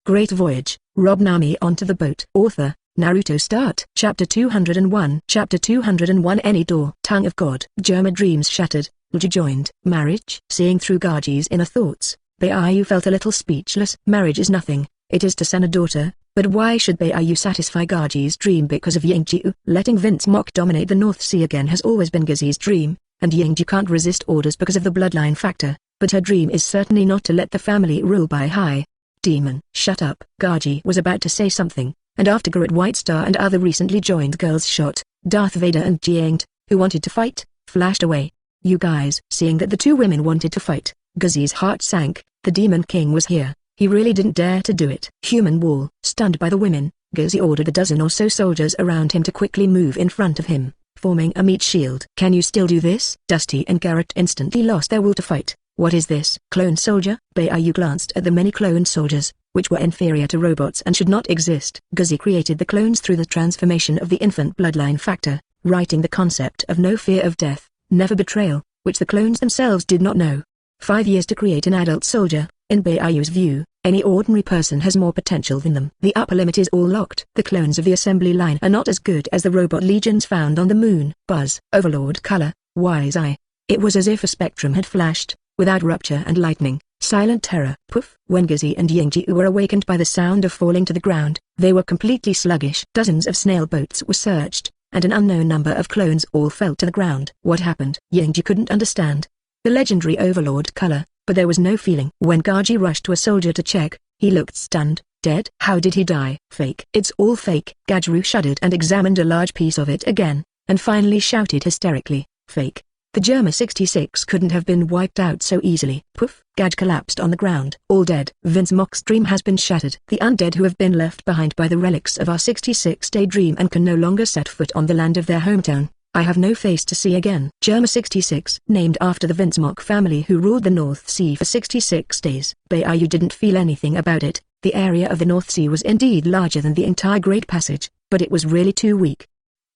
Great Voyage, Rob Nami onto the boat. Author, Naruto. Start. Chapter 201. Chapter 201. Any door. Tongue of God. Germa dreams shattered. Luju joined. Marriage. Seeing through Gaji's inner thoughts, Beiyu felt a little speechless. Marriage is nothing. It is to send a daughter, but why should Beiyu satisfy Gaji's dream because of Yingju? Letting Vince Mock dominate the North Sea again has always been Gaji's dream, and Yingju can't resist orders because of the bloodline factor, but her dream is certainly not to let the family rule by high. Demon. Shut up. Gaji was about to say something, and after Garrett White Star and other recently joined girls shot, Darth Vader and Jianged, who wanted to fight, flashed away. You guys. Seeing that the two women wanted to fight, Gazi's heart sank. The Demon King was here. He really didn't dare to do it. Human wall. Stunned by the women, Gazi ordered a dozen or so soldiers around him to quickly move in front of him, forming a meat shield. Can you still do this? Dusty and Garrett instantly lost their will to fight. What is this? Clone soldier? Beiyu glanced at the many clone soldiers, which were inferior to robots and should not exist. Gazi created the clones through the transformation of the infant bloodline factor, writing the concept of no fear of death, never betrayal, which the clones themselves did not know. 5 years to create an adult soldier. In Beiyu's view, any ordinary person has more potential than them. The upper limit is all locked. The clones of the assembly line are not as good as the robot legions found on the moon. Buzz. Overlord color. Wise eye. It was as if a spectrum had flashed, without rupture and lightning. Silent terror. Poof. When Gazi and Yingju were awakened by the sound of falling to the ground, they were completely sluggish. Dozens of snail boats were searched, and an unknown number of clones all fell to the ground. What happened? Yingju couldn't understand. The legendary Overlord color, but there was no feeling. When Gaji rushed to a soldier to check, he looked stunned. Dead? How did he die? Fake. It's all fake. Gajru shuddered and examined a large piece of it again, and finally shouted hysterically, fake. The Germa 66 couldn't have been wiped out so easily. Poof. Gaj collapsed on the ground. All dead. Vince Mock's dream has been shattered. The undead who have been left behind by the relics of our 66-day dream and can no longer set foot on the land of their hometown. I have no face to see again. Germa 66, named after the Vince Mock family who ruled the North Sea for 66 days. Beiyu didn't feel anything about it. The area of the North Sea was indeed larger than the entire Great Passage, but it was really too weak.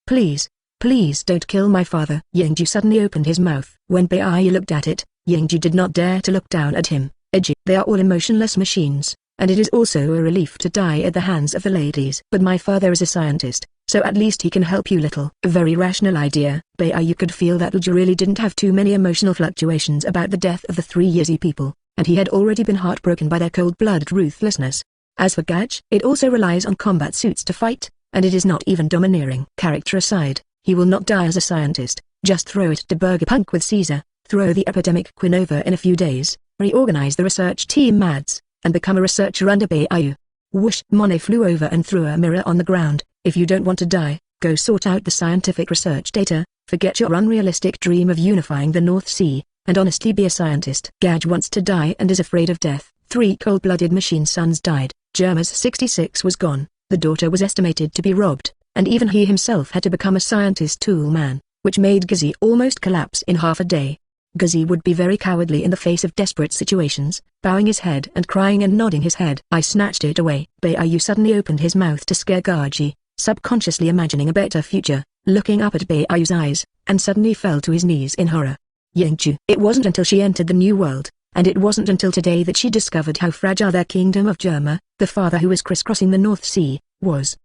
Please, please don't kill my father. Yingju suddenly opened his mouth. When Beiyu looked at it, Yingju did not dare to look down at him. They are all emotionless machines, and it is also a relief to die at the hands of the ladies. But my father is a scientist, so at least he can help you little. A very rational idea. Beiyu could feel that Luju really didn't have too many emotional fluctuations about the death of the 3 Yezi people, and he had already been heartbroken by their cold-blooded ruthlessness. As for Gaj, it also relies on combat suits to fight, and it is not even domineering. Character aside, he will not die as a scientist. Just throw it to Burger Punk with Caesar, throw the epidemic queen over in a few days, reorganize the research team Mads, and become a researcher under Beiyu. Whoosh! Monet flew over and threw a mirror on the ground. If you don't want to die, go sort out the scientific research data, forget your unrealistic dream of unifying the North Sea, and honestly be a scientist. Gaj wants to die and is afraid of death. 3 cold-blooded machine sons died. Germa's 66 was gone. The daughter was estimated to be robbed, and even he himself had to become a scientist tool man, which made Gazi almost collapse in half a day. Gazi would be very cowardly in the face of desperate situations, bowing his head and crying and nodding his head. I snatched it away. Beiyu suddenly opened his mouth to scare Gaji, subconsciously imagining a better future, looking up at Beiyu's eyes, and suddenly fell to his knees in horror. Yingju. It wasn't until she entered the new world, and it wasn't until today that she discovered how fragile their kingdom of Germa, the father who was crisscrossing the North Sea, was.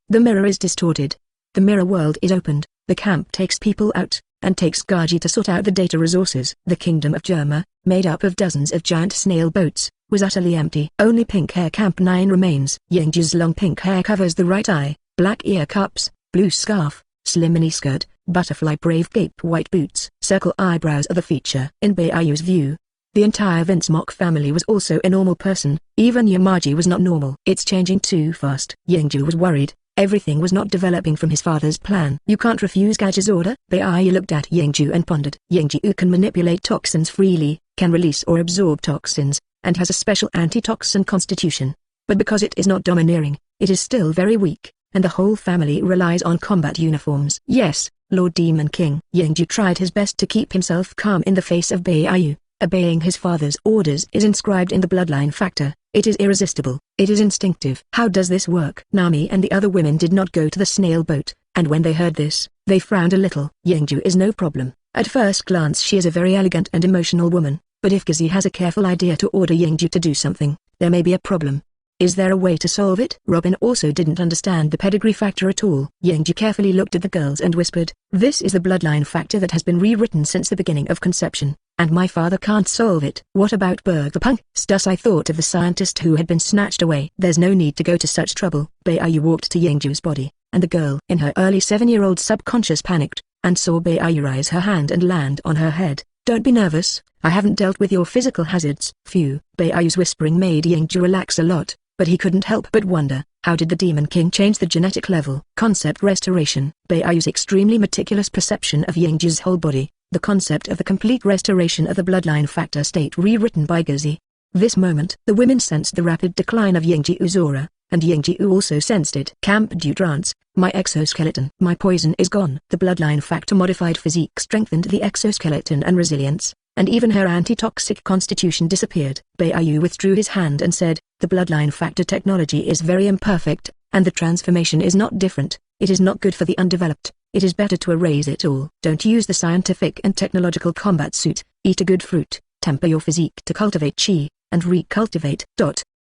The mirror is distorted. The mirror world is opened. The camp takes people out, and takes Gaji to sort out the data resources. The kingdom of Germa, made up of dozens of giant snail boats, was utterly empty. Only pink hair Camp 9 remains. Yingju's long pink hair covers the right eye, black ear cups, blue scarf, slim miniskirt, butterfly brave cape white boots. Circle eyebrows are the feature. In Beiyu's view, the entire Vince Mock family was also a normal person. Even Yamaji was not normal. It's changing too fast. Yingju was worried. Everything was not developing from his father's plan. You can't refuse Gaj's order? Beiyu looked at Yingju and pondered. Yingju can manipulate toxins freely, can release or absorb toxins, and has a special anti-toxin constitution. But because it is not domineering, it is still very weak, and the whole family relies on combat uniforms. Yes, Lord Demon King. Yingju tried his best to keep himself calm in the face of Beiyu. Obeying his father's orders is inscribed in the bloodline factor. It is irresistible. It is instinctive. How does this work? Nami and the other women did not go to the snail boat, and when they heard this, they frowned a little. Yingju is no problem. At first glance she is a very elegant and emotional woman, but if Gazi has a careful idea to order Yingju to do something, there may be a problem. Is there a way to solve it? Robin also didn't understand the pedigree factor at all. Yingju carefully looked at the girls and whispered, "This is the bloodline factor that has been rewritten since the beginning of conception, and my father can't solve it." "What about Bbook the punk?" Thus I thought of the scientist who had been snatched away. "There's no need to go to such trouble." Baiyu walked to Yingju's body, and the girl in her early 7-year-old subconscious panicked, and saw Baiyu raise her hand and land on her head. "Don't be nervous, I haven't dealt with your physical hazards." Phew. Baiyu's whispering made Yingju relax a lot, but he couldn't help but wonder, how did the Demon King change the genetic level? Concept restoration. Baiyu's extremely meticulous perception of Yingju's whole body, the concept of the complete restoration of the bloodline factor state rewritten by Gazi. This moment, the women sensed the rapid decline of Yingju's aura, and Yingju also sensed it. "Camp due trance, my exoskeleton. My poison is gone." The bloodline factor modified physique strengthened the exoskeleton and resilience, and even her anti-toxic constitution disappeared. Baiyu withdrew his hand and said, "The bloodline factor technology is very imperfect, and the transformation is not different. It is not good for the undeveloped. It is better to erase it all. Don't use the scientific and technological combat suit. Eat a good fruit, temper your physique to cultivate chi, and recultivate.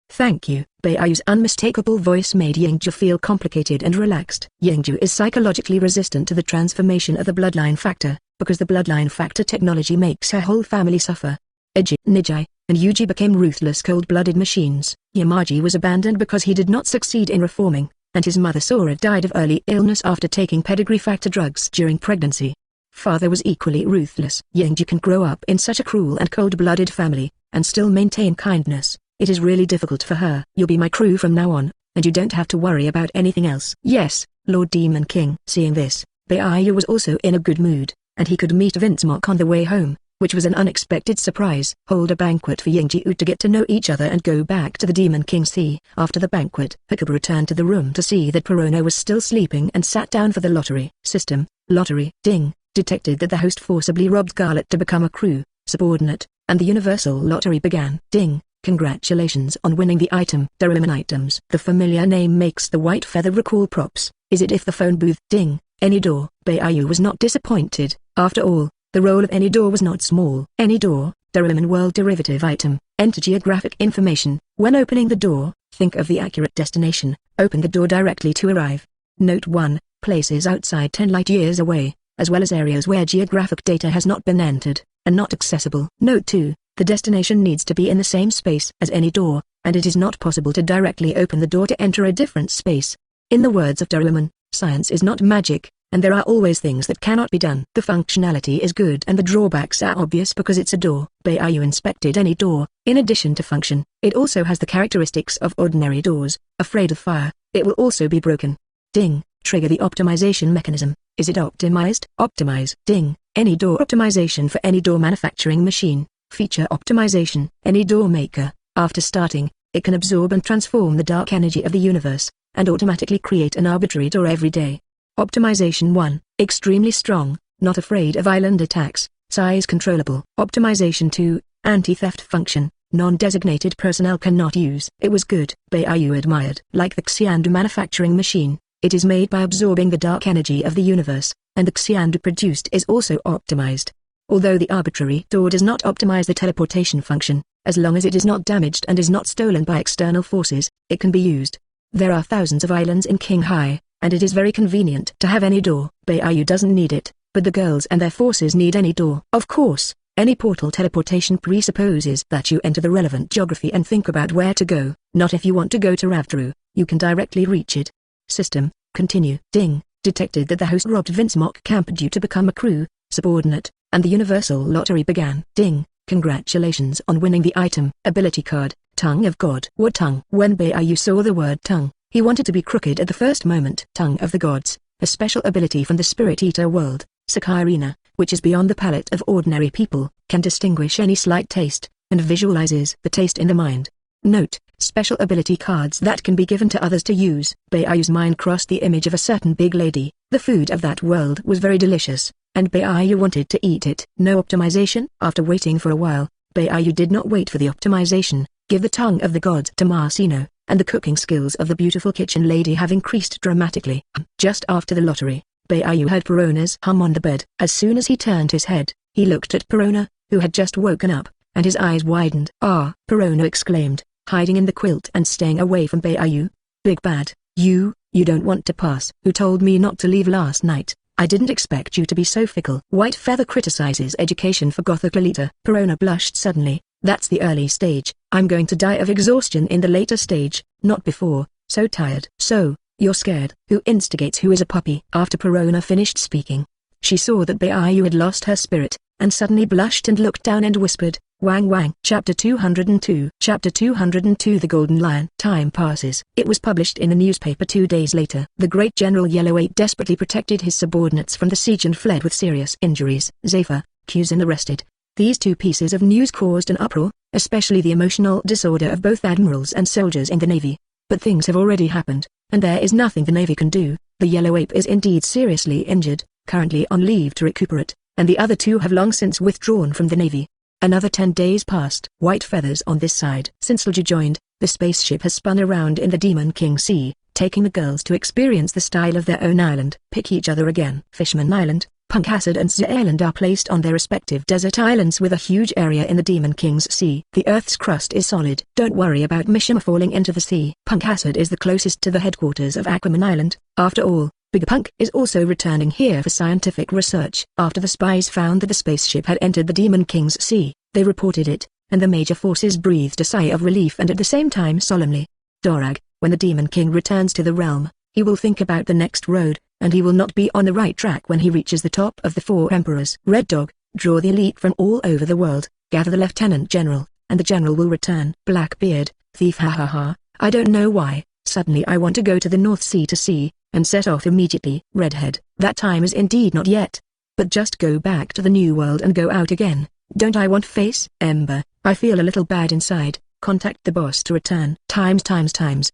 Thank you." Baiyu's unmistakable voice made Yingju feel complicated and relaxed. Yingju is psychologically resistant to the transformation of the bloodline factor, because the bloodline factor technology makes her whole family suffer. Eiji, Nijai, and Yuji became ruthless cold-blooded machines. Yamaji was abandoned because he did not succeed in reforming, and his mother Sora died of early illness after taking pedigree factor drugs during pregnancy. Father was equally ruthless. Yingju can grow up in such a cruel and cold-blooded family, and still maintain kindness. It is really difficult for her. "You'll be my crew from now on, and you don't have to worry about anything else." "Yes, Lord Demon King." Seeing this, Baiyu was also in a good mood, and he could meet Vinsmock on the way home, which was an unexpected surprise. Hold a banquet for Yingju to get to know each other and go back to the Demon King Sea. After the banquet, Hikaru returned to the room to see that Perona was still sleeping and sat down for the lottery. System, lottery, ding, detected that the host forcibly robbed Scarlet to become a crew, subordinate, and the universal lottery began. Ding. Congratulations on winning the item. Doraemon items. The familiar name makes the white feather recall props. Is it if the phone booth? Ding. Any door. Baiyu was not disappointed. After all, the role of any door was not small. Any door, Doraemon world derivative item. Enter geographic information. When opening the door, think of the accurate destination. Open the door directly to arrive. Note 1. Places outside 10 light years away, as well as areas where geographic data has not been entered, and not accessible. Note 2. The destination needs to be in the same space as any door, and it is not possible to directly open the door to enter a different space. In the words of Doraemon, science is not magic, and there are always things that cannot be done. The functionality is good and the drawbacks are obvious because it's a door. Baiyu inspected any door. In addition to function, it also has the characteristics of ordinary doors. Afraid of fire, it will also be broken. Ding. Trigger the optimization mechanism. Is it optimized? Optimize. Ding. Any door optimization for any door manufacturing machine. Feature optimization. Any door maker, after starting, it can absorb and transform the dark energy of the universe, and automatically create an arbitrary door every day. Optimization 1. Extremely strong, not afraid of island attacks, size controllable. Optimization 2. Anti-theft function, non-designated personnel cannot use. It was good. Baiyu admired. Like the Xiandu manufacturing machine, it is made by absorbing the dark energy of the universe, and the Xiandu produced is also optimized. Although the arbitrary door does not optimize the teleportation function, as long as it is not damaged and is not stolen by external forces, it can be used. There are thousands of islands in Qinghai, and it is very convenient to have any door. Baiyu doesn't need it, but the girls and their forces need any door. Of course, any portal teleportation presupposes that you enter the relevant geography and think about where to go. Not if you want to go to Ravdru, you can directly reach it. System, continue. Ding. Detected that the host robbed Vinsmock camp due to become a crew, subordinate, and the universal lottery began. Ding. Congratulations on winning the item. Ability card, Tongue of God. What tongue? When Baiyu saw the word tongue, he wanted to be crooked at the first moment. Tongue of the Gods, a special ability from the Spirit Eater world, Sakirina, which is beyond the palate of ordinary people, can distinguish any slight taste, and visualizes the taste in the mind. Note, special ability cards that can be given to others to use. Baiu's mind crossed the image of a certain big lady. The food of that world was very delicious, and Baiyu wanted to eat it. No optimization? After waiting for a while, Baiyu did not wait for the optimization. Give the Tongue of the Gods to Marcino, and the cooking skills of the beautiful kitchen lady have increased dramatically. Just after the lottery, Baiyu heard Perona's hum on the bed. As soon as he turned his head, he looked at Perona, who had just woken up, and his eyes widened. "Ah!" Perona exclaimed, hiding in the quilt and staying away from Beiyu. Big bad, you don't want to pass. Who told me not to leave last night? I didn't expect you to be so fickle. White Feather criticizes education for Gothic Lolita. Perona blushed suddenly. That's the early stage. I'm going to die of exhaustion in the later stage, not before. So tired. So, you're scared. Who instigates who is a puppy? After Perona finished speaking, she saw that Beiyu had lost her spirit, and suddenly blushed and looked down and whispered, Wang Wang. Chapter 202. Chapter 202. The Golden Lion. Time passes. It was published in the newspaper 2 days later. The great General Yellow 8 desperately protected his subordinates from the siege and fled with serious injuries. Zefa, Kuzan arrested. These two pieces of news caused an uproar, especially the emotional disorder of both admirals and soldiers in the Navy. But things have already happened, and there is nothing the Navy can do. The Yellow Ape is indeed seriously injured, currently on leave to recuperate, and the other two have long since withdrawn from the Navy. Another 10 days passed. White Feathers on this side. Since Luju joined, the spaceship has spun around in the Demon King Sea, taking the girls to experience the style of their own island. Pick each other again. Fishman Island, Punk Acid and Zia Island are placed on their respective desert islands with a huge area in the Demon King's Sea. The Earth's crust is solid. Don't worry about Mishima falling into the sea. Punk Acid is the closest to the headquarters of Aquaman Island. After all, Big Punk is also returning here for scientific research. After the spies found that the spaceship had entered the Demon King's Sea, they reported it, and the major forces breathed a sigh of relief and at the same time solemnly. Dorag, when the Demon King returns to the realm, he will think about the next road, and he will not be on the right track when he reaches the top of the 4 emperors. Red Dog, draw the elite from all over the world, gather the Lieutenant General, and the General will return. Blackbeard, thief ha ha ha, I don't know why, suddenly I want to go to the North Sea to see, and set off immediately. Redhead, that time is indeed not yet. But just go back to the New World and go out again, don't I want face? Ember, I feel a little bad inside, contact the boss to return. Times.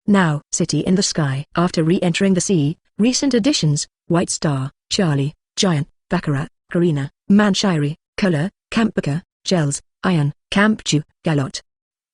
Now. City in the Sky. After re-entering the sea, recent additions, White Star, Charlie, Giant, Baccarat, Karina, Manshiri, Kola, Campaka, Gels, Iron, Campchu, Galot.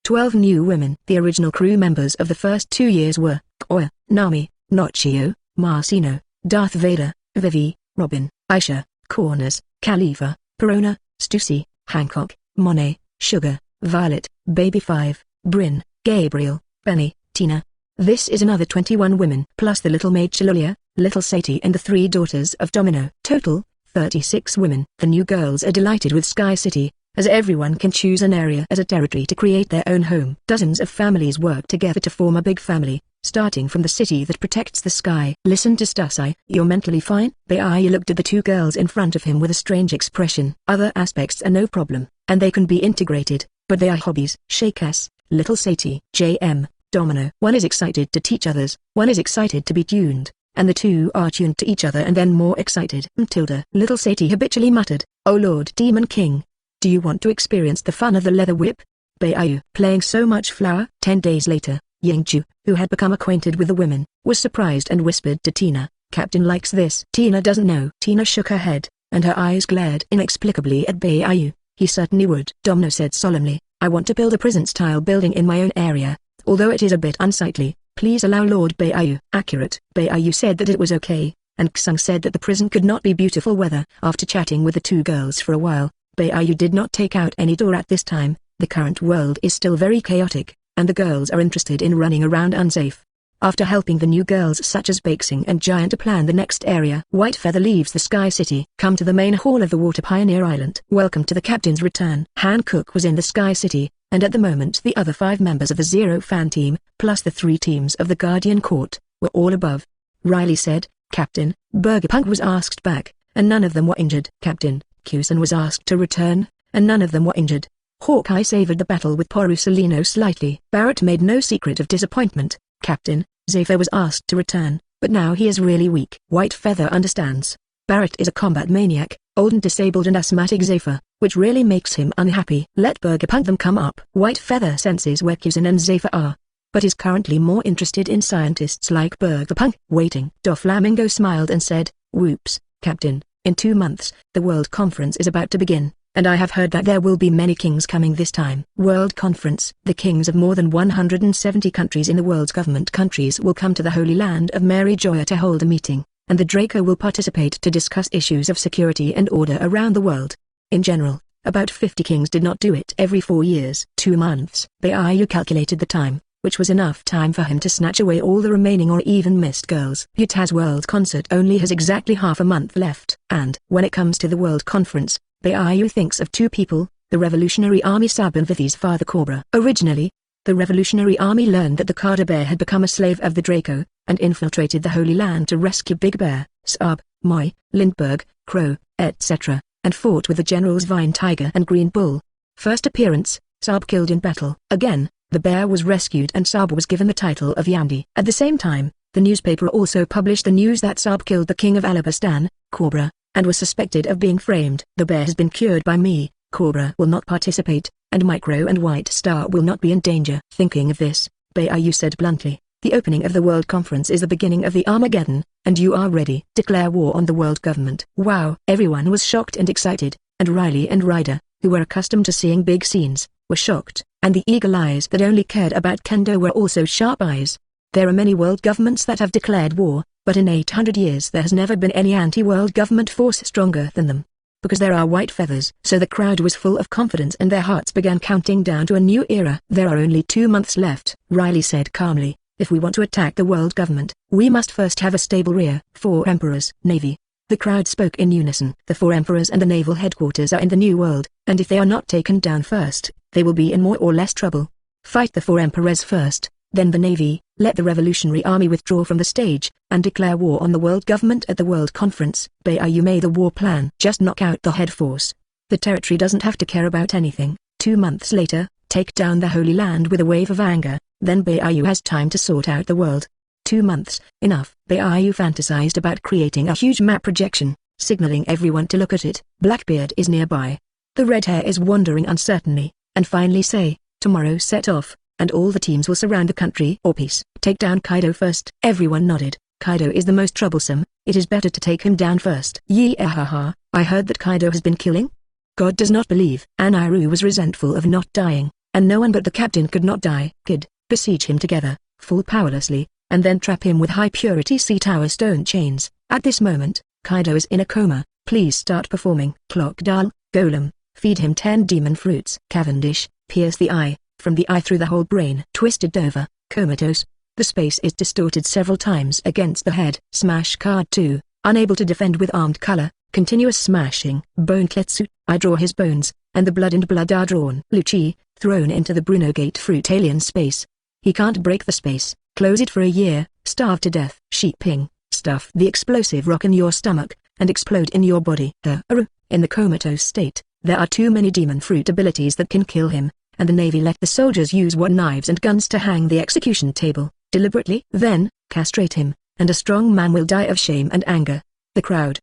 12 new women. The original crew members of the first 2 years were, Oya, Nami, Nochio, Marcino, Darth Vader, Vivi, Robin, Aisha, Corners, Khalifa, Perona, Stussy, Hancock, Monet, Sugar, Violet, Baby 5, Bryn, Gabriel, Benny, Tina. This is another 21 women plus the little maid Chalulia, little Sadie and the 3 daughters of Domino. Total, 36 women. The new girls are delighted with Sky City, as everyone can choose an area as a territory to create their own home. Dozens of families work together to form a big family, starting from the city that protects the sky. Listen to Stasai, you're mentally fine? Beiyu looked at the 2 girls in front of him with a strange expression. Other aspects are no problem, and they can be integrated, but they are hobbies. Shake S, little Sadie, JM, Domino. One is excited to teach others, one is excited to be tuned, and the 2 are tuned to each other and then more excited. Matilda. Little Sadie habitually muttered, Oh Lord Demon King. Do you want to experience the fun of the leather whip? Beiyu. Playing so much flower? 10 days later, Yingju, who had become acquainted with the women, was surprised and whispered to Tina, Captain likes this. Tina doesn't know. Tina shook her head, and her eyes glared inexplicably at Beiyu. He certainly would. Domino said solemnly, I want to build a prison-style building in my own area, although it is a bit unsightly. Please allow Lord Beiyu. Accurate. Beiyu said that it was okay, and Xung said that the prison could not be beautiful weather. After chatting with the 2 girls for a while, Beiyu did not take out any door at this time. The current world is still very chaotic, and the girls are interested in running around unsafe. After helping the new girls such as Bakesing and Giant to plan the next area, White Feather leaves the Sky City. Come to the main hall of the Water Pioneer Island. Welcome to the Captain's return. Hancock was in the Sky City, and at the moment the other 5 members of the Zero Fan team, plus the 3 teams of the Guardian Court, were all above. Riley said, Captain, Burgerpunk was asked back, and none of them were injured. Captain, Kusan was asked to return, and none of them were injured. Hawkeye savored the battle with Porusalino slightly. Barrett made no secret of disappointment. Captain, Zefa was asked to return, but now he is really weak. White Feather understands. Barrett is a combat maniac, old and disabled and asthmatic Zefa, which really makes him unhappy. Let Burgerpunk them come up. White Feather senses where Kusan and Zefa are, but is currently more interested in scientists like Burgerpunk. Waiting. Doflamingo smiled and said, Whoops, Captain. In 2 months, the World Conference is about to begin, and I have heard that there will be many kings coming this time. World Conference. The kings of more than 170 countries in the world's government countries will come to the Holy Land of Mary Joya to hold a meeting, and the Draco will participate to discuss issues of security and order around the world. In general, about 50 kings did not do it every 4 years. 2 months. Baiyu calculated the time, which was enough time for him to snatch away all the remaining or even missed girls. Yuta's world concert only has exactly half a month left. And when it comes to the world conference, Baiyu thinks of 2 people, the Revolutionary Army Sab and Vithi's father Cobra. Originally, the Revolutionary Army learned that the Carter Bear had become a slave of the Draco, and infiltrated the Holy Land to rescue Big Bear, Sab, Moi, Lindbergh, Crow, etc., and fought with the generals Vine Tiger and Green Bull. First appearance, Sab killed in battle. Again, the bear was rescued and Sab was given the title of Yandi. At the same time, the newspaper also published the news that Sab killed the king of Alabastan, Cobra, and was suspected of being framed. The bear has been cured by me, Cobra will not participate, and Micro and White Star will not be in danger. Thinking of this, Baiyu said bluntly, the opening of the World Conference is the beginning of the Armageddon, and you are ready. Declare war on the world government. Wow! Everyone was shocked and excited, and Riley and Ryder, who were accustomed to seeing big scenes, were shocked, and the eagle eyes that only cared about Kendo were also sharp eyes. There are many world governments that have declared war, but in 800 years there has never been any anti-world government force stronger than them. Because there are white feathers. So the crowd was full of confidence and their hearts began counting down to a new era. There are only 2 months left, Riley said calmly. If we want to attack the world government, we must first have a stable rear. 4 emperors. Navy. The crowd spoke in unison. The 4 emperors and the naval headquarters are in the New World, and if they are not taken down first, they will be in more or less trouble. Fight the 4 emperors first, then the Navy. Let the Revolutionary Army withdraw from the stage, and declare war on the world government at the World Conference. Baiyu made a war plan. Just knock out the head force. The territory doesn't have to care about anything. 2 months later, take down the Holy Land with a wave of anger, then Baiyu has time to sort out the world. 2 months, enough. Baiyu fantasized about creating a huge map projection, signaling everyone to look at it. Blackbeard is nearby. The red hair is wandering uncertainly, and finally say, tomorrow set off, and all the teams will surround the country or peace. Take down Kaido first. Everyone nodded. Kaido is the most troublesome, it is better to take him down first. Yeehaha, I heard that Kaido has been killing? God does not believe. Aniru was resentful of not dying, and no one but the captain could not die. Kid, besiege him together, fall powerlessly, and then trap him with high-purity sea tower stone chains. At this moment, Kaido is in a coma, please start performing. Crocodile, Golem, feed him 10 demon fruits. Cavendish, pierce the eye, from the eye through the whole brain. Twisted Dover, comatose. The space is distorted several times against the head. Smash card 2, unable to defend with armed color, continuous smashing. Bone Kletsu, I draw his bones, and the blood and blood are drawn. Lucci, thrown into the Bruno Gate fruit alien space. He can't break the space, close it for a year, starve to death. Sheeping, stuff the explosive rock in your stomach, and explode in your body. In the comatose state, there are too many demon fruit abilities that can kill him, and the Navy let the soldiers use knives and guns to hang the execution table, deliberately. Then, castrate him, and a strong man will die of shame and anger. The crowd,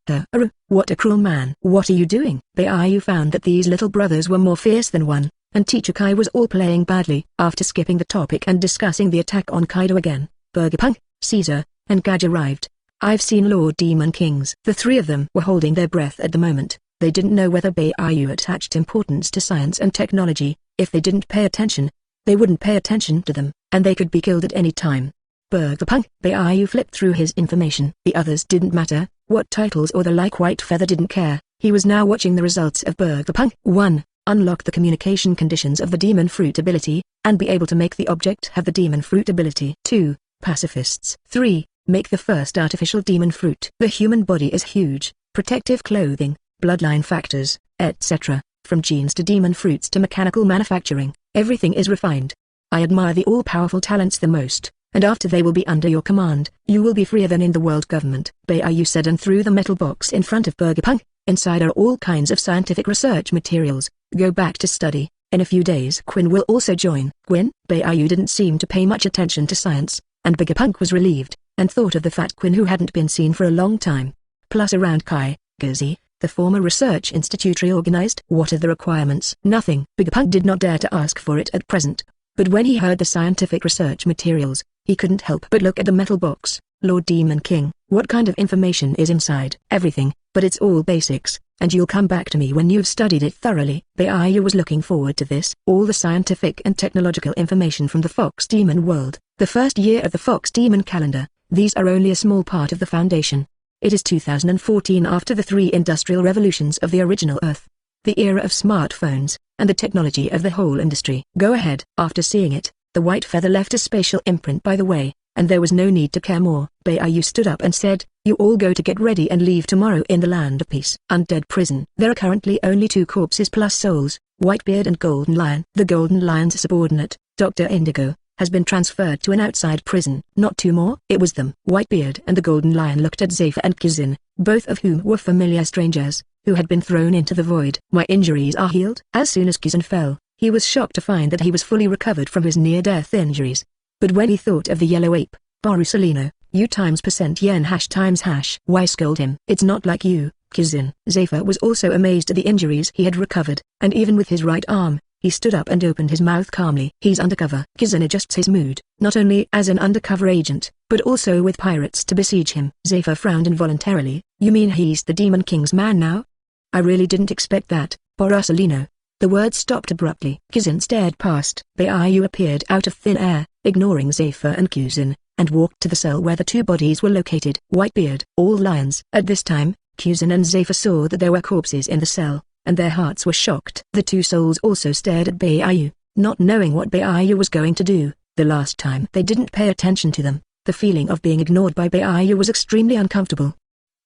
what a cruel man. What are you doing? Baiyu found that these little brothers were more fierce than one, and Teacher Kai was all playing badly. After skipping the topic and discussing the attack on Kaido again, Burgerpunk, Caesar, and Gage arrived. I've seen Lord Demon Kings. The 3 of them were holding their breath at the moment. They didn't know whether Baiyu attached importance to science and technology. If they didn't pay attention, they wouldn't pay attention to them, and they could be killed at any time. Burgerpunk. Baiyu flipped through his information. The others didn't matter, what titles or the like. White Feather didn't care. He was now watching the results of Burgerpunk. 1. Unlock the communication conditions of the demon fruit ability, and be able to make the object have the demon fruit ability. 2. Pacifists. 3. Make the first artificial demon fruit. The human body is huge. Protective clothing, bloodline factors, etc. From genes to demon fruits to mechanical manufacturing, everything is refined. I admire the all-powerful talents the most, and after they will be under your command, you will be freer than in the world government. Baiyu said and threw the metal box in front of Burgerpunk. Inside are all kinds of scientific research materials. Go back to study. In a few days Quinn will also join. Quinn? Baiyu didn't seem to pay much attention to science, and Burgerpunk was relieved, and thought of the fat Quinn who hadn't been seen for a long time. Plus around Kai, Gazi, the former research institute reorganized. What are the requirements? Nothing. Burgerpunk did not dare to ask for it at present, but when he heard the scientific research materials, he couldn't help but look at the metal box. Lord Demon King, what kind of information is inside? Everything, but it's all basics, and you'll come back to me when you've studied it thoroughly. Baiyu was looking forward to this. All the scientific and technological information from the Fox Demon world, the first year of the Fox Demon calendar. These are only a small part of the foundation. It is 2014 after the 3 industrial revolutions of the original Earth. the era of smartphones, and the technology of the whole industry. Go ahead. After seeing it, the white feather left a spatial imprint by the way, and there was no need to care more. Baiyu stood up and said, "You all go to get ready and leave tomorrow in the land of peace." Undead prison. There are currently only 2 corpses plus souls, Whitebeard and Golden Lion. The Golden Lion's subordinate, Dr. Indigo, has been transferred to an outside prison. Not 2 more? It was them. Whitebeard and the Golden Lion looked at Zefa and Kizin, both of whom were familiar strangers, who had been thrown into the void. "My injuries are healed?" As soon as Kizin fell, he was shocked to find that he was fully recovered from his near-death injuries. But when he thought of the yellow ape, Barusalino, U times % yen hash times hash. Why scold him? It's not like you, Kizin. Zefa was also amazed at the injuries he had recovered, and even with his right arm, he stood up and opened his mouth calmly. He's undercover. Kizin adjusts his mood, not only as an undercover agent, but also with pirates to besiege him. Zefa frowned involuntarily. You mean he's the Demon King's man now? I really didn't expect that, Barusalino. The word stopped abruptly. Kizin stared past. Baiyu appeared out of thin air, ignoring Zefa and Kizin, and walked to the cell where the 2 bodies were located. Whitebeard. All lions. At this time, Kizin and Zefa saw that there were corpses in the cell, and their hearts were shocked. The 2 souls also stared at Baiyu, not knowing what Baiyu was going to do. The last time they didn't pay attention to them, the feeling of being ignored by Baiyu was extremely uncomfortable.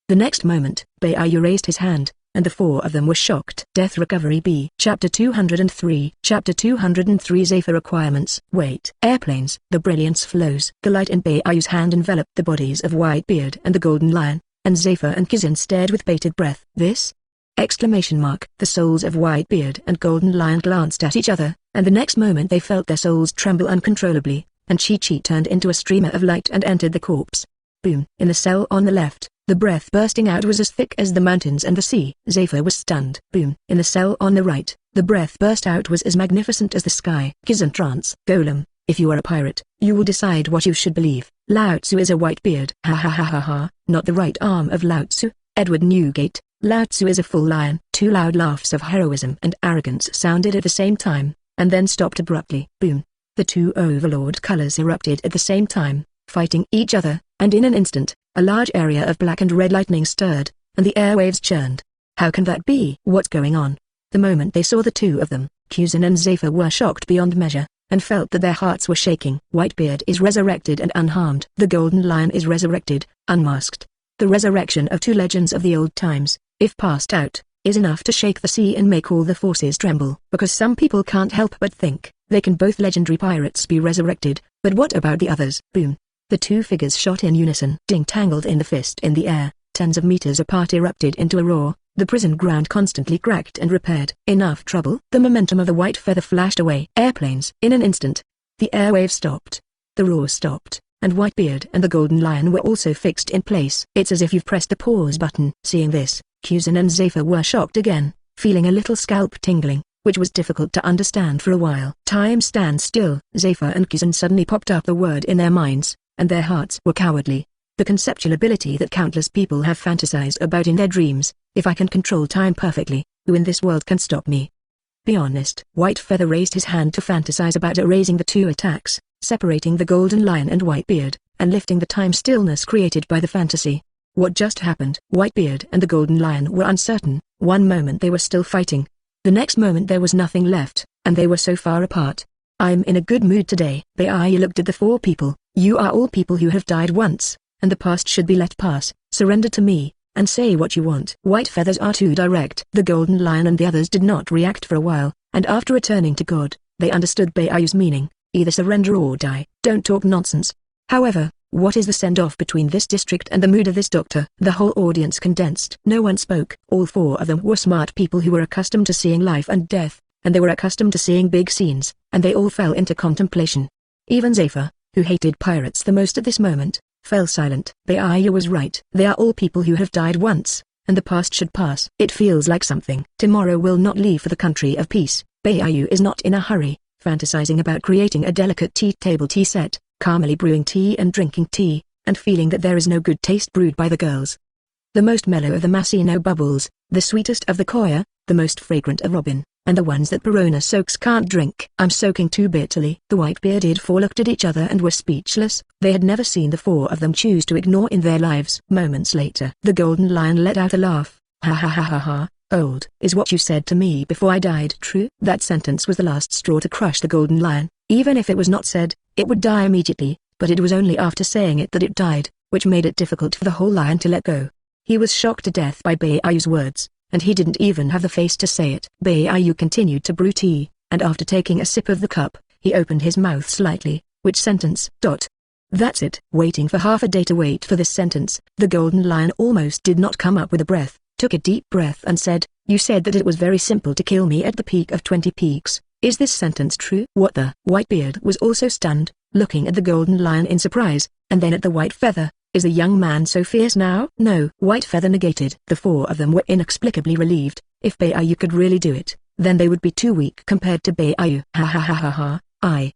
The next moment, Baiyu raised his hand, and the 4 of them were shocked. Death Recovery B. Chapter 203. Chapter 203 Zefa Requirements. Wait. Airplanes. The brilliance flows. The light in Baiyu's hand enveloped the bodies of Whitebeard and the Golden Lion, and Zefa and Kizin stared with bated breath. This? Exclamation mark. The souls of Whitebeard and Golden Lion glanced at each other, and the next moment they felt their souls tremble uncontrollably, and Chi-Chi turned into a streamer of light and entered the corpse. Boom. In the cell on the left, the breath bursting out was as thick as the mountains and the sea. Zefa was stunned. Boom. In the cell on the right, the breath burst out was as magnificent as the sky. Kizin trance. Golem, if you are a pirate, you will decide what you should believe. Lao Tzu is a Whitebeard. Ha ha ha ha ha. Not the right arm of Lao Tzu. Edward Newgate. Lao Tzu is a full lion. 2 loud laughs of heroism and arrogance sounded at the same time, and then stopped abruptly. Boom. The 2 Overlord colors erupted at the same time, fighting each other, and in an instant, a large area of black and red lightning stirred, and the airwaves churned. How can that be? What's going on? The moment they saw the 2 of them, Kuzin and Zefa were shocked beyond measure, and felt that their hearts were shaking. Whitebeard is resurrected and unharmed. The Golden Lion is resurrected, unmasked. The resurrection of 2 legends of the old times, if passed out, is enough to shake the sea and make all the forces tremble. Because some people can't help but think, they can both legendary pirates be resurrected, but what about the others? Boom. The 2 figures shot in unison. Ding tangled in the fist in the air, tens of meters apart erupted into a roar. The prison ground constantly cracked and repaired. Enough trouble? The momentum of the white feather flashed away. Airplanes. In an instant, the airwave stopped. The roar stopped, and Whitebeard and the Golden Lion were also fixed in place. It's as if you've pressed the pause button. Seeing this, Kuzin and Zefa were shocked again, feeling a little scalp tingling, which was difficult to understand for a while. Time stands still. Zefa and Kuzin suddenly popped up the word in their minds, and their hearts were cowardly. The conceptual ability that countless people have fantasized about in their dreams. If I can control time perfectly, who in this world can stop me? Be honest. White Feather raised his hand to fantasize about erasing the 2 attacks, separating the Golden Lion and Whitebeard, and lifting the time stillness created by the fantasy. What just happened? Whitebeard and the Golden Lion were uncertain. One moment they were still fighting. The next moment there was nothing left, and they were so far apart. I'm in a good mood today. Baiyu looked at the 4 people. You are all people who have died once, and the past should be let pass. Surrender to me, and say what you want. White feathers are too direct. The Golden Lion and the others did not react for a while, and after returning to God, they understood Baiyu's meaning. Either surrender or die. Don't talk nonsense. However, what is the send-off between this district and the mood of this doctor? The whole audience condensed. No one spoke. All 4 of them were smart people who were accustomed to seeing life and death, and they were accustomed to seeing big scenes, and they all fell into contemplation. Even Zefa, who hated pirates the most at this moment, fell silent. Baiyu was right. They are all people who have died once, and the past should pass. It feels like something. Tomorrow will not leave for the country of peace. Baiyu is not in a hurry, fantasizing about creating a delicate table tea set, calmly brewing tea and drinking tea, and feeling that there is no good taste brewed by the girls. The most mellow of the Massino bubbles, the sweetest of the Koya, the most fragrant of Robin, and the ones that Perona soaks can't drink. I'm soaking too bitterly. The white-bearded 4 looked at each other and were speechless. They had never seen the 4 of them choose to ignore in their lives. Moments later, the Golden Lion let out a laugh. Ha ha ha ha ha. Old is what you said to me before I died true? That sentence was the last straw to crush the golden lion. Even if it was not said, it would die immediately, but it was only after saying it that it died, which made it difficult for the whole lion to let go. He was shocked to death by Baiayu's words, and he didn't even have the face to say it. Baiayu continued to brew tea, and after taking a sip of the cup, he opened his mouth slightly. Which sentence? That's it. Waiting for half a day to wait for this sentence, the golden lion almost did not come up with a breath, took a deep breath and said, "You said that it was very simple to kill me at the peak of 20 peaks. Is this sentence true?" What the? Whitebeard was also stunned, looking at the golden lion in surprise, and then at the white feather. Is the young man so fierce now? No. White feather negated. The four of them were inexplicably relieved. If Baiayu could really do it, then they would be too weak compared to Baiayu. Ha ha ha ha ha.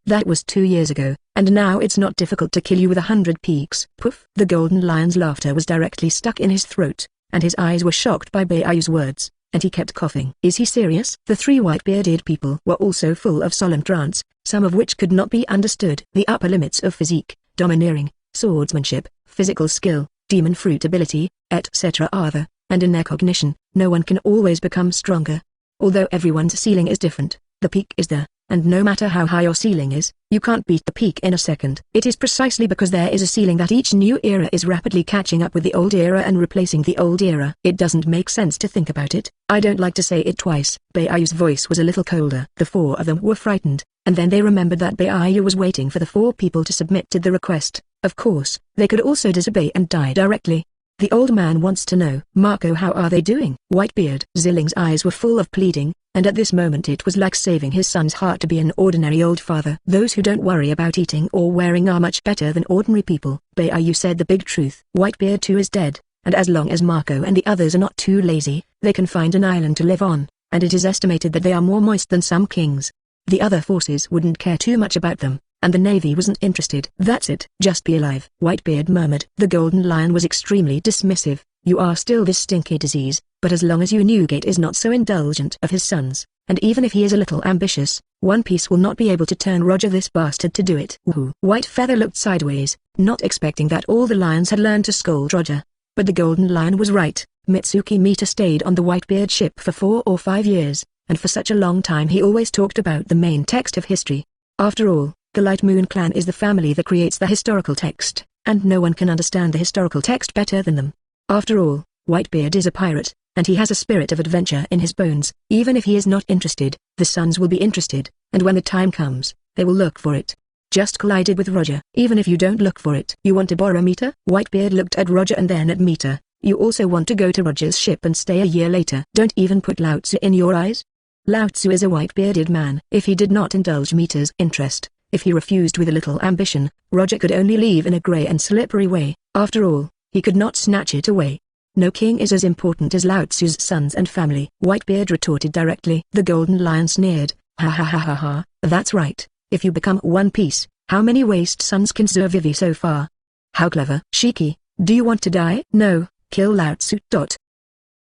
That was 2 years ago, and now it's not difficult to kill you with 100 peaks. Poof! The golden lion's laughter was directly stuck in his throat, and his eyes were shocked by Baiayu's words, and he kept coughing. Is he serious? The three white-bearded people were also full of solemn trance, some of which could not be understood. The upper limits of physique, domineering, swordsmanship, physical skill, demon fruit ability, etc. are there, and in their cognition, no one can always become stronger. Although everyone's ceiling is different, the peak is there. And no matter how high your ceiling is, you can't beat the peak in a second. It is precisely because there is a ceiling that each new era is rapidly catching up with the old era and replacing the old era. It doesn't make sense to think about it. I don't like to say it twice. Baiayu's voice was a little colder. The four of them were frightened, and then they remembered that Baiayu was waiting for the four people to submit to the request. Of course, they could also disobey and die directly. The old man wants to know, "Marco, how are they doing?" Whitebeard Zilling's eyes were full of pleading, and at this moment it was like saving his son's heart to be an ordinary old father. Those who don't worry about eating or wearing are much better than ordinary people. Baiayu said the big truth. Whitebeard too is dead, and as long as Marco and the others are not too lazy, they can find an island to live on, and it is estimated that they are more moist than some kings. The other forces wouldn't care too much about them, and the navy wasn't interested. That's it. Just be alive. Whitebeard murmured. The golden lion was extremely dismissive. You are still this stinky disease, but as long as you Newgate is not so indulgent of his sons, and even if he is a little ambitious, One Piece will not be able to turn Roger this bastard to do it. Woohoo. White Feather looked sideways, not expecting that all the lions had learned to scold Roger. But the golden lion was right. Mitsuki Mita stayed on the Whitebeard ship for 4 or 5 years, and for such a long time he always talked about the main text of history. After all, the Light Moon clan is the family that creates the historical text, and no one can understand the historical text better than them. After all, Whitebeard is a pirate, and he has a spirit of adventure in his bones. Even if he is not interested, the sons will be interested, and when the time comes, they will look for it. Just collided with Roger. Even if you don't look for it. You want to borrow Mita? Whitebeard looked at Roger and then at Mita. You also want to go to Roger's ship and stay a year later. Don't even put Lao Tzu in your eyes? Lao Tzu is a white-bearded man. If he did not indulge Mita's interest, if he refused with a little ambition, Roger could only leave in a grey and slippery way. After all, he could not snatch it away. No king is as important as Lao Tzu's sons and family. Whitebeard retorted directly. The golden lion sneered. Ha ha ha ha ha, that's right. If you become One Piece, how many waste sons can survive so far? How clever. Shiki, do you want to die? No, kill Lao Tzu.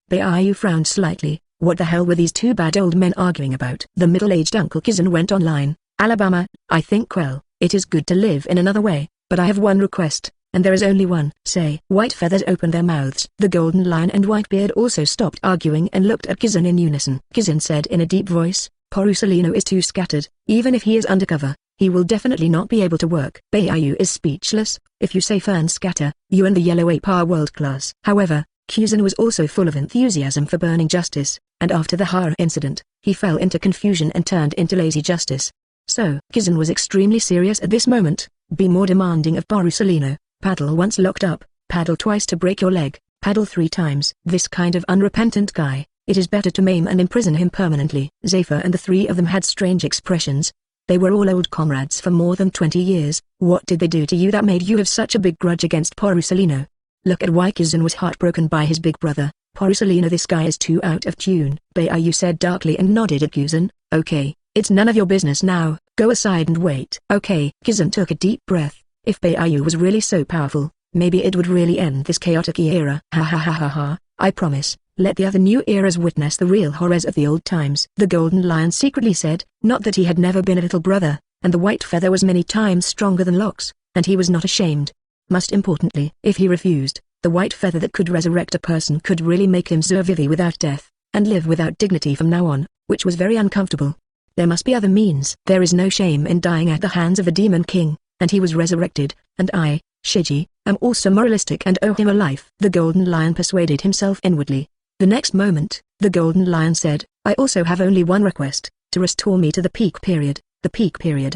Baiayu frowned slightly. What the hell were these two bad old men arguing about? The middle-aged Uncle Kizan went online. Alabama, I think well, it is good to live in another way, but I have one request, and there is only one. Say. White Feathers opened their mouths. The golden lion and Whitebeard also stopped arguing and looked at Kizan in unison. Kizan said in a deep voice, Porusalino is too scattered. Even if he is undercover, he will definitely not be able to work. Baiayu is speechless. If you say Fern scatter, you and the Yellow Ape are world class. However, Kizan was also full of enthusiasm for burning justice, and after the Harem incident, he fell into confusion and turned into lazy justice. So, Kizan was extremely serious at this moment. Be more demanding of Porusalino. Paddle once locked up, paddle twice to break your leg, paddle 3 times. This kind of unrepentant guy, it is better to maim and imprison him permanently. Zefa and the 3 of them had strange expressions. They were all old comrades for more than 20 years. What did they do to you that made you have such a big grudge against Porusalino? Look at why Kizan was heartbroken by his big brother. Porusalino, this guy is too out of tune. Baiayu said darkly and nodded at Kizan. Okay, it's none of your business now, go aside and wait. Okay. Kizan took a deep breath. If Baiayu was really so powerful, maybe it would really end this chaotic era. Ha ha ha ha ha, I promise, let the other new eras witness the real horrors of the old times. The golden lion secretly said, not that he had never been a little brother, and the white feather was many times stronger than Locks, and he was not ashamed. Most importantly, if he refused, the white feather that could resurrect a person could really make him survive without death. and live without dignity from now on, which was very uncomfortable. There must be other means. There is no shame in dying at the hands of a demon king, and he was resurrected, and I, Shiji, am also moralistic and owe him a life. The Golden Lion persuaded himself inwardly. The next moment, the Golden Lion said, I also have only one request, to restore me to the peak period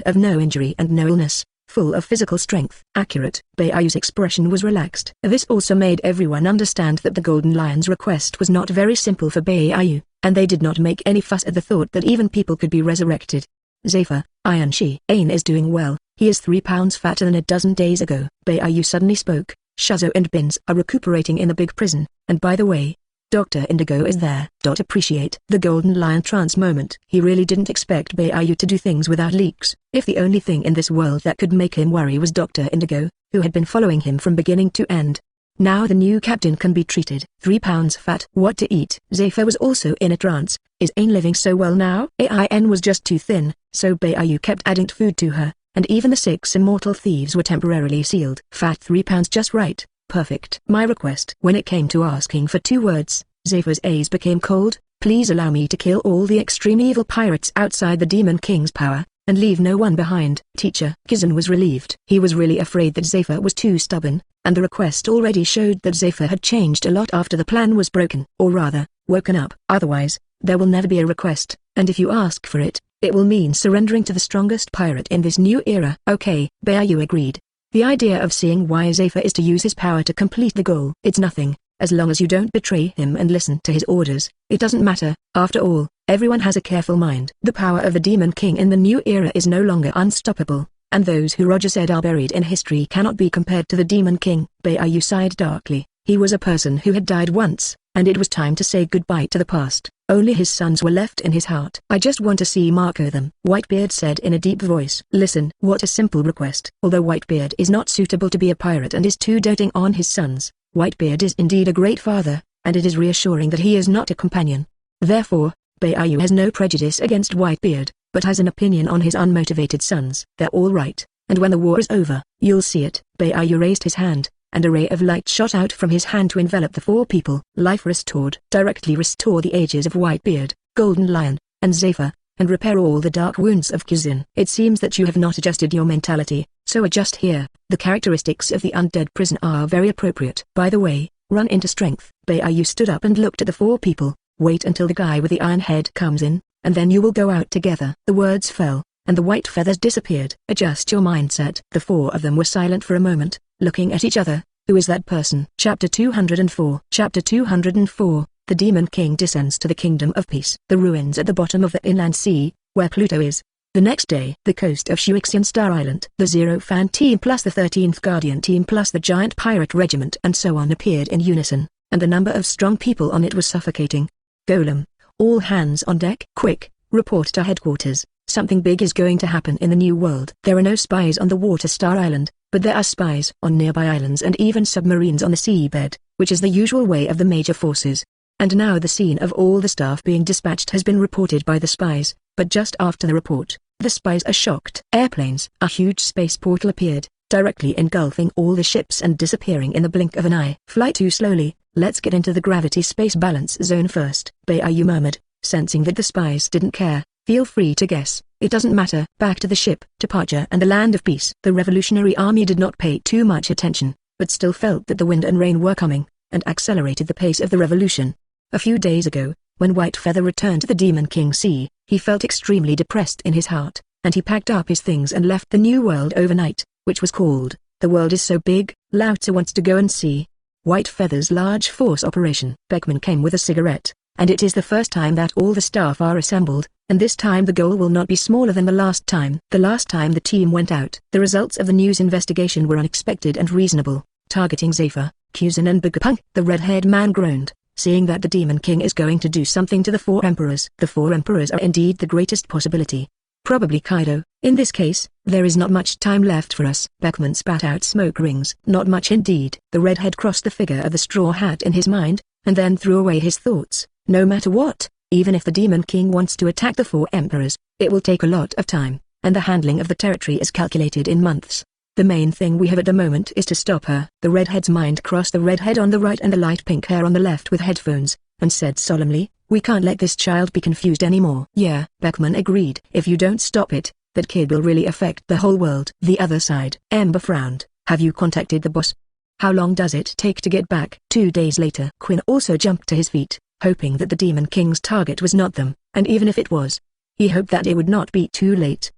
of no injury and no illness, full of physical strength. Accurate. Baiayu's expression was relaxed. This also made everyone understand that the Golden Lion's request was not very simple for Baiayu, and they did not make any fuss at the thought that even people could be resurrected. Zefa, Iron Shi. Ain is doing well, he is 3 pounds fatter than a dozen days ago. Baiayu suddenly spoke, Shuzo and Bins are recuperating in the big prison, and by the way, Dr. Indigo is there. Appreciate the Golden Lion trance moment. He really didn't expect Baiayu to do things without leaks. If the only thing in this world that could make him worry was Dr. Indigo, who had been following him from beginning to end. Now the new captain can be treated. 3 pounds fat. What to eat? Zefa was also in a trance. Is Ain living so well now? Ain was just too thin, so Baiayu kept adding food to her, and even the 6 immortal thieves were temporarily sealed. Fat 3 pounds just right. Perfect. My request. When it came to asking for 2 words, Zefa's eyes became cold. Please allow me to kill all the extreme evil pirates outside the Demon King's power, and leave no one behind. Teacher. Kizun was relieved. He was really afraid that Zefa was too stubborn, and the request already showed that Zefa had changed a lot after the plan was broken, or rather, woken up. Otherwise, there will never be a request, and if you ask for it, it will mean surrendering to the strongest pirate in this new era. Okay, Baiayu agreed. The idea of seeing why Zefa is to use his power to complete the goal. It's nothing, as long as you don't betray him and listen to his orders, it doesn't matter. After all, everyone has a careful mind. The power of the Demon King in the new era is no longer unstoppable, and those who Roger said are buried in history cannot be compared to the Demon King. Baiayu sighed darkly. He was a person who had died once, and it was time to say goodbye to the past. Only his sons were left in his heart. I just want to see Marco them, Whitebeard said in a deep voice. Listen, what a simple request. Although Whitebeard is not suitable to be a pirate and is too doting on his sons, Whitebeard is indeed a great father, and it is reassuring that he is not a companion. Therefore, Baiayu has no prejudice against Whitebeard, but has an opinion on his unmotivated sons. They're all right, and when the war is over, you'll see it. Baiayu raised his hand, and a ray of light shot out from his hand to envelop the 4 people. Life restored. Directly restore the ages of Whitebeard, Golden Lion, and Zefa, and repair all the dark wounds of Kizun. It seems that you have not adjusted your mentality, so adjust here. The characteristics of the undead prison are very appropriate. By the way, run into strength. Baiayu stood up and looked at the 4 people. Wait until the guy with the iron head comes in, and then you will go out together. The words fell, and the white feathers disappeared. Adjust your mindset. The 4 of them were silent for a moment, looking at each other. Who is that person? Chapter 204. Chapter 204. The Demon King descends to the Kingdom of Peace. The ruins at the bottom of the inland sea, where Pluto is. The next day, the coast of Shuixian Star Island. The Zero Fan team plus the 13th Guardian team plus the Giant Pirate Regiment and so on appeared in unison, and the number of strong people on it was suffocating. Golem, all hands on deck. Quick, report to headquarters. Something big is going to happen in the new world. There are no spies on the Water Star Island, but there are spies on nearby islands and even submarines on the seabed, which is the usual way of the major forces. And now the scene of all the staff being dispatched has been reported by the spies, but just after the report, the spies are shocked. Airplanes. A huge space portal appeared, directly engulfing all the ships and disappearing in the blink of an eye. Fly too slowly, let's get into the gravity space balance zone first. Baiayu murmured, sensing that the spies didn't care. Feel free to guess, it doesn't matter. Back to the ship, departure and the land of peace. The Revolutionary Army did not pay too much attention, but still felt that the wind and rain were coming, and accelerated the pace of the revolution. A few days ago, when White Feather returned to the Demon King Sea, he felt extremely depressed in his heart, and he packed up his things and left the new world overnight, which was called, The World is So Big, Lao Tzu Wants to Go and See. White Feather's large force operation. Beckman came with a cigarette, and it is the first time that all the staff are assembled, and this time the goal will not be smaller than the last time. The last time the team went out. The results of the news investigation were unexpected and reasonable, targeting Zefa, Kuzan and Bbook. The red-haired man groaned, seeing that the Demon King is going to do something to the 4 emperors. The 4 emperors are indeed the greatest possibility. Probably Kaido. In this case, there is not much time left for us. Beckman spat out smoke rings. Not much indeed. The redhead crossed the figure of the straw hat in his mind, and then threw away his thoughts. No matter what, even if the Demon King wants to attack the 4 emperors, it will take a lot of time, and the handling of the territory is calculated in months. The main thing we have at the moment is to stop her. The redhead's mind crossed the redhead on the right and the light pink hair on the left with headphones, and said solemnly, We can't let this child be confused anymore. Yeah, Beckman agreed. If you don't stop it, that kid will really affect the whole world. The other side. Ember frowned. Have you contacted the boss? How long does it take to get back? 2 days later. Quinn also jumped to his feet, hoping that the Demon King's target was not them, and even if it was, he hoped that it would not be too late.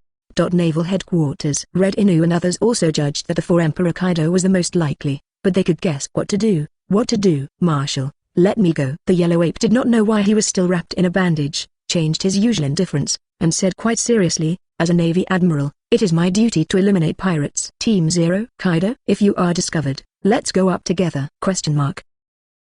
Naval Headquarters. Red Inu and others also judged that the 4 Emperor Kaido was the most likely, but they could guess what to do. What to do? Marshal, let me go. The yellow ape did not know why he was still wrapped in a bandage, changed his usual indifference, and said quite seriously, as a Navy Admiral, it is my duty to eliminate pirates. Team Zero. Kaido, if you are discovered, let's go up together. ?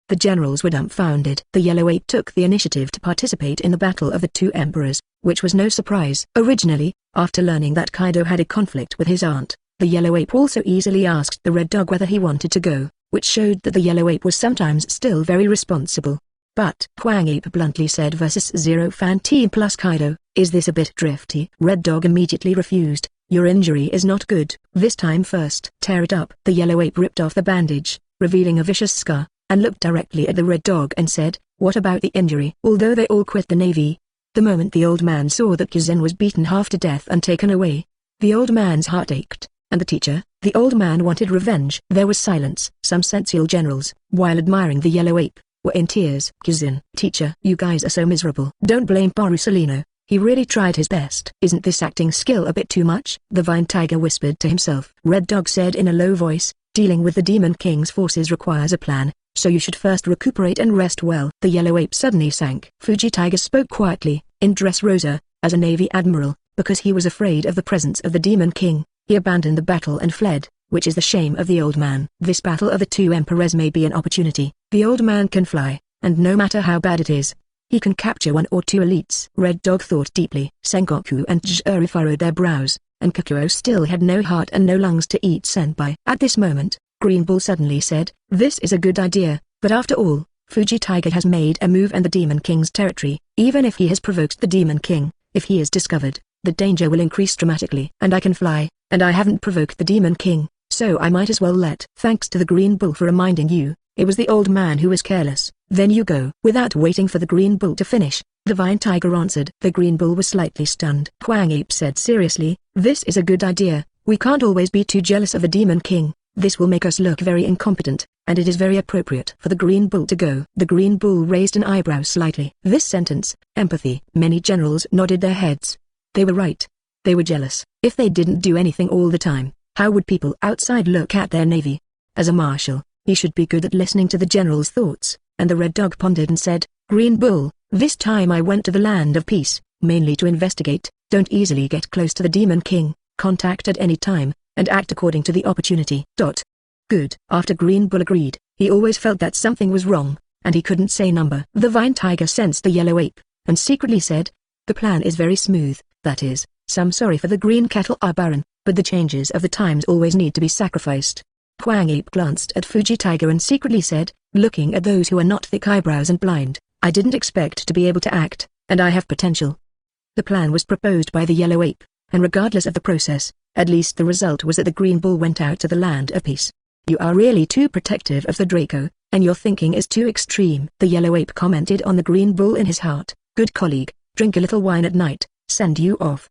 The generals were dumbfounded. The yellow ape took the initiative to participate in the battle of the 2 emperors, which was no surprise. Originally, after learning that Kaido had a conflict with his aunt, the yellow ape also easily asked the red dog whether he wanted to go, which showed that the yellow ape was sometimes still very responsible. But Huang Ape bluntly said versus Zero Fan Team plus Kaido, is this a bit drifty? Red Dog immediately refused. Your injury is not good. This time first. Tear it up. The yellow ape ripped off the bandage, revealing a vicious scar, and looked directly at the red dog and said, what about the injury? Although they all quit the navy, the moment the old man saw that Kizen was beaten half to death and taken away, the old man's heart ached, and the teacher, the old man wanted revenge. There was silence. Some sensual generals, while admiring the yellow ape, were in tears. Kizen, teacher, you guys are so miserable. Don't blame Borusalino. He really tried his best. Isn't this acting skill a bit too much? The Vine Tiger whispered to himself. Red Dog said in a low voice, dealing with the Demon King's forces requires a plan, so you should first recuperate and rest well. The yellow ape suddenly sank. Fuji Tiger spoke quietly, in Dressrosa, as a Navy Admiral, because he was afraid of the presence of the Demon King. He abandoned the battle and fled, which is the shame of the old man. This battle of the 2 emperors may be an opportunity. The old man can fly, and no matter how bad it is, he can capture 1 or 2 elites. Red Dog thought deeply. Sengoku and Juru furrowed their brows, and Kakuo still had no heart and no lungs to eat senpai. At this moment, Green Bull suddenly said, this is a good idea, but after all, Fuji Tiger has made a move and the Demon King's territory. Even if he has provoked the Demon King, if he is discovered, the danger will increase dramatically. And I can fly, and I haven't provoked the Demon King, so I might as well let. Thanks to the Green Bull for reminding you, it was the old man who was careless. Then you go. Without waiting for the Green Bull to finish, the Vine Tiger answered. The Green Bull was slightly stunned. Huang Ape said seriously, this is a good idea. We can't always be too jealous of the Demon King. This will make us look very incompetent, and it is very appropriate for the Green Bull to go. The Green Bull raised an eyebrow slightly. This sentence, empathy. Many generals nodded their heads. They were right. They were jealous. If they didn't do anything all the time, how would people outside look at their navy? As a marshal, he should be good at listening to the general's thoughts, and the Red Dog pondered and said, Green Bull, this time I went to the land of peace, mainly to investigate. Don't easily get close to the Demon King. Contact at any time, and act according to the opportunity. Good. After Green Bull agreed, he always felt that something was wrong, and he couldn't say number. The Vine Tiger sensed the yellow ape, and secretly said, the plan is very smooth, that is, some sorry for the green cattle are barren, but the changes of the times always need to be sacrificed. Huang Ape glanced at Fuji Tiger and secretly said, looking at those who are not thick eyebrows and blind, I didn't expect to be able to act, and I have potential. The plan was proposed by the yellow ape, and regardless of the process, at least the result was that the Green Bull went out to the land of peace. You are really too protective of the Draco, and your thinking is too extreme. The yellow ape commented on the Green Bull in his heart. Good colleague, drink a little wine at night, send you off.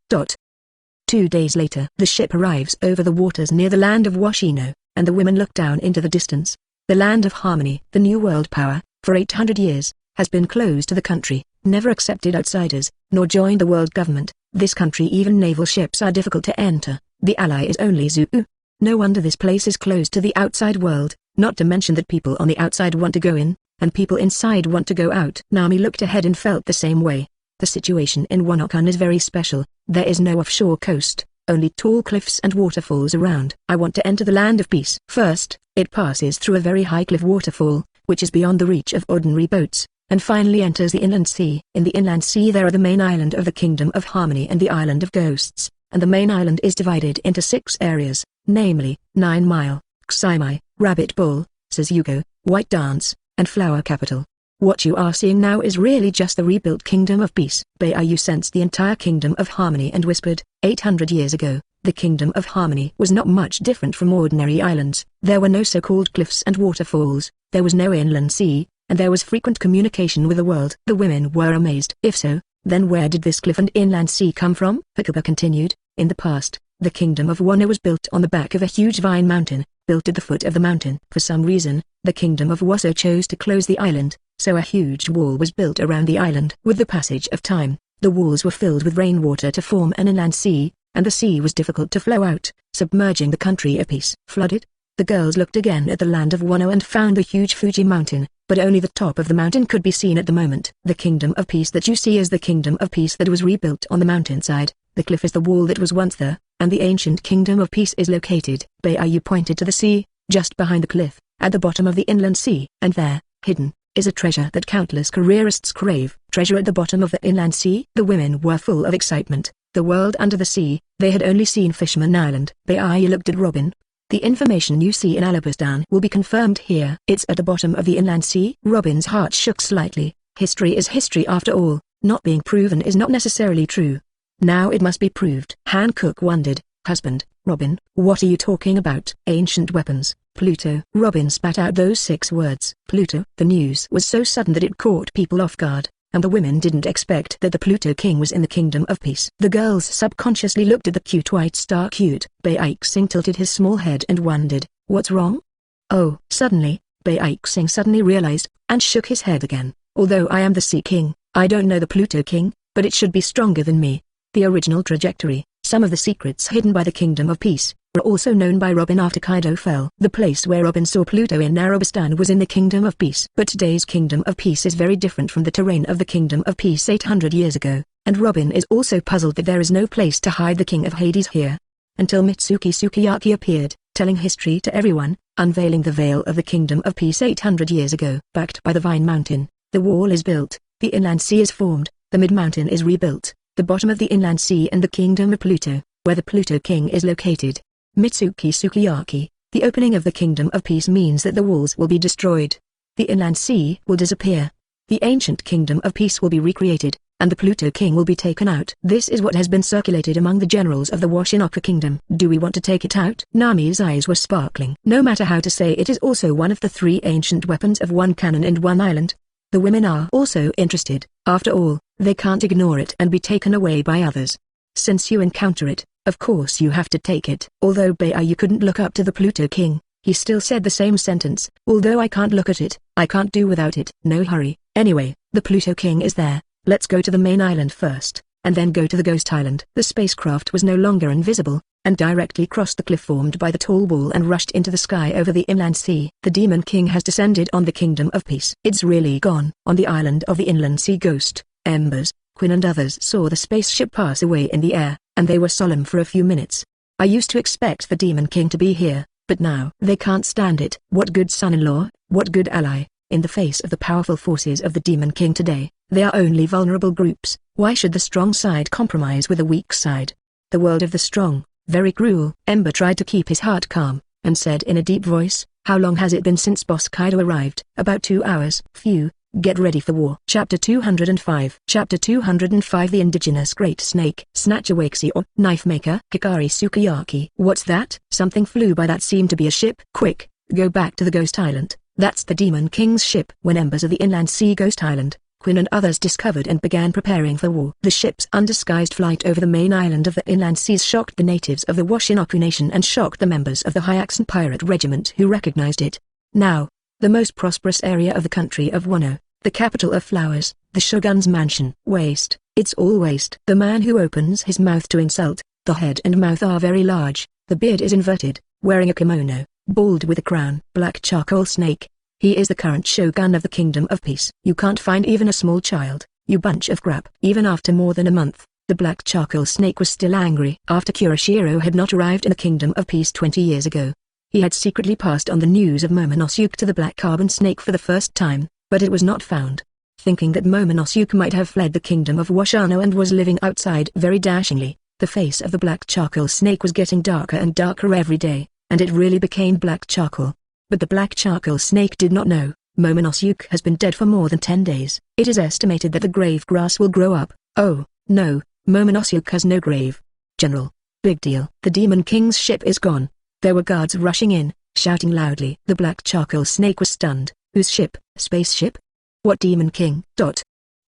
2 days later. The ship arrives over the waters near the land of Washino, and the women look down into the distance. The land of harmony. The new world power, for 800 years, has been closed to the country, never accepted outsiders, nor joined the world government. This country even naval ships are difficult to enter. The ally is only Zuu. No wonder this place is closed to the outside world, not to mention that people on the outside want to go in, and people inside want to go out. Nami looked ahead and felt the same way. The situation in Wanokan is very special. There is no offshore coast, only tall cliffs and waterfalls around. I want to enter the land of peace. First, it passes through a very high cliff waterfall, which is beyond the reach of ordinary boats, and finally enters the inland sea. In the inland sea there are the main island of the Kingdom of Harmony and the Island of Ghosts, and the main island is divided into 6 areas, namely, 9 Mile, Ximai, Rabbit Ball, Suzugo, White Dance, and Flower Capital. What you are seeing now is really just the rebuilt Kingdom of Peace. Beiyu sensed the entire Kingdom of Harmony and whispered, 800 years ago, the Kingdom of Harmony was not much different from ordinary islands. There were no so-called cliffs and waterfalls, there was no inland sea, and there was frequent communication with the world. The women were amazed. If so, then where did this cliff and inland sea come from? Hakuba continued, in the past, the kingdom of Wano was built on the back of a huge vine mountain, built at the foot of the mountain. For some reason, the kingdom of Waso chose to close the island, so a huge wall was built around the island. With the passage of time, the walls were filled with rainwater to form an inland sea, and the sea was difficult to flow out, submerging the country of peace. Flooded? The girls looked again at the land of Wano and found the huge Fuji mountain, but only the top of the mountain could be seen at the moment. The kingdom of peace that you see is the kingdom of peace that was rebuilt on the mountainside. The cliff is the wall that was once there, and the ancient kingdom of peace is located. Baiyu pointed to the sea, just behind the cliff, at the bottom of the inland sea. And there, hidden, is a treasure that countless careerists crave. Treasure at the bottom of the inland sea? The women were full of excitement. The world under the sea, they had only seen Fisherman Island. Baiyu looked at Robin. The information you see in Alabastan will be confirmed here. It's at the bottom of the inland sea? Robin's heart shook slightly. History is history after all. Not being proven is not necessarily true. Now it must be proved. Hancock wondered. Husband, Robin, what are you talking about? Ancient weapons, Pluto. Robin spat out those 6 words. Pluto. The news was so sudden that it caught people off guard, and the women didn't expect that the Pluto king was in the kingdom of peace. The girls subconsciously looked at the cute white star. Cute. Baixing tilted his small head and wondered, what's wrong? Oh. Suddenly, Baixing suddenly realized, and shook his head again. Although I am the Sea King, I don't know the Pluto king, but it should be stronger than me. The original trajectory, some of the secrets hidden by the kingdom of peace, were also known by Robin after Kaido fell. The place where Robin saw Pluto in Narrowbastan was in the kingdom of peace. But today's kingdom of peace is very different from the terrain of the kingdom of peace 800 years ago, and Robin is also puzzled that there is no place to hide the king of Hades here. Until Mitsuki Sukiyaki appeared, telling history to everyone, unveiling the veil of the kingdom of peace 800 years ago. Backed by the Vine Mountain, the wall is built, the inland sea is formed, the mid-mountain is rebuilt, the bottom of the inland sea and the kingdom of Pluto, where the Pluto king is located. Mitsuki Sukiyaki, the opening of the kingdom of peace means that the walls will be destroyed. The inland sea will disappear. The ancient kingdom of peace will be recreated, and the Pluto king will be taken out. This is what has been circulated among the generals of the Washinaka kingdom. Do we want to take it out? Nami's eyes were sparkling. No matter how to say it is also one of the 3 ancient weapons of one cannon and one island. The women are also interested. After all, they can't ignore it and be taken away by others. Since you encounter it, of course you have to take it. Although Baiyu couldn't look up to the Pluto king, he still said the same sentence. Although I can't look at it, I can't do without it. No hurry. Anyway, the Pluto king is there. Let's go to the main island first, and then go to the ghost island. The spacecraft was no longer invisible, and directly crossed the cliff formed by the tall wall and rushed into the sky over the inland sea. The Demon King has descended on the kingdom of peace. It's really gone. On the island of the inland sea Ghost, Embers, Quinn and others saw the spaceship pass away in the air, and they were solemn for a few minutes. I used to expect the Demon King to be here, but now they can't stand it. What good son-in-law, what good ally, in the face of the powerful forces of the Demon King today, they are only vulnerable groups. Why should the strong side compromise with the weak side? The world of the strong, very cruel. Ember tried to keep his heart calm, and said in a deep voice, how long has it been since Boss Kaido arrived? About 2 hours. Phew. Get ready for war. Chapter 205. Chapter 205. The Indigenous Great Snake. Snatch awakes or Knife Maker. Hikari Sukiyaki. What's that? Something flew by that seemed to be a ship. Quick, go back to the Ghost Island. That's the Demon King's ship. When embers of the inland sea Ghost Island, Quinn and others discovered and began preparing for war. The ship's undisguised flight over the main island of the inland seas shocked the natives of the Washinaka Nation and shocked the members of the Hyakusen pirate regiment who recognized it. Now, the most prosperous area of the country of Wano, the capital of flowers, the shogun's mansion. Waste, it's all waste. The man who opens his mouth to insult, the head and mouth are very large, the beard is inverted, wearing a kimono, bald with a crown. Black charcoal snake. He is the current shogun of the kingdom of peace. You can't find even a small child, you bunch of crap. Even after more than a month, the black charcoal snake was still angry. After Kurashiro had not arrived in the kingdom of peace 20 years ago, he had secretly passed on the news of Momonosuke to the black carbon snake for the first time, but it was not found. Thinking that Momonosuke might have fled the kingdom of Washano and was living outside very dashingly, the face of the black charcoal snake was getting darker and darker every day, and it really became black charcoal. But the black charcoal snake did not know, Momonosuke has been dead for more than 10 days. It is estimated that the grave grass will grow up. Oh, no, Momonosuke has no grave. General, big deal. The Demon King's ship is gone. There were guards rushing in, shouting loudly. The black charcoal snake was stunned. Whose ship? Spaceship? What demon king?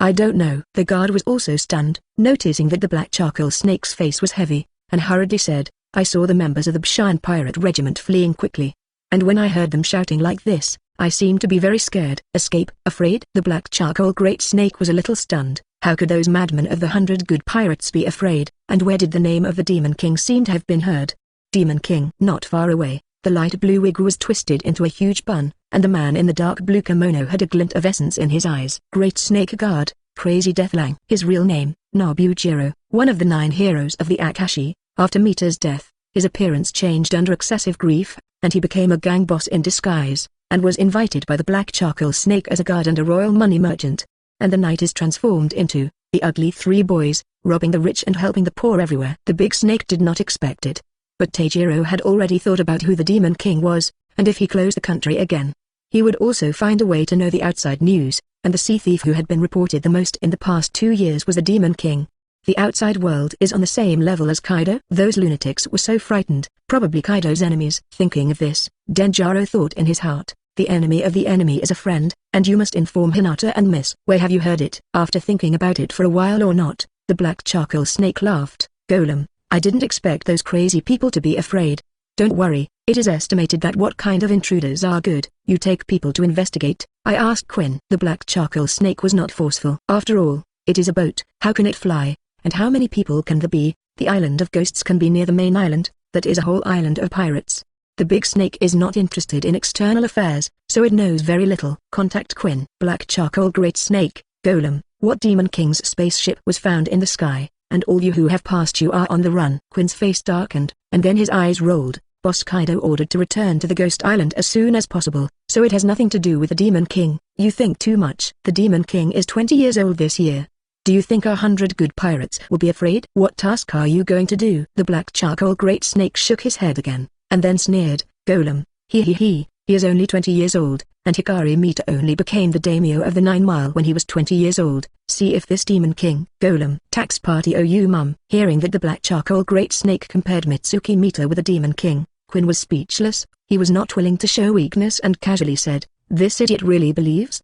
I don't know. The guard was also stunned, noticing that the black charcoal snake's face was heavy, and hurriedly said, I saw the members of the Bshan pirate regiment fleeing quickly. And when I heard them shouting like this, I seemed to be very scared. Escape? Afraid? The black charcoal great snake was a little stunned. How could those madmen of the 100 good pirates be afraid, and where did the name of the Demon King seem to have been heard? Demon King. Not far away, the light blue wig was twisted into a huge bun, and the man in the dark blue kimono had a glint of essence in his eyes. Great Snake Guard, Crazy Deathlang. His real name, Nobujiro, one of the 9 heroes of the Akashi. After Mita's death, his appearance changed under excessive grief, and he became a gang boss in disguise, and was invited by the black charcoal snake as a guard and a royal money merchant. And the night is transformed into, the ugly 3 boys, robbing the rich and helping the poor everywhere. The big snake did not expect it. But Teijiro had already thought about who the Demon King was, and if he closed the country again, he would also find a way to know the outside news, and the sea thief who had been reported the most in the past 2 years was the Demon King. The outside world is on the same level as Kaido. Those lunatics were so frightened, probably Kaido's enemies. Thinking of this, Denjiro thought in his heart, the enemy of the enemy is a friend, and you must inform Hinata and Miss. Where have you heard it? After thinking about it for a while or not, the black charcoal snake laughed. Golem, I didn't expect those crazy people to be afraid. Don't worry, it is estimated that what kind of intruders are good. You take people to investigate. I asked Quinn. The black charcoal snake was not forceful. After all, it is a boat. How can it fly? And how many people can there be? The island of ghosts can be near the main island, that is a whole island of pirates. The big snake is not interested in external affairs, so it knows very little. Contact Quinn. Black charcoal great snake, Golem, what Demon King's spaceship was found in the sky, and all you who have passed you are on the run. Quinn's face darkened, and then his eyes rolled. Boss Kaido ordered to return to the Ghost Island as soon as possible, so it has nothing to do with the Demon King. You think too much. The Demon King is 20 years old this year. Do you think 100 good pirates will be afraid? What task are you going to do? The black charcoal great snake shook his head again, and then sneered, Golem, he is only 20 years old, and Hikari Mita only became the daimyo of the 9 Mile when he was 20 years old. See if this Demon King, Golem, tax party OU mum. Hearing that the black charcoal great snake compared Mitsuki Mita with a Demon King, Quinn was speechless. He was not willing to show weakness and casually said, this idiot really believes?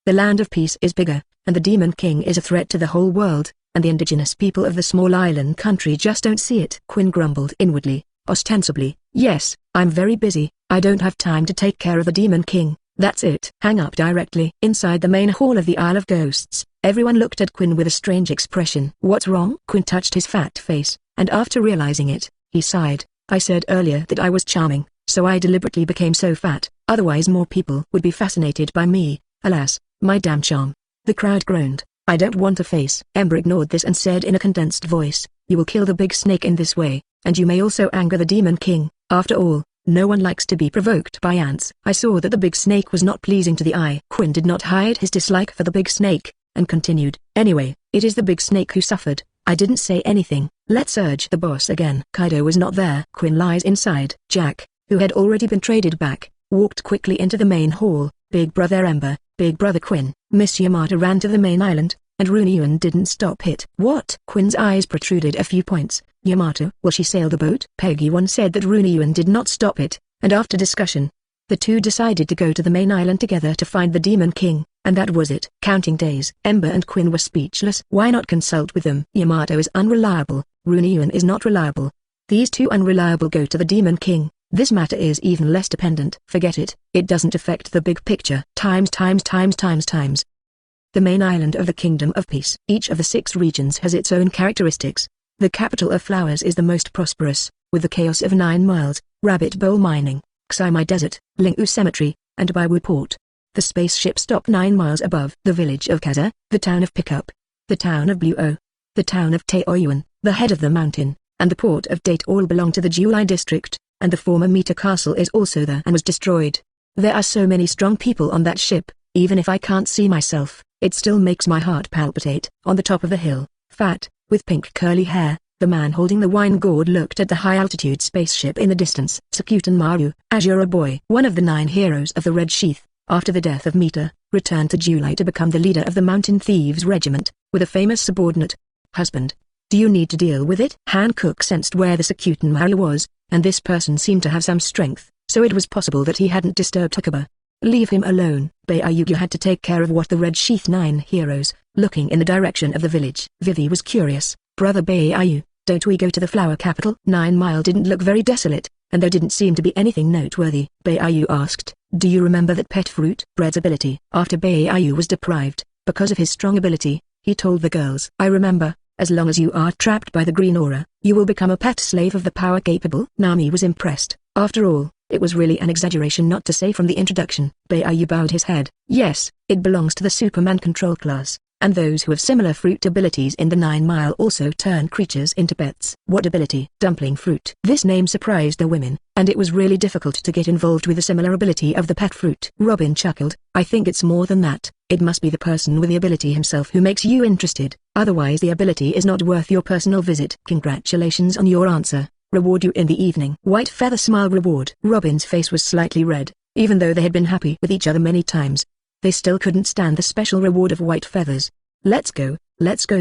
The land of peace is bigger, and the Demon King is a threat to the whole world, and the indigenous people of the small island country just don't see it. Quinn grumbled inwardly, ostensibly, yes, I'm very busy, I don't have time to take care of the Demon King, that's it. Hang up directly. Inside the main hall of the Isle of Ghosts, everyone looked at Quinn with a strange expression. What's wrong? Quinn touched his fat face, and after realizing it, he sighed. I said earlier that I was charming, so I deliberately became so fat, otherwise more people would be fascinated by me. Alas, my damn charm. The crowd groaned. I don't want a face. Ember ignored this and said in a condensed voice, you will kill the big snake in this way, and you may also anger the Demon King. After all, no one likes to be provoked by ants. I saw that the big snake was not pleasing to the eye. Quinn did not hide his dislike for the big snake, and continued, anyway, it is the big snake who suffered. I didn't say anything. Let's urge the boss again. Kaido was not there. Quinn lies inside. Jack, who had already been traded back, walked quickly into the main hall. Big Brother Ember, Big Brother Quinn, Miss Yamato ran to the main island, and Runyuan didn't stop it. What? Quinn's eyes protruded a few points. Yamato, will she sail the boat? Peggy 1 said that Runyuan did not stop it, and after discussion, the two decided to go to the main island together to find the Demon King, and that was it. Counting days. Ember and Quinn were speechless. Why not consult with them? Yamato is unreliable, Runyuan is not reliable. These two unreliable go to the Demon King. This matter is even less dependent. Forget it, it doesn't affect the big picture. Times. The main island of the Kingdom of Peace. Each of the 6 regions has its own characteristics. The capital of flowers is the most prosperous, with the chaos of 9 miles, rabbit bowl mining, Ximai Desert, Lingu Cemetery, and Baiwu Port. The spaceship stopped 9 miles above the village of Kaza, the town of Pickup, the town of Blue-O, the town of Taoyuan, the head of the mountain, and the port of Date all belong to the Julai district, and the former Mita castle is also there and was destroyed. There are so many strong people on that ship, even if I can't see myself, it still makes my heart palpitate. On the top of the hill, fat, with pink curly hair, the man holding the wine gourd looked at the high-altitude spaceship in the distance. Sakuten Maru, Azura Boy, one of the 9 heroes of the Red Sheath, after the death of Mita, returned to Julai to become the leader of the Mountain Thieves Regiment, with a famous subordinate. Husband. Do you need to deal with it? Hancock sensed where the Sakuten Maru was, and this person seemed to have some strength, so it was possible that he hadn't disturbed Hakuba. Leave him alone. Baiyu had to take care of what the Red Sheath 9 heroes, looking in the direction of the village. Vivi was curious. Brother Baiyu, don't we go to the flower capital? 9 Mile didn't look very desolate, and there didn't seem to be anything noteworthy. Baiyu asked, do you remember that pet fruit? Bread's ability. After Baiyu was deprived, because of his strong ability, he told the girls. I remember, as long as you are trapped by the green aura, you will become a pet slave of the power capable. Nami was impressed. After all, it was really an exaggeration not to say from the introduction. Baiyu bowed his head. Yes, it belongs to the Superman control class, and those who have similar fruit abilities in the 9 Mile also turn creatures into pets. What ability? Dumpling fruit. This name surprised the women, and it was really difficult to get involved with the similar ability of the pet fruit. Robin chuckled. I think it's more than that. It must be the person with the ability himself who makes you interested. Otherwise the ability is not worth your personal visit. Congratulations on your answer. Reward you in the evening. White feather smile reward. Robin's face was slightly red. Even though they had been happy with each other many times, they still couldn't stand the special reward of white feathers. Let's go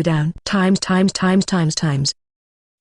down. Times.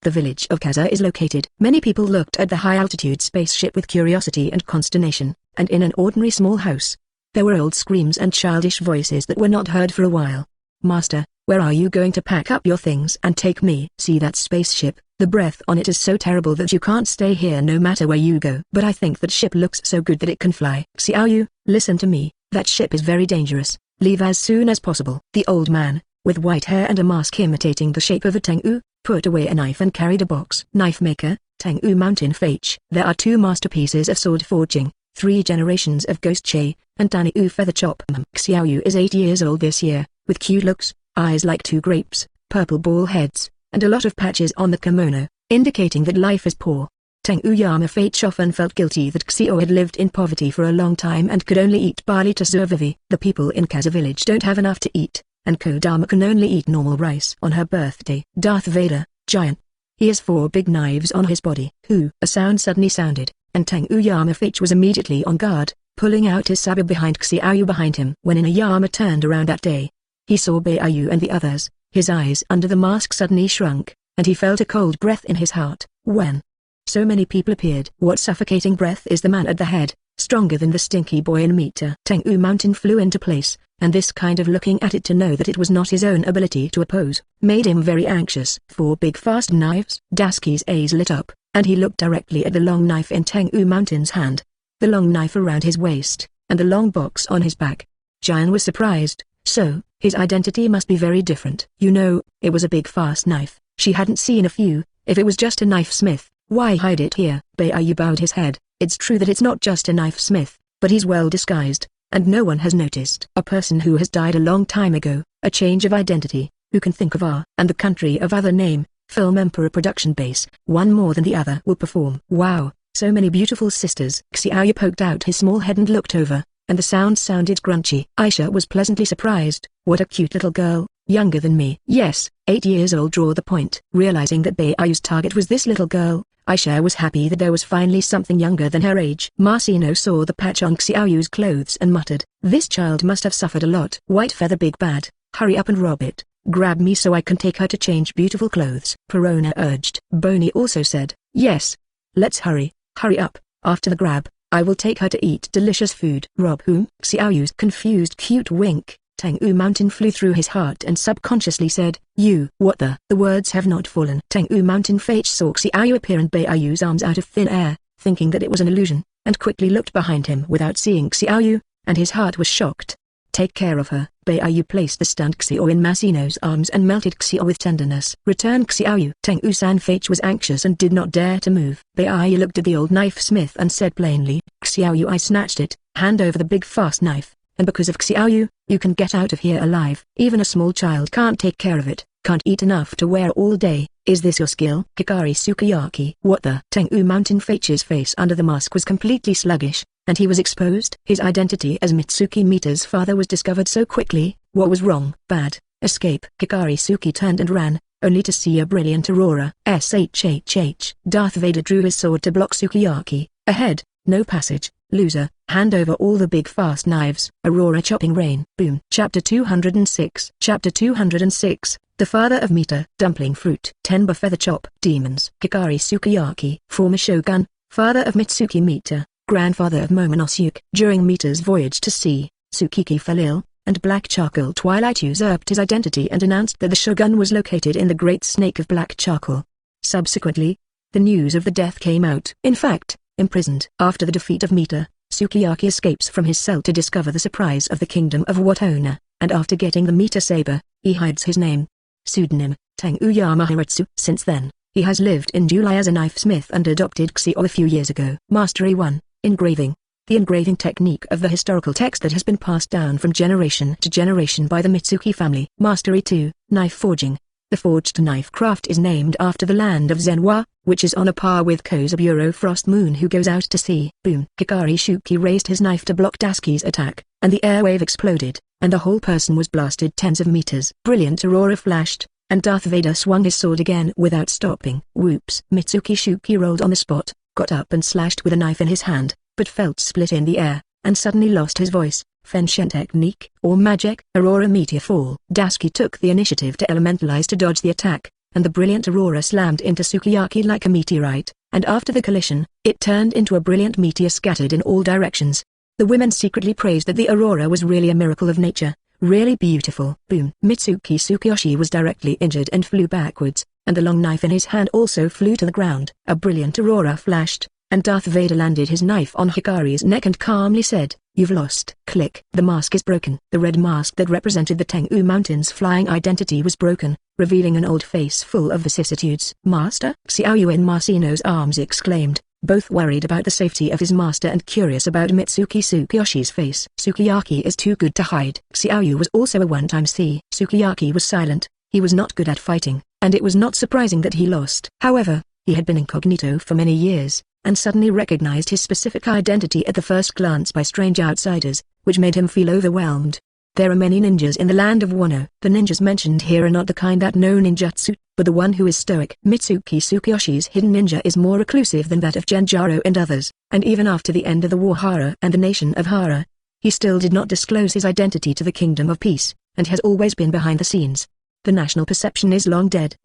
The village of Kaza is located. Many people looked at the high-altitude spaceship with curiosity and consternation, and in an ordinary small house, there were old screams and childish voices that were not heard for a while. Master, where are you going to pack up your things and take me? See that spaceship? The breath on it is so terrible that you can't stay here no matter where you go. But I think that ship looks so good that it can fly. Xiaoyu, listen to me, that ship is very dangerous. Leave as soon as possible. The old man, with white hair and a mask imitating the shape of a Tengu, put away a knife and carried a box. Knife maker, Tengu Mountain Fage. There are 2 masterpieces of sword forging, 3 generations of Ghost Che, and Taniu Feather Chop. Xiaoyu is 8 years old this year, with cute looks, eyes like 2 grapes, purple ball heads, and a lot of patches on the kimono, indicating that life is poor. Tengu Yamato often felt guilty that Xiao had lived in poverty for a long time and could only eat barley to survive. The people in Kaza village don't have enough to eat, and Kodama can only eat normal rice. On her birthday, Darth Vader, giant. He has 4 big knives on his body. Who? A sound suddenly sounded, and Tengu Yamato was immediately on guard, pulling out his saber behind Xiaoyu behind him. When Inuyama turned around that day, he saw Baiyu and the others. His eyes under the mask suddenly shrunk, and he felt a cold breath in his heart. When so many people appeared. What suffocating breath is the man at the head, stronger than the stinky boy in Mita? Tengu Mountain flew into place, and this kind of looking at it to know that it was not his own ability to oppose, made him very anxious. 4 big fast knives. Daisuke's eyes lit up, and he looked directly at the long knife in Tengu Mountain's hand, the long knife around his waist, and the long box on his back. Jian was surprised, so, his identity must be very different. You know, it was a big fast knife. She hadn't seen a few. If it was just a knife smith, why hide it here? Baiyu bowed his head. It's true that it's not just a knife smith, but he's well disguised, and no one has noticed. A person who has died a long time ago, a change of identity, who can think of and the country of other name, film Emperor production base, one more than the other will perform. Wow, so many beautiful sisters. Xiaoyu poked out his small head and looked over, and the sound sounded crunchy. Aisha was pleasantly surprised. What a cute little girl, younger than me. Yes, 8 years old. Draw the point. Realizing that Baiu's target was this little girl, Aisha was happy that there was finally something younger than her age. Marcino saw the patch on Xiaoyu's clothes and muttered, this child must have suffered a lot. White feather big bad, hurry up and rob it. Grab me so I can take her to change beautiful clothes. Perona urged. Boney also said, yes. Let's hurry up. After the grab, I will take her to eat delicious food. Rob whom? Xiaoyu's confused cute wink. Tengu Mountain flew through his heart and subconsciously said, you. What the? The words have not fallen. Tengu Mountain Fate saw Xiaoyu appear and Baiu's arms out of thin air, thinking that it was an illusion, and quickly looked behind him without seeing Xiaoyu, and his heart was shocked. Take care of her. Baiyu placed the stunned Xiao in Masino's arms and melted Xiao with tenderness. Return Xiaoyu. Tengu-san Fate was anxious and did not dare to move. Baiyu looked at the old knife smith and said plainly, Xiaoyu, I snatched it. Hand over the big fast knife, and because of Xiaoyu, you can get out of here alive. Even a small child can't take care of it, can't eat enough to wear all day. Is this your skill? Hikari Sukiyaki. What the? Tengu Mountain Fate's face under the mask was completely sluggish, and he was exposed. His identity as Mitsuki Mita's father was discovered so quickly. What was wrong? Bad. Escape. Hikari Suki turned and ran, only to see a brilliant aurora. SHHH. Darth Vader drew his sword to block Sukiyaki. Ahead, no passage. Loser, hand over all the big fast knives. Aurora chopping rain. Boom. Chapter 206. Chapter 206. The father of Mita. Dumpling fruit. Tenba feather chop. Demons. Hikari Sukiyaki. Former shogun, father of Mitsuki Mita. grandfather of Momonosuke. During Mita's voyage to sea, Tsukiki fell ill, and Black Charcoal Twilight usurped his identity and announced that the shogun was located in the Great Snake of Black Charcoal. Subsequently, the news of the death came out. In fact, imprisoned. After the defeat of Mita, Sukiyaki escapes from his cell to discover the surprise of the kingdom of Watona, and after getting the Mita saber, he hides his name. Pseudonym, Tengu Yamahiratsu. Since then, he has lived in July as a knife smith and adopted Xio a few years ago. Mastery 1. Engraving. The engraving technique of the historical text that has been passed down from generation to generation by the Mitsuki family. Mastery 2. Knife forging. The forged knife craft is named after the land of Zenwa, which is on a par with Kozaburo Frost Moon who goes out to sea. Boom. Hikari Shuki raised his knife to block Daisuke's attack, and the airwave exploded, and the whole person was blasted tens of meters. Brilliant aurora flashed, and Darth Vader swung his sword again without stopping. Whoops. Mitsuki Shuki rolled on the spot, got up and slashed with a knife in his hand, but felt split in the air, and suddenly lost his voice. Fenshin technique, or magic, aurora meteor fall. Daisuke took the initiative to elementalize to dodge the attack, and the brilliant aurora slammed into Sukiyaki like a meteorite, and after the collision, it turned into a brilliant meteor scattered in all directions. The women secretly praised that the aurora was really a miracle of nature, really beautiful. Boom. Mitsuki Tsukiyoshi was directly injured and flew backwards, and the long knife in his hand also flew to the ground. A brilliant aurora flashed, and Darth Vader landed his knife on Hikari's neck and calmly said, "You've lost." Click. The mask is broken. The red mask that represented the Tengu Mountains' flying identity was broken, revealing an old face full of vicissitudes. "Master?" Xiaoyu in Marcino's arms exclaimed, both worried about the safety of his master and curious about Mitsuki Tsukiyoshi's face. "Sukiyaki is too good to hide." Xiaoyu was also a one-time C. Sukiyaki was silent. He was not good at fighting, and it was not surprising that he lost. However, he had been incognito for many years, and suddenly recognized his specific identity at the first glance by strange outsiders, which made him feel overwhelmed. There are many ninjas in the land of Wano. The ninjas mentioned here are not the kind that know ninjutsu, but the one who is stoic. Mitsuki Tsukiyoshi's hidden ninja is more reclusive than that of Genjaro and others, and even after the end of the war Hara and the nation of Hara, he still did not disclose his identity to the Kingdom of Peace, and has always been behind the scenes. The national perception is long dead.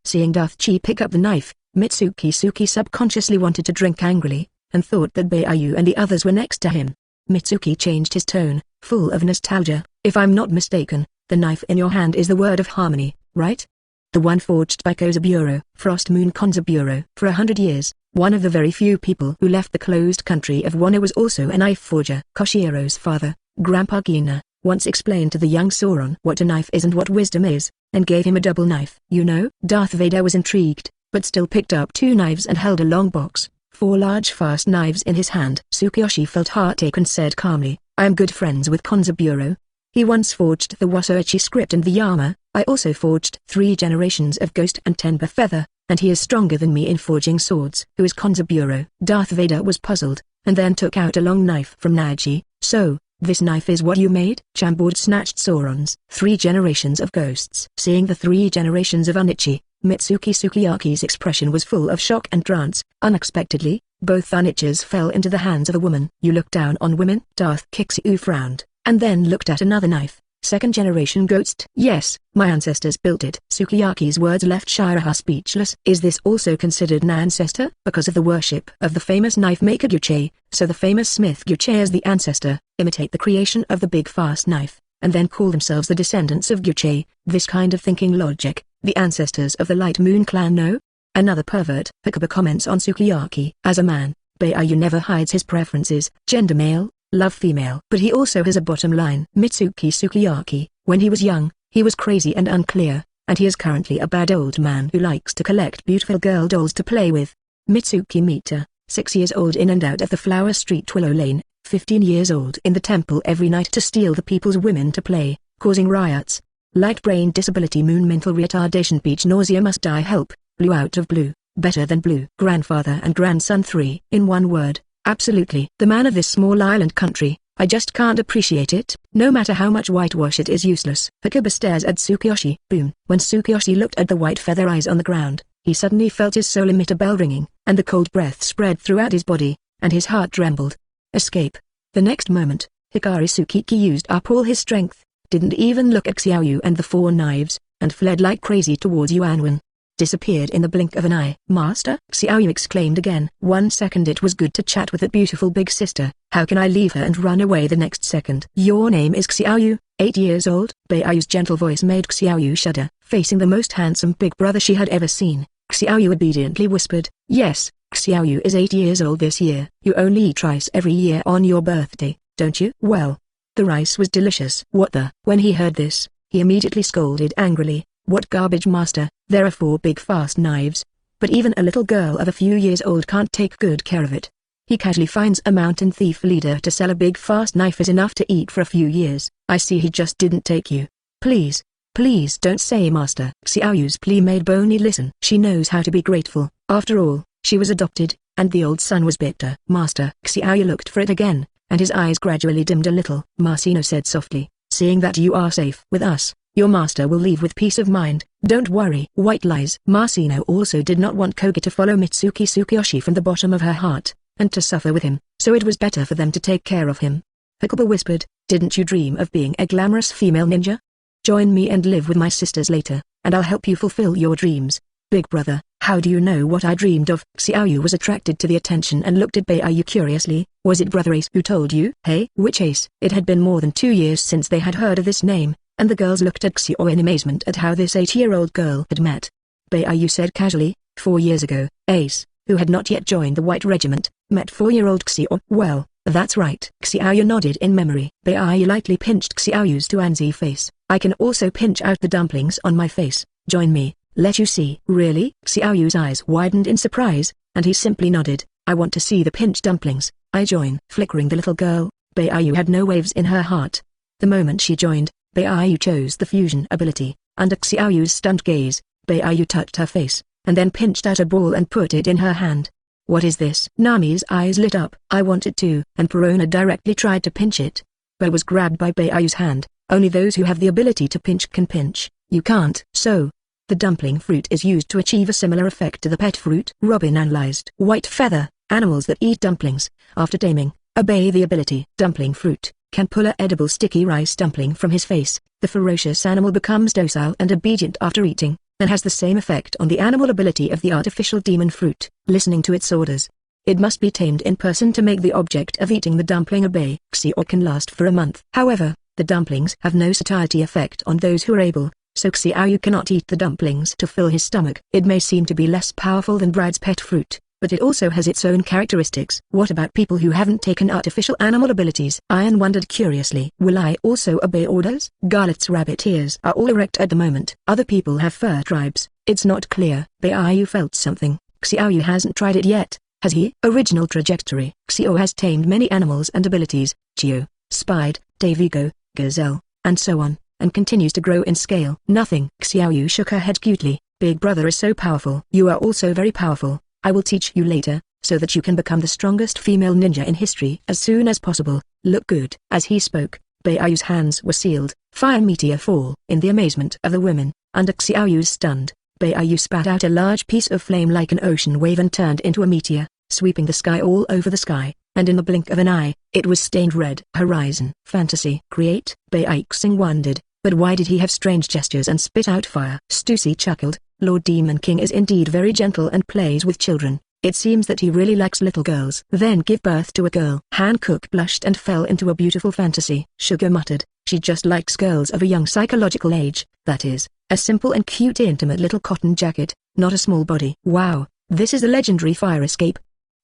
Seeing Darth Chi pick up the knife, Mitsuki Tsuki subconsciously wanted to drink angrily, and thought that Beiyu and the others were next to him. Mitsuki changed his tone, full of nostalgia. "If I'm not mistaken, the knife in your hand is the word of harmony, right? The one forged by Kozaburo, Frost Moon Konzaburo." For 100 years, one of the very few people who left the closed country of Wano was also a knife forger. Koshiro's father, Grandpa Gina, once explained to the young Sauron what a knife is and what wisdom is, and gave him a double knife. Darth Vader was intrigued, but still picked up 2 knives and held a long box, 4 large fast knives in his hand. Tsukiyoshi felt heartache and said calmly, "I am good friends with Konzaburo. He once forged the Wasoichi script and the Yama. I also forged 3 generations of Ghost and Tenba Feather, and he is stronger than me in forging swords." "Who is Konzaburo?" Darth Vader was puzzled, and then took out a long knife from Naji. "So, this knife is what you made?" Chambord snatched Sauron's 3 generations of ghosts. Seeing the 3 generations of Onichi, Mitsuki Tsukiyaki's expression was full of shock and trance. Unexpectedly, both Onichis fell into the hands of a woman. "You look down on women?" Darth Kixiu frowned, and then looked at another knife. "Second generation ghost?" "Yes, my ancestors built it." Sukiyaki's words left Shiraha speechless. "Is this also considered an ancestor?" "Because of the worship of the famous knife maker Gyuche, so the famous smith Gyuche is the ancestor, imitate the creation of the big fast knife, and then call themselves the descendants of Gyuche. This kind of thinking logic, the ancestors of the Light Moon clan know?" Another pervert. Hakuba comments on Sukiyaki. "As a man, Beiyu never hides his preferences, gender male, love female. But he also has a bottom line." Mitsuki Sukiyaki, when he was young, he was crazy and unclear, and he is currently a bad old man who likes to collect beautiful girl dolls to play with. Mitsuki Mita, 6 years old, in and out of the Flower Street Willow Lane, 15 years old, in the temple every night to steal the people's women to play, causing riots. Light brain disability, moon mental retardation, beach nausea, must die, help, blue out of blue, better than blue. Grandfather and grandson 3. In one word, absolutely. The man of this small island country, I just can't appreciate it. No matter how much whitewash, it is useless. Hakuba stares at Tsukiyoshi. Boom. When Tsukiyoshi looked at the white feather eyes on the ground, he suddenly felt his soul emit a bell ringing, and the cold breath spread throughout his body, and his heart trembled. Escape. The next moment, Hikari Tsukiki used up all his strength, didn't even look at Xiaoyu and the 4 knives, and fled like crazy towards Yuanwen. disappeared in the blink of an eye. "Master?" Xiaoyu exclaimed again. "1 second it was good to chat with that beautiful big sister. How can I leave her and run away the next second?" "Your name is Xiaoyu, 8 years old?" Beiyu's gentle voice made Xiaoyu shudder. Facing the most handsome big brother she had ever seen, Xiaoyu obediently whispered, "Yes, Xiaoyu is 8 years old this year." "You only eat rice every year on your birthday, don't you?" "Well, the rice was delicious." "What the?" When he heard this, he immediately scolded angrily. "What garbage, master? There are 4 big fast knives. But even a little girl of a few years old can't take good care of it." He casually finds a mountain thief leader to sell a big fast knife is enough to eat for a few years. "I see he just didn't take you. Please, please don't say master." Xiaoyu's plea made Bonnie listen. She knows how to be grateful. After all, she was adopted, and the old son was bitter. "Master." Xiaoyu looked for it again, and his eyes gradually dimmed a little. Marcino said softly, "Seeing that you are safe with us, your master will leave with peace of mind. Don't worry." White lies. Marcino also did not want Koga to follow Mitsuki Tsukiyoshi from the bottom of her heart, and to suffer with him, so it was better for them to take care of him. Hakuba whispered, "Didn't you dream of being a glamorous female ninja? Join me and live with my sisters later, and I'll help you fulfill your dreams." "Big brother, how do you know what I dreamed of?" Xiaoyu was attracted to the attention and looked at Beiyu curiously. "Was it Brother Ace who told you?" "Hey, which Ace?" It had been more than 2 years since they had heard of this name, and the girls looked at Xiao in amazement at how this 8-year-old girl had met. Beiyu said casually, 4 years ago, Ace, who had not yet joined the White Regiment, met 4-year-old Xiao." "Well, that's right." Xiaoyu nodded in memory. Beiyu lightly pinched Xiaoyu's Tuanzi face. "I can also pinch out the dumplings on my face. Join me, let you see." "Really?" Xiaoyu's eyes widened in surprise, and he simply nodded. "I want to see the pinch dumplings. I join." Flickering the little girl, Beiyu had no waves in her heart. The moment she joined, Beiyu chose the fusion ability. Under Xiaoyu's stunned gaze, Beiyu touched her face, and then pinched out a ball and put it in her hand. "What is this?" Nami's eyes lit up. "I want it too." And Perona directly tried to pinch it, but was grabbed by Beiyu's hand. "Only those who have the ability to pinch can pinch. You can't." "So, the dumpling fruit is used to achieve a similar effect to the pet fruit?" Robin analyzed. "White feather, animals that eat dumplings, after taming, obey the ability." Dumpling fruit can pull a edible sticky rice dumpling from his face. The ferocious animal becomes docile and obedient after eating, and has the same effect on the animal ability of the artificial demon fruit. Listening to its orders, it must be tamed in person to make the object of eating the dumpling obey. Xiao can last for a month. However, the dumplings have no satiety effect on those who are able, so Xiaoyu cannot eat the dumplings to fill his stomach. It may seem to be less powerful than Brad's pet fruit, but it also has its own characteristics. "What about people who haven't taken artificial animal abilities?" Iron wondered curiously. "Will I also obey orders?" Garlet's rabbit ears are all erect at the moment. "Other people have fur tribes. It's not clear." Beiyu felt something. Xiaoyu hasn't tried it yet, has he? Original trajectory. Xiao has tamed many animals and abilities, Chio, Spide, Davigo, Gazelle, and so on, and continues to grow in scale. "Nothing." Xiaoyu shook her head cutely. "Big brother is so powerful. You are also very powerful. I will teach you later, so that you can become the strongest female ninja in history as soon as possible. Look good." As he spoke, Beiyu's hands were sealed. Fire meteor fall. In the amazement of the women, under Xiaoyu's stunned, Beiyu spat out a large piece of flame like an ocean wave and turned into a meteor, sweeping the sky all over the sky, and in the blink of an eye, it was stained red. Horizon. Fantasy. Create? Beixing wondered, but why did he have strange gestures and spit out fire? Stussy chuckled. Lord Demon King is indeed very gentle and plays with children. It seems that he really likes little girls. Then give birth to a girl. Hankook blushed and fell into a beautiful fantasy. Sugar muttered, she just likes girls of a young psychological age, that is, a simple and cute intimate little cotton jacket, not a small body. Wow, this is a legendary fire escape.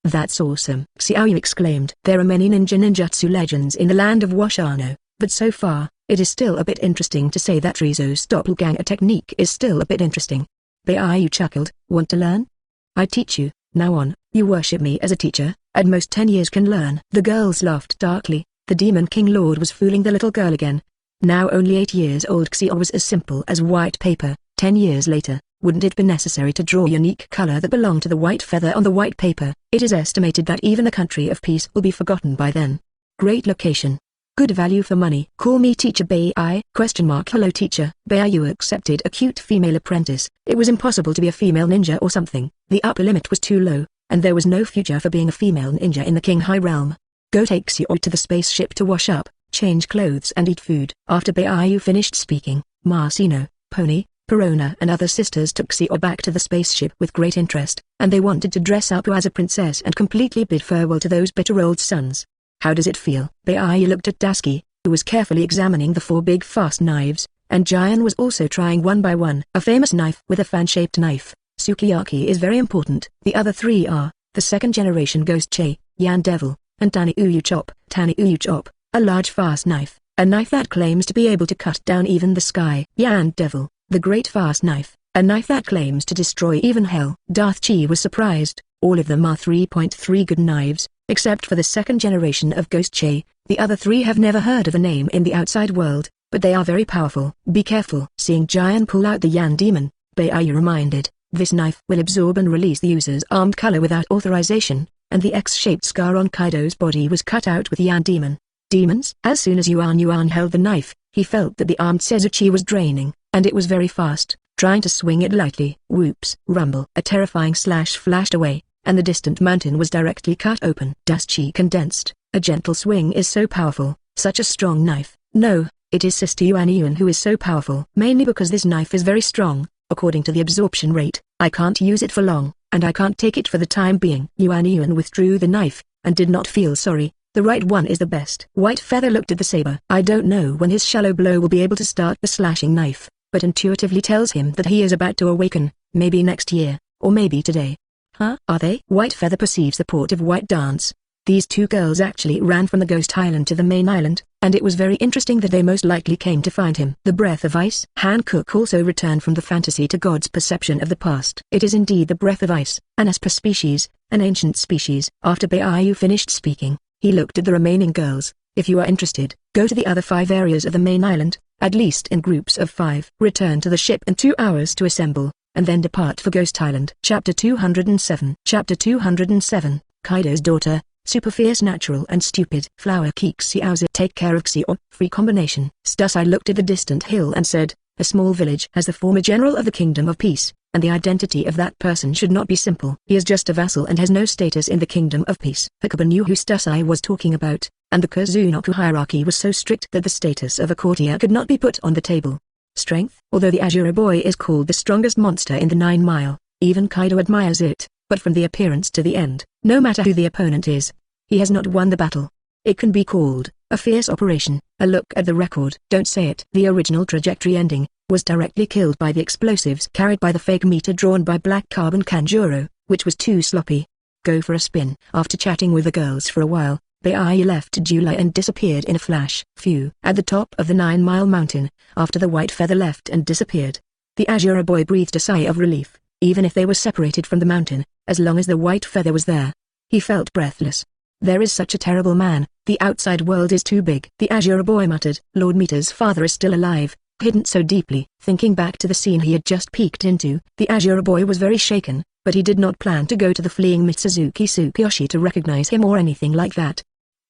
That's awesome. Xiaoyu exclaimed. There are many ninjutsu legends in the land of Washano, but so far, it is still a bit interesting to say that Rizo's doppelganger technique is still a bit interesting. Beiyu chuckled. Want to learn? I teach you. Now on, you worship me as a teacher, at most 10 years can learn. The girls laughed darkly. The Demon King Lord was fooling the little girl again. Now only 8 years old Xiao was as simple as white paper. 10 years later, wouldn't it be necessary to draw a unique color that belonged to the white feather on the white paper? It is estimated that even the country of peace will be forgotten by then. Great location. Good value for money. Call me Teacher Bei. Hello teacher. Beiyu accepted a cute female apprentice. It was impossible to be a female ninja or something. The upper limit was too low, and there was no future for being a female ninja in the King High Realm. Go take Xiao to the spaceship to wash up, change clothes and eat food. After Beiyu finished speaking, Marcino, Pony, Perona and other sisters took Xiao back to the spaceship with great interest, and they wanted to dress up as a princess and completely bid farewell to those bitter old sons. How does it feel? Baiyu looked at Dasuki, who was carefully examining the 4 big fast knives, and Jian was also trying one by one. A famous knife with a fan-shaped knife, Sukiyaki, is very important. The other 3 are, the second generation Ghost Che, Yan Devil, and Tani Uyu Chop. Tani Uyu Chop, a large fast knife, a knife that claims to be able to cut down even the sky. Yan Devil, the great fast knife, a knife that claims to destroy even hell. Darth Chi was surprised. All of them are 3.3 good knives, except for the second generation of Ghost Che. The other 3 have never heard of the name in the outside world, but they are very powerful. Be careful. Seeing Jian pull out the Yan Demon, Baiyu reminded, this knife will absorb and release the user's armed color without authorization, and the X-shaped scar on Kaido's body was cut out with Yan Demon. Demons? As soon as Yuan held the knife, he felt that the armed Sezuchi was draining, and it was very fast, trying to swing it lightly. Whoops! Rumble! A terrifying slash flashed away, and the distant mountain was directly cut open. Dust Chi condensed. A gentle swing is so powerful, such a strong knife. No, it is Sister Yuan who is so powerful. Mainly because this knife is very strong, according to the absorption rate. I can't use it for long, and I can't take it for the time being. Yuan withdrew the knife, and did not feel sorry. The right one is the best. White Feather looked at the saber. I don't know when his shallow blow will be able to start the slashing knife, but intuitively tells him that he is about to awaken, maybe next year, or maybe today. Huh? Are they? White Feather perceives the port of White Dance. These 2 girls actually ran from the Ghost Island to the main island, and it was very interesting that they most likely came to find him. The Breath of Ice. Hankook also returned from the fantasy to God's perception of the past. It is indeed the Breath of Ice, an Esper species, an ancient species. After Baiyu finished speaking, he looked at the remaining girls. If you are interested, go to the other 5 areas of the main island, at least in groups of 5. Return to the ship in 2 hours to assemble, and then depart for Ghost Island. Chapter 207. Chapter 207, Kaido's daughter. Super fierce, natural and stupid. Flower Keek Xiaozi. Take care of Xiao. Free combination. Stusai looked at the distant hill and said, a small village has the former general of the Kingdom of Peace, and the identity of that person should not be simple. He is just a vassal and has no status in the Kingdom of Peace. Hakuba knew who Stusai was talking about, and the Kuzunoku hierarchy was so strict that the status of a courtier could not be put on the table. Strength. Although the Azure Boy is called the strongest monster in the 9 Mile, even Kaido admires it, but from the appearance to the end, no matter who the opponent is, he has not won the battle. It can be called a fierce operation. A look at the record. Don't say it. The original trajectory ending was directly killed by the explosives carried by the fake Mita drawn by Black Carbon Kanjuro, which was too sloppy. Go for a spin. After chatting with the girls for a while, Baiyu left July and disappeared in a flash. Phew. At the top of the 9 Mile mountain, after the White Feather left and disappeared, the Azure Boy breathed a sigh of relief. Even if they were separated from the mountain, as long as the White Feather was there, he felt breathless. There is such a terrible man, the outside world is too big. The Azure Boy muttered. Lord Mita's father is still alive, hidden so deeply. Thinking back to the scene he had just peeked into, the Azure Boy was very shaken, but he did not plan to go to the fleeing Mitsuzuki Tsukiyoshi to recognize him or anything like that.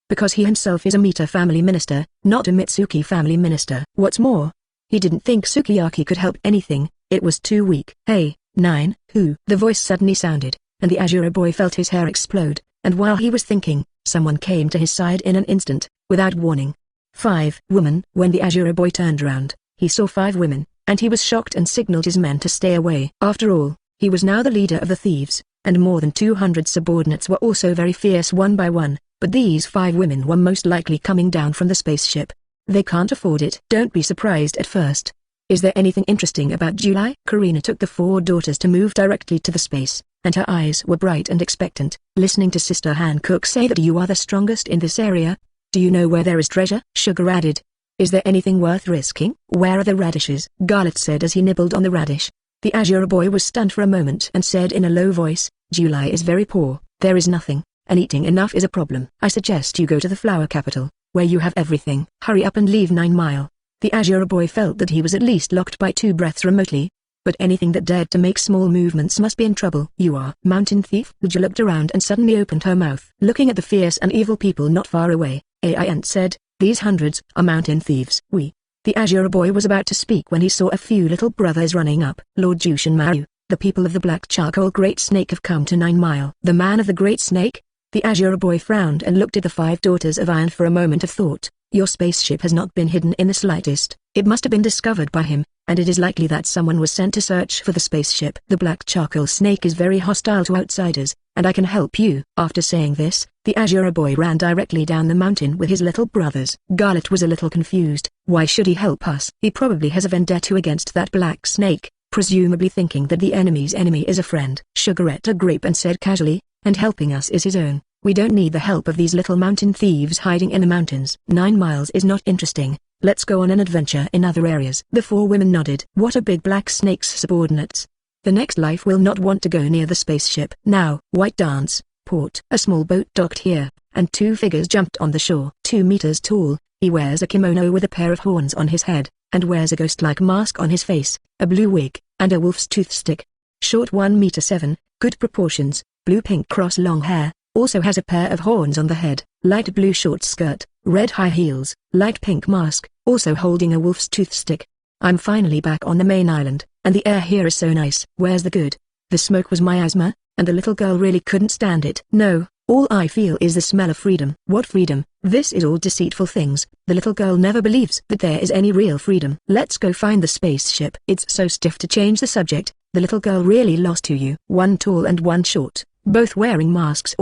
Because he himself is a Mita family minister, not a Mitsuki family minister. What's more, he didn't think Sukiyaki could help anything, it was too weak. Hey, 9, who? The voice suddenly sounded, and the Azure Boy felt his hair explode. And while he was thinking, someone came to his side in an instant, without warning. 5 women. When the Azure Boy turned around, he saw 5 women, and he was shocked and signaled his men to stay away. After all, he was now the leader of the thieves, and more than 200 subordinates were also very fierce one by one, but these 5 women were most likely coming down from the spaceship. They can't afford it. Don't be surprised at first. Is there anything interesting about July? Karina took the 4 daughters to move directly to the space, and her eyes were bright and expectant. Listening to Sister Hankook say that you are the strongest in this area, do you know where there is treasure? Sugar added. Is there anything worth risking? Where are the radishes? Garlet said as he nibbled on the radish. The Azure Boy was stunned for a moment and said in a low voice, July is very poor, there is nothing, and eating enough is a problem. I suggest you go to the flower capital, where you have everything. Hurry up and leave 9 Mile. The Azure Boy felt that he was at least locked by 2 breaths remotely, but anything that dared to make small movements must be in trouble. You are mountain thief? Uja looked around and suddenly opened her mouth. Looking at the fierce and evil people not far away, Aunt said, these hundreds are mountain thieves. The Azure Boy was about to speak when he saw a few little brothers running up. Lord Jushin Maru, the people of the Black Charcoal Great Snake have come to 9 Mile. The man of the Great Snake? The Azure Boy frowned and looked at the 5 daughters of Iron for a moment of thought. Your spaceship has not been hidden in the slightest. It must have been discovered by him, and it is likely that someone was sent to search for the spaceship. The black charcoal snake is very hostile to outsiders, and I can help you." After saying this, the Azure boy ran directly down the mountain with his little brothers. Garlet was a little confused. Why should he help us? He probably has a vendetta against that black snake, presumably thinking that the enemy's enemy is a friend. Sugar ate a grape and said casually, "And helping us is his own. We don't need the help of these little mountain thieves hiding in the mountains. 9 miles is not interesting. Let's go on an adventure in other areas." The 4 women nodded. What a big black snake's subordinates. The next life will not want to go near the spaceship. Now, white dance, port. A small boat docked here, and 2 figures jumped on the shore. 2 meters tall, he wears a kimono with a pair of horns on his head, and wears a ghost-like mask on his face, a blue wig, and a wolf's tooth stick. Short 1 meter 7, good proportions, blue-pink cross-long hair, also has a pair of horns on the head, light blue short skirt, red high heels, light pink mask, also holding a wolf's tooth stick. I'm finally back on the main island, and the air here is so nice. Where's the good? The smoke was miasma, and the little girl really couldn't stand it. No, all I feel is the smell of freedom. What freedom? This is all deceitful things. The little girl never believes that there is any real freedom. Let's go find the spaceship. It's so stiff. To change the subject, the little girl really lost to you. 1 tall and 1 short, both wearing masks,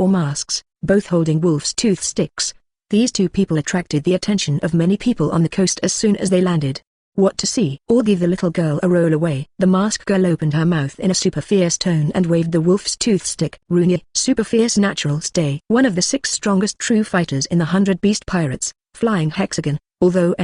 both holding wolf's tooth sticks. These 2 people attracted the attention of many people on the coast as soon as they landed. What to see? All give the little girl a roll away. The mask girl opened her mouth in a super fierce tone and waved the wolf's tooth stick. Runia, super fierce natural stay. One of the 6 strongest true fighters in the 100 beast pirates, flying hexagon, although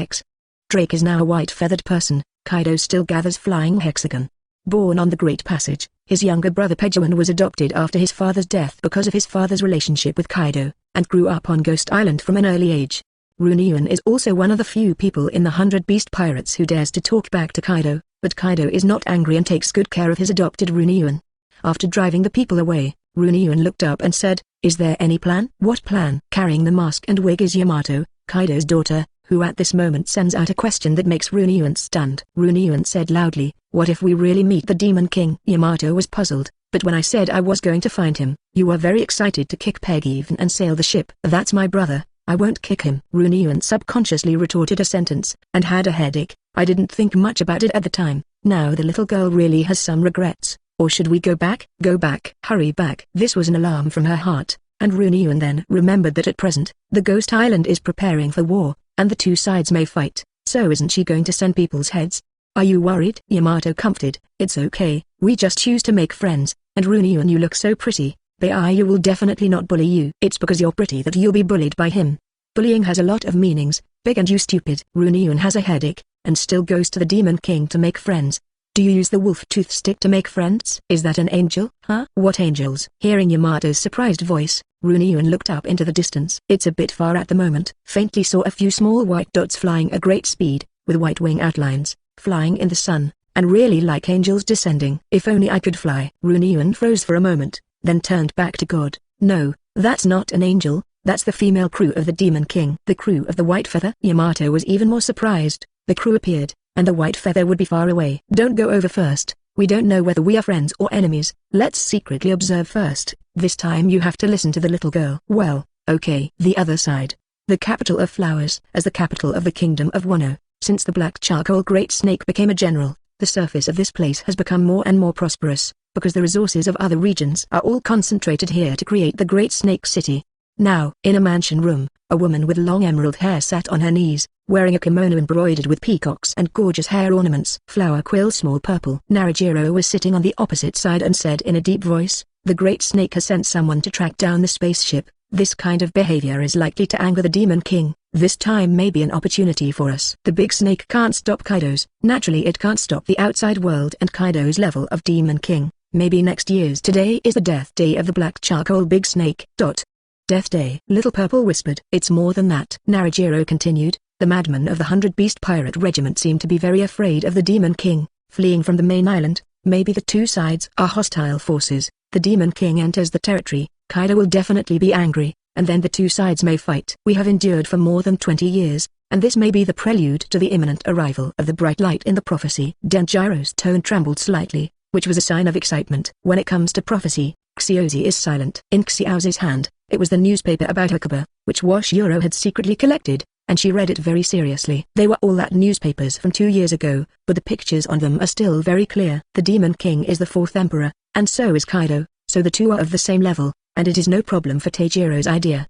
Drake is now a white feathered person, Kaido still gathers flying hexagon. Born on the Great Passage, his younger brother Pejuan was adopted after his father's death because of his father's relationship with Kaido, and grew up on Ghost Island from an early age. Ru'er is also one of the few people in the 100 Beast Pirates who dares to talk back to Kaido, but Kaido is not angry and takes good care of his adopted Ru'er. After driving the people away, Ru'er looked up and said, "Is there any plan?" "What plan?" Carrying the mask and wig is Yamato, Kaido's daughter, who at this moment sends out a question that makes Ru'er stunned. Ru'er said loudly, "What if we really meet the Demon King?" Yamato was puzzled, "But when I said I was going to find him, you were very excited to kick Peg even and sail the ship." "That's my brother. I won't kick him." Ru'er subconsciously retorted a sentence, and had a headache. "I didn't think much about it at the time. Now the little girl really has some regrets. Or should we go back?" "Go back. Hurry back." This was an alarm from her heart, and Ru'er then remembered that at present, the Ghost Island is preparing for war, and the 2 sides may fight, so isn't she going to send people's heads? "Are you worried?" Yamato comforted, "It's okay, we just choose to make friends, and Ru'er, you look so pretty. You will definitely not bully you. It's because you're pretty that you'll be bullied by him. Bullying has a lot of meanings, big and you stupid." Ru'er has a headache, and still goes to the Demon King to make friends. "Do you use the wolf tooth stick to make friends?" "Is that an angel?" "Huh? What angels?" Hearing Yamato's surprised voice, Ru'er looked up into the distance. "It's a bit far at the moment." Faintly saw a few small white dots flying at great speed, with white wing outlines, flying in the sun, and really like angels descending. "If only I could fly." Ru'er froze for a moment, then turned back to God. "No, that's not an angel, that's the female crew of the Demon King." "The crew of the White Feather?" Yamato was even more surprised. The crew appeared, and the White Feather would be far away. "Don't go over first, we don't know whether we are friends or enemies. Let's secretly observe first. This time you have to listen to the little girl." "Well, okay." The other side. The capital of flowers. As the capital of the kingdom of Wano, since the black charcoal great snake became a general, the surface of this place has become more and more prosperous, because the resources of other regions are all concentrated here to create the Great Snake City. Now, in a mansion room, a woman with long emerald hair sat on her knees, wearing a kimono embroidered with peacocks and gorgeous hair ornaments. Flower quill small purple. Naruto was sitting on the opposite side and said in a deep voice, "The Great Snake has sent someone to track down the spaceship. This kind of behavior is likely to anger the Demon King. This time may be an opportunity for us." The big snake can't stop Kaido's. Naturally it can't stop the outside world and Kaido's level of Demon King. Maybe next year's today is the death day of the black charcoal big snake. Death day. Little Purple whispered. "It's more than that." Naruto continued, "The madmen of the 100 Beast Pirate Regiment seem to be very afraid of the Demon King, fleeing from the main island. Maybe the 2 sides are hostile forces. The Demon King enters the territory, Kaido will definitely be angry, and then the 2 sides may fight. We have endured for more than 20 years, and this may be the prelude to the imminent arrival of the bright light in the prophecy." Denjiro's tone trembled slightly, which was a sign of excitement. When it comes to prophecy, Xiozi is silent. In Xiaozi's hand, it was the newspaper about Hakuba, which Washuro had secretly collected, and she read it very seriously. They were all at newspapers from 2 years ago, but the pictures on them are still very clear. The Demon King is the 4th Emperor, and so is Kaido, so the two are of the same level, and it is no problem for Teijiro's idea.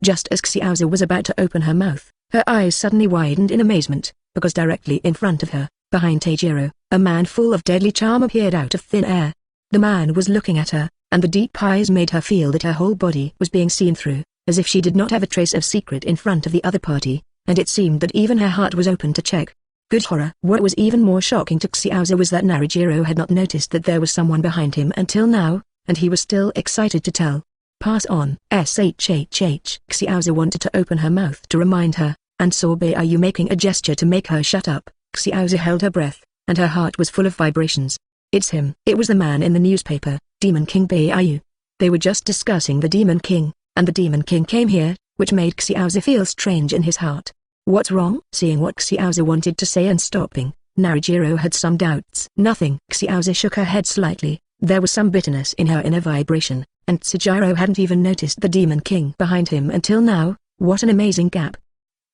Just as Xiaozu was about to open her mouth, her eyes suddenly widened in amazement, because directly in front of her, behind Teijiro, a man full of deadly charm appeared out of thin air. The man was looking at her, and the deep eyes made her feel that her whole body was being seen through, as if she did not have a trace of secret in front of the other party, and it seemed that even her heart was open to check. Good horror! What was even more shocking to Xiaozu was that Naruto had not noticed that there was someone behind him until now, and he was still excited to tell. Pass on. Shhhh. Xiaozu wanted to open her mouth to remind her, and saw Baiyu making a gesture to make her shut up. Xiaozu held her breath, and her heart was full of vibrations. It's him. It was the man in the newspaper, Demon King Baiyu. They were just discussing the Demon King, and the Demon King came here, which made Xiaozu feel strange in his heart. What's wrong? Seeing what Xiaozu wanted to say and stopping, Naruto had some doubts. Nothing. Xiaozu shook her head slightly. There was some bitterness in her inner vibration, and Tsuchiro hadn't even noticed the Demon King behind him until now. What an amazing gap.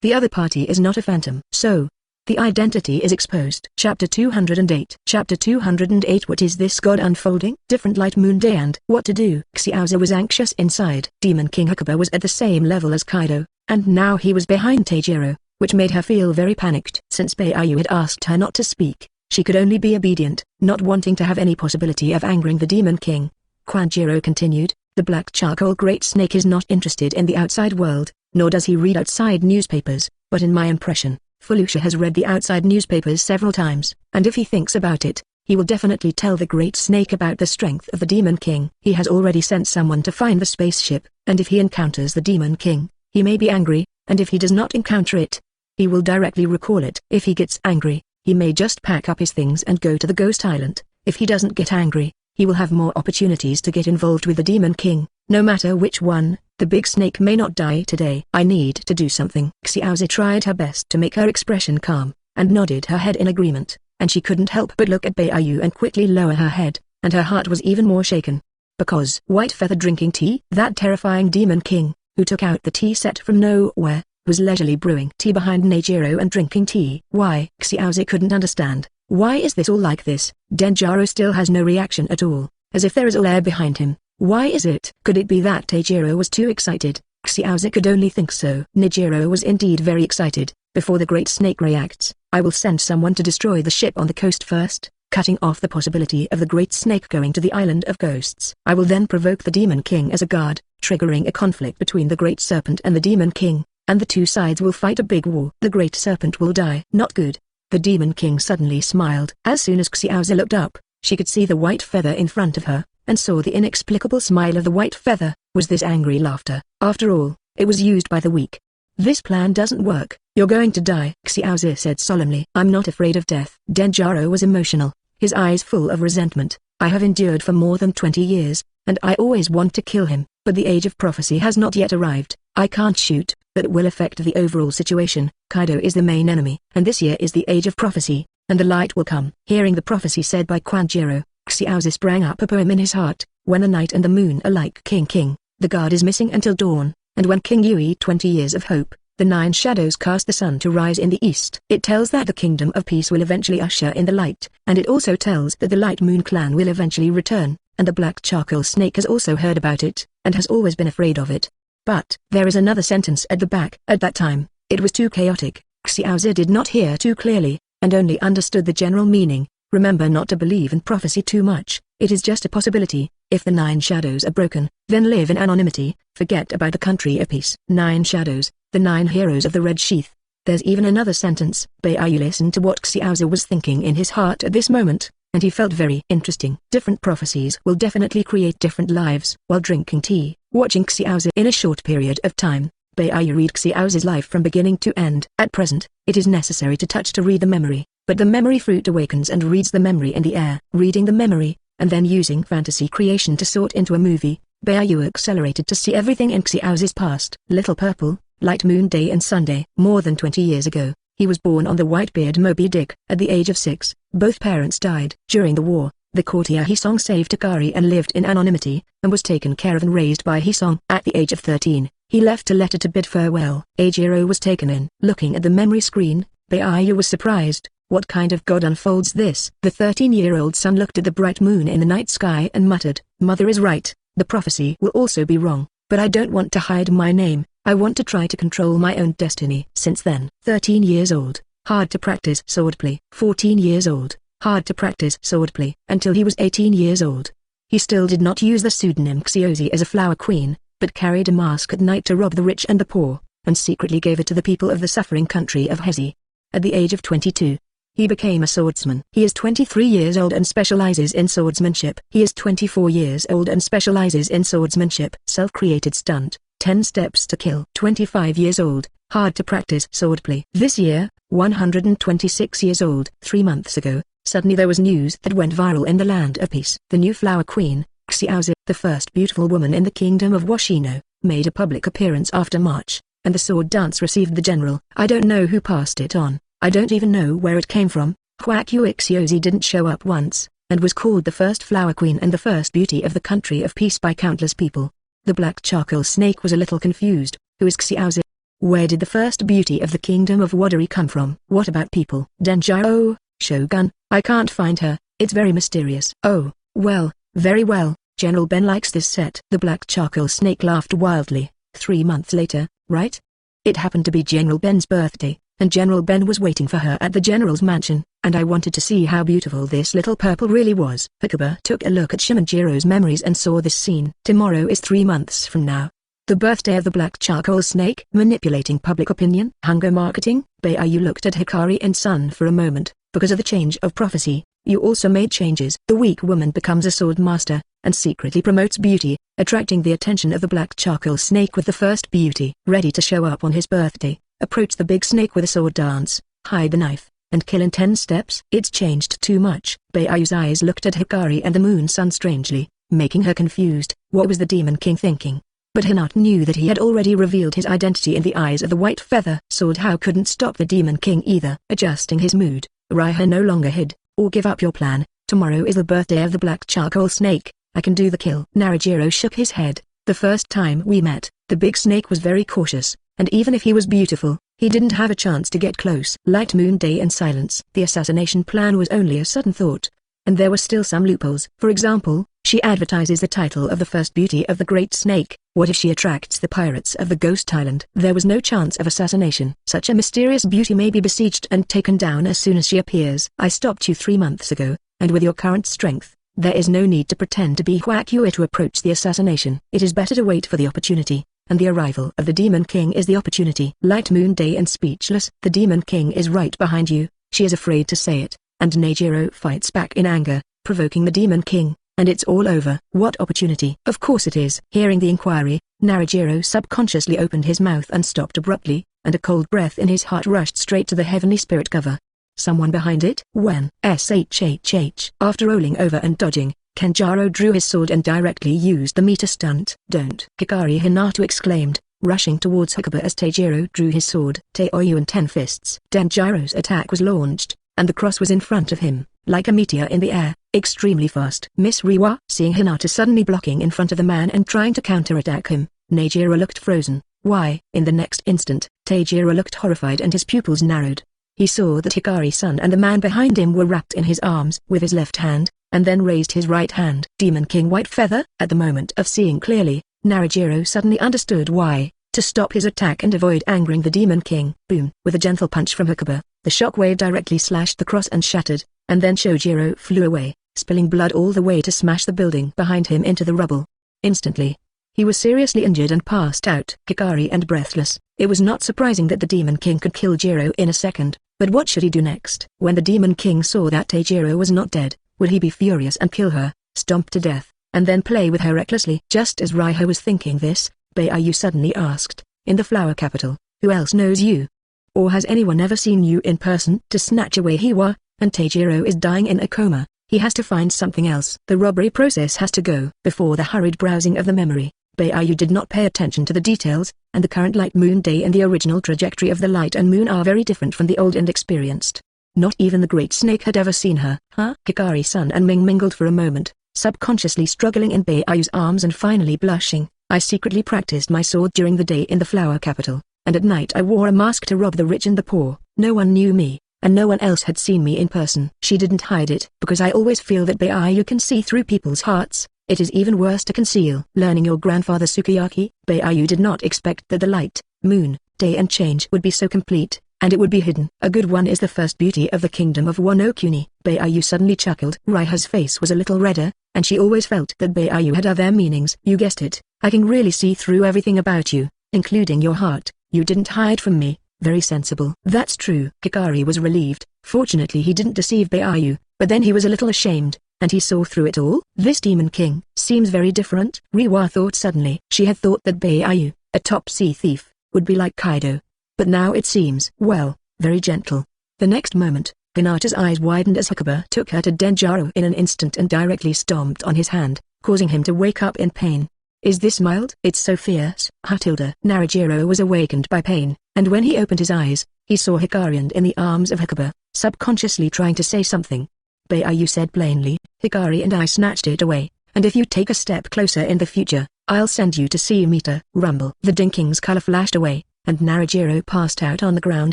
The other party is not a phantom. So, the identity is exposed. Chapter 208. Chapter 208. What is this god unfolding? Different light moon day and what to do? Xiaozu was anxious inside. Demon King Hakuba was at the same level as Kaido, and now he was behind Teijiro, which made her feel very panicked. Since Baiyu had asked her not to speak, she could only be obedient, not wanting to have any possibility of angering the Demon King. Kwanjiro continued, the black charcoal great snake is not interested in the outside world, nor does he read outside newspapers, but in my impression, Felucia has read the outside newspapers several times, and if he thinks about it, he will definitely tell the great snake about the strength of the Demon King. He has already sent someone to find the spaceship, and if he encounters the Demon King, he may be angry, and if he does not encounter it, he will directly recall it. If he gets angry, he may just pack up his things and go to the Ghost Island. If he doesn't get angry, he will have more opportunities to get involved with the Demon King. No matter which one, the big snake may not die today. I need to do something. Xiaozu tried her best to make her expression calm, and nodded her head in agreement, and she couldn't help but look at Baiyu and quickly lower her head, and her heart was even more shaken. Because White Feather drinking tea? That terrifying Demon King, who took out the tea set from nowhere, was leisurely brewing tea behind Neijiro and drinking tea. Why? Xiaozu couldn't understand. Why is this all like this? Denjiro still has no reaction at all, as if there is all air behind him. Why is it? Could it be that Teijiro was too excited? Xiaozu could only think so. Neijiro was indeed very excited. Before the great snake reacts, I will send someone to destroy the ship on the coast first, cutting off the possibility of the great snake going to the island of ghosts. I will then provoke the Demon King as a guard, triggering a conflict between the great serpent and the Demon King, and the two sides will fight a big war. The great serpent will die. Not good. The Demon King suddenly smiled. As soon as Xiaozu looked up, she could see the white feather in front of her, and saw the inexplicable smile of the white feather. Was this angry laughter? After all, it was used by the weak. This plan doesn't work. You're going to die, Xiaozu said solemnly. I'm not afraid of death. Denjiro was emotional, his eyes full of resentment. I have endured for more than 20 years, and I always want to kill him, but the age of prophecy has not yet arrived. I can't shoot. That will affect the overall situation. Kaido is the main enemy, and this year is the age of prophecy, and the light will come. Hearing the prophecy said by Kwanjiro, Xiaozu sprang up a poem in his heart. When the night and the moon are like King, the guard is missing until dawn, and when King Yui 20 years of hope, the 9 shadows cast the sun to rise in the east. It tells that the kingdom of peace will eventually usher in the light, and it also tells that the Light Moon clan will eventually return, and the black charcoal snake has also heard about it, and has always been afraid of it. But, there is another sentence at the back. At that time, it was too chaotic. Xiaozu did not hear too clearly, and only understood the general meaning. Remember not to believe in prophecy too much. It is just a possibility. If the 9 shadows are broken, then live in anonymity. Forget about the country of peace. 9 shadows, the 9 heroes of the red sheath. There's even another sentence. Baiyu listened to what Xiaozu was thinking in his heart at this moment, and he felt very interesting. Different prophecies will definitely create different lives. While drinking tea, watching Xiaozu in a short period of time, Baiyu read Xiaozu's life from beginning to end. At present, it is necessary to touch to read the memory, but the memory fruit awakens and reads the memory in the air. Reading the memory, and then using fantasy creation to sort into a movie, Baiyu accelerated to see everything in Xiaozu's past. Little Purple, Light Moon Day and Sunday. More than 20 years ago, he was born on the Whitebeard Moby Dick. At the age of 6, both parents died. During the war, the courtier Hisong saved Takari and lived in anonymity, and was taken care of and raised by Hisong. At the age of 13, He left a letter to bid farewell. Eijiro was taken in. Looking at the memory screen, Baiyu was surprised. What kind of god unfolds this? The 13-year-old son looked at the bright moon in the night sky and muttered, "Mother is right. The prophecy will also be wrong, but I don't want to hide my name. I want to try to control my own destiny." Since then, 13 years old, hard to practice swordplay. 14 years old, hard to practice swordplay. Until he was 18 years old. He still did not use the pseudonym Xiozi as a flower queen, but carried a mask at night to rob the rich and the poor, and secretly gave it to the people of the suffering country of Hezi. At the age of 22, he became a swordsman. He is 23 years old and specializes in swordsmanship. He is 24 years old and specializes in swordsmanship. Self-created stunt, 10 steps to kill. 25 years old, hard to practice swordplay. This year, 126 years old. 3 months ago, suddenly there was news that went viral in the land of peace. The new flower queen, Xiaozi, the first beautiful woman in the kingdom of Washino, made a public appearance after March, and the sword dance received the general. I don't know who passed it on. I don't even know where it came from. Huaqiu Xiozi didn't show up once, and was called the first flower queen and the first beauty of the country of peace by countless people. The black charcoal snake was a little confused. Who is Xiaozi? Where did the first beauty of the kingdom of Wadari come from? What about people? Denjiro, Shogun, I can't find her. It's very mysterious. Oh, well, very well. General Ben likes this set. The black charcoal snake laughed wildly. 3 months later, right? It happened to be General Ben's birthday, and General Ben was waiting for her at the general's mansion, and I wanted to see how beautiful this little purple really was. Hakuba took a look at Shimanjiro's memories and saw this scene. Tomorrow is 3 months from now. The birthday of the black charcoal snake. Manipulating public opinion. Hunger marketing. Baiyu looked at Hikari and Son for a moment. Because of the change of prophecy, you also made changes. The weak woman becomes a sword master, and secretly promotes beauty, attracting the attention of the black charcoal snake with the first beauty. Ready to show up on his birthday, approach the big snake with a sword dance, hide the knife, and kill in 10 steps. It's changed too much. Baiu's eyes looked at Hikari and the moon sun strangely, making her confused. What was the Demon King thinking? But Hinata knew that he had already revealed his identity in the eyes of the white feather sword. How couldn't stop the Demon King either. Adjusting his mood, Raiha no longer hid, or give up your plan. Tomorrow is the birthday of the black charcoal snake. I can do the kill. Naruto shook his head. The first time we met, the big snake was very cautious, and even if he was beautiful, he didn't have a chance to get close. Light moon day and silence. The assassination plan was only a sudden thought, and there were still some loopholes. For example, she advertises the title of the first beauty of the great snake. What if she attracts the pirates of the Ghost Island? There was no chance of assassination. Such a mysterious beauty may be besieged and taken down as soon as she appears. I stopped you 3 months ago, and with your current strength, there is no need to pretend to be Huaqiu to approach the assassination. It is better to wait for the opportunity, and the arrival of the Demon King is the opportunity. Light moon day and speechless. The Demon King is right behind you. She is afraid to say it, and Neijiro fights back in anger, provoking the Demon King. And it's all over. What opportunity? Of course it is. Hearing the inquiry, Naruto subconsciously opened his mouth and stopped abruptly, and a cold breath in his heart rushed straight to the heavenly spirit cover. Someone behind it? When? SHHH. After rolling over and dodging, Kenjaro drew his sword and directly used the Mita stunt. Don't! Hikari Hinata exclaimed, rushing towards Hakuba as Taijiro drew his sword. Taoyu and 10 fists. Denjiro's attack was launched, and the cross was in front of him, like a meteor in the air, extremely fast. Miss Riwa, seeing Hinata suddenly blocking in front of the man and trying to counterattack him, Neijiro looked frozen. Why? In the next instant, Taijiro looked horrified and his pupils narrowed. He saw that Hikari-san and the man behind him were wrapped in his arms with his left hand, and then raised his right hand. Demon King White Feather. At the moment of seeing clearly, Naruto suddenly understood why. To stop his attack and avoid angering the Demon King. Boom! With a gentle punch from Hakuba, the shockwave directly slashed the cross and shattered, and then Shojiro flew away, spilling blood all the way to smash the building behind him into the rubble. Instantly, he was seriously injured and passed out. Hikari and breathless, it was not surprising that the Demon King could kill Jiro in a second, but what should he do next? When the Demon King saw that Taijiro was not dead, would he be furious and kill her, stomp to death, and then play with her recklessly? Just as Raiha was thinking this, Baiyu suddenly asked, in the flower capital, who else knows you? Or has anyone ever seen you in person? To snatch away Hiwa, and Taijiro is dying in a coma, he has to find something else. The robbery process has to go. Before the hurried browsing of the memory, Baiyu did not pay attention to the details, and the current light moon day and the original trajectory of the light and moon are very different from the old and experienced. Not even the great snake had ever seen her. Huh? Hikari-san and Ming mingled for a moment, subconsciously struggling in Baiu's arms and finally blushing. I secretly practiced my sword during the day in the flower capital, and at night I wore a mask to rob the rich and the poor. No one knew me, and no one else had seen me in person. She didn't hide it because I always feel that Baiyu can see through people's hearts. It is even worse to conceal. Learning your grandfather Sukiyaki, Baiyu did not expect that the light, moon, day and change would be so complete, and it would be hidden. A good one is the first beauty of the kingdom of Wano Kuni. Baiyu suddenly chuckled. Raiha's face was a little redder, and she always felt that Baiyu had other meanings. You guessed it, I can really see through everything about you, including your heart. You didn't hide from me. Very sensible. That's true. Hikari was relieved. Fortunately he didn't deceive Baiyu, but then he was a little ashamed, and he saw through it all. This demon king seems very different. Riwa thought suddenly. She had thought that Baiyu, a top sea thief, would be like Kaido. But now it seems, well, very gentle. The next moment, Hinata's eyes widened as Hakuba took her to Denjaro in an instant and directly stomped on his hand, causing him to wake up in pain. Is this mild? It's so fierce. Hatilda. Naruto was awakened by pain, and when he opened his eyes, he saw Hikari and in the arms of Hakuba, subconsciously trying to say something. Baiyu said plainly, Hikari and I snatched it away, and if you take a step closer in the future, I'll send you to see Mita. Rumble. The Dinking's color flashed away, and Naruto passed out on the ground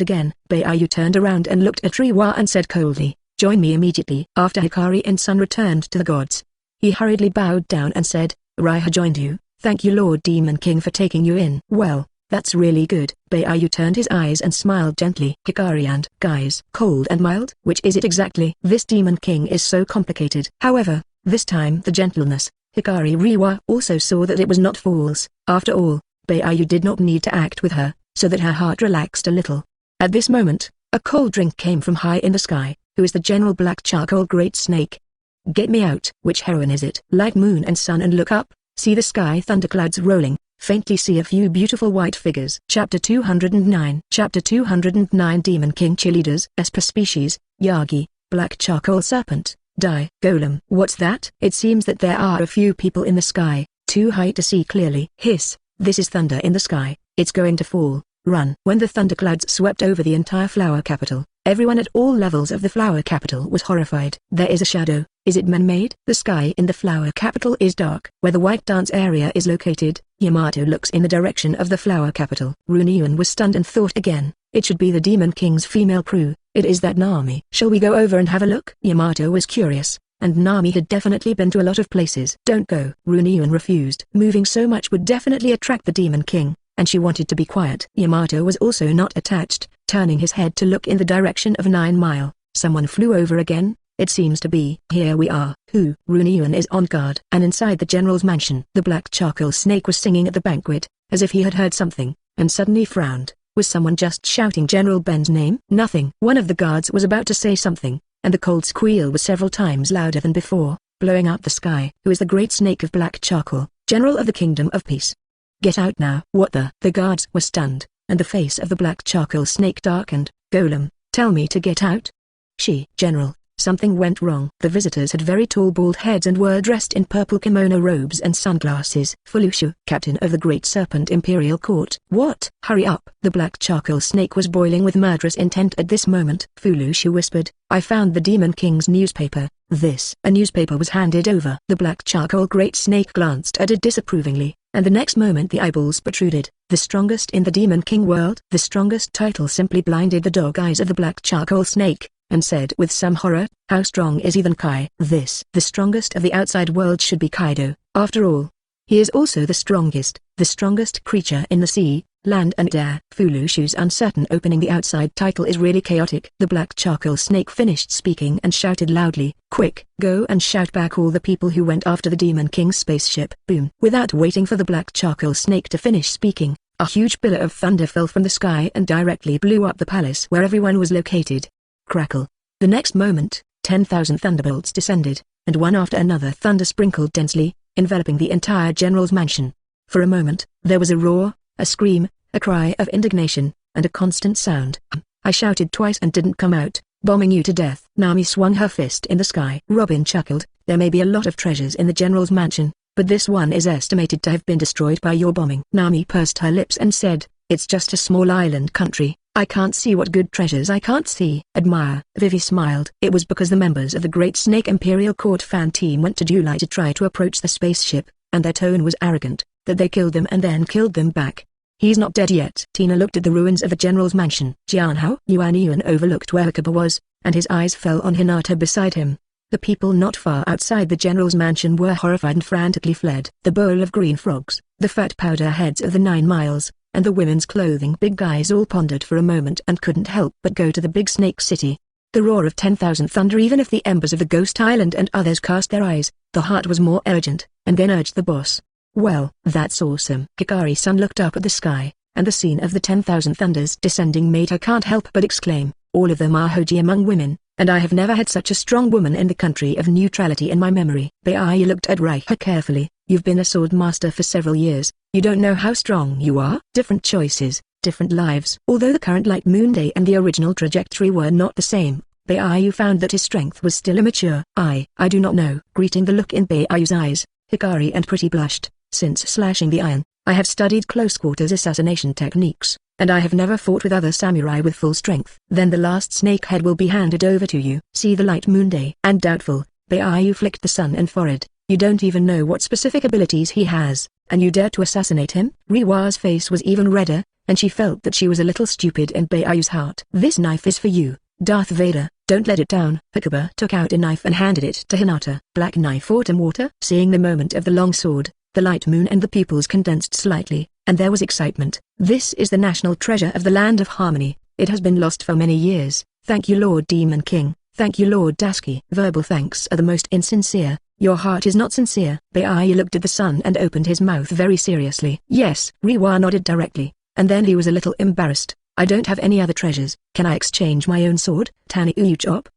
again. Baiyu turned around and looked at Riwa and said coldly, join me immediately. After Hikari and Sun returned to the gods, he hurriedly bowed down and said, Raiha joined you. Thank you Lord Demon King for taking you in. Well, that's really good. Baiyu turned his eyes and smiled gently. Hikari and guys. Cold and mild? Which is it exactly? This Demon King is so complicated. However, this time the gentleness, Hikari Riwa also saw that it was not false. After all, Baiyu did not need to act with her, so that her heart relaxed a little. At this moment, a cold drink came from high in the sky. Who is the General Black Charcoal Great Snake? Get me out. Which heroine is it? Light moon and sun and look up, see the sky thunderclouds rolling, faintly see a few beautiful white figures. Chapter 209. Chapter 209 Demon King Cheerleaders. Per species, Yagi, Black Charcoal Serpent, Die. Golem. What's that? It seems that there are a few people in the sky, too high to see clearly. Hiss, this is thunder in the sky, it's going to fall. Run. When the thunderclouds swept over the entire flower capital, everyone at all levels of the flower capital was horrified. There is a shadow. Is it man-made? The sky in the flower capital is dark. Where the white dance area is located, Yamato looks in the direction of the flower capital. Runyuan was stunned and thought again, it should be the Demon King's female crew. It is that Nami. Shall we go over and have a look? Yamato was curious, and Nami had definitely been to a lot of places. Don't go. Runyuan refused. Moving so much would definitely attract the Demon King, and she wanted to be quiet. Yamato was also not attached, turning his head to look in the direction of 9 Mile. Someone flew over again. It seems to be. Here we are. Who? Runyuan is on guard. And inside the general's mansion, the black charcoal snake was singing at the banquet, as if he had heard something, and suddenly frowned. Was someone just shouting General Ben's name? Nothing. One of the guards was about to say something, and the cold squeal was several times louder than before, blowing up the sky. Who is the great snake of black charcoal, general of the kingdom of peace? Get out now. What the? The guards were stunned, and the face of the black charcoal snake darkened. Golem, tell me to get out. General, something went wrong. The visitors had very tall bald heads and were dressed in purple kimono robes and sunglasses. Fulushu, captain of the Great Serpent Imperial Court. What? Hurry up. The black charcoal snake was boiling with murderous intent at this moment. Fulushu whispered, I found the Demon King's newspaper. A newspaper was handed over. The black charcoal great snake glanced at it disapprovingly, and the next moment the eyeballs protruded. The strongest in the Demon King world? The strongest title simply blinded the dog eyes of the black charcoal snake, and said with some horror, how strong is even Kai? The strongest of the outside world should be Kaido. After all, he is also the strongest creature in the sea, land and air. Fulushu's uncertain opening. The outside title is really chaotic. The black charcoal snake finished speaking and shouted loudly, quick, go and shout back all the people who went after the Demon King's spaceship. Boom. Without waiting for the black charcoal snake to finish speaking, a huge pillar of thunder fell from the sky and directly blew up the palace where everyone was located. Crackle. The next moment, 10,000 thunderbolts descended, and one after another thunder sprinkled densely, enveloping the entire general's mansion. For a moment, there was a roar, a scream, a cry of indignation, and a constant sound. I shouted twice and didn't come out, bombing you to death. Nami swung her fist in the sky. Robin chuckled, there may be a lot of treasures in the general's mansion, but this one is estimated to have been destroyed by your bombing. Nami pursed her lips and said, it's just a small island country. I can't see what good treasures I can't see. Admire. Vivi smiled. It was because the members of the Great Snake Imperial Court fan team went to July to try to approach the spaceship, and their tone was arrogant. that they killed them and then killed them back. He's not dead yet. Tina looked at the ruins of the general's mansion. Jianhao Yuan overlooked where Hakuba was, and his eyes fell on Hinata beside him. The people not far outside the general's mansion were horrified and frantically fled. The bowl of green frogs, the fat powder heads of the 9 miles, and the women's clothing big guys all pondered for a moment and couldn't help but go to the big snake city. The roar of 10,000 thunder. Even if the embers of the ghost island and others cast their eyes, the heart was more urgent, and then urged the boss. Well, that's awesome. Hikari-san looked up at the sky, and the scene of the 10,000 thunders descending made her can't help but exclaim, all of them are Hoji among women, and I have never had such a strong woman in the country of neutrality in my memory. Baiyu looked at Raiha carefully. You've been a sword master for several years, you don't know how strong you are? Different choices, different lives. Although the current Light Moon Day and the original trajectory were not the same, Baiyu found that his strength was still immature. I do not know. Greeting the look in Baiu's eyes, Hikari and Pretty blushed. Since slashing the iron, I have studied close-quarters assassination techniques, and I have never fought with other samurai with full strength. Then the last snake head will be handed over to you. See the Light Moon Day. And doubtful, Baiyu flicked the sun and forehead. You don't even know what specific abilities he has, and you dare to assassinate him? Riwa's face was even redder, and she felt that she was a little stupid in Baiu's heart. This knife is for you, Darth Vader. Don't let it down. Hakuba took out a knife and handed it to Hinata. Black knife autumn water. Seeing the moment of the long sword, the light moon and the pupils condensed slightly, and there was excitement. This is the national treasure of the Land of Harmony. It has been lost for many years. Thank you, Lord Demon King. Thank you, Lord Dasky. Verbal thanks are the most insincere. Your heart is not sincere. Baiyu looked at the sun and opened his mouth very seriously. Yes. Riwa nodded directly, and then he was a little embarrassed. I don't have any other treasures. Can I exchange my own sword? Tani Uchop.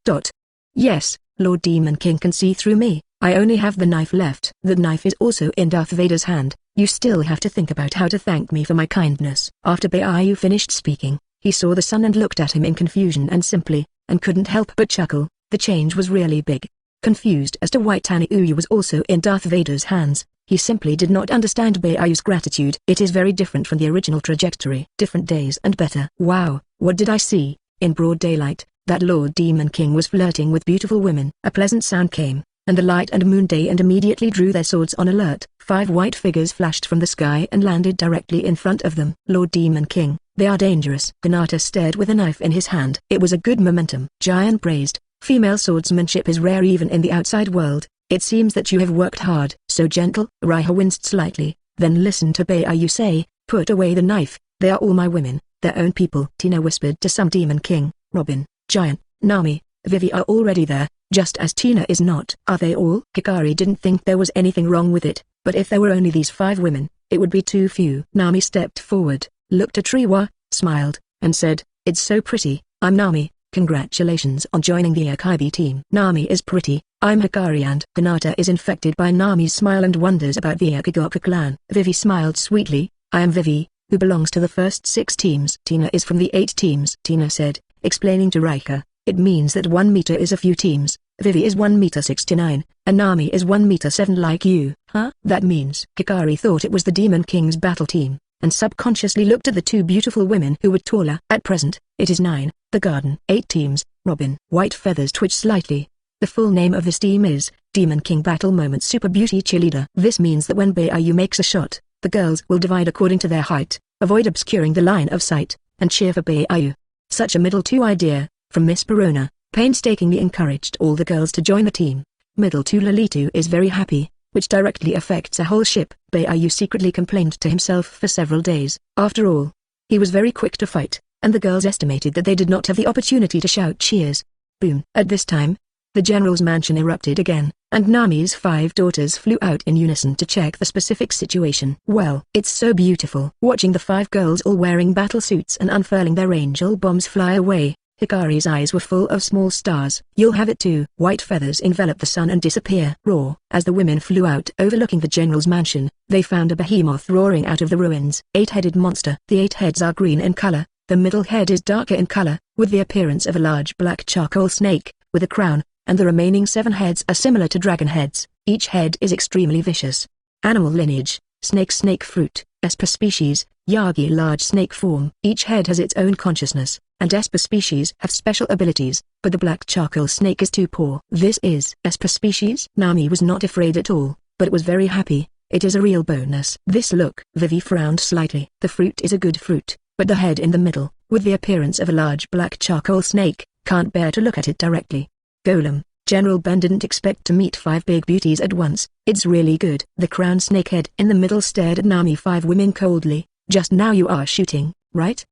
Yes, Lord Demon King can see through me. I only have the knife left. The knife is also in Darth Vader's hand. You still have to think about how to thank me for my kindness. After Baiyu finished speaking, he saw the sun and looked at him in confusion and simply, and couldn't help but chuckle. The change was really big. Confused as to why Tani Uyu was also in Darth Vader's hands, he simply did not understand Baiu's gratitude. It is very different from the original trajectory. Different days and better. Wow, what did I see? In broad daylight, that Lord Demon King was flirting with beautiful women. A pleasant sound came, and the light and moon day and immediately drew their swords on alert. 5 white figures flashed from the sky and landed directly in front of them. Lord Demon King, they are dangerous. Hinata stared with a knife in his hand. It was a good momentum. Giant praised, female swordsmanship is rare even in the outside world. It seems that you have worked hard. So gentle. Raiha winced slightly, then listened to Baiyu say, put away the knife, they are all my women, their own people. Tina whispered to some Demon King, Robin, Giant, Nami, Vivi are already there, just as Tina is not. Are they all? Hikari didn't think there was anything wrong with it, but if there were only these 5 women, it would be too few. Nami stepped forward, looked at Riwa, smiled, and said, it's so pretty. I'm Nami, congratulations on joining the Akibi team. Nami is pretty, I'm Hikari, and Hinata is infected by Nami's smile and wonders about the Akigoka clan. Vivi smiled sweetly, I am Vivi, who belongs to the first 6 teams. Tina is from the 8 teams. Tina said, explaining to Raiha, it means that 1 meter is a few teams. Vivi is 1 meter 69, and Nami is 1 meter 7 like you. Huh? That means Hikari thought it was the Demon King's battle team, and subconsciously looked at the 2 beautiful women who were taller. At present, it is 9, the garden. 8 teams. Robin. White feathers twitched slightly. The full name of this team is, Demon King Battle Moment Super Beauty Cheerleader. This means that when Baiyu makes a shot, the girls will divide according to their height, avoid obscuring the line of sight, and cheer for Baiyu. Such a middle 2 idea, from Miss Perona, painstakingly encouraged all the girls to join the team. Middle 2 Lolitu is very happy, which directly affects a whole ship. Baiyu secretly complained to himself for several days. After all, he was very quick to fight, and the girls estimated that they did not have the opportunity to shout cheers. Boom. At this time, the general's mansion erupted again, and Nami's 5 daughters flew out in unison to check the specific situation. Well, it's so beautiful. Watching the 5 girls all wearing battle suits and unfurling their angel bombs fly away, Hikari's eyes were full of small stars. You'll have it too. White feathers envelop the sun and disappear. Roar. As the women flew out overlooking the general's mansion, they found a behemoth roaring out of the ruins. 8-headed monster. The 8 heads are green in color, the middle head is darker in color, with the appearance of a large black charcoal snake, with a crown, and the remaining 7 heads are similar to dragon heads. Each head is extremely vicious. Animal lineage, snake fruit, Esper species, Yagi large snake form. Each head has its own consciousness, and Esper species have special abilities, but the black charcoal snake is too poor. This is Esper species? Nami was not afraid at all, but was very happy. It is a real bonus. This look. Vivi frowned slightly. The fruit is a good fruit, but the head in the middle, with the appearance of a large black charcoal snake, can't bear to look at it directly. Golem, General Ben didn't expect to meet 5 big beauties at once. It's really good. The crown snake head in the middle stared at Nami 5 women coldly. Just now you are shooting, right?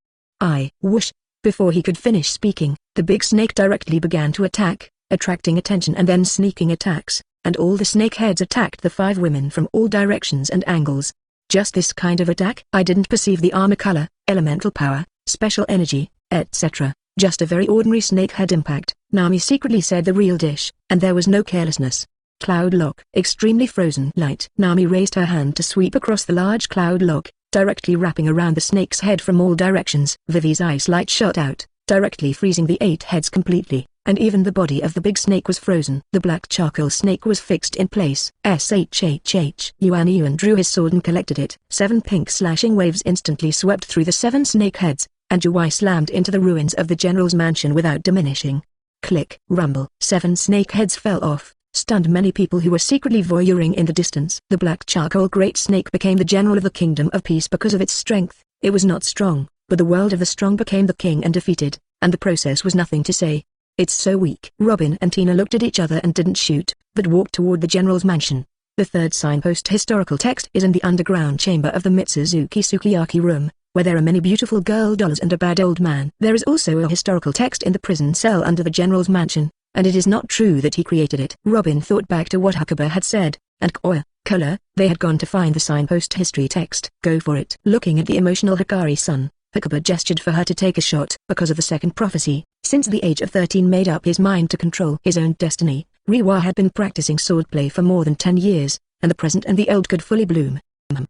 Whoosh. Before he could finish speaking, the big snake directly began to attack, attracting attention and then sneaking attacks, and all the snake heads attacked the 5 women from all directions and angles. Just this kind of attack? I didn't perceive the armor color, elemental power, special energy, etc. Just a very ordinary snake head impact. Nami secretly said the real dish, and there was no carelessness. Cloud lock. Extremely frozen light. Nami raised her hand to sweep across the large cloud lock, directly wrapping around the snake's head from all directions. Vivi's ice light shot out, directly freezing the 8 heads completely, and even the body of the big snake was frozen. The black charcoal snake was fixed in place. Yuan drew his sword and collected it. 7 pink slashing waves instantly swept through the 7 snake heads, and Yuan slammed into the ruins of the general's mansion without diminishing. Click, rumble. 7 snake heads fell off, stunned many people who were secretly voyeuring in the distance. The black charcoal great snake became the general of the Kingdom of Peace because of its strength. It was not strong, but the world of the strong became the king and defeated, and the process was nothing to say. It's so weak. Robin and Tina looked at each other and didn't shoot, but walked toward the general's mansion. The 3rd signpost historical text is in the underground chamber of the Mitsuzuki Sukiyaki room, where there are many beautiful girl dolls and a bad old man. There is also a historical text in the prison cell under the general's mansion, and it is not true that he created it. Robin thought back to what Hakuba had said, and color, they had gone to find the signpost history text. Go for it. Looking at the emotional Hikari-san, Hakuba gestured for her to take a shot. Because of the second prophecy, since the age of 13 made up his mind to control his own destiny, Riwa had been practicing swordplay for more than 10 years, and the present and the old could fully bloom.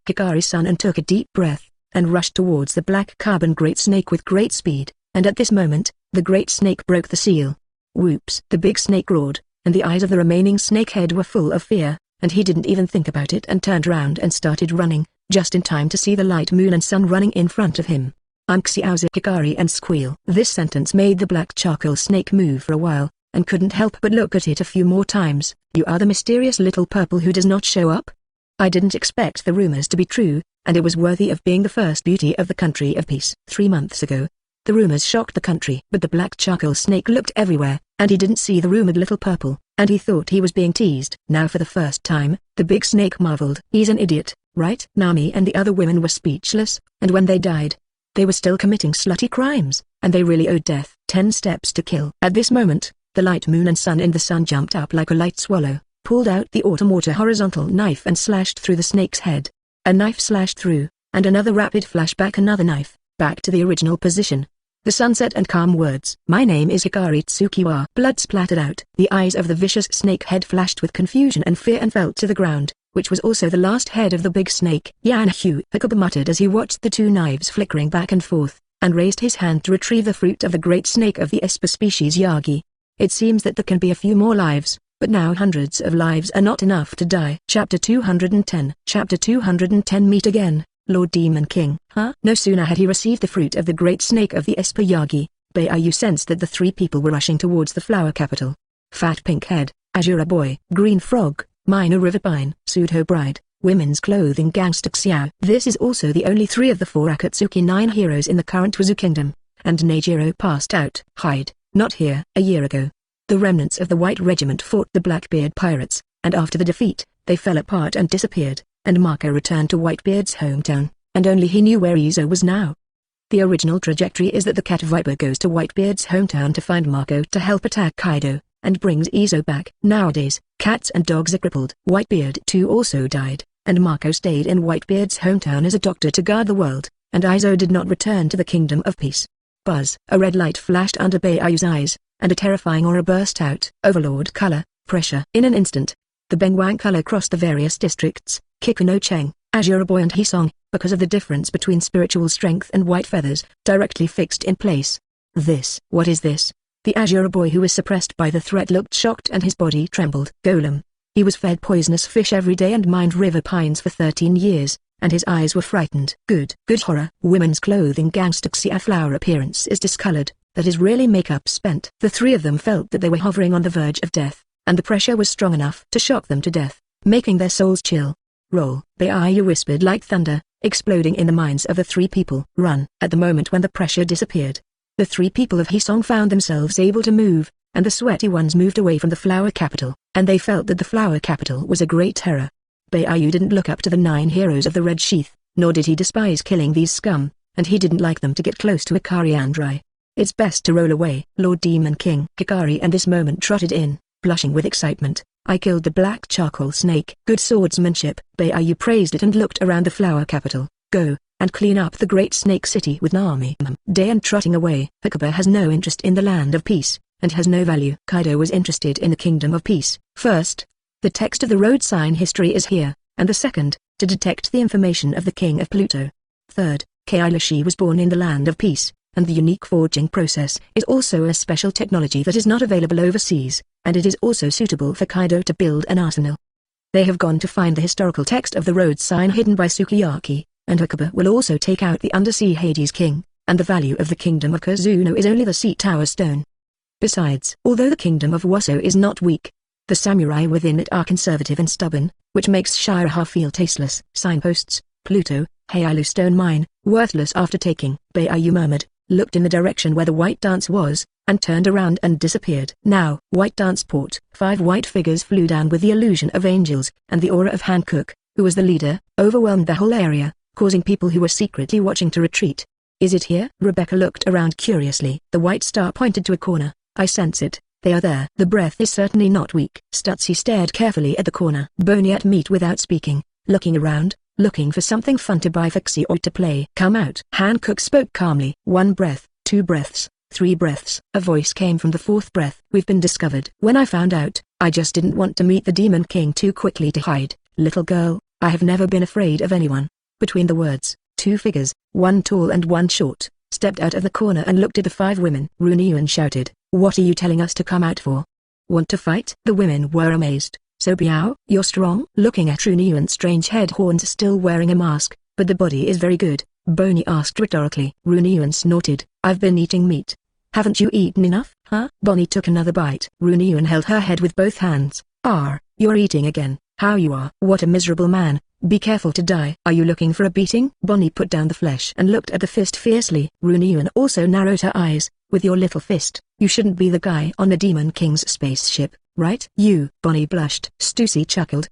Hikari-san and took a deep breath, and rushed towards the black carbon great snake with great speed, and at this moment, the great snake broke the seal. Whoops! The big snake roared, and the eyes of the remaining snakehead were full of fear, and he didn't even think about it and turned round and started running, just in time to see the light moon and sun running in front of him. Xiaozi Hikari and squeal. This sentence made the black charcoal snake move for a while, and couldn't help but look at it a few more times. You are the mysterious little purple who does not show up? I didn't expect the rumors to be true, and it was worthy of being the first beauty of the country of peace. 3 months ago, the rumors shocked the country. But the black charcoal snake looked everywhere, and he didn't see the rumored little purple, and he thought he was being teased. Now for the first time, the big snake marveled. He's an idiot, right? Nami and the other women were speechless, and when they died, they were still committing slutty crimes, and they really owed death. 10 steps to kill. At this moment, the light moon and sun in the sun jumped up like a light swallow, pulled out the automata horizontal knife and slashed through the snake's head. A knife slashed through, and another rapid flashback, another knife, back to the original position. The sunset and calm words. My name is Hikari Tsukiwa. Blood splattered out. The eyes of the vicious snake head flashed with confusion and fear and fell to the ground, which was also the last head of the big snake. Yanhu, Hakuba muttered as he watched the 2 knives flickering back and forth, and raised his hand to retrieve the fruit of the great snake of the Esper species Yagi. It seems that there can be a few more lives, but now hundreds of lives are not enough to die. Chapter 210. Chapter 210. Meet again, Lord Demon King. Huh? No sooner had he received the fruit of the great snake of the Esper Yagi, Beiyu sensed that the 3 people were rushing towards the flower capital. Fat Pink Head, Azura Boy, Green Frog, Minor Riverpine, Pseudo Bride, Women's Clothing Gangster Xiao. This is also the only 3 of the 4 Akatsuki 9 heroes in the current Wazu Kingdom, and Neijiro passed out. Hide, not here. A year ago, the remnants of the White Regiment fought the Blackbeard pirates, and after the defeat, they fell apart and disappeared, and Marco returned to Whitebeard's hometown, and only he knew where Izo was now. The original trajectory is that the Cat Viper goes to Whitebeard's hometown to find Marco to help attack Kaido, and brings Izo back. Nowadays, cats and dogs are crippled. Whitebeard too also died, and Marco stayed in Whitebeard's hometown as a doctor to guard the world, and Izo did not return to the Kingdom of Peace. Buzz! A red light flashed under Beiyu's eyes, and a terrifying aura burst out. Overlord color, pressure. In an instant, the Bengwang color crossed the various districts, Kikuno Cheng, Azura Boy and Hisong, because of the difference between spiritual strength and white feathers, directly fixed in place. What is this? The Azura Boy who was suppressed by the threat looked shocked and his body trembled. Golem. He was fed poisonous fish every day and mined river pines for 13 years, and his eyes were frightened. Good horror. Women's Clothing Gangster Xia flower appearance is discolored, that is really makeup spent. The 3 of them felt that they were hovering on the verge of death, and the pressure was strong enough to shock them to death, making their souls chill. roll. Baiyu whispered like thunder, exploding in the minds of the three people. Run. At the moment when the pressure disappeared, the three people of Hisong found themselves able to move, and the sweaty ones moved away from the flower capital, and they felt that the flower capital was a great terror. Baiyu didn't look up to the 9 heroes of the Red Sheath, nor did he despise killing these scum, and he didn't like them to get close to Hikari and Rai. It's best to roll away. Lord Demon King Hikari and this moment trotted in, blushing with excitement. I killed the black charcoal snake. Good swordsmanship. Baiyu praised it and looked around the flower capital. Go, and clean up the great snake city with Nami. Day and trotting away. Hikari has no interest in the land of peace, and has no value. Kaido was interested in the kingdom of peace. First, the text of the road sign history is here, and the second, to detect the information of the king of Pluto. Third, Kailashi was born in the land of peace, and the unique forging process is also a special technology that is not available overseas, and it is also suitable for Kaido to build an arsenal. They have gone to find the historical text of the road sign hidden by Sukiyaki, and Hikari will also take out the undersea Hades king, and the value of the kingdom of Kazuno is only the sea tower stone. Besides, although the kingdom of Waso is not weak, the samurai within it are conservative and stubborn, which makes Shiraha feel tasteless. Signposts, Pluto, Heilu stone mine, worthless. After taking, Baiyu murmured, looked in the direction where the white dance was, and turned around and disappeared. Now, white dance port. 5 white figures flew down with the illusion of angels, and the aura of Hankook, who was the leader, overwhelmed the whole area, causing people who were secretly watching to retreat. Is it here? Rebecca looked around curiously. The white star pointed to a corner. I sense it. They are there. The breath is certainly not weak. Stutzy stared carefully at the corner. Bony at meat without speaking, looking around, looking for something fun to buy Foxy or to play. Come out. Hankook spoke calmly. 1 breath, 2 breaths, 3 breaths. A voice came from the 4th breath. We've been discovered. When I found out, I just didn't want to meet the Demon King too quickly to hide. Little girl, I have never been afraid of anyone. Between the words, 2 figures, 1 tall and 1 short, stepped out of the corner and looked at the 5 women. Runyuan shouted, what are you telling us to come out for? Want to fight? The women were amazed. So Biao, you're strong? Looking at Runyuan's strange head horns still wearing a mask, but the body is very good, Boney asked rhetorically. Runyuan snorted, I've been eating meat. Haven't you eaten enough, huh? Bonnie took another bite. Runyuan held her head with both hands. You're eating again. How you are? What a miserable man. Be careful to die. Are you looking for a beating? Bonnie put down the flesh and looked at the fist fiercely. Runyuan also narrowed her eyes. With your little fist, you shouldn't be the guy on the Demon King's spaceship, right? You. Bonnie blushed. Stussy chuckled.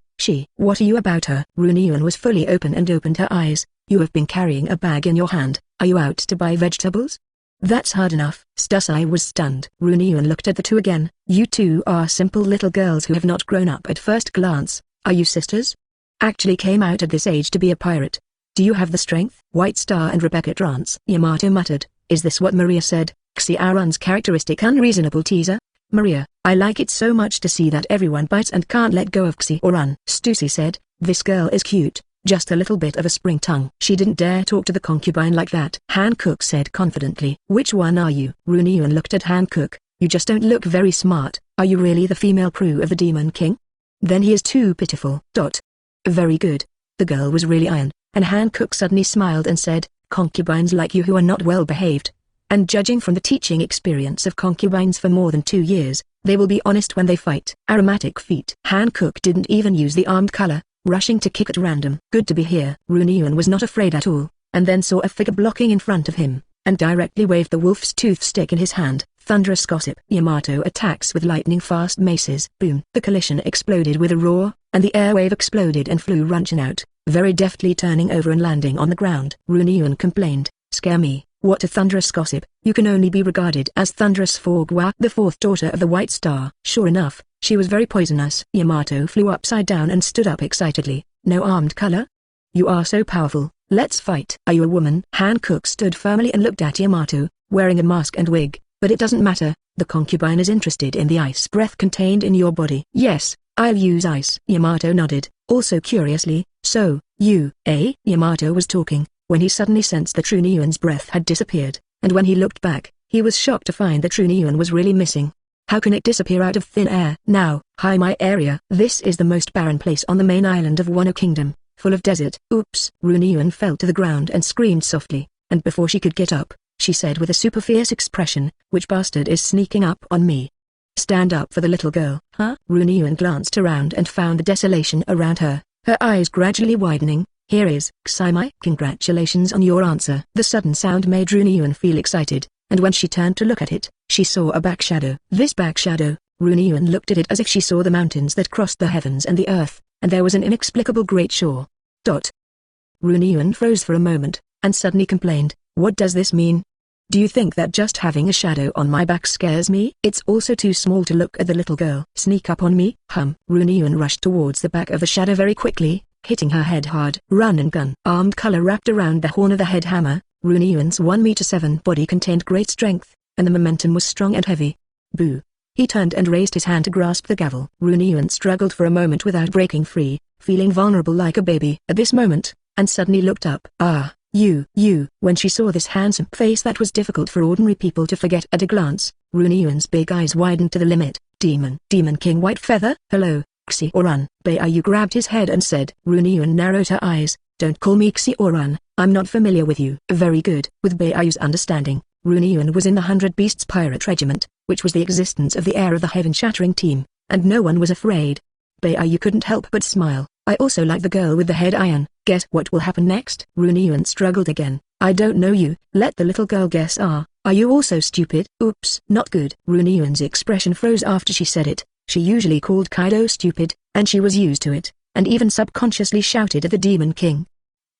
What are you about her? Runyuan was fully open and opened her eyes. You have been carrying a bag in your hand. Are you out to buy vegetables? That's hard enough. Stussy was stunned. Runyuan looked at the 2 again. You 2 are simple little girls who have not grown up at first glance. Are you sisters? Actually came out at this age to be a pirate. Do you have the strength? White Star and Rebecca trance. Yamato muttered, is this what Maria said? Xiaoran's characteristic unreasonable teaser? Maria, I like it so much to see that everyone bites and can't let go of Xiaoran. Stussy said, this girl is cute, just a little bit of a spring tongue. She didn't dare talk to the concubine like that. Hankook said confidently. Which one are you? Runyuan looked at Hankook. You just don't look very smart. Are you really the female crew of the Demon King? Then he is too pitiful. Very good. The girl was really iron, and Hankook suddenly smiled and said, concubines like you who are not well behaved. And judging from the teaching experience of concubines for more than 2 years, they will be honest when they fight. Aromatic feet. Hankook didn't even use the armed color, rushing to kick at random. Good to be here. Runyuan was not afraid at all, and then saw a figure blocking in front of him, and directly waved the wolf's tooth stick in his hand. Thunderous gossip. Yamato attacks with lightning-fast maces. Boom. The collision exploded with a roar, and the airwave exploded and flew Runchin out, very deftly turning over and landing on the ground. Runyuan complained, scare me. What a thunderous gossip. You can only be regarded as thunderous for Gua, the 4th daughter of the White Star. Sure enough, she was very poisonous. Yamato flew upside down and stood up excitedly. No armed color? You are so powerful. Let's fight. Are you a woman? Hankook stood firmly and looked at Yamato, wearing a mask and wig. But it doesn't matter, the concubine is interested in the ice breath contained in your body. Yes, I'll use ice. Yamato nodded, also curiously, so, you, eh? Yamato was talking, when he suddenly sensed that Runyuan's breath had disappeared, and when he looked back, he was shocked to find that Runyuan was really missing. How can it disappear out of thin air? Now, hi my area. This is the most barren place on the main island of Wano Kingdom, full of desert. Oops. Runyuan fell to the ground and screamed softly, and before she could get up, she said with a super fierce expression, which bastard is sneaking up on me? Stand up for the little girl, huh? Runyuan glanced around and found the desolation around her, her eyes gradually widening. "Here is, Ximai, congratulations on your answer." The sudden sound made Runyuan feel excited, and when she turned to look at it, she saw a back shadow. This back shadow, Runyuan looked at it as if she saw the mountains that crossed the heavens and the earth, and there was an inexplicable great shore. Runyuan froze for a moment, and suddenly complained, "What does this mean? Do you think that just having a shadow on my back scares me? It's also too small to look at the little girl. Sneak up on me?" Runyuan rushed towards the back of the shadow very quickly, hitting her head hard. Run and gun. Armed collar wrapped around the horn of the head hammer. Runyuan's 1 m 7 body contained great strength, and the momentum was strong and heavy. Boo! He turned and raised his hand to grasp the gavel. Runyuan struggled for a moment without breaking free, feeling vulnerable like a baby at this moment, and suddenly looked up. "Ah, you." When she saw this handsome face that was difficult for ordinary people to forget at a glance, Runyuan's big eyes widened to the limit. Demon King White Feather? "Hello, Xi-Oran." Beiyu grabbed his head and said. Runyuan narrowed her eyes. "Don't call me Xi-Oran, I'm not familiar with you." Very good. With Beiyu's understanding, Runyuan was in the 100 Beasts Pirate Regiment, which was the existence of the heir of the Heaven-Shattering team, and no one was afraid. Beiyu couldn't help but smile. "I also like the girl with the head iron. Guess what will happen next?" Runyuan struggled again. "I don't know you." "Let the little girl guess." Are you also stupid?" "Oops, not good." Runyuan's expression froze after she said it. She usually called Kaido stupid, and she was used to it, and even subconsciously shouted at the Demon King.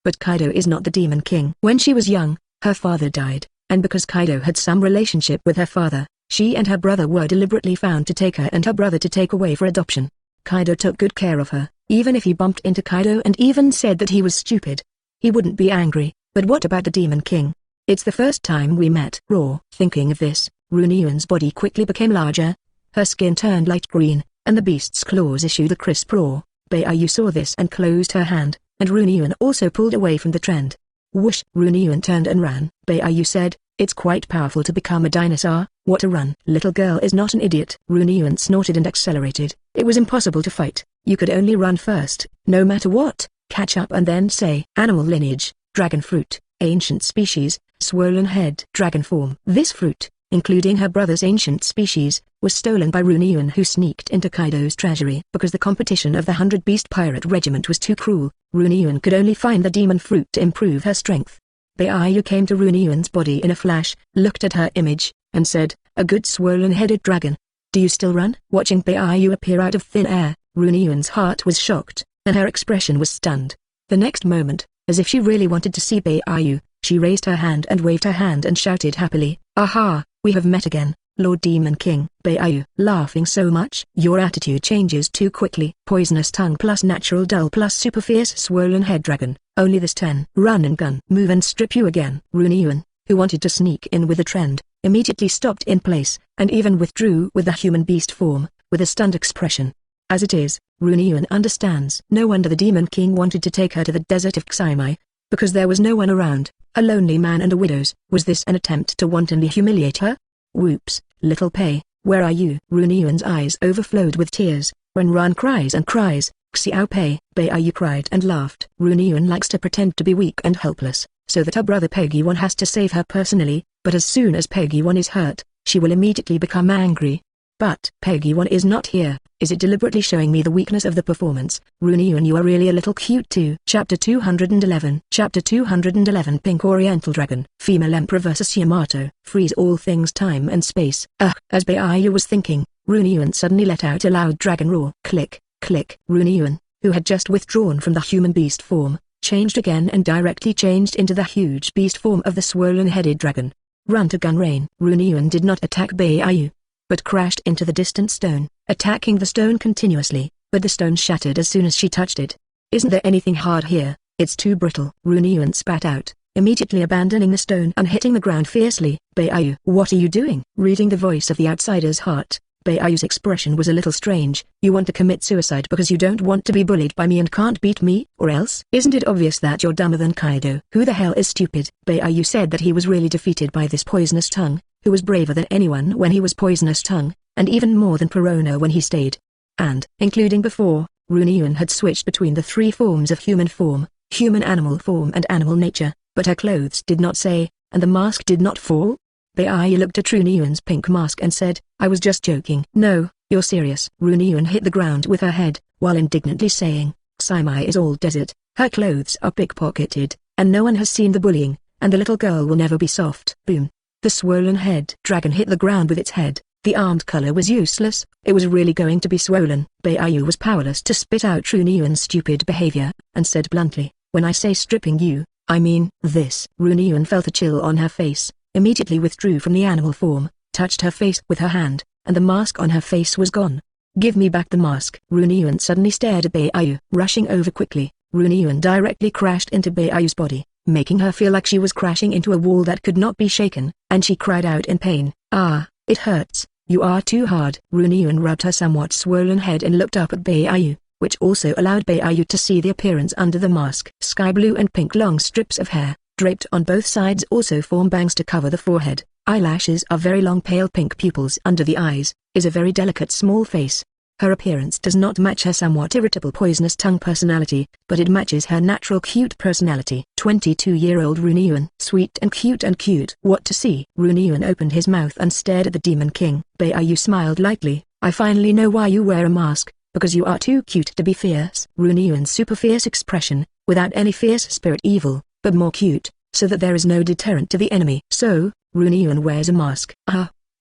But Kaido is not the Demon King. When she was young, her father died, and because Kaido had some relationship with her father, she and her brother were deliberately found to take her and her brother to take away for adoption. Kaido took good care of her, even if he bumped into Kaido and even said that he was stupid. He wouldn't be angry. But what about the Demon King? "It's the first time we met." Raw. Thinking of this, Runyuan's body quickly became larger. Her skin turned light green, and the beast's claws issued a crisp roar. Beiyu saw this and closed her hand, and Runyuan also pulled away from the trend. Whoosh! Runyuan turned and ran. Beiyu said, "It's quite powerful to become a dinosaur." "What a run!" "Little girl is not an idiot." Runyuan snorted and accelerated. It was impossible to fight. You could only run first, no matter what, catch up and then say. Animal lineage, dragon fruit, ancient species, swollen head. Dragon form. This fruit, including her brother's ancient species, was stolen by Runyuan, who sneaked into Kaido's treasury. Because the competition of the 100 Beast Pirate Regiment was too cruel, Runyuan could only find the demon fruit to improve her strength. Beiyu came to Runyuan's body in a flash, looked at her image, and said, "A good swollen-headed dragon. Do you still run?" Watching Beiyu appear out of thin air, Runyuan's heart was shocked, and her expression was stunned. The next moment, as if she really wanted to see Beiyu, she raised her hand and waved her hand and shouted happily, "Aha, we have met again, Lord Demon King." Beiyu, laughing so much. "Your attitude changes too quickly." Poisonous tongue plus natural dull plus super fierce swollen head dragon. Only this 10. Run and gun. Move and strip you again. Runyuan, who wanted to sneak in with the trend, immediately stopped in place, and even withdrew with the human beast form, with a stunned expression. As it is, Runyuan understands. No wonder the Demon King wanted to take her to the desert of Ximai, because there was no one around, a lonely man and a widow's. Was this an attempt to wantonly humiliate her? Whoops, little Pei, where are you? Runyuan's eyes overflowed with tears, when Ran cries and cries, "Xiao Pei." Beiyu cried and laughed. Runyuan likes to pretend to be weak and helpless, so that her brother Peggy-1 has to save her personally, but as soon as Peggy-1 is hurt, she will immediately become angry. But Peggy-1 is not here. Is it deliberately showing me the weakness of the performance? Runyuan, you are really a little cute too. Chapter 211. Chapter 211. Pink Oriental Dragon. Female Emperor vs Yamato. Freeze all things time and space. As Beiyu was thinking, Runyuan suddenly let out a loud dragon roar. Click, click. Runyuan, who had just withdrawn from the human beast form, changed again and directly changed into the huge beast form of the swollen-headed dragon. Run to gun rain. Runyuan did not attack Beiyu, but crashed into the distant stone, attacking the stone continuously, but the stone shattered as soon as she touched it. "Isn't there anything hard here? It's too brittle." Runyuan spat out, immediately abandoning the stone and hitting the ground fiercely. "Beiyu, what are you doing?" Reading the voice of the outsider's heart, Beiyu's expression was a little strange. "You want to commit suicide because you don't want to be bullied by me and can't beat me, or else? Isn't it obvious that you're dumber than Kaido?" "Who the hell is stupid?" Beiyu said that he was really defeated by this poisonous tongue, who was braver than anyone when he was poisonous tongue, and even more than Perona when he stayed. And, including before, Runyuan had switched between the three forms of human form, human animal form and animal nature, but her clothes did not say, and the mask did not fall? Beiyu looked at Runyuan's pink mask and said, "I was just joking." "No, you're serious." Runyuan hit the ground with her head, while indignantly saying, Simai is all desert, her clothes are pickpocketed, and no one has seen the bullying, and the little girl will never be soft. Boom. The swollen head dragon hit the ground with its head. The armed color was useless, it was really going to be swollen. Beiyu was powerless to spit out Runyuan's stupid behavior, and said bluntly, "When I say stripping you, I mean this." Runyuan felt a chill on her face, immediately withdrew from the animal form, touched her face with her hand, and the mask on her face was gone. "Give me back the mask." Runyuan suddenly stared at Beiyu. Rushing over quickly, Runyuan directly crashed into Beiyu's body, making her feel like she was crashing into a wall that could not be shaken, and she cried out in pain, "Ah, it hurts. You are too hard." Runyuan rubbed her somewhat swollen head and looked up at Beiyu, which also allowed Beiyu to see the appearance under the mask. Sky blue and pink long strips of hair, draped on both sides, also form bangs to cover the forehead. Eyelashes are very long, pale pink pupils under the eyes, is a very delicate small face. Her appearance does not match her somewhat irritable poisonous tongue personality, but it matches her natural cute personality. 22-year-old Runyuan. Sweet and cute and cute. What to see? Runyuan opened his mouth and stared at the Demon King. Beiyu smiled lightly. "I finally know why you wear a mask, because you are too cute to be fierce." Runyuan's super fierce expression, without any fierce spirit evil, but more cute, so that there is no deterrent to the enemy. So, Runyuan wears a mask.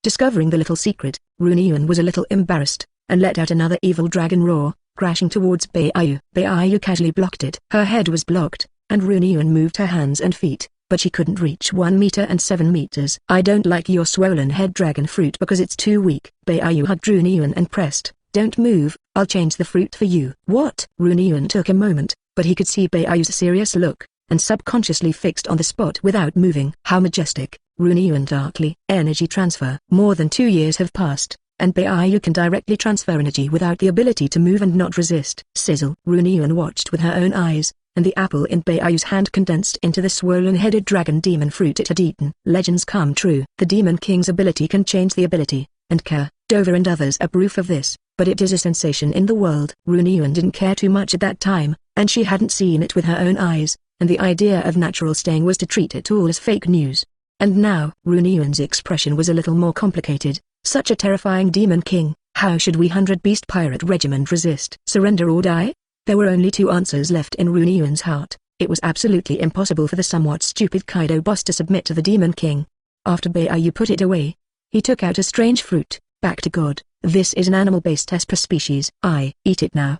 Discovering the little secret, Runyuan was a little embarrassed, and let out another evil dragon roar, crashing towards Beiyu. Beiyu casually blocked it. Her head was blocked, and Runyuan moved her hands and feet, but she couldn't reach 1 meter and 7 meters. "I don't like your swollen head dragon fruit because it's too weak." Beiyu hugged Runyuan and pressed, "Don't move, I'll change the fruit for you." "What?" Runyuan took a moment, but he could see Beiyu's serious look, and subconsciously fixed on the spot without moving. "How majestic." Runyuan darkly. Energy transfer. More than 2 years have passed, and Beiyu can directly transfer energy without the ability to move and not resist. Sizzle. Runyuan watched with her own eyes, and the apple in Beiyu's hand condensed into the swollen-headed dragon demon fruit it had eaten. Legends come true. The Demon King's ability can change the ability, and Dover and others are proof of this, but it is a sensation in the world. Runyuan didn't care too much at that time, and she hadn't seen it with her own eyes, and the idea of natural staying was to treat it all as fake news. And now, Runyuan's expression was a little more complicated. Such a terrifying Demon King, how should we 100-beast pirate regiment resist? Surrender or die? There were only 2 answers left in Runyuan's heart. It was absolutely impossible for the somewhat stupid Kaido boss to submit to the Demon King. After Beiyu put it away, he took out a strange fruit. Back to God. This is an animal-based test per species. I eat it now.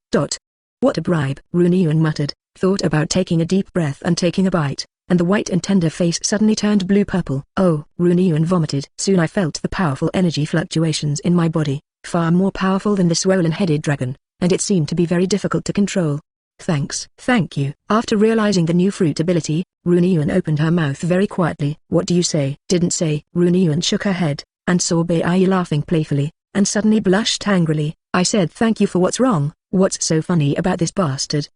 What a bribe. Runyuan muttered, thought about taking a deep breath and taking a bite, and the white and tender face suddenly turned blue-purple. "Oh," Runyuan vomited. "Soon I felt the powerful energy fluctuations in my body, far more powerful than the swollen-headed dragon, and it seemed to be very difficult to control. Thanks." "Thank you." After realizing the new fruit ability, Runyuan opened her mouth very quietly. "What do you say?" "Didn't say." Runyuan shook her head, and saw Beiyu laughing playfully, and suddenly blushed angrily. "I said thank you for what's wrong. What's so funny about this bastard?"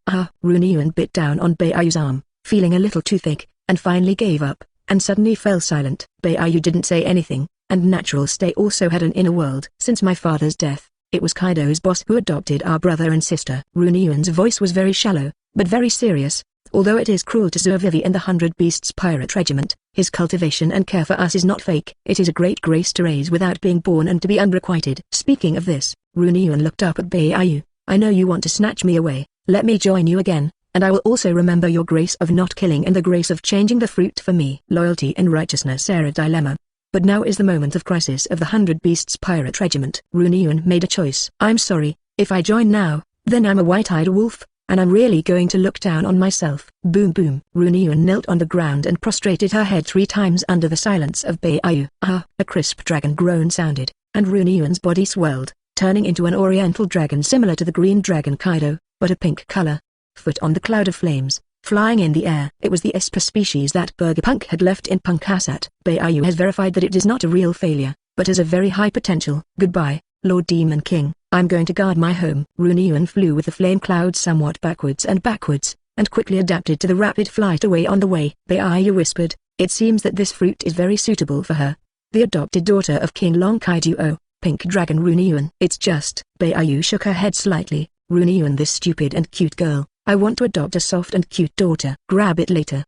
Runyuan bit down on Beiyu's arm, feeling a little toothache, and finally gave up, and suddenly fell silent. Beiyu didn't say anything, and Natural Stay also had an inner world. "Since my father's death, it was Kaido's boss who adopted our brother and sister." Runyuan's voice was very shallow, but very serious. "Although it is cruel to Zefa in the 100 Beasts Pirate Regiment, his cultivation and care for us is not fake. It is a great grace to raise without being born and to be unrequited." Speaking of this, Runyuan looked up at Beiyu. "I know you want to snatch me away. Let me join you again, and I will also remember your grace of not killing and the grace of changing the fruit for me." Loyalty and righteousness are a dilemma. But now is the moment of crisis of the 100 Beasts Pirate Regiment. Runyuan made a choice. "I'm sorry, if I join now, then I'm a white-eyed wolf, and I'm really going to look down on myself." Boom boom. Runyuan knelt on the ground and prostrated her head 3 times under the silence of Beiyu. A crisp dragon groan sounded, and Runyuan's body swelled, turning into an Oriental dragon similar to the green dragon Kaido, but a pink color. Foot on the cloud of flames, flying in the air. It was the Esper species that Punk had left in Punkasat. Beiyu has verified that it is not a real failure, but has a very high potential. "Goodbye, Lord Demon King. I'm going to guard my home." Runyuan flew with the flame cloud somewhat backwards, and quickly adapted to the rapid flight away. On the way, Beiyu whispered, "It seems that this fruit is very suitable for her. The adopted daughter of King Long Kaido, Pink Dragon Runyuan." "It's just." Beiyu shook her head slightly. "Runyuan, this stupid and cute girl. I want to adopt a soft and cute daughter. Grab it later."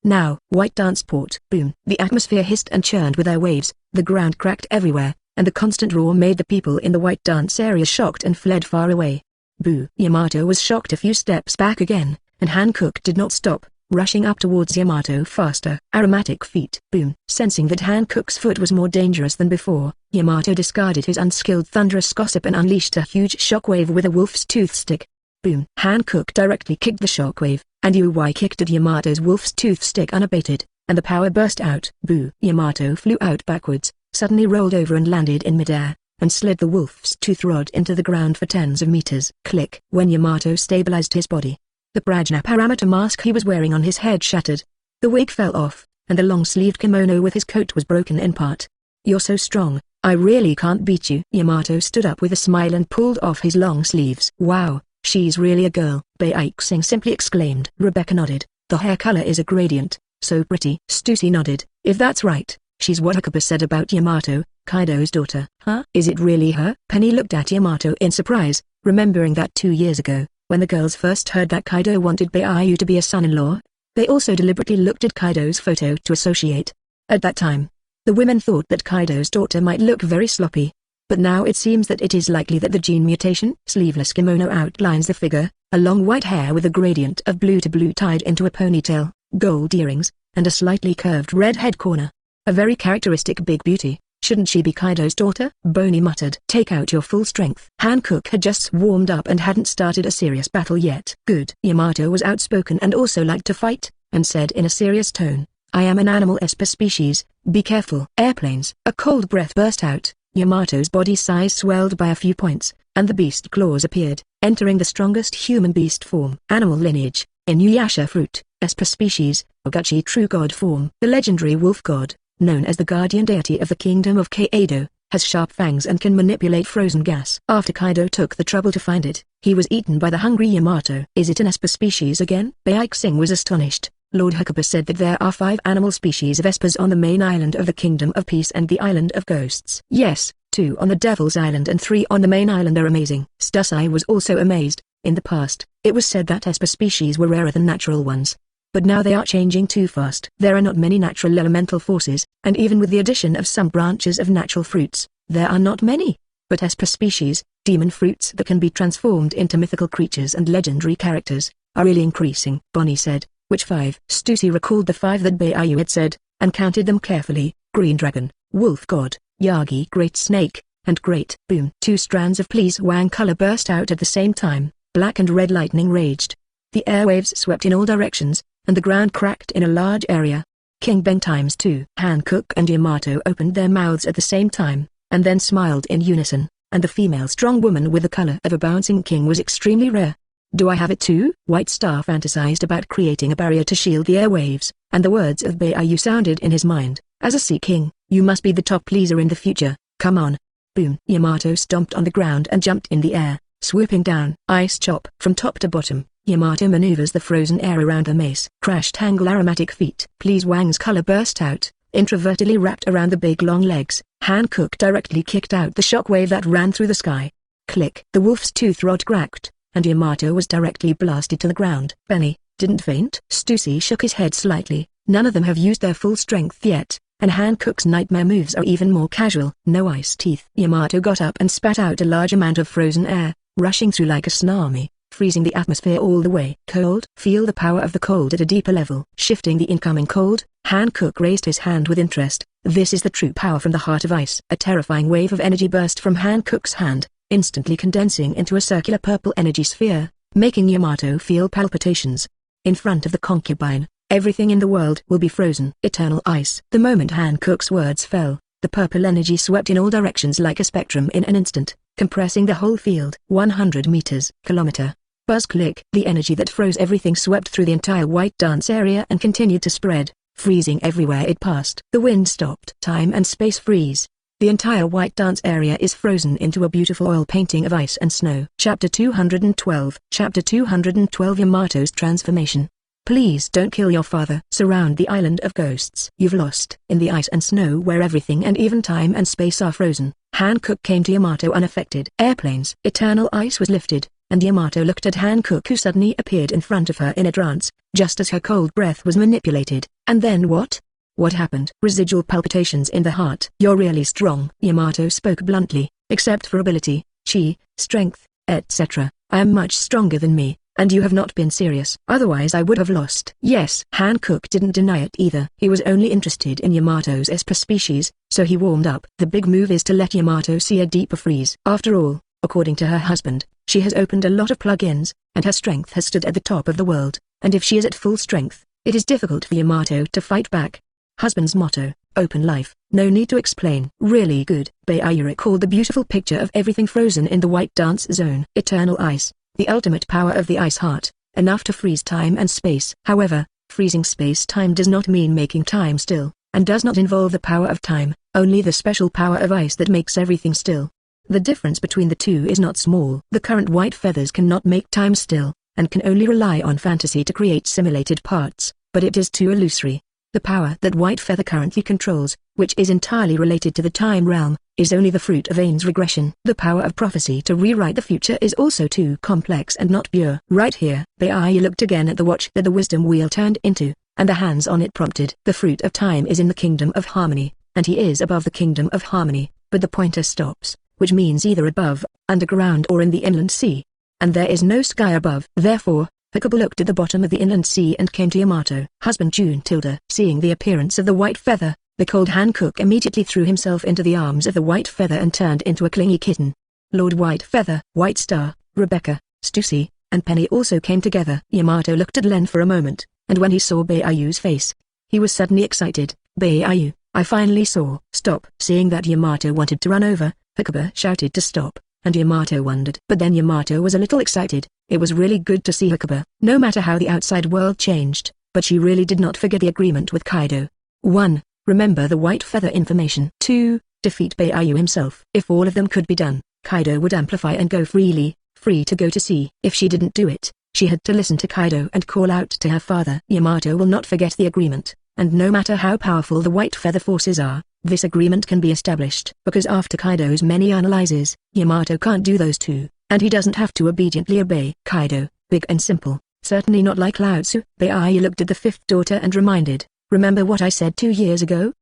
Now, White Dance Port. Boom. The atmosphere hissed and churned with air waves, the ground cracked everywhere, and the constant roar made the people in the White Dance area shocked and fled far away. Boo! Yamato was shocked a few steps back again, and Hancock did not stop, rushing up towards Yamato faster. Aromatic feet. Boom! Sensing that Hancock's foot was more dangerous than before, Yamato discarded his unskilled thunderous gossip and unleashed a huge shockwave with a wolf's tooth stick. Boom! Hancock directly kicked the shockwave, and Uy kicked at Yamato's wolf's tooth stick unabated, and the power burst out. Boo! Yamato flew out backwards, suddenly rolled over and landed in midair, and slid the wolf's tooth rod into the ground for tens of meters. Click! When Yamato stabilized his body, the Prajna parameter mask he was wearing on his head shattered. The wig fell off, and the long-sleeved kimono with his coat was broken in part. "You're so strong, I really can't beat you." Yamato stood up with a smile and pulled off his long sleeves. "Wow, she's really a girl," Baixing simply exclaimed. Rebecca nodded. "The hair color is a gradient, so pretty." Stussy nodded. "If that's right, she's what Hakuba said about Yamato, Kaido's daughter." "Huh? Is it really her?" Penny looked at Yamato in surprise, remembering that 2 years ago, when the girls first heard that Kaido wanted Baiyu to be a son-in-law, they also deliberately looked at Kaido's photo to associate. At that time, the women thought that Kaido's daughter might look very sloppy. But now it seems that it is likely that the gene mutation. Sleeveless kimono outlines the figure, a long white hair with a gradient of blue to blue tied into a ponytail, gold earrings, and a slightly curved red head corner. A very characteristic big beauty. "Shouldn't she be Kaido's daughter?" Boney muttered. "Take out your full strength." Hancock had just warmed up and hadn't started a serious battle yet. "Good." Yamato was outspoken and also liked to fight, and said in a serious tone, "I am an animal Esper species, be careful." Airplanes. A cold breath burst out, Yamato's body size swelled by a few points, and the beast claws appeared, entering the strongest human beast form. Animal lineage, Inuyasha fruit, Esper species, Ogachi true god form. The legendary wolf god, known as the guardian deity of the kingdom of Kaido, has sharp fangs and can manipulate frozen gas. After Kaido took the trouble to find it, he was eaten by the hungry Yamato. "Is it an Esper species again?" Baixing was astonished. Lord Hakuba said that there are 5 animal species of Espers on the main island of the Kingdom of Peace and the Island of Ghosts. "Yes, 2 on the Devil's Island and 3 on the main island are amazing." Stussy was also amazed. In the past, it was said that Esper species were rarer than natural ones. But now they are changing too fast. There are not many natural elemental forces, and even with the addition of some branches of natural fruits, there are not many. But Esper species, demon fruits that can be transformed into mythical creatures and legendary characters, are really increasing. Bonnie said, "Which 5?" Stussy recalled the 5 that Baiyu had said, and counted them carefully: Green Dragon, Wolf God, Yagi Great Snake, and Great Boom. 2 strands of please wang color burst out at the same time, black and red lightning raged. The airwaves swept in all directions, and the ground cracked in a large area. King Beng ×2. Hancock and Yamato opened their mouths at the same time, and then smiled in unison, and the female strong woman with the color of a bouncing king was extremely rare. "Do I have it too?" White Star fantasized about creating a barrier to shield the airwaves, and the words of Baiyu sounded in his mind. "As a Sea King, you must be the top pleaser in the future, come on." Boom! Yamato stomped on the ground and jumped in the air, swooping down. Ice chop. From top to bottom, Yamato maneuvers the frozen air around the mace. Crash tangle aromatic feet. Please Wang's color burst out, introvertedly wrapped around the big long legs. Hancock directly kicked out the shockwave that ran through the sky. Click. The wolf's tooth rod cracked, and Yamato was directly blasted to the ground. Benny didn't faint. Stussy shook his head slightly. None of them have used their full strength yet, and Hancock's nightmare moves are even more casual. No ice teeth. Yamato got up and spat out a large amount of frozen air, rushing through like a tsunami, freezing the atmosphere all the way. Cold. Feel the power of the cold at a deeper level. Shifting the incoming cold, Hancock raised his hand with interest. This is the true power from the heart of ice. A terrifying wave of energy burst from Hancock's hand, instantly condensing into a circular purple energy sphere, making Yamato feel palpitations. In front of the concubine, everything in the world will be frozen. Eternal ice. The moment Hancock's words fell, the purple energy swept in all directions like a spectrum in an instant, compressing the whole field. 100 meters. Kilometer. Buzz click. The energy that froze everything swept through the entire white dance area and continued to spread, freezing everywhere it passed. The wind stopped. Time and space freeze. The entire white dance area is frozen into a beautiful oil painting of ice and snow. Chapter 212. Chapter 212. Yamato's transformation. Please don't kill your father. Surround the island of ghosts. You've lost. In the ice and snow where everything and even time and space are frozen, Hancock came to Yamato unaffected. Airplanes. Eternal ice was lifted, and Yamato looked at Hancock, who suddenly appeared in front of her in a trance, just as her cold breath was manipulated. And then what? What happened? Residual palpitations in the heart. You're really strong. Yamato spoke bluntly, except for ability, chi, strength, etc. I am much stronger than me, and you have not been serious. Otherwise I would have lost. Yes. Hancock didn't deny it either. He was only interested in Yamato's esper species, so he warmed up. The big move is to let Yamato see a deeper freeze. After all, according to her husband, she has opened a lot of plug-ins, and her strength has stood at the top of the world, and if she is at full strength, it is difficult for Yamato to fight back. Husband's motto, open life, no need to explain. Really good. Beiyu recalled the beautiful picture of everything frozen in the white dance zone. Eternal ice, the ultimate power of the ice heart, enough to freeze time and space. However, freezing space-time does not mean making time still, and does not involve the power of time, only the special power of ice that makes everything still. The difference between the two is not small. The current white feathers cannot make time still, and can only rely on fantasy to create simulated parts, but it is too illusory. The power that White Feather currently controls, which is entirely related to the time realm, is only the fruit of Ain's regression. The power of prophecy to rewrite the future is also too complex and not pure. Right here, Beiyu looked again at the watch that the wisdom wheel turned into, and the hands on it prompted. The fruit of time is in the kingdom of harmony, and he is above the kingdom of harmony, but the pointer stops, which means either above, underground or in the inland sea. And there is no sky above. Therefore, Abel looked at the bottom of the inland sea and came to Yamato. Husband June tilde. Seeing the appearance of the white feather, the cold Hancock immediately threw himself into the arms of the white feather and turned into a clingy kitten. Lord White Feather, White Star, Rebecca, Stussy, and Penny also came together. Yamato looked at Len for a moment, and when he saw Beiyu's face, he was suddenly excited. Beiyu, I finally saw. Stop. Seeing that Yamato wanted to run over, Hakuba shouted to stop, and Yamato wondered. But then Yamato was a little excited. It was really good to see Hakuba. No matter how the outside world changed, but she really did not forget the agreement with Kaido. 1. Remember the white feather information. 2. Defeat Beiyu himself. If all of them could be done, Kaido would amplify and go freely, free to go to sea. If she didn't do it, she had to listen to Kaido and call out to her father. Yamato will not forget the agreement, and no matter how powerful the white feather forces are, this agreement can be established. Because after Kaido's many analyses, Yamato can't do those two, and he doesn't have to obediently obey. Kaido, big and simple, certainly not like Lao Tzu. Beiyu looked at the fifth daughter and reminded, remember what I said 2 years ago?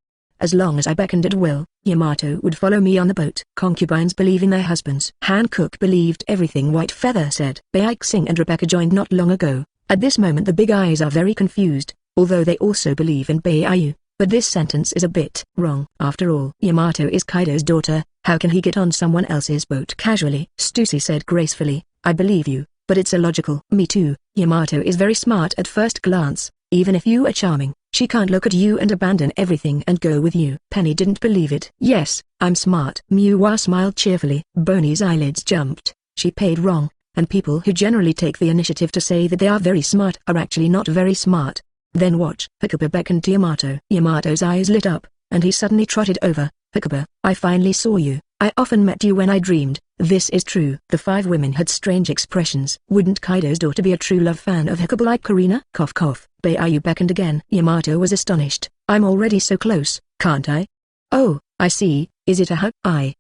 As long as I beckoned at will, Yamato would follow me on the boat. Concubines believe in their husbands. Hancock believed everything White Feather said. Beixing and Rebecca joined not long ago. At this moment the big eyes are very confused, although they also believe in Beiyu. But this sentence is a bit wrong. After all, Yamato is Kaido's daughter, how can he get on someone else's boat casually? Stussy said gracefully, I believe you, but it's illogical. Me too. Yamato is very smart at first glance. Even if you are charming, she can't look at you and abandon everything and go with you. Penny didn't believe it. Yes, I'm smart. Muwa smiled cheerfully. Bonnie's eyelids jumped. She paid wrong, and people who generally take the initiative to say that they are very smart are actually not very smart. Then watch. Hakuba beckoned to Yamato. Yamato's eyes lit up, and he suddenly trotted over. Hakuba, I finally saw you. I often met you when I dreamed. This is true. The 5 women had strange expressions. Wouldn't Kaido's daughter be a true love fan of Hakuba like Karina? Cough cough. Beiyu beckoned again. Yamato was astonished. I'm already so close, can't I? Oh, I see. Is it a hug?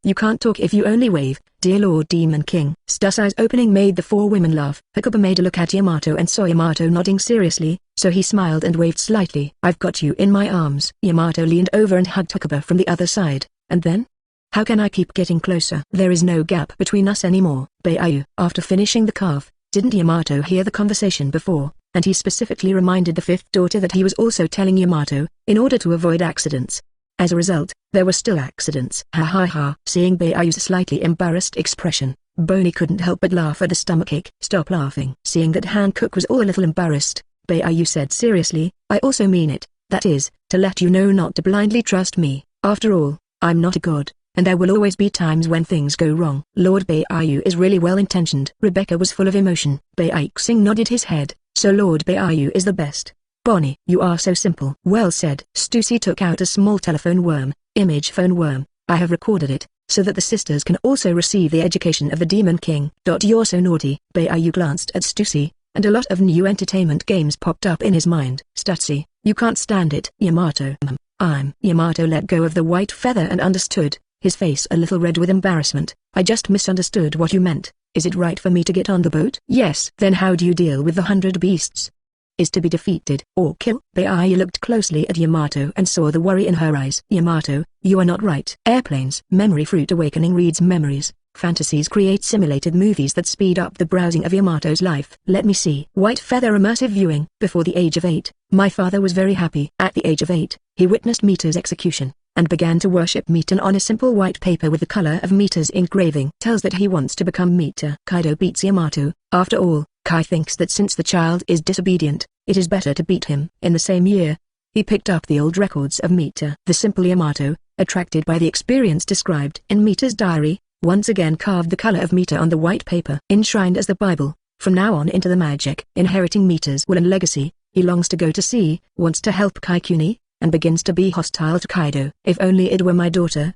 You can't talk if you only wave, dear Lord Demon King. Stussai's opening made the 4 women laugh. Hakuba made a look at Yamato and saw Yamato nodding seriously, so he smiled and waved slightly. I've got you in my arms. Yamato leaned over and hugged Hakuba from the other side, and then? How can I keep getting closer? There is no gap between us anymore. Beiyu. After finishing the calf, didn't Yamato hear the conversation before, and he specifically reminded the 5th daughter that he was also telling Yamato, in order to avoid accidents. As a result, there were still accidents. Ha ha ha. Seeing Beiyu's slightly embarrassed expression, Bonnie couldn't help but laugh at a stomachache. Stop laughing. Seeing that Hancock was all a little embarrassed, Beiyu said seriously, I also mean it, that is, to let you know not to blindly trust me. After all, I'm not a god, and there will always be times when things go wrong. Lord Beiyu is really well-intentioned. Rebecca was full of emotion. Beixing nodded his head, so Lord Beiyu is the best. Bonnie, you are so simple. Well said. Stussy took out a small telephone worm, image phone worm. I have recorded it, so that the sisters can also receive the education of the Demon King. You're so naughty. Beiyu glanced at Stussy, and a lot of new entertainment games popped up in his mind. Stussy, you can't stand it. Yamato. Yamato let go of the white feather and understood, his face a little red with embarrassment. I just misunderstood what you meant. Is it right for me to get on the boat? Yes. Then how do you deal with the 100 beasts? Is to be defeated or kill? Beiyu looked closely at Yamato and saw the worry in her eyes. Yamato, you are not right. Airplanes. Memory fruit awakening reads memories. Fantasies create simulated movies that speed up the browsing of Yamato's life. Let me see. White Feather immersive viewing. Before the age of 8, my father was very happy. At the age of 8, he witnessed Mita's execution, and began to worship Mita on a simple white paper with the color of Mita's engraving. Tells that he wants to become Mita. Kaido beats Yamato. After all, Kai thinks that since the child is disobedient, it is better to beat him. In the same year, he picked up the old records of Mita. The simple Yamato, attracted by the experience described in Mita's diary, once again carved the color of Mita on the white paper. Enshrined as the Bible, from now on into the magic. Inheriting Mita's will and legacy, he longs to go to sea, wants to help Kaikuni, and begins to be hostile to Kaido. If only it were my daughter,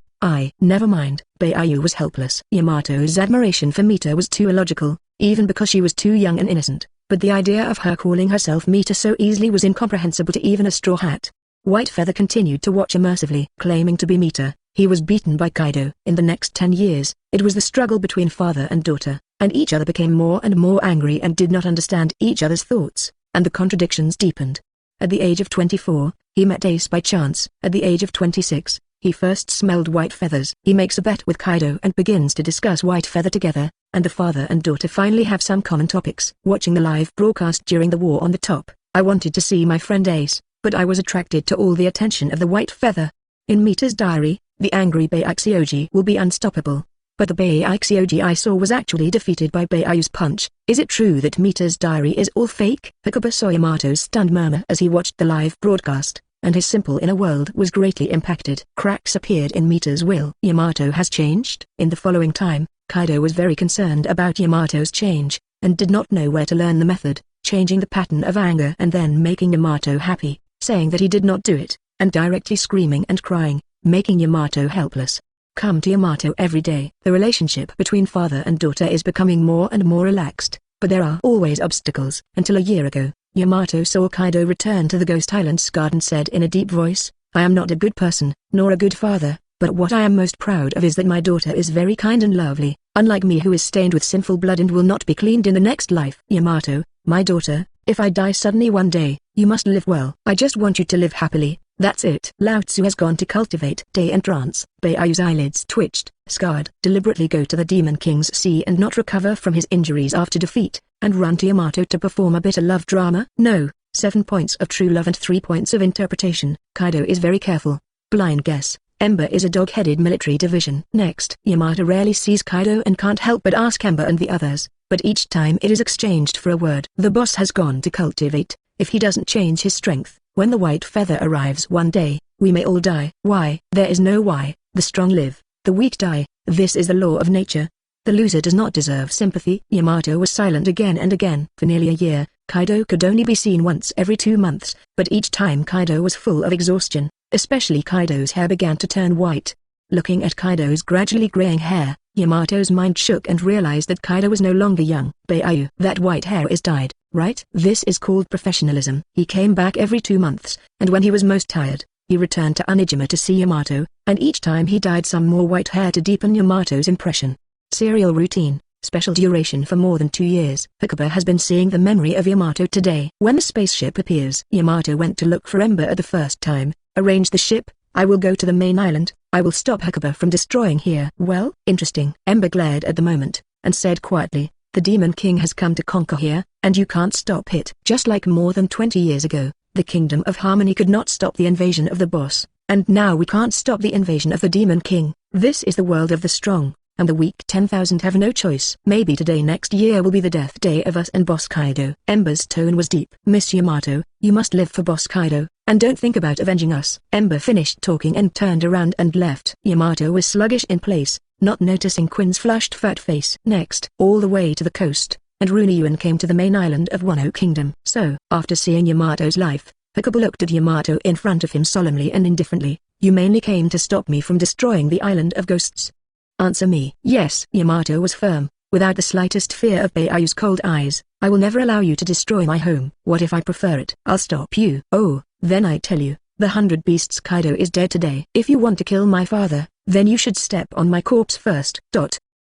never mind. Beiyu was helpless. Yamato's admiration for Mita was too illogical, even because she was too young and innocent, but the idea of her calling herself Mita so easily was incomprehensible to even a Straw Hat. White Feather continued to watch immersively. Claiming to be Mita, he was beaten by Kaido. In the next 10 years, it was the struggle between father and daughter, and each other became more and more angry and did not understand each other's thoughts, and the contradictions deepened. At the age of 24, he met Ace by chance. At the age of 26, he first smelled White Feathers. He makes a bet with Kaido and begins to discuss White Feather together, and the father and daughter finally have some common topics. Watching the live broadcast during the war on the top, I wanted to see my friend Ace, but I was attracted to all the attention of the White Feather. In Mita's diary, the angry Byakuyoji will be unstoppable, but the Byakuyoji I saw was actually defeated by Beiyu's punch. Is it true that Mita's diary is all fake? Hakuba saw Yamato's stunned murmur as he watched the live broadcast, and his simple inner world was greatly impacted. Cracks appeared in Mita's will. Yamato has changed. In the following time, Kaido was very concerned about Yamato's change, and did not know where to learn the method, changing the pattern of anger and then making Yamato happy, saying that he did not do it, and directly screaming and crying, making Yamato helpless. Come to Yamato every day. The relationship between father and daughter is becoming more and more relaxed, but there are always obstacles. Until a year ago, Yamato saw Kaido return to the Ghost Island's guard and said in a deep voice, I am not a good person, nor a good father, but what I am most proud of is that my daughter is very kind and lovely, unlike me who is stained with sinful blood and will not be cleaned in the next life. Yamato, my daughter, if I die suddenly one day, you must live well. I just want you to live happily. That's it. Lao Tzu has gone to cultivate day and trance. Beiyu's eyelids twitched, scarred. Deliberately go to the Demon King's sea and not recover from his injuries after defeat, and run to Yamato to perform a bitter love drama? No. 7 points of true love and 3 points of interpretation. Kaido is very careful. Blind guess. Ember is a dog-headed military division. Next. Yamato rarely sees Kaido and can't help but ask Ember and the others, but each time it is exchanged for a word. The boss has gone to cultivate. If he doesn't change his strength, when the White Feather arrives one day, we may all die. Why? There is no why. The strong live, the weak die. This is the law of nature. The loser does not deserve sympathy. Yamato was silent again and again. For nearly a year, Kaido could only be seen once every 2 months, but each time Kaido was full of exhaustion, especially Kaido's hair began to turn white. Looking at Kaido's gradually graying hair, Yamato's mind shook and realized that Kaido was no longer young. Beiyu, that white hair is dyed, right? This is called professionalism. He came back every 2 months, and when he was most tired, he returned to Onijima to see Yamato, and each time he dyed some more white hair to deepen Yamato's impression. Serial routine, special duration for more than 2 years. Hakuba has been seeing the memory of Yamato today. When the spaceship appears, Yamato went to look for Ember at the first time. Arrange the ship, I will go to the main island, I will stop Hakuba from destroying here. Well, interesting. Ember glared at the moment, and said quietly, the Demon King has come to conquer here, and you can't stop it. Just like more than 20 years ago, the Kingdom of Harmony could not stop the invasion of the boss, and now we can't stop the invasion of the Demon King. This is the world of the strong, and the weak 10,000 have no choice. Maybe today next year will be the death day of us and Boss Kaido. Ember's tone was deep. Miss Yamato, you must live for Boss Kaido, and don't think about avenging us. Ember finished talking and turned around and left. Yamato was sluggish in place, not noticing Quin's flushed fat face. Next, all the way to the coast, and Runyuan came to the main island of Wano Kingdom. So, after seeing Yamato's life, Hakuba looked at Yamato in front of him solemnly and indifferently. You mainly came to stop me from destroying the island of ghosts. Answer me. Yes. Yamato was firm, without the slightest fear of Beiyu's cold eyes. I will never allow you to destroy my home. What if I prefer it? I'll stop you. Oh, then I tell you, the 100 Beasts Kaido is dead today. If you want to kill my father, then you should step on my corpse first.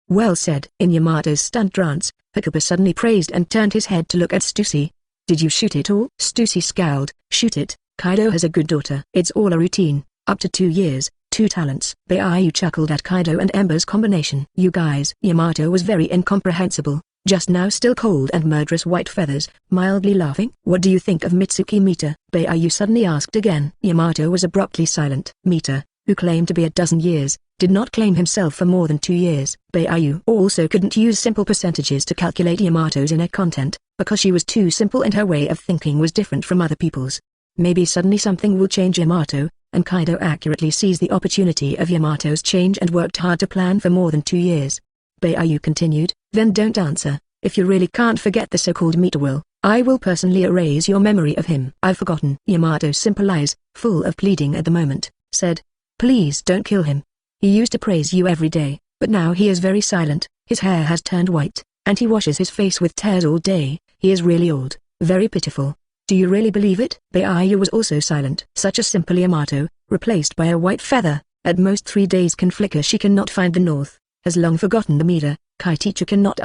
Well said. In Yamato's stunned trance, Hakuba suddenly praised and turned his head to look at Stussy. Did you shoot it all? Stussy scowled. Shoot it? Kaido has a good daughter. It's all a routine. Up to 2 years, 2 talents. Baiyu chuckled at Kaido and Ember's combination. You guys. Yamato was very incomprehensible, just now still cold and murderous white feathers, mildly laughing. What do you think of Mitsuki Mita? Baiyu suddenly asked again. Yamato was abruptly silent. Mita, who claimed to be a dozen years, did not claim himself for more than 2 years. Baiyu also couldn't use simple percentages to calculate Yamato's inner content, because she was too simple and her way of thinking was different from other people's. Maybe suddenly something will change Yamato, and Kaido accurately seized the opportunity of Yamato's change and worked hard to plan for more than 2 years. Baiyu continued, then don't answer. If you really can't forget the so-called Mita I will personally erase your memory of him. I've forgotten. Yamato's simple eyes, full of pleading at the moment, said, please don't kill him. He used to praise you every day, but now he is very silent, his hair has turned white, and he washes his face with tears all day. He is really old, very pitiful. Do you really believe it? Baiyu was also silent. Such a simple Yamato, replaced by a white feather, at most 3 days can flicker. She cannot find the north, has long forgotten the Mita, Kai teacher cannot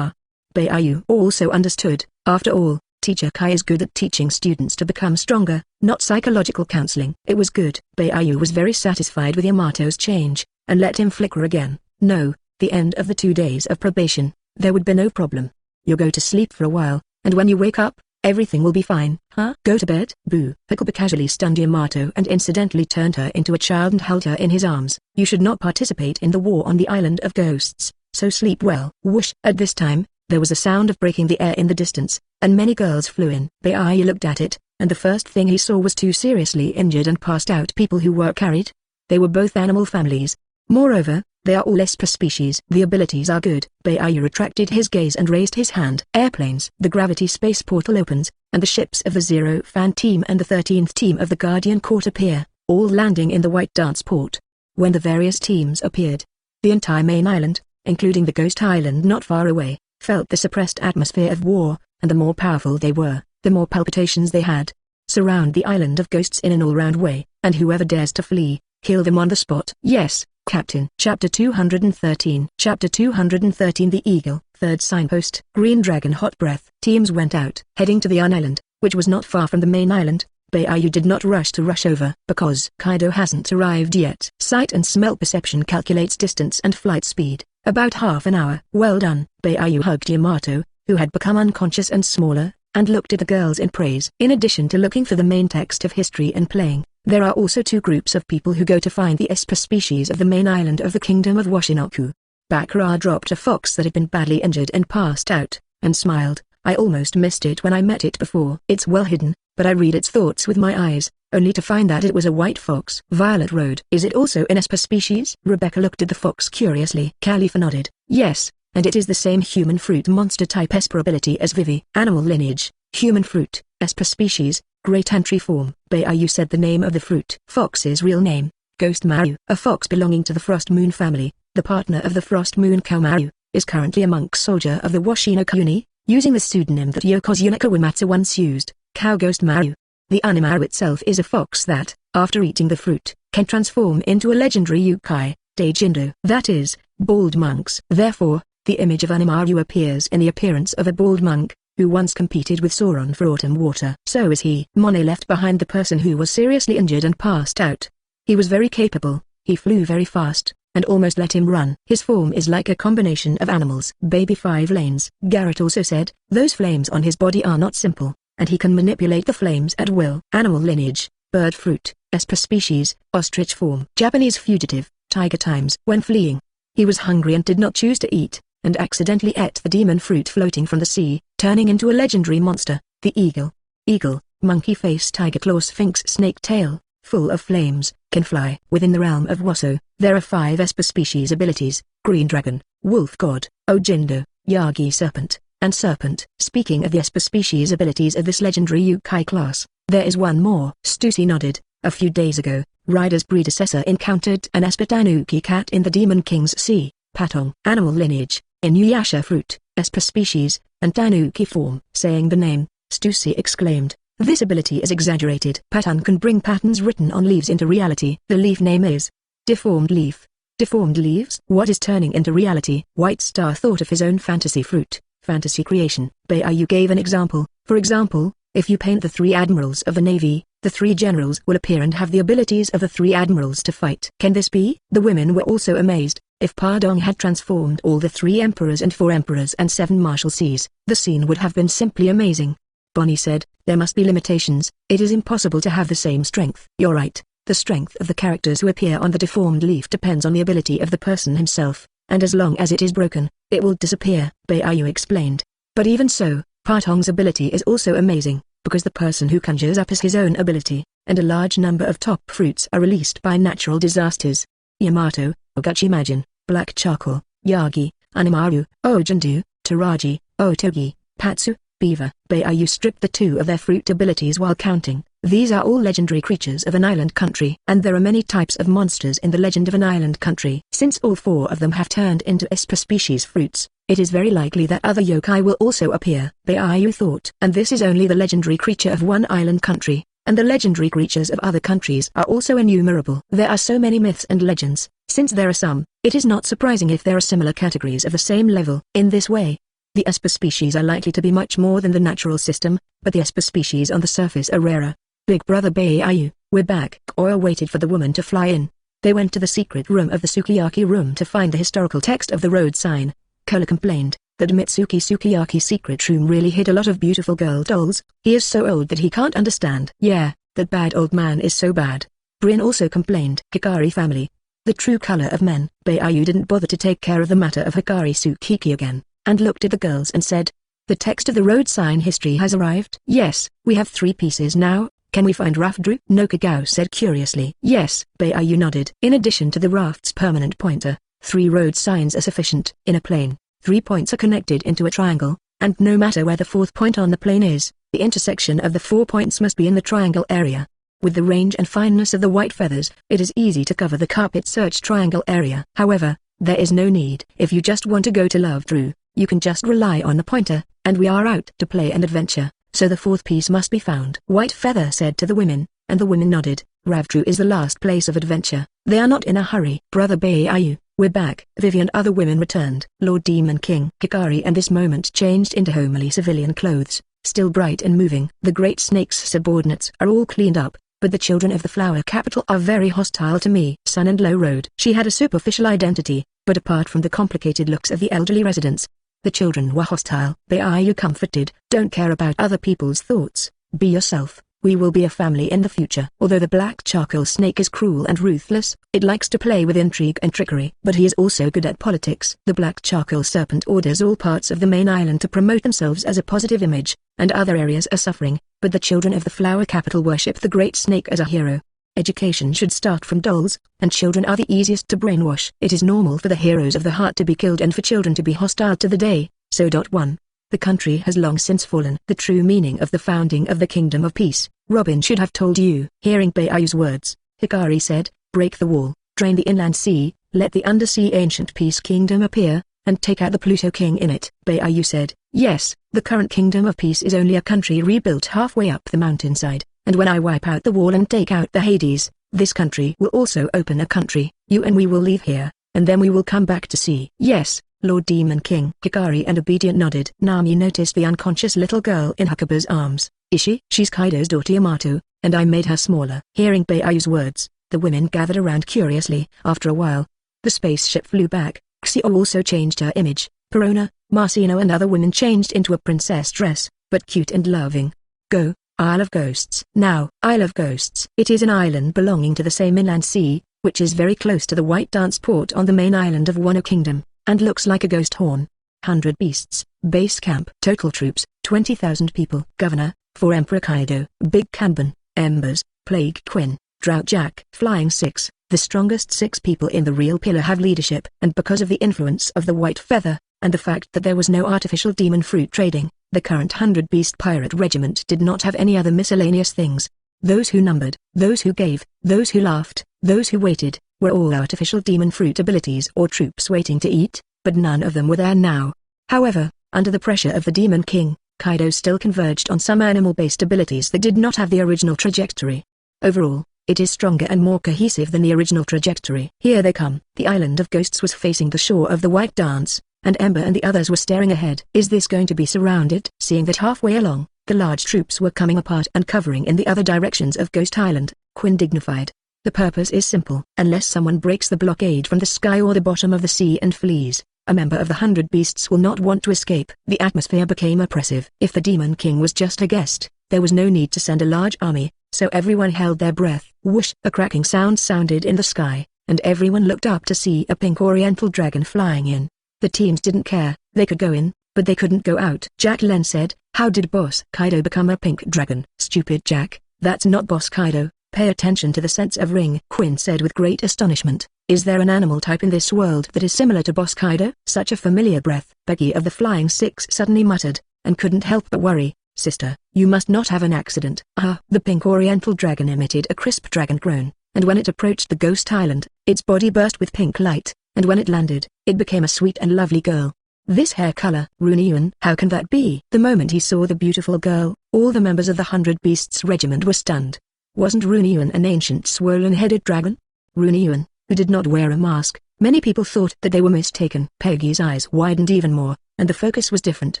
Baiyu also understood, after all, Teacher Kai is good at teaching students to become stronger, not psychological counseling. It was good. Baiyu was very satisfied with Yamato's change, and let him flicker again. No, the end of the 2 days of probation, there would be no problem. You'll go to sleep for a while, and when you wake up, everything will be fine. Huh? Go to bed? Boo. Huckleberry casually stunned Yamato and incidentally turned her into a child and held her in his arms. You should not participate in the war on the island of ghosts, so sleep well. Whoosh. At this time, there was a sound of breaking the air in the distance, and many girls flew in. Baiyu looked at it, and the first thing he saw was 2 seriously injured and passed out people who were carried. They were both animal families. Moreover, they are all Esper species. The abilities are good. Baiyu retracted his gaze and raised his hand. Airplanes. The gravity space portal opens, and the ships of the Zero Fan team and the 13th team of the Guardian Court appear, all landing in the White Dance Port. When the various teams appeared, the entire main island, including the Ghost Island not far away, felt the suppressed atmosphere of war, and the more powerful they were, the more palpitations they had. Surround the island of ghosts in an all-round way, and whoever dares to flee, kill them on the spot. Yes, Captain. Chapter 213. Chapter 213. The Eagle. Third signpost. Green Dragon. Hot breath. Teams went out, heading to the island, which was not far from the main island. Baiyu did not rush over, because Kaido hasn't arrived yet. Sight and smell perception calculates distance and flight speed. About half an hour. Well done. Baiyu hugged Yamato, who had become unconscious and smaller, and looked at the girls in praise. In addition to looking for the main text of history and playing, there are also 2 groups of people who go to find the Esper species of the main island of the Kingdom of Washinoku. Bakura dropped a fox that had been badly injured and passed out, and smiled. I almost missed it when I met it before. It's well hidden, but I read its thoughts with my eyes, only to find that it was a white fox. Violet Road. Is it also an Esper species? Rebecca looked at the fox curiously. Khalifa nodded. Yes, and it is the same human fruit monster type Esper ability as Vivi. Animal lineage, human fruit, Esper species, great entry form. Baiyu said the name of the fruit. Fox's real name, Ghost Maru. A fox belonging to the Frost Moon family, the partner of the Frost Moon cow Maru, is currently a monk soldier of the Washinoku, using the pseudonym that Yokozuna Kawamatsu once used, Cow Ghost Maru. The Animaru itself is a fox that, after eating the fruit, can transform into a legendary yokai, Daijindo. That is, bald monks. Therefore, the image of Animaru appears in the appearance of a bald monk, who once competed with Sauron for Autumn Water. So is he. Monet left behind the person who was seriously injured and passed out. He was very capable, he flew very fast, and almost let him run. His form is like a combination of animals. Baby 5 lanes. Garrett also said, those flames on his body are not simple, and he can manipulate the flames at will. Animal lineage, bird fruit, Esper species, ostrich form. Japanese fugitive, tiger times. When fleeing, he was hungry and did not choose to eat, and accidentally ate the demon fruit floating from the sea, turning into a legendary monster, the eagle. Eagle, monkey face, tiger claw, sphinx, snake tail, full of flames, can fly. Within the realm of Waso, there are 5 Esper species abilities: green dragon, wolf god, Ojindo, Yagi serpent, and serpent. Speaking of the Esper species abilities of this legendary yokai class, there is one more. Stussy nodded. A few days ago, Ryder's predecessor encountered an Esper tanuki cat in the Demon King's Sea, Patong. Animal lineage, Inuyasha fruit, Esper species, and tanuki form. Saying the name, Stussy exclaimed, this ability is exaggerated. Patong can bring patterns written on leaves into reality. The leaf name is Deformed Leaf. Deformed leaves? What is turning into reality? White Star thought of his own fantasy fruit, fantasy creation. Baiyu gave an example. For example, if you paint the 3 admirals of the Navy, The 3 generals will appear and have the abilities of the 3 admirals to fight. Can this be? The women were also amazed. If Pardong had transformed all the 3 emperors and 4 emperors and 7 marshalsees, the scene would have been simply amazing. Bonnie said, there must be limitations, it is impossible to have the same strength. You're right, the strength of the characters who appear on the deformed leaf depends on the ability of the person himself, and as long as it is broken, it will disappear, Beiyu explained. But even so, Pardong's ability is also amazing, because the person who conjures up is his own ability, and a large number of top fruits are released by natural disasters. Yamato, Ogachimajin, Black Charcoal, Yagi, Animaru, Ojandu, Taraji, Otogi, Patsu, Beaver. Beiyu stripped the 2 of their fruit abilities while counting. These are all legendary creatures of an island country. And there are many types of monsters in the legend of an island country. Since all 4 of them have turned into Esper species fruits, it is very likely that other yokai will also appear, Beiyu thought. And this is only the legendary creature of one island country, and the legendary creatures of other countries are also innumerable. There are so many myths and legends. Since there are some, it is not surprising if there are similar categories of the same level. In this way, the Esper species are likely to be much more than the natural system, but the Esper species on the surface are rarer. Big brother Beiyu, we're back. Oil waited for the woman to fly in. They went to the secret room of the Sukiyaki room to find the historical text of the road sign. Kola complained that Sukiyaki secret room really hid a lot of beautiful girl dolls. He is so old that he can't understand. Yeah, that bad old man is so bad. Brin also complained. Hikari family. The true color of men. Beiyu didn't bother to take care of the matter of Hikari Tsukiki again, and looked at the girls and said, the text of the road sign history has arrived. Yes, we have 3 pieces now. Can we find raft Drew? Nokagao said curiously. Yes, Beiyu nodded. In addition to the raft's permanent pointer, 3 road signs are sufficient. In a plane, 3 points are connected into a triangle, and no matter where the 4th point on the plane is, the intersection of the 4 points must be in the triangle area. With the range and fineness of the white feathers, it is easy to cover the carpet search triangle area. However, there is no need. If you just want to go to Love Drew, you can just rely on the pointer, and we are out to play and adventure, so the 4th piece must be found. White Feather said to the women, and the women nodded. Ravdru is the last place of adventure. They are not in a hurry. Brother Beiyu, we're back. Vivi and other women returned. Lord Demon King Hikari and this moment changed into homely civilian clothes, still bright and moving. The Great Snake's subordinates are all cleaned up, but the children of the flower capital are very hostile to me. Sun and Low Road. She had a superficial identity, but apart from the complicated looks of the elderly residents, the children were hostile. Beiyu comforted, don't care about other people's thoughts, be yourself, we will be a family in the future. Although the black charcoal snake is cruel and ruthless, it likes to play with intrigue and trickery. But he is also good at politics. The black charcoal serpent orders all parts of the main island to promote themselves as a positive image, and other areas are suffering, but the children of the flower capital worship the great snake as a hero. Education should start from dolls, and children are the easiest to brainwash. It is normal for the heroes of the heart to be killed and for children to be hostile to the day. So. 1. The country has long since fallen. The true meaning of the founding of the Kingdom of Peace, Robin should have told you. Hearing Beiyu's words, Hikari said, break the wall, drain the inland sea, let the undersea ancient peace kingdom appear, and take out the Pluto king in it. Beiyu said, yes, the current Kingdom of Peace is only a country rebuilt halfway up the mountainside, and when I wipe out the wall and take out the Hades, this country will also open a country. You and we will leave here, and then we will come back to see. Yes, Lord Demon King. Hikari and Obedient nodded. Nami noticed the unconscious little girl in Hakuba's arms. Is she? She's Kaido's daughter Yamato, and I made her smaller. Hearing Beiyu's words, the women gathered around curiously. After a while, the spaceship flew back. Xio also changed her image. Perona, Marcino and other women changed into a princess dress, but cute and loving. Go, Isle of Ghosts. Now, Isle of Ghosts. It is an island belonging to the same inland sea, which is very close to the White Dance Port on the main island of Wano Kingdom, and looks like a ghost horn. 100 beasts. Base camp. Total troops, 20,000 people. Governor, 4 Emperor Kaido. Big Kanban, Embers, Plague Quinn, Drought Jack. Flying 6. The strongest 6 people in the real pillar have leadership. And because of the influence of the White Feather, and the fact that there was no artificial demon fruit trading, the current 100-beast pirate regiment did not have any other miscellaneous things. Those who numbered, those who gave, those who laughed, those who waited, were all artificial demon fruit abilities or troops waiting to eat, but none of them were there now. However, under the pressure of the Demon King, Kaido still converged on some animal-based abilities that did not have the original trajectory. Overall, it is stronger and more cohesive than the original trajectory. Here they come. The Island of Ghosts was facing the shore of the White Dance, and Ember and the others were staring ahead. Is this going to be surrounded? Seeing that halfway along, The large troops were coming apart and covering in the other directions of Ghost Island. Quinn dignified. The purpose is simple. Unless someone breaks the blockade from the sky or the bottom of the sea and flees, a member of the 100 Beasts will not want to escape. The atmosphere became oppressive. If the Demon King was just a guest, there was no need to send a large army, so everyone held their breath. Whoosh! A cracking sound sounded in the sky, and everyone looked up to see a pink Oriental dragon flying in. The teams didn't care. They could go in, but they couldn't go out. Jack Len said, "How did Boss Kaido become a pink dragon?" "Stupid Jack, that's not Boss Kaido. Pay attention to the sense of ring," Quinn said with great astonishment. "Is there an animal type in this world that is similar to Boss Kaido?" Such a familiar breath. Becky of the Flying Six suddenly muttered, and couldn't help but worry. "Sister, you must not have an accident." "Ah!" The pink Oriental dragon emitted a crisp dragon groan, and when it approached the Ghost Island, its body burst with pink light, and when it landed, it became a sweet and lovely girl. "This hair color, Runyuan, how can that be?" The moment he saw the beautiful girl, all the members of the 100 Beasts regiment were stunned. Wasn't Runyuan an ancient swollen-headed dragon? Runyuan, who did not wear a mask, many people thought that they were mistaken. Peggy's eyes widened even more, and the focus was different.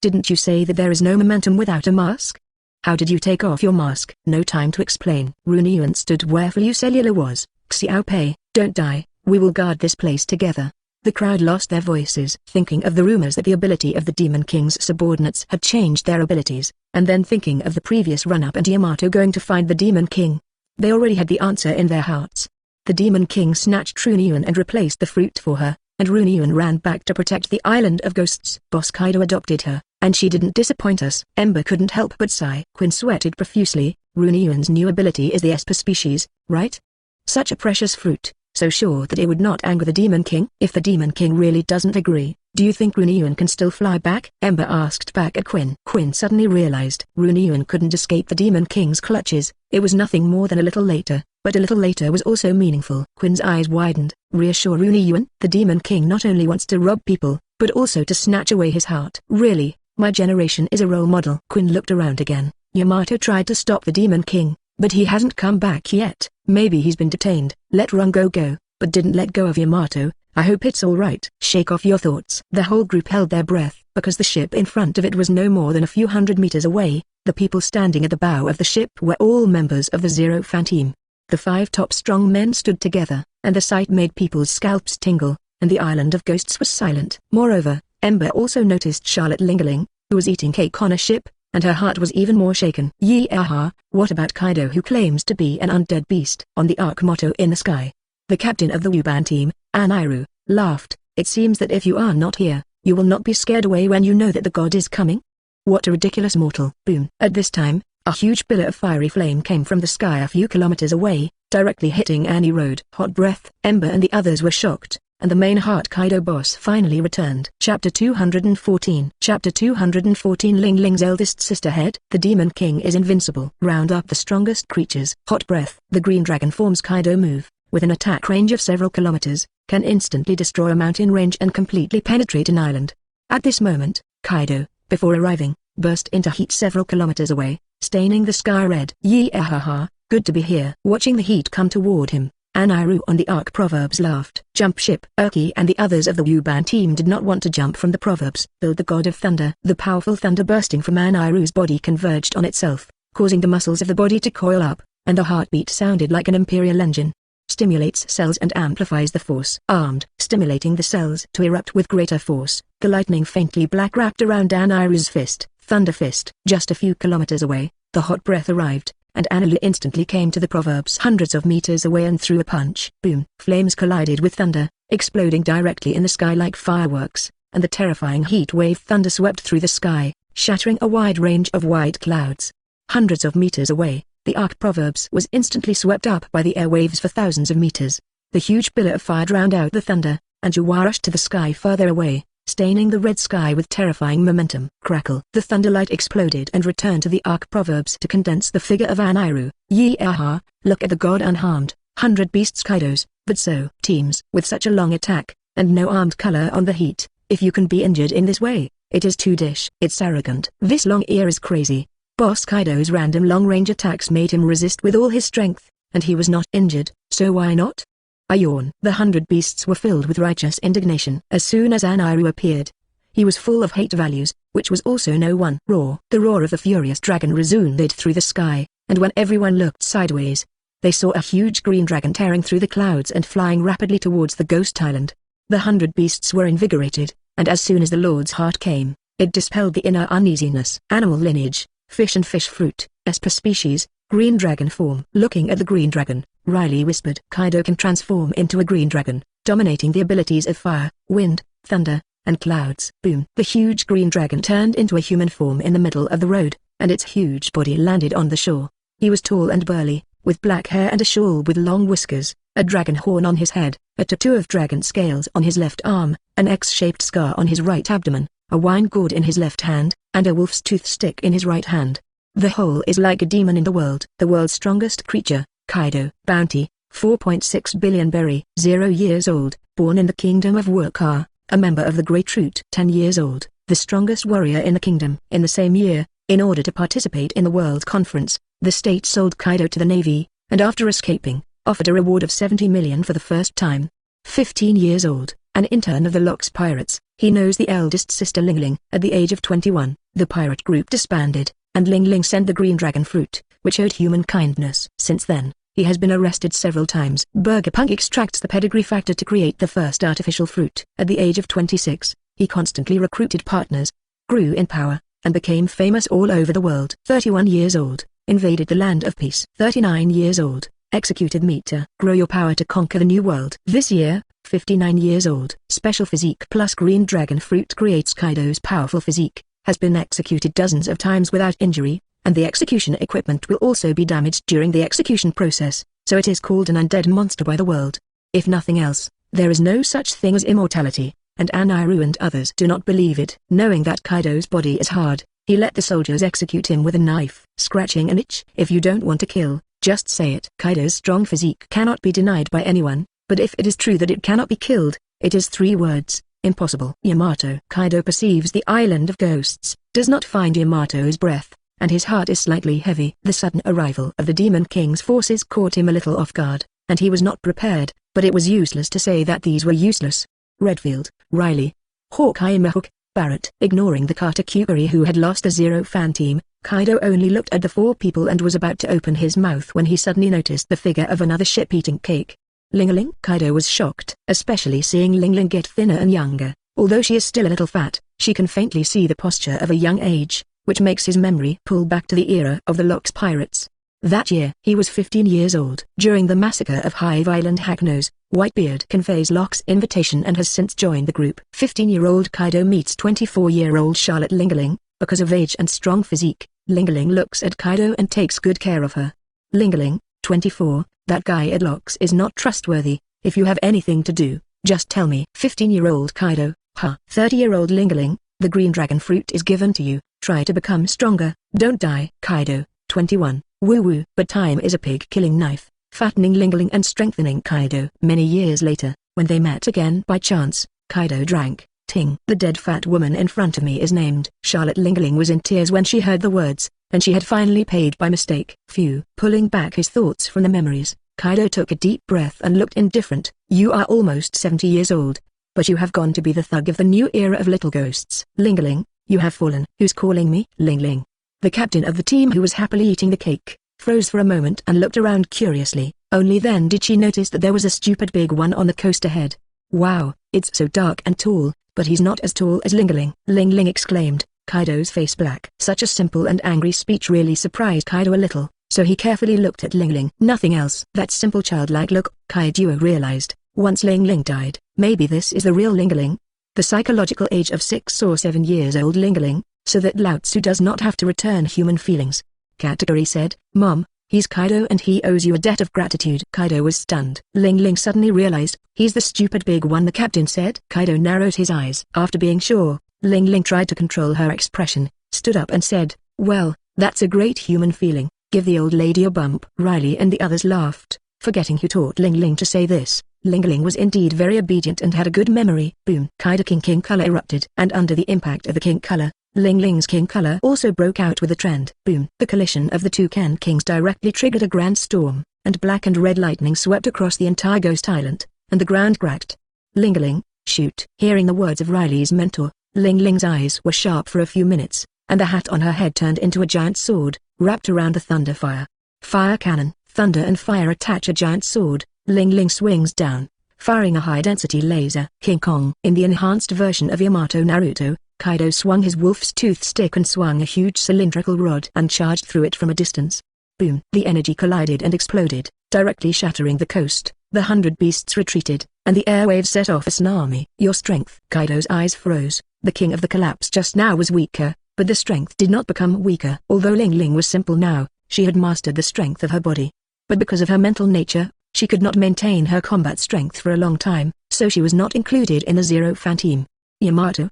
"Didn't you say that there is no momentum without a mask? How did you take off your mask?" "No time to explain." Runyuan stood where Fu Cellular was. "Xiao Pei, don't die, we will guard this place together." The crowd lost their voices, thinking of the rumors that the ability of the Demon King's subordinates had changed their abilities, and then thinking of the previous run-up and Yamato going to find the Demon King. They already had the answer in their hearts. The Demon King snatched Runyuan and replaced the fruit for her, and Runyuan ran back to protect the Island of Ghosts. Boss Kaido adopted her, and she didn't disappoint us. Ember couldn't help but sigh. Quinn sweated profusely. Runyuan's new ability is the Esper species, right? Such a precious fruit. So sure that it would not anger the Demon King? If the Demon King really doesn't agree, do you think Runyuan can still fly back? Ember asked back at Quinn. Quinn suddenly realized Runyuan couldn't escape the Demon King's clutches. It was nothing more than a little later, but a little later was also meaningful. Quinn's eyes widened. Reassure Runyuan? The Demon King not only wants to rob people, but also to snatch away his heart. Really, my generation is a role model. Quinn looked around again. Yamato tried to stop the Demon King, but he hasn't come back yet. Maybe he's been detained. Let Rungo go, but didn't let go of Yamato. I hope it's all right. Shake off your thoughts. The whole group held their breath, because the ship in front of it was no more than a few hundred meters away. The people standing at the bow of the ship were all members of the Zero Fan team. The 5 top strong men stood together, and the sight made people's scalps tingle, and the Island of Ghosts was silent. Moreover, Ember also noticed Charlotte Ling Ling, who was eating cake on a ship, and her heart was even more shaken. "Yee-aha, what about Kaido, who claims to be an undead beast?" On the arc motto in the sky, the captain of the Wuban team, Aniru, laughed. "It seems that if you are not here, you will not be scared away when you know that the god is coming? What a ridiculous mortal." Boom. At this time, a huge pillar of fiery flame came from the sky a few kilometers away, directly hitting Annie Road. Hot breath. Ember and the others were shocked, and the main heart Kaido boss finally returned. Chapter 214. Chapter 214. Ling Ling's eldest sister head. The Demon King is invincible. Round up the strongest creatures. Hot breath. The green dragon forms Kaido move, with an attack range of several kilometers, can instantly destroy a mountain range and completely penetrate an island. At this moment, Kaido, before arriving, burst into heat several kilometers away, staining the sky red. "Yee-ah-ha-ha, good to be here." Watching the heat come toward him, Aniru on the Arc Proverbs laughed. "Jump ship." Urki and the others of the Wuban team did not want to jump from the Proverbs. Build the god of thunder. The powerful thunder bursting from Aniru's body converged on itself, causing the muscles of the body to coil up, and the heartbeat sounded like an imperial engine. Stimulates cells and amplifies the force. Armed, stimulating the cells to erupt with greater force. The lightning faintly black wrapped around Aniru's fist. Thunder fist. Just a few kilometers away, the hot breath arrived, and Aniru instantly came to the Proverbs hundreds of meters away and threw a punch. Boom. Flames collided with thunder, exploding directly in the sky like fireworks, and the terrifying heat wave thunder swept through the sky, shattering a wide range of white clouds. Hundreds of meters away, the Arc Proverbs was instantly swept up by the airwaves for thousands of meters. The huge pillar of fire drowned out the thunder, and Wu'er rushed to the sky further away, staining the red sky with terrifying momentum. Crackle. The thunderlight exploded and returned to the Arc Proverbs to condense the figure of Aniru. "Yee-aha, look at the god unharmed, 100 beasts Kaidos, but so teams with such a long attack, and no armed color on the heat. If you can be injured in this way, it is too dish. It's arrogant. This long ear is crazy." Boss Kaido's random long-range attacks made him resist with all his strength, and he was not injured, so why not? I yawn. The 100 beasts were filled with righteous indignation. As soon as Aniru appeared, he was full of hate values, which was also no one roar. The roar of the furious dragon resounded through the sky, and when everyone looked sideways, they saw a huge green dragon tearing through the clouds and flying rapidly towards the ghost island. The 100 beasts were invigorated, and as soon as the Lord's heart came, it dispelled the inner uneasiness. Animal lineage, fish and fish fruit, as per species, green dragon form. Looking at the green dragon, Riley whispered, Kaido can transform into a green dragon, dominating the abilities of fire, wind, thunder, and clouds. Boom. The huge green dragon turned into a human form in the middle of the road, and its huge body landed on the shore. He was tall and burly, with black hair and a shawl with long whiskers, a dragon horn on his head, a tattoo of dragon scales on his left arm, an X-shaped scar on his right abdomen, a wine gourd in his left hand, and a wolf's tooth stick in his right hand. The whole is like a demon in the world's strongest creature, Kaido. Bounty, 4.6 billion berry. 0 years old, born in the kingdom of Wu'er, a member of the Great Root. 10 years old, the strongest warrior in the kingdom. In the same year, in order to participate in the World Conference, the state sold Kaido to the Navy, and after escaping, offered a reward of 70 million for the first time. 15 years old, an intern of the Locks Pirates, he knows the eldest sister Ling Ling. At the age of 21, the pirate group disbanded, and Ling Ling sent the green dragon fruit, which owed human kindness. Since then, he has been arrested several times. Burgerpunk extracts the pedigree factor to create the first artificial fruit. At the age of 26, he constantly recruited partners, grew in power, and became famous all over the world. 31 years old, invaded the land of peace. 39 years old, executed Mita. Grow your power to conquer the new world. This year, 59 years old, special physique plus green dragon fruit creates Kaido's powerful physique, has been executed dozens of times without injury, and the execution equipment will also be damaged during the execution process, so it is called an undead monster by the world. If nothing else, there is no such thing as immortality, and Aniru and others do not believe it. Knowing that Kaido's body is hard, he let the soldiers execute him with a knife. Scratching an itch. If you don't want to kill, just say it. Kaido's strong physique cannot be denied by anyone, but if it is true that it cannot be killed, it is 3 words. Impossible. Yamato. Kaido perceives the island of ghosts, does not find Yamato's breath, and his heart is slightly heavy. The sudden arrival of the Demon King's forces caught him a little off guard, and he was not prepared, but it was useless to say that these were useless. Redfield, Riley, Hawkeye Mihawk, Barrett. Ignoring the Katakuri who had lost a Zero-fan team, Kaido only looked at the 4 people and was about to open his mouth when he suddenly noticed the figure of another ship eating cake. Ling Ling? Kaido was shocked, especially seeing Ling Ling get thinner and younger. Although she is still a little fat, she can faintly see the posture of a young age, which makes his memory pull back to the era of the Locks Pirates. That year, he was 15 years old. During the massacre of Hive Island Hacknose, Whitebeard conveys Locke's invitation and has since joined the group. 15-year-old Kaido meets 24-year-old Charlotte Ling Ling. Because of age and strong physique, Ling Ling looks at Kaido and takes good care of her. Ling Ling, 24, that guy at Locks is not trustworthy. If you have anything to do, just tell me. 15-year-old Kaido, 30-year-old Ling Ling, the green dragon fruit is given to you. Try to become stronger, don't die. Kaido, 21, woo-woo. But time is a pig-killing knife, fattening Ling Ling and strengthening Kaido. Many years later, when they met again by chance, Kaido drank. Ting. The dead fat woman in front of me is named. Charlotte Ling Ling was in tears when she heard the words, and she had finally paid by mistake. Phew. Pulling back his thoughts from the memories, Kaido took a deep breath and looked indifferent. You are almost 70 years old, but you have gone to be the thug of the new era of little ghosts. Ling Ling, you have fallen. Who's calling me? Ling Ling. The captain of the team who was happily eating the cake, froze for a moment and looked around curiously. Only then did she notice that there was a stupid big one on the coast ahead. Wow, it's so dark and tall, but he's not as tall as Ling Ling. Ling Ling exclaimed, Kaido's face black. Such a simple and angry speech really surprised Kaido a little, so he carefully looked at Ling Ling. Nothing else. That simple childlike look, Kaido realized, once Ling Ling died, maybe this is the real Ling Ling. The psychological age of 6 or 7 years old Ling Ling, so that Lao Tzu does not have to return human feelings. Katakuri said, Mom, he's Kaido and he owes you a debt of gratitude. Kaido was stunned. Ling Ling suddenly realized, he's the stupid big one the captain said. Kaido narrowed his eyes. After being sure, Ling Ling tried to control her expression, stood up and said, well, that's a great human feeling, give the old lady a bump. Riley and the others laughed, forgetting who taught Ling Ling to say this. Ling Ling was indeed very obedient and had a good memory. Boom. Kaido King color erupted, and under the impact of the king color, Ling Ling's king color also broke out with a trend. Boom. The collision of the two Ken Kings directly triggered a grand storm, and black and red lightning swept across the entire ghost island, and the ground cracked. Ling Ling, shoot. Hearing the words of Riley's mentor, Ling Ling's eyes were sharp for a few minutes, and the hat on her head turned into a giant sword, wrapped around the thunder fire. Fire cannon, thunder and fire attach a giant sword. Ling Ling swings down, firing a high-density laser. King Kong. In the enhanced version of Yamato Naruto, Kaido swung his wolf's tooth stick and swung a huge cylindrical rod and charged through it from a distance. Boom! The energy collided and exploded, directly shattering the coast. The 100 beasts retreated, and the airwaves set off a tsunami. Your strength. Kaido's eyes froze. The king of the collapse just now was weaker, but the strength did not become weaker. Although Ling Ling was simple now, she had mastered the strength of her body. But because of her mental nature, she could not maintain her combat strength for a long time, so she was not included in the Zero-Fan team. Yamato.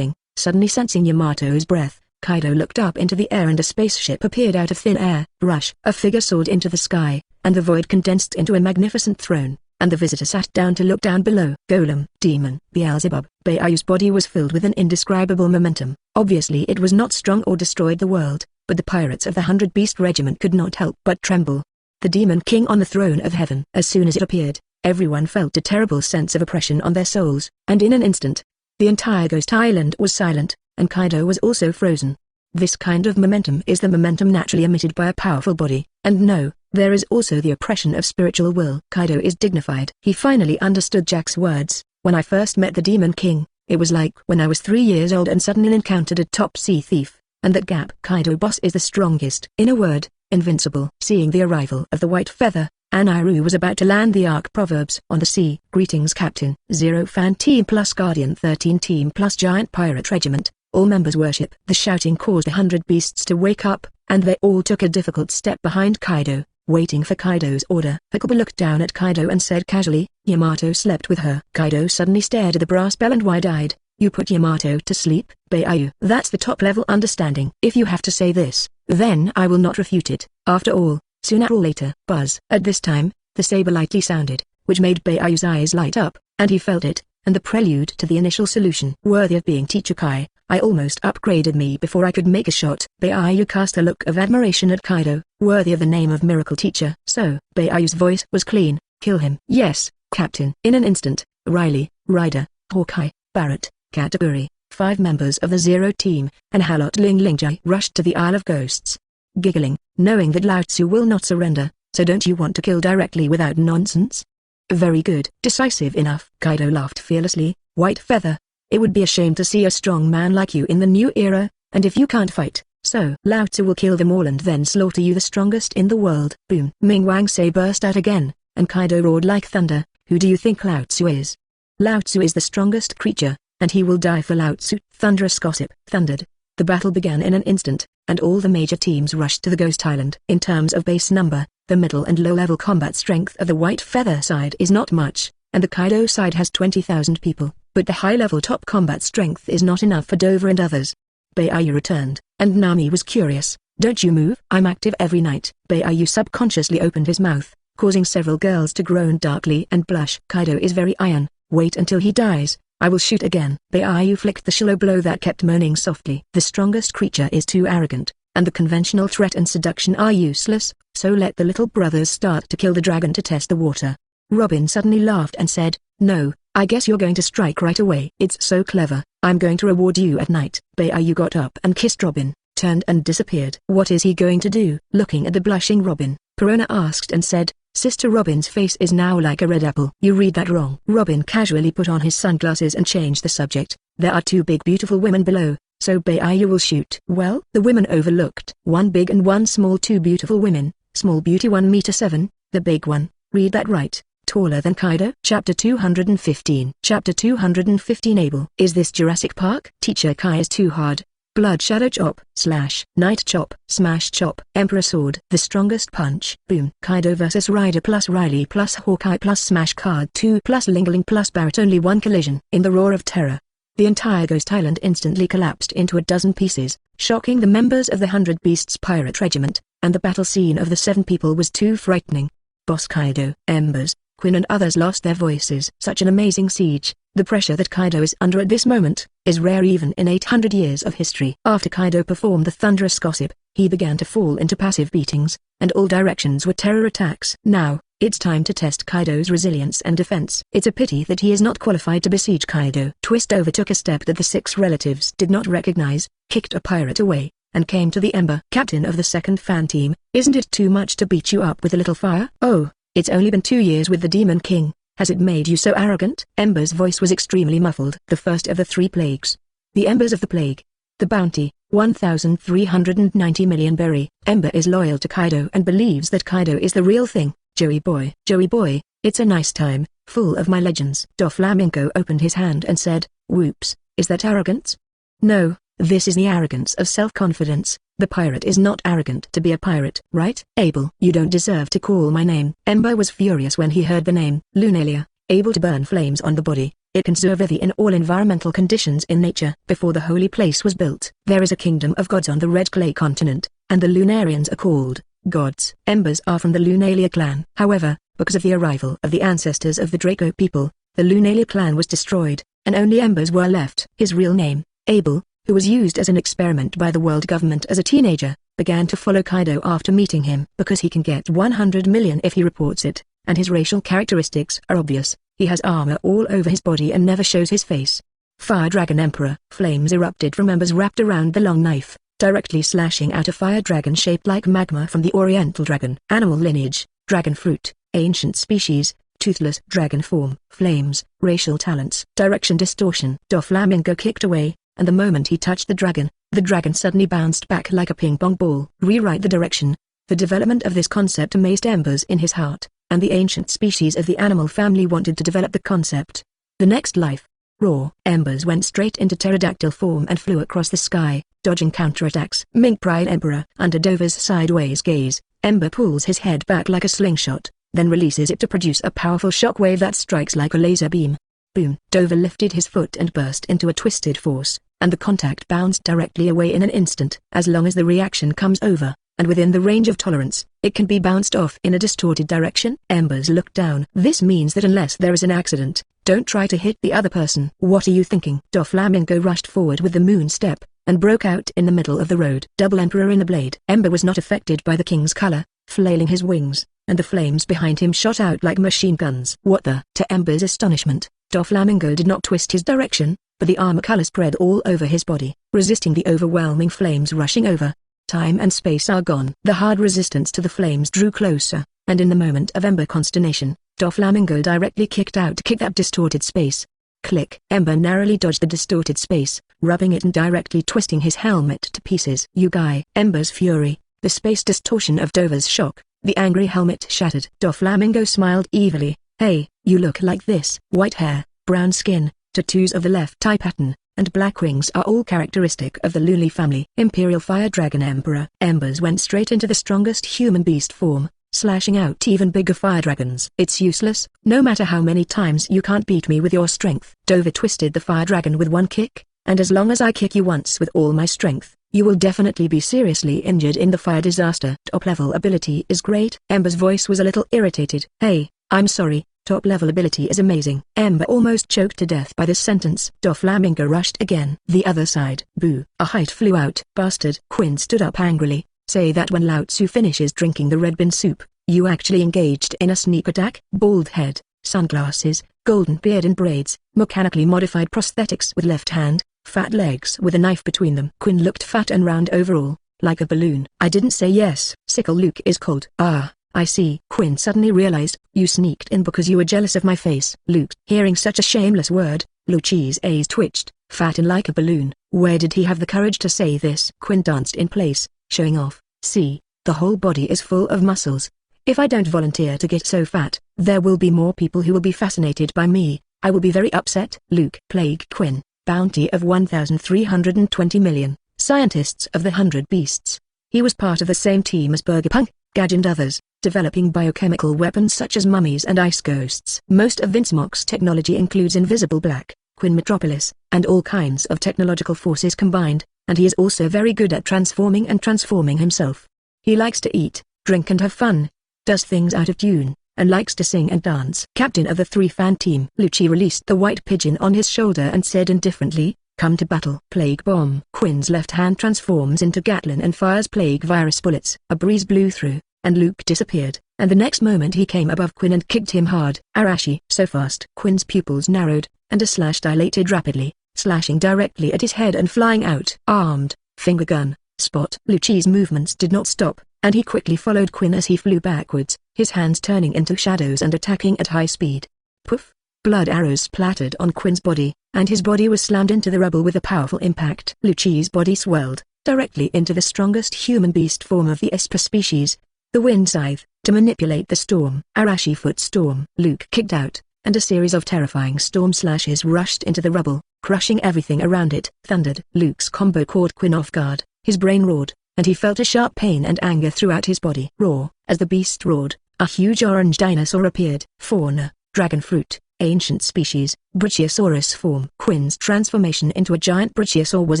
Suddenly sensing Yamato's breath, Kaido looked up into the air and a spaceship appeared out of thin air. Rush. A figure soared into the sky, and the void condensed into a magnificent throne, and the visitor sat down to look down below. Golem, demon, Beelzebub. Baiayu's body was filled with an indescribable momentum. Obviously it was not strong or destroyed the world, but the pirates of the 100 Beast Regiment could not help but tremble. The demon king on the throne of heaven. As soon as it appeared, everyone felt a terrible sense of oppression on their souls, and in an instant, the entire Ghost Island was silent, and Kaido was also frozen. This kind of momentum is the momentum naturally emitted by a powerful body, and no, there is also the oppression of spiritual will. Kaido is dignified. He finally understood Jack's words. When I first met the Demon King, it was like when I was 3 years old and suddenly encountered a top sea thief, and that gap. Kaido boss is the strongest. In a word, invincible. Seeing the arrival of the White Feather, Aniru was about to land the Arc Proverbs on the sea. Greetings Captain. Zero-Fan Team plus Guardian 13 Team plus Giant Pirate Regiment. All members worship. The shouting caused 100 beasts to wake up, and they all took a difficult step behind Kaido, waiting for Kaido's order. Hakuba looked down at Kaido and said casually, Yamato slept with her. Kaido suddenly stared at the brass bell and wide-eyed. You put Yamato to sleep, Baiayu. That's the top-level understanding. If you have to say this, then I will not refute it. After all, sooner or later. Buzz. At this time, the saber lightly sounded, which made Baiayu's eyes light up, and he felt it, and the prelude to the initial solution. Worthy of being Teacher Kai, I almost upgraded me before I could make a shot. Baiayu cast a look of admiration at Kaido, worthy of the name of Miracle Teacher. So, Baiayu's voice was clean. Kill him. Yes, Captain. In an instant, Riley, Ryder, Hawkeye, Barrett, Katakuri, 5 members of the Zero Team, and Halot Ling Lingjai rushed to the Isle of Ghosts. Giggling, knowing that Lao Tzu will not surrender, so don't you want to kill directly without nonsense? Very good. Decisive enough. Kaido laughed fearlessly. White Feather, it would be a shame to see a strong man like you in the new era, and if you can't fight, so Lao Tzu will kill them all and then slaughter you, the strongest in the world. Boom. Ming Wangse burst out again, and Kaido roared like thunder. Who do you think Lao Tzu is? Lao Tzu is the strongest creature, and he will die for Lao Tzu. Thunderous gossip thundered. The battle began in an instant, and all the major teams rushed to the Ghost Island. In terms of base number, the middle and low-level combat strength of the White Feather side is not much, and the Kaido side has 20,000 people, but the high-level top combat strength is not enough for Dover and others. Baiayu returned, and Nami was curious. Don't you move? I'm active every night. Baiayu subconsciously opened his mouth, causing several girls to groan darkly and blush. Kaido is very iron. Wait until he dies. I will shoot again. Baiayu flicked the shallow blow that kept moaning softly. The strongest creature is too arrogant, and the conventional threat and seduction are useless, so let the little brothers start to kill the dragon to test the water. Robin suddenly laughed and said, No, I guess you're going to strike right away. It's so clever. I'm going to reward you at night. Baiayu got up and kissed Robin, turned and disappeared. What is he going to do? Looking at the blushing Robin, Perona asked and said, Sister Robin's face is now like a red apple. You read that wrong. Robin casually put on his sunglasses and changed the subject. There are 2 big beautiful women below, so Baiayu will shoot. Well, the women overlooked. 1 big and 1 small. 2 beautiful women, small beauty 1 meter 7, the big one, read that right, taller than Kaido. Chapter 215. Chapter 215 Abel. Is this Jurassic Park? Teacher Kai is too hard. Blood Shadow Chop, Slash, Night Chop, Smash Chop, Emperor Sword. The strongest punch. Boom. Kaido vs Ryder plus Riley plus Hawkeye plus Smash Card 2 plus Ling Ling plus Barrett. Only 1 collision. In the roar of terror, the entire Ghost Island instantly collapsed into a dozen pieces, shocking the members of the 100 Beasts Pirate Regiment, and the battle scene of the 7 people was too frightening. Boss Kaido, Embers, Quinn and others lost their voices. Such an amazing siege. The pressure that Kaido is under at this moment is rare even in 800 years of history. After Kaido performed the thunderous gossip, he began to fall into passive beatings, and all directions were terror attacks. Now, It's time to test Kaido's resilience and defense. It's a pity that he is not qualified to besiege Kaido. Twist overtook a step that the 6 relatives did not recognize, kicked a pirate away, and came to the Ember. Captain of the second fan team, isn't it too much to beat you up with a little fire? Oh, it's only been 2 years with the Demon King. Has it made you so arrogant? Ember's voice was extremely muffled. The first of the 3 plagues. The Embers of the Plague. The bounty, 1,390 million berry. Ember is loyal to Kaido and believes that Kaido is the real thing. Joey boy, it's a nice time, full of my legends. Doflamingo opened his hand and said, whoops, is that arrogance? No, this is the arrogance of self-confidence. The pirate is not arrogant to be a pirate, right? Abel, you don't deserve to call my name. Ember was furious when he heard the name. Lunalia, able to burn flames on the body. It can survive in all environmental conditions in nature. Before the holy place was built, there is a kingdom of gods on the Red Clay continent, and the Lunarians are called gods. Embers are from the Lunalia clan. However, because of the arrival of the ancestors of the Draco people, the Lunalia clan was destroyed, and only Embers were left. His real name, Abel, who was used as an experiment by the world government as a teenager, began to follow Kaido after meeting him because he can get 100 million if he reports it, and his racial characteristics are obvious. He has armor all over his body and never shows his face. Fire Dragon Emperor. Flames erupted from embers wrapped around the long knife, directly slashing out a fire dragon shaped like magma from the Oriental dragon. Animal lineage, dragon fruit, ancient species, toothless dragon form. Flames, racial talents. Direction distortion. Doflamingo kicked away, and the moment he touched the dragon suddenly bounced back like a ping-pong ball. Rewrite the direction. The development of this concept amazed Embers in his heart, and the ancient species of the animal family wanted to develop the concept. The next life. Raw. Embers went straight into pterodactyl form and flew across the sky, dodging counterattacks. Mink Pride Emperor. Under Dover's sideways gaze, Ember pulls his head back like a slingshot, then releases it to produce a powerful shockwave that strikes like a laser beam. Boom. Dover lifted his foot and burst into a twisted force, and the contact bounced directly away in an instant. As long as the reaction comes over, and within the range of tolerance, it can be bounced off in a distorted direction. Embers looked down. This means that unless there is an accident, don't try to hit the other person. What are you thinking? Doflamingo rushed forward with the moon step, and broke out in the middle of the road. Double Emperor in the blade. Ember was not affected by the king's color, flailing his wings, and the flames behind him shot out like machine guns. What the? To Ember's astonishment, Doflamingo did not twist his direction, but the armor color spread all over his body, resisting the overwhelming flames rushing over. Time and space are gone. The hard resistance to the flames drew closer, and in the moment of Ember consternation, Doflamingo directly kicked out to kick that distorted space. Click. Ember narrowly dodged the distorted space, rubbing it and directly twisting his helmet to pieces. You guy. Ember's fury, the space distortion of Dover's shock, the angry helmet shattered. Doflamingo smiled evilly. Hey, you look like this. White hair, brown skin, tattoos of the left eye pattern, and black wings are all characteristic of the Luli family. Imperial Fire Dragon Emperor. Embers went straight into the strongest human beast form, slashing out even bigger fire dragons. It's useless, no matter how many times you can't beat me with your strength. Dover twisted the fire dragon with one kick, and as long as I kick you once with all my strength, you will definitely be seriously injured in the fire disaster. Top level ability is great. Ember's voice was a little irritated. Hey, I'm sorry. Top level ability is amazing. Ember almost choked to death by this sentence. Doflamingo rushed again. The other side. Boo. A height flew out. Bastard. Quinn stood up angrily. Say that when Lao Tzu finishes drinking the red bean soup, you actually engaged in a sneak attack? Bald head, sunglasses, golden beard and braids, mechanically modified prosthetics with left hand, fat legs with a knife between them. Quinn looked fat and round overall, like a balloon. I didn't say yes. Sickle Luke is cold. Ah. I see. Quinn suddenly realized, you sneaked in because you were jealous of my face. Luke. Hearing such a shameless word, Luci's eyes twitched, fat and like a balloon. Where did he have the courage to say this? Quinn danced in place, showing off. See, the whole body is full of muscles. If I don't volunteer to get so fat, there will be more people who will be fascinated by me. I will be very upset. Luke. Plague Quinn. Bounty of 1,320 million. Scientists of the 100 Beasts. He was part of the same team as Burgerpunk, Gage and others, developing biochemical weapons such as mummies and ice ghosts. Most of Vincemoc's technology includes invisible black, Quinn Metropolis, and all kinds of technological forces combined, and he is also very good at transforming and transforming himself. He likes to eat, drink and have fun, does things out of tune, and likes to sing and dance. Captain of the 3-fan team. Lucci released the white pigeon on his shoulder and said indifferently, come to battle. Plague Bomb. Quinn's left hand transforms into Gatlin and fires plague virus bullets. A breeze blew through, and Luke disappeared, and the next moment he came above Quinn and kicked him hard. Arashi, so fast. Quinn's pupils narrowed, and a slash dilated rapidly, slashing directly at his head and flying out. Armed, finger gun, spot. Lucci's movements did not stop, and he quickly followed Quinn as he flew backwards, his hands turning into shadows and attacking at high speed. Poof! Blood arrows splattered on Quinn's body, and his body was slammed into the rubble with a powerful impact. Lucci's body swelled, directly into the strongest human beast form of the Esper species, the Wind Scythe, to manipulate the storm. Arashi Foot Storm. Luke kicked out, and a series of terrifying storm slashes rushed into the rubble, crushing everything around it. Thundered. Luke's combo caught Quinn off guard, his brain roared, and he felt a sharp pain and anger throughout his body. Roar. As the beast roared, a huge orange dinosaur appeared. Fauna, dragon fruit, ancient species, Brachiosaurus form. Quinn's transformation into a giant Brachiosaur was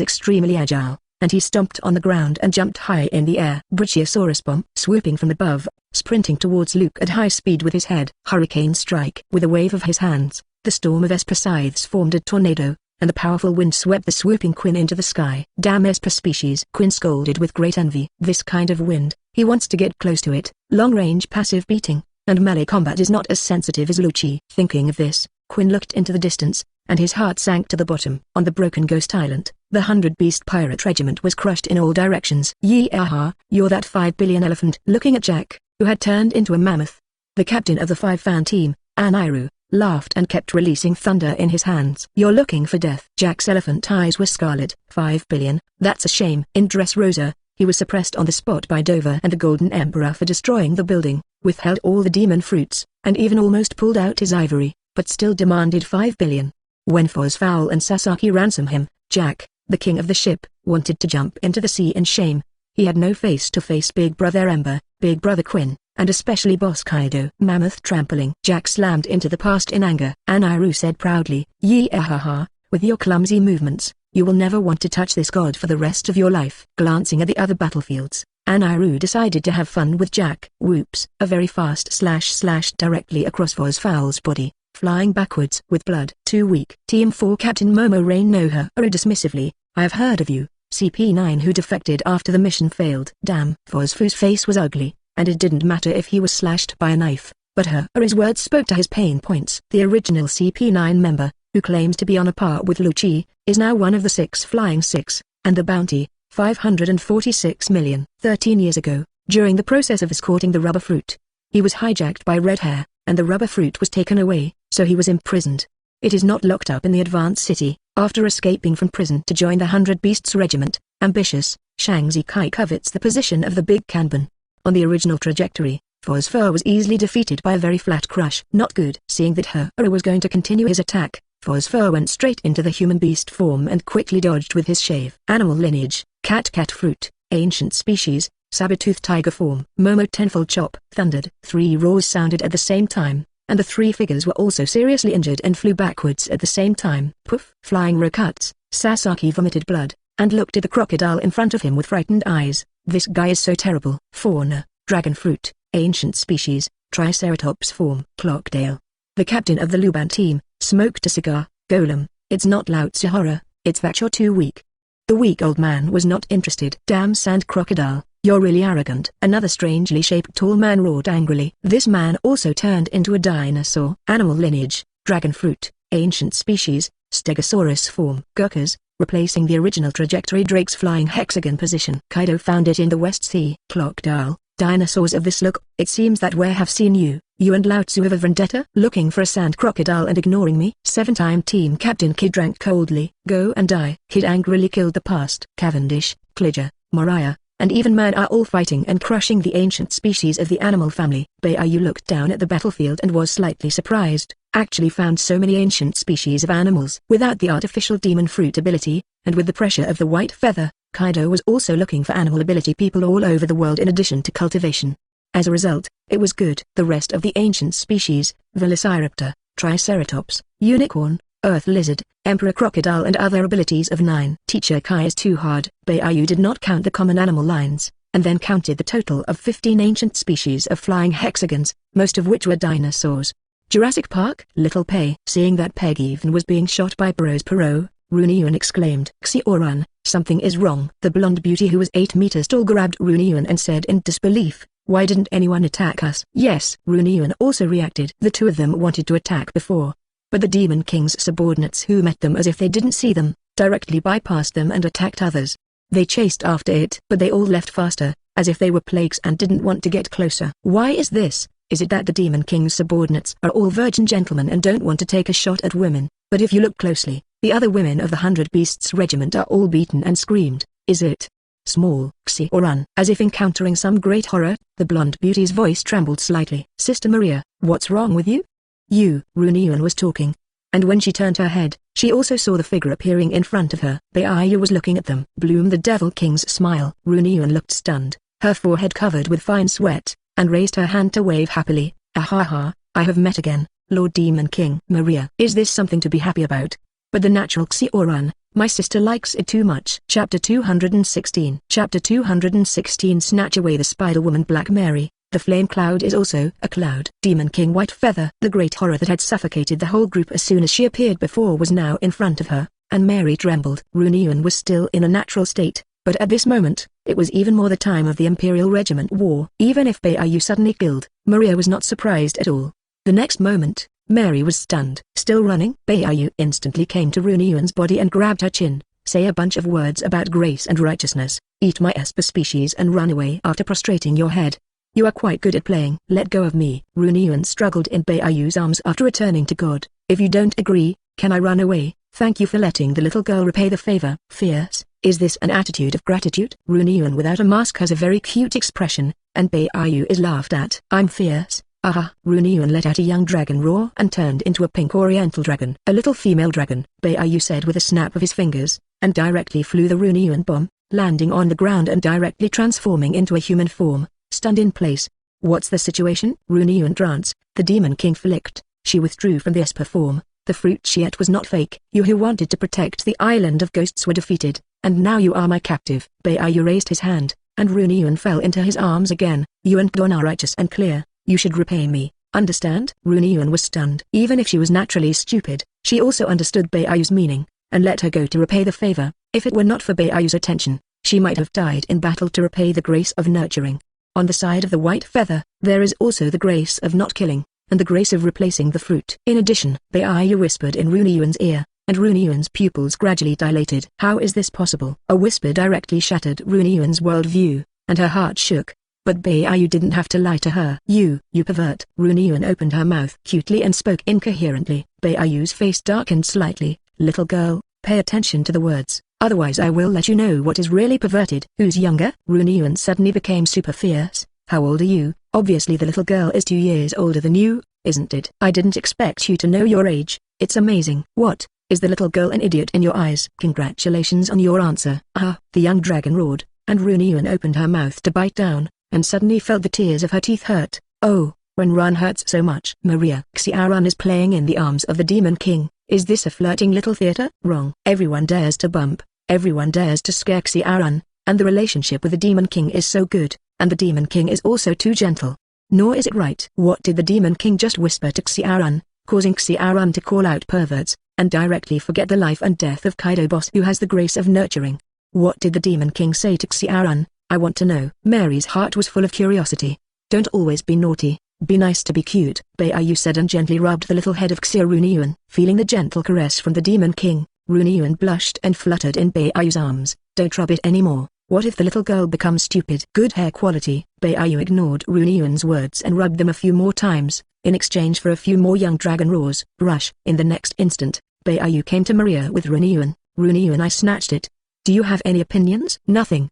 extremely agile, and he stomped on the ground and jumped high in the air. Brachiosaurus bomb. Swooping from above, sprinting towards Luke at high speed with his head. Hurricane strike. With a wave of his hands, the storm of Esper scythes formed a tornado, and the powerful wind swept the swooping Quinn into the sky. Damn Esper species. Quinn scolded with great envy. This kind of wind, he wants to get close to it. Long-range passive beating, and melee combat is not as sensitive as Lucci. Thinking of this, Quinn looked into the distance, and his heart sank to the bottom. On the broken Ghost Island, the 100-beast pirate regiment was crushed in all directions. Yee-aha, you're that 5 billion elephant. Looking at Jack, who had turned into a mammoth, the captain of the 5-fan team, Aniru, laughed and kept releasing thunder in his hands. You're looking for death. Jack's elephant eyes were scarlet. 5 billion, that's a shame. In Dressrosa, he was suppressed on the spot by Dover and the Golden Emperor for destroying the building, withheld all the demon fruits, and even almost pulled out his ivory, but still demanded 5 billion. When Fowl and Sasaki ransom him, Jack, the king of the ship, wanted to jump into the sea in shame. He had no face to face Big Brother Ember, Big Brother Quinn, and especially Boss Kaido. Mammoth trampling. Jack slammed into the past in anger. Aniru said proudly, Yee-ah-ha-ha, with your clumsy movements, you will never want to touch this god for the rest of your life. Glancing at the other battlefields, Aniru decided to have fun with Jack. Whoops! A very fast slash slashed directly across Fowl's body, flying backwards with blood. Too weak. Team 4 Captain Momo Rain Noharu dismissively, I have heard of you, CP9 who defected after the mission failed. Damn. Fozfu's face was ugly, and it didn't matter if he was slashed by a knife, but Haru's words spoke to his pain points. The original CP9 member, who claims to be on a par with Lucci, is now one of the 6 Flying 6, and the bounty, 546 million. 13 years ago, during the process of escorting the rubber fruit, he was hijacked by Red Hair, and the rubber fruit was taken away, so he was imprisoned. It is not locked up in the Advanced City. After escaping from prison to join the 100 Beasts Regiment, ambitious, Shang Zikai covets the position of the Big Kanban. On the original trajectory, Fozfu was easily defeated by a very flat crush. Not good. Seeing that Haru was going to continue his attack, Fozfu went straight into the human beast form and quickly dodged with his shave. Animal lineage, cat fruit, ancient species, saber-tooth tiger form. Momo tenfold chop. Thundered. 3 roars sounded at the same time, and the 3 figures were also seriously injured and flew backwards at the same time. Poof! Flying rokuts. Sasaki vomited blood, and looked at the crocodile in front of him with frightened eyes. This guy is so terrible. Fauna, dragon fruit, ancient species, triceratops form. Clockdale, the captain of the Luban team, smoked a cigar. Golem, it's not Lao Tsuhara, it's that you're too weak. The weak old man was not interested. Damn sand crocodile, you're really arrogant. Another strangely shaped tall man roared angrily. This man also turned into a dinosaur. Animal lineage, dragon fruit, ancient species, Stegosaurus form. Gurkhas, replacing the original trajectory Drake's flying hexagon position. Kaido found it in the West Sea. Clockdile, dinosaurs of this look, it seems that we have seen you and Lao Tzu have a vendetta? Looking for a sand crocodile and ignoring me? 7-time team captain Kid drank coldly. Go and die. Kid angrily killed the past. Cavendish, Klidger, Mariah, and even man are all fighting and crushing the ancient species of the animal family. Beiyu looked down at the battlefield and was slightly surprised. Actually found so many ancient species of animals. Without the artificial demon fruit ability, and with the pressure of the white feather, Kaido was also looking for animal ability people all over the world in addition to cultivation. As a result, it was good. The rest of the ancient species, Velociraptor, Triceratops, Unicorn, Earth Lizard, Emperor Crocodile and other abilities of 9. Teacher Kai is too hard. Beiyu did not count the common animal lines, and then counted the total of 15 ancient species of flying hexagons, most of which were dinosaurs. Jurassic Park? Little Pei. Seeing that Peg even was being shot by Perot, Runyuan exclaimed, Xioran, something is wrong. The blonde beauty who was 8 meters tall grabbed Runyuan and said in disbelief, Why didn't anyone attack us? Yes, Ru'er also reacted. The two of them wanted to attack before, but the Demon King's subordinates who met them as if they didn't see them, directly bypassed them and attacked others. They chased after it, but they all left faster, as if they were plagues and didn't want to get closer. Why is this? Is it that the Demon King's subordinates are all virgin gentlemen and don't want to take a shot at women? But if you look closely, the other women of the 100 Beasts Regiment are all beaten and screamed. Is it small Xiaoran? As if encountering some great horror, the blonde beauty's voice trembled slightly. Sister Maria, what's wrong with you? Ru'er was talking. And when she turned her head, she also saw the figure appearing in front of her. Baiyu was looking at them. Bloom the Devil King's smile. Ru'er looked stunned, her forehead covered with fine sweat, and raised her hand to wave happily. Ahaha, I have met again, Lord Demon King. Maria, is this something to be happy about? But the natural Xiaoran, my sister likes it too much. Chapter 216. Chapter 216. Snatch away the Spider-Woman. Black Mary, the flame cloud is also a cloud. Demon King White Feather. The great horror that had suffocated the whole group as soon as she appeared before was now in front of her, and Mary trembled. Ru'er was still in a natural state, but at this moment, it was even more the time of the Imperial Regiment War. Even if Baiyu suddenly killed, Maria was not surprised at all. The next moment, Mary was stunned. Still running? Baiyu instantly came to Ru'er's body and grabbed her chin. Say a bunch of words about grace and righteousness, eat my esper species and run away after prostrating your head. You are quite good at playing. Let go of me. Ru'er struggled in Baiyu's arms after returning to God. If you don't agree, can I run away? Thank you for letting the little girl repay the favor. Fierce, is this an attitude of gratitude? Ru'er without a mask has a very cute expression, and Baiyu is laughed at. I'm fierce. Aha! Ru'er let out a young dragon roar and turned into a pink Oriental dragon. A little female dragon, Baiyu said with a snap of his fingers, and directly flew the Ru'er bomb, landing on the ground and directly transforming into a human form, stunned in place. What's the situation? Ru'er trance, the Demon King flicked, she withdrew from the esper form. The fruit she ate was not fake. You who wanted to protect the island of ghosts were defeated, and now you are my captive. Baiyu raised his hand, and Ru'er fell into his arms again. You and Don are righteous and clear. You should repay me, understand? Ru'er was stunned. Even if she was naturally stupid, she also understood Baiyu's meaning, and let her go to repay the favor. If it were not for Baiyu's attention, she might have died in battle to repay the grace of nurturing. On the side of the white feather, there is also the grace of not killing, and the grace of replacing the fruit. In addition, Baiyu whispered in Ru'er's ear, and Ru'er's pupils gradually dilated. How is this possible? A whisper directly shattered Ru'er's worldview, and her heart shook. But Baiyu didn't have to lie to her. You pervert. Ru'er opened her mouth cutely and spoke incoherently. Baiyu's face darkened slightly. Little girl, pay attention to the words, otherwise I will let you know what is really perverted. Who's younger? Ru'er suddenly became super fierce. How old are you? Obviously the little girl is 2 years older than you, isn't it? I didn't expect you to know your age. It's amazing. What? Is the little girl an idiot in your eyes? Congratulations on your answer. Ah, the young dragon roared, and Ru'er opened her mouth to bite down, and suddenly felt the tears of her teeth hurt. Oh, when run hurts so much. Maria. Xiaoran is playing in the arms of the Demon King. Is this a flirting little theater? Wrong. Everyone dares to bump, everyone dares to scare Xiaoran, and the relationship with the Demon King is so good, and the Demon King is also too gentle. Nor is it right. What did the Demon King just whisper to Xiaoran, causing Xiaoran to call out perverts, and directly forget the life and death of Kaido boss who has the grace of nurturing? What did the Demon King say to Xiaoran? I want to know. Mary's heart was full of curiosity. Don't always be naughty, be nice to be cute, Baiyu said and gently rubbed the little head of Ru'er. Feeling the gentle caress from the Demon King, Ru'er blushed and fluttered in Baiyu's arms. Don't rub it anymore. What if the little girl becomes stupid? Good hair quality. Baiyu ignored Ru'er's words and rubbed them a few more times, in exchange for a few more young dragon roars. Brush. In the next instant, Baiyu came to Maria with Ru'er. Ru'er, I snatched it. Do you have any opinions? Nothing.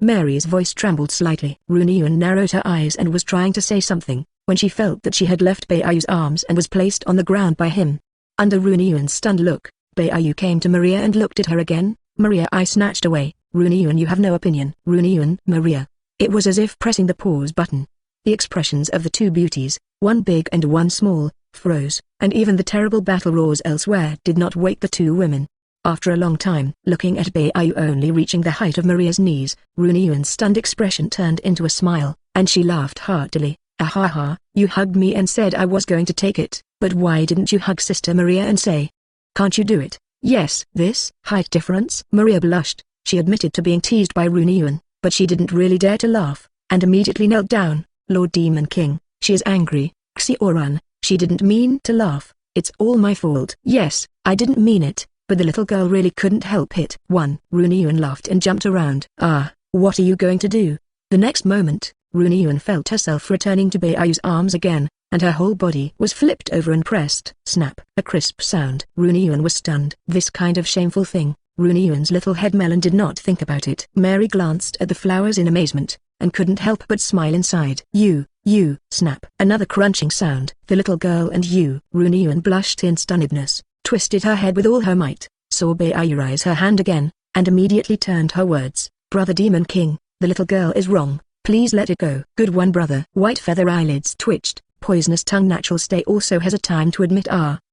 Mary's voice trembled slightly. Ru'er narrowed her eyes and was trying to say something, when she felt that she had left Baiyu's arms and was placed on the ground by him. Under Ru'er's stunned look, Baiyu came to Maria and looked at her again. Maria, I snatched away. Ru'er, you have no opinion. Ru'er, Maria. It was as if pressing the pause button. The expressions of the two beauties, one big and one small, froze, and even the terrible battle roars elsewhere did not wake the two women. After a long time, looking at Baiyu only reaching the height of Maria's knees, Ru'er's stunned expression turned into a smile, and she laughed heartily. Ahaha, you hugged me and said I was going to take it, but why didn't you hug Sister Maria and say, can't you do it? Yes. This height difference? Maria blushed. She admitted to being teased by Ru'er, but she didn't really dare to laugh, and immediately knelt down. Lord Demon King, she is angry. Xioran, she didn't mean to laugh. It's all my fault. Yes, I didn't mean it, but the little girl really couldn't help it. Runyuan laughed and jumped around. What are you going to do? The next moment, Runyuan felt herself returning to Beayu's arms again, and her whole body was flipped over and pressed. Snap! A crisp sound. Runyuan was stunned. This kind of shameful thing, Runyuan's little head melon did not think about it. Mary glanced at the flowers in amazement, and couldn't help but smile inside. You, snap. Another crunching sound. The little girl and Runyuan blushed in stunnedness, twisted her head with all her might, saw Beayu raise her hand again, and immediately turned her words. Brother Demon King, the little girl is wrong. Please let it go. Good one, brother. White feather eyelids twitched. Poisonous tongue. Natural stay also has a time to admit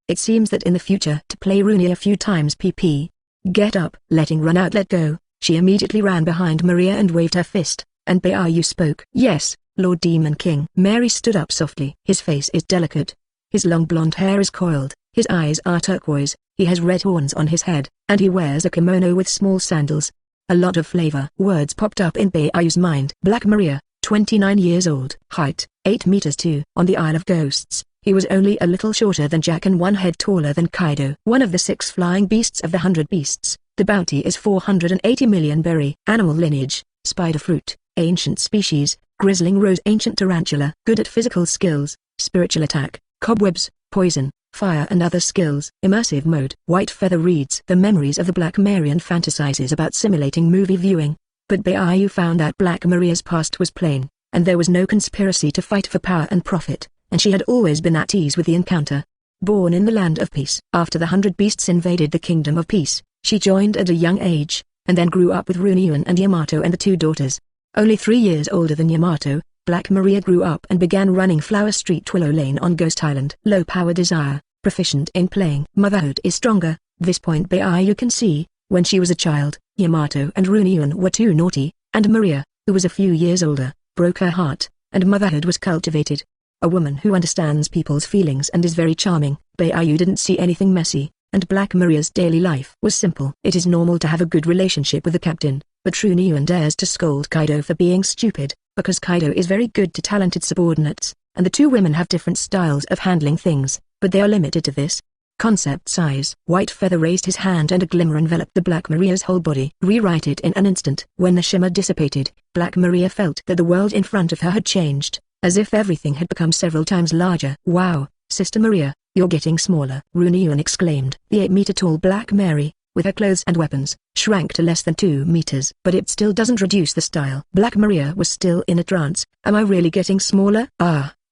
it seems that in the future to play Rooney a few times pp. Get up. Letting run out let go. She immediately ran behind Maria and waved her fist, and Beayu spoke. Yes, Lord Demon King. Mary stood up softly. His face is delicate. His long blonde hair is coiled, his eyes are turquoise, he has red horns on his head, and he wears a kimono with small sandals. A lot of flavor. Words popped up in Beayu's mind. Black Maria, 29 years old. Height, 8 meters 2. On the Isle of Ghosts, he was only a little shorter than Jack and 1 head taller than Kaido. One of the 6 flying beasts of the 100 beasts. The bounty is 480 million berry. Animal lineage, spider fruit, ancient species, grizzling rose, ancient tarantula. Good at physical skills, spiritual attack, cobwebs, poison, fire and other skills. Immersive mode. White feather reads the memories of the Black Marian, fantasizes about simulating movie viewing. But Beayu found out Black Maria's past was plain, and there was no conspiracy to fight for power and profit, and she had always been at ease with the encounter. Born in the land of peace. After the 100 beasts invaded the kingdom of peace, she joined at a young age, and then grew up with Runyuan and Yamato and the 2 daughters. Only 3 years older than Yamato, Black Maria grew up and began running Flower Street Willow Lane on Ghost Island. Low power desire, proficient in playing. Motherhood is stronger. This point Beayu can see, when she was a child, Yamato and Runyuan were too naughty, and Maria, who was a few years older, broke her heart, and motherhood was cultivated. A woman who understands people's feelings and is very charming. Beayu didn't see anything messy, and Black Maria's daily life was simple. It is normal to have a good relationship with the captain, but Runyuan dares to scold Kaido for being stupid, because Kaido is very good to talented subordinates, and the 2 women have different styles of handling things, but they are limited to this. Concept size. White feather raised his hand and a glimmer enveloped the Black Maria's whole body. Rewrite it in an instant. When the shimmer dissipated, Black Maria felt that the world in front of her had changed, as if everything had become several times larger. Wow, Sister Maria, you're getting smaller. Runyuan exclaimed. The 8-meter-tall Black Mary, with her clothes and weapons, shrank to less than 2 meters. But it still doesn't reduce the style. Black Maria was still in a trance. Am I really getting smaller?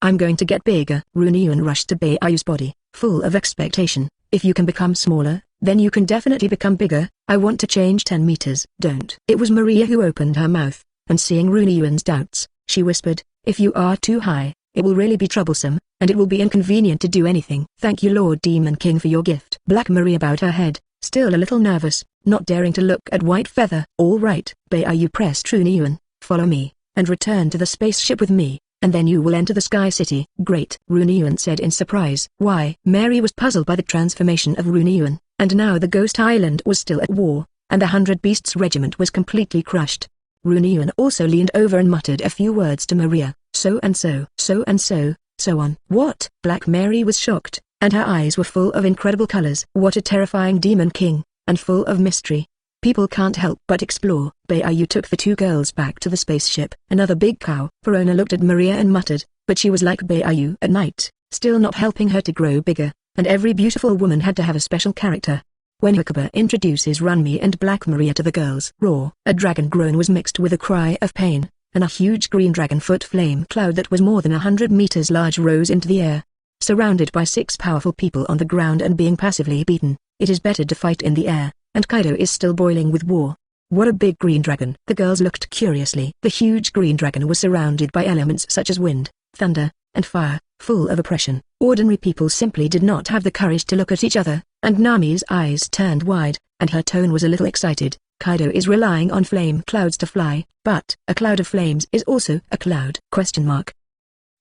I'm going to get bigger. Runyuan rushed to Beayu's body, full of expectation. If you can become smaller, then you can definitely become bigger. I want to change 10 meters. Don't. It was Maria who opened her mouth, and seeing Runyuan's doubts, she whispered, if you are too high, it will really be troublesome, and it will be inconvenient to do anything. Thank you, Lord Demon King, for your gift. Black Maria bowed her head, still a little nervous, not daring to look at White Feather. All right. Beayu pressed Runyuan, follow me, and return to the spaceship with me, and then you will enter the Sky City. Great, Runyuan said in surprise. Why? Mary was puzzled by the transformation of Runyuan, and now the Ghost Island was still at war, and the 100 Beasts regiment was completely crushed. Runyuan also leaned over and muttered a few words to Maria, so and so, so and so, so on. What? Black Mary was shocked, and her eyes were full of incredible colors. What a terrifying Demon King, and full of mystery. People can't help but explore. Beayu took the 2 girls back to the spaceship. Another big cow. Verona looked at Maria and muttered, but she was like Beayu at night, still not helping her to grow bigger, and every beautiful woman had to have a special character. When Hakuba introduces Runmi and Black Maria to the girls. Roar. A dragon groan was mixed with a cry of pain, and a huge green dragon-foot flame cloud that was more than 100 meters large rose into the air. Surrounded by 6 powerful people on the ground and being passively beaten, it is better to fight in the air, and Kaido is still boiling with war. What a big green dragon. The girls looked curiously. The huge green dragon was surrounded by elements such as wind, thunder, and fire, full of oppression. Ordinary people simply did not have the courage to look at each other, and Nami's eyes turned wide, and her tone was a little excited. Kaido is relying on flame clouds to fly, but a cloud of flames is also a cloud.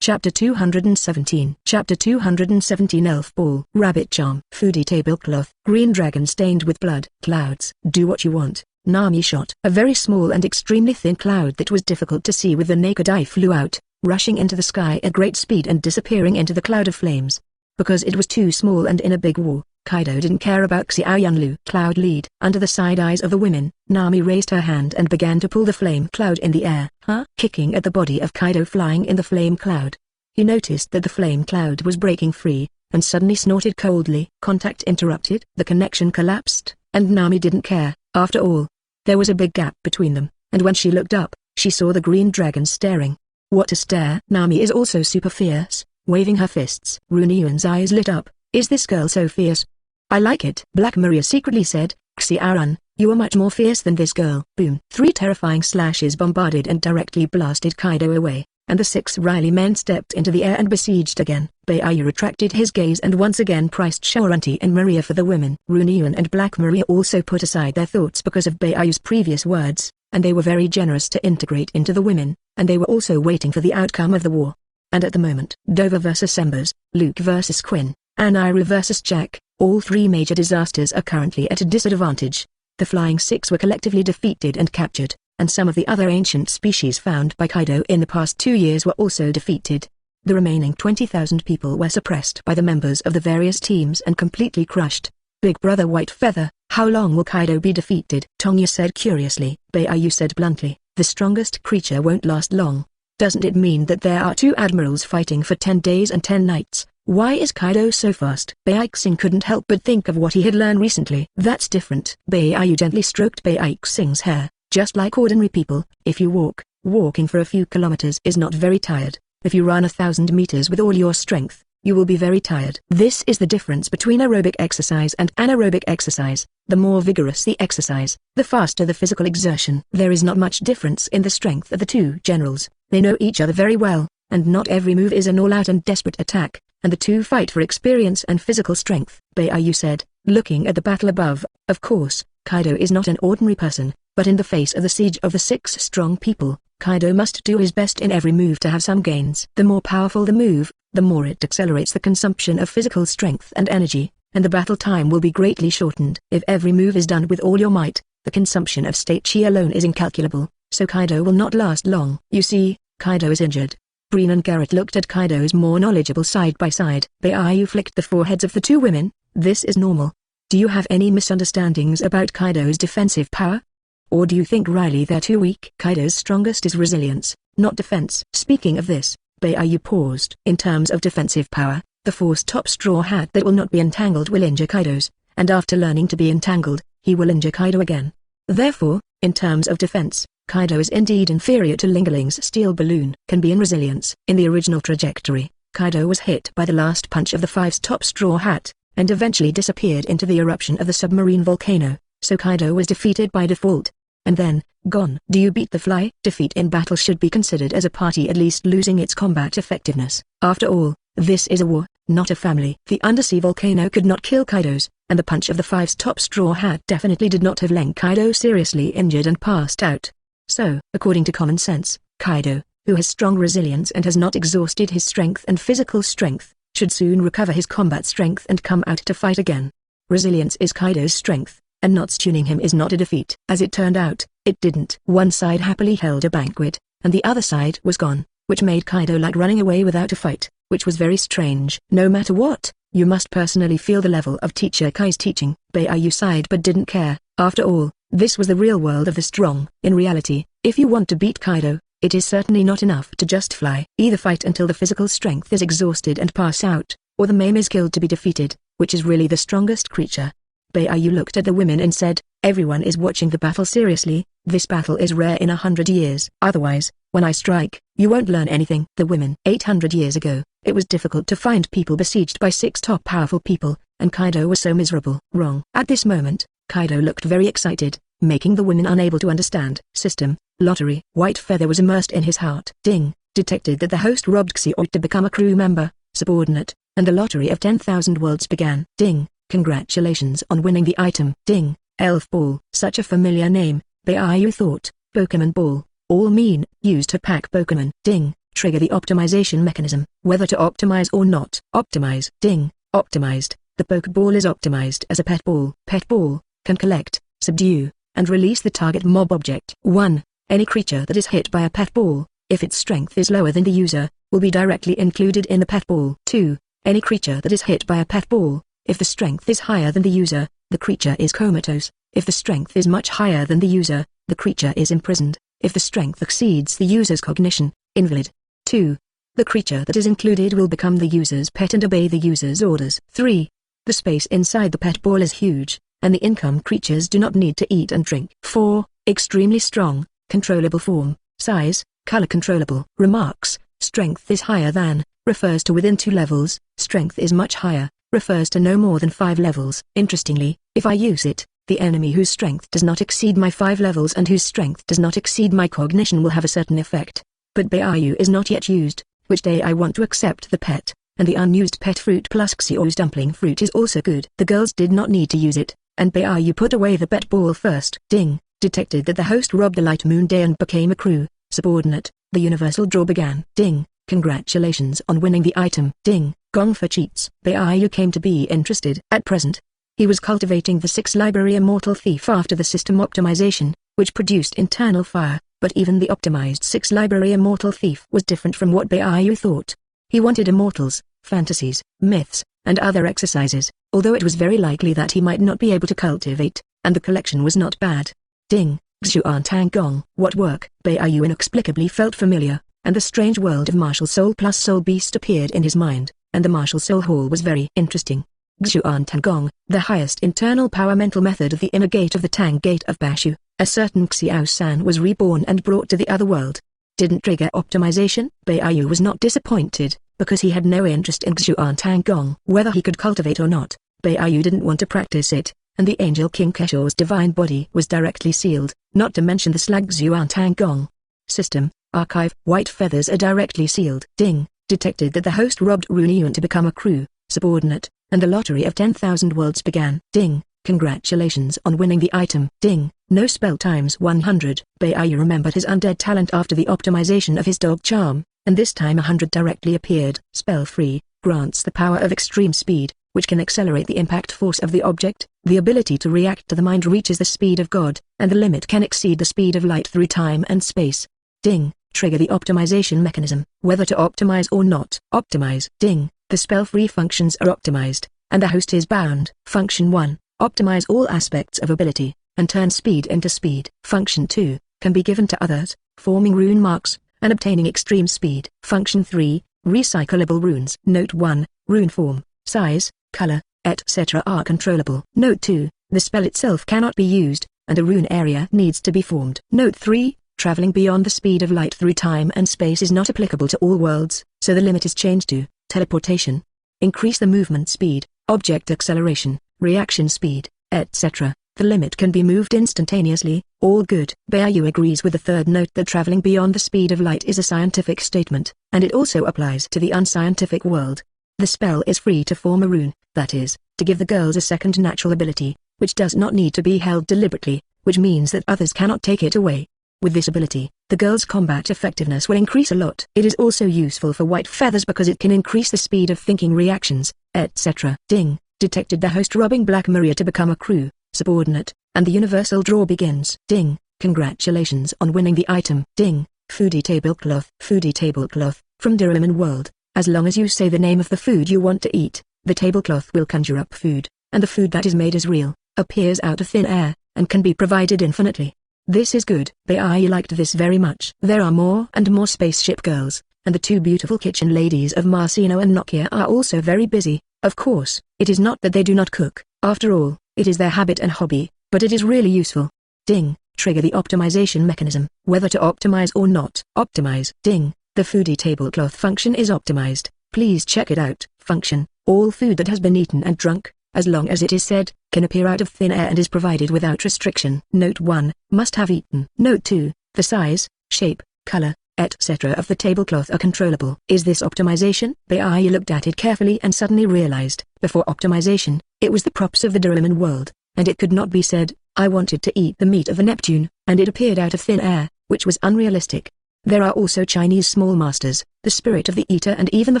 Chapter 217. Chapter 217. Elf Ball. Rabbit Charm. Foodie tablecloth. Green dragon stained with blood. Clouds. Do what you want. Nami shot. A very small and extremely thin cloud that was difficult to see with the naked eye flew out, rushing into the sky at great speed and disappearing into the cloud of flames. Because it was too small and in a big war, Kaido didn't care about Xiaoyunlu. Cloud lead. Under the side eyes of the women, Nami raised her hand and began to pull the flame cloud in the air, kicking at the body of Kaido flying in the flame cloud. He noticed that the flame cloud was breaking free, and suddenly snorted coldly. Contact interrupted. The connection collapsed, and Nami didn't care. After all, there was a big gap between them, and when she looked up, she saw the green dragon staring. What a stare! Nami is also super fierce, waving her fists. Runyuan's eyes lit up. Is this girl so fierce? I like it. Black Maria secretly said, Xiaorun, you are much more fierce than this girl. Boom. 3 terrifying slashes bombarded and directly blasted Kaido away, and the 6 Riley men stepped into the air and besieged again. Beiyu retracted his gaze and once again priced Shaoranti and Maria for the women. Runyuan and Black Maria also put aside their thoughts because of Beiyu's previous words, and they were very generous to integrate into the women, and they were also waiting for the outcome of the war. And at the moment, Dover vs Embers, Luke vs Quinn, Aniru vs Jack, all 3 major disasters are currently at a disadvantage. The Flying Six were collectively defeated and captured, and some of the other ancient species found by Kaido in the past 2 years were also defeated. The remaining 20,000 people were suppressed by the members of the various teams and completely crushed. Big Brother White Feather, how long will Kaido be defeated? Tongya said curiously. Beiyu said bluntly, the strongest creature won't last long. Doesn't it mean that there are 2 admirals fighting for 10 days and 10 nights? Why is Kaido so fast? Baixing couldn't help but think of what he had learned recently. That's different. Beiyu gently stroked Baixing's hair. Just like ordinary people, if you walking for a few kilometers is not very tired. If you run 1,000 meters with all your strength, you will be very tired. This is the difference between aerobic exercise and anaerobic exercise. The more vigorous the exercise, the faster the physical exertion. There is not much difference in the strength of the 2 generals. They know each other very well, and not every move is an all-out and desperate attack, and the 2 fight for experience and physical strength. Beiyu said, looking at the battle above. Of course, Kaido is not an ordinary person, but in the face of the siege of the 6 strong people, Kaido must do his best in every move to have some gains. The more powerful the move, the more it accelerates the consumption of physical strength and energy, and the battle time will be greatly shortened. If every move is done with all your might, the consumption of state chi alone is incalculable, so Kaido will not last long. You see, Kaido is injured. Breen and Garrett looked at Kaido's more knowledgeable side by side. Beiyu flicked the foreheads of the 2 women. This is normal. Do you have any misunderstandings about Kaido's defensive power? Or do you think Riley they're too weak? Kaido's strongest is resilience, not defense. Speaking of this, Beiyu paused. In terms of defensive power, the Force Top Straw Hat that will not be entangled will injure Kaido's, and after learning to be entangled, he will injure Kaido again. Therefore, in terms of defense, Kaido is indeed inferior to Ling Ling's steel balloon. Can be in resilience. In the original trajectory, Kaido was hit by the last punch of the 5's Top Straw Hat, and eventually disappeared into the eruption of the submarine volcano, so Kaido was defeated by default. And then, gone. Do you beat the fly? Defeat in battle should be considered as a party at least losing its combat effectiveness. After all, this is a war, not a family. The undersea volcano could not kill Kaido's, and the punch of the 5's Top Straw Hat definitely did not have left Kaido seriously injured and passed out. So, according to common sense, Kaido, who has strong resilience and has not exhausted his strength and physical strength, should soon recover his combat strength and come out to fight again. Resilience is Kaido's strength, and not stunning him is not a defeat. As it turned out, it didn't. One side happily held a banquet, and the other side was gone, which made Kaido like running away without a fight, which was very strange. No matter what, you must personally feel the level of Teacher Kai's teaching. Beiyu sighed but didn't care. After all, this was the real world of the strong. In reality, if you want to beat Kaido, it is certainly not enough to just fly. Either fight until the physical strength is exhausted and pass out, or the mame is killed to be defeated, which is really the strongest creature. Beiyu looked at the women and said, everyone is watching the battle seriously. This battle is rare in 100 years. Otherwise, when I strike, you won't learn anything. The women. 800 years ago, it was difficult to find people besieged by 6 top powerful people, and Kaido was so miserable. Wrong. At this moment, Kaido looked very excited, making the women unable to understand. System, lottery. White Feather was immersed in his heart. Ding, detected that the host robbed Xiao to become a crew member, subordinate, and the lottery of 10,000 worlds began. Ding, congratulations on winning the item. Ding, Elf Ball. Such a familiar name, Beiyu thought. Pokemon Ball, all mean, used to pack Pokemon. Ding, trigger the optimization mechanism. Whether to optimize or not. Optimize. Ding, optimized. The Pokeball is optimized as a pet ball. Pet ball can collect, subdue, and release the target mob object. 1. Any creature that is hit by a pet ball, if its strength is lower than the user, will be directly included in the pet ball. 2. Any creature that is hit by a pet ball, if the strength is higher than the user, the creature is comatose. If the strength is much higher than the user, the creature is imprisoned. If the strength exceeds the user's cognition, invalid. 2. The creature that is included will become the user's pet and obey the user's orders. 3. The space inside the pet ball is huge, and the income creatures do not need to eat and drink. 4. Extremely strong, controllable form, size, color controllable. Remarks: strength is higher than, refers to within 2 levels, strength is much higher, refers to no more than 5 levels. Interestingly, if I use it, the enemy whose strength does not exceed my 5 levels and whose strength does not exceed my cognition will have a certain effect. But Baiyu is not yet used, which day I want to accept the pet, and the unused pet fruit plus Xiao's dumpling fruit is also good. The girls did not need to use it, and Baiyu put away the pet ball first. Ding, detected that the host robbed the light moon day and became a crew, subordinate, the universal draw began. Ding, congratulations on winning the item. Ding, gong for cheats. Baiyu came to be interested. At present, he was cultivating the 6 library immortal thief after the system optimization, which produced internal fire, but even the optimized 6 library immortal thief was different from what Baiyu thought. He wanted immortals, fantasies, myths, and other exercises, although it was very likely that he might not be able to cultivate, and the collection was not bad. Ding, Xuan Tang Gong. What work? Baiyu inexplicably felt familiar, and the strange world of martial soul plus soul beast appeared in his mind, and the martial soul hall was very interesting. Xuan Tangong, the highest internal power mental method of the inner gate of the Tang Gate of Bashu, a certain Xiao-san was reborn and brought to the other world. Didn't trigger optimization? Baiyu was not disappointed, because he had no interest in Xuan Tangong. Whether he could cultivate or not, Baiyu didn't want to practice it, and the angel King Kesho's divine body was directly sealed, not to mention the slag Xuan Tangong. System, archive, white feathers are directly sealed. Ding, detected that the host robbed Runiyun to become a crew, subordinate, and the lottery of 10,000 worlds began. Ding, congratulations on winning the item. Ding, no spell times 100. Baiyu remembered his undead talent after the optimization of his dog charm, and this time 100 directly appeared. Spell free, grants the power of extreme speed, which can accelerate the impact force of the object. The ability to react to the mind reaches the speed of God, and the limit can exceed the speed of light through time and space. Ding, trigger the optimization mechanism. Whether to optimize or not. Optimize. Ding. The spell-free functions are optimized, and the host is bound. Function 1, optimize all aspects of ability, and turn speed into speed. Function 2, can be given to others, forming rune marks, and obtaining extreme speed. Function 3, recyclable runes. Note 1, rune form, size, color, etc. are controllable. Note 2, the spell itself cannot be used, and a rune area needs to be formed. Note 3, traveling beyond the speed of light through time and space is not applicable to all worlds, so the limit is changed to teleportation. Increase the movement speed, object acceleration, reaction speed, etc. The limit can be moved instantaneously. All good. Baiyu agrees with the third note that traveling beyond the speed of light is a scientific statement, and it also applies to the unscientific world. The spell is free to form a rune, that is, to give the girls a second natural ability, which does not need to be held deliberately, which means that others cannot take it away. With this ability, the girl's combat effectiveness will increase a lot. It is also useful for white feathers because it can increase the speed of thinking reactions, etc. Ding, detected the host robbing Black Maria to become a crew, subordinate, and the universal draw begins. Ding, congratulations on winning the item. Ding, foodie tablecloth. Foodie tablecloth, from Doraemon World. As long as you say the name of the food you want to eat, the tablecloth will conjure up food, and the food that is made is real, appears out of thin air, and can be provided infinitely. This is good. Baiyu liked this very much. There are more and more spaceship girls, and the 2 beautiful kitchen ladies of Marcino and Nokia are also very busy. Of course, it is not that they do not cook, after all, it is their habit and hobby, but it is really useful. Ding, trigger the optimization mechanism. Whether to optimize or not. Optimize. Ding, the foodie tablecloth function is optimized. Please check it out. Function, all food that has been eaten and drunk, as long as it is said, can appear out of thin air and is provided without restriction. Note 1, must have eaten. Note 2, the size, shape, color, etc. of the tablecloth are controllable. Is this optimization? Baiyu looked at it carefully and suddenly realized, before optimization, it was the props of the Doraemon world, and it could not be said, I wanted to eat the meat of a Neptune, and it appeared out of thin air, which was unrealistic. There are also Chinese small masters, the spirit of the eater and even the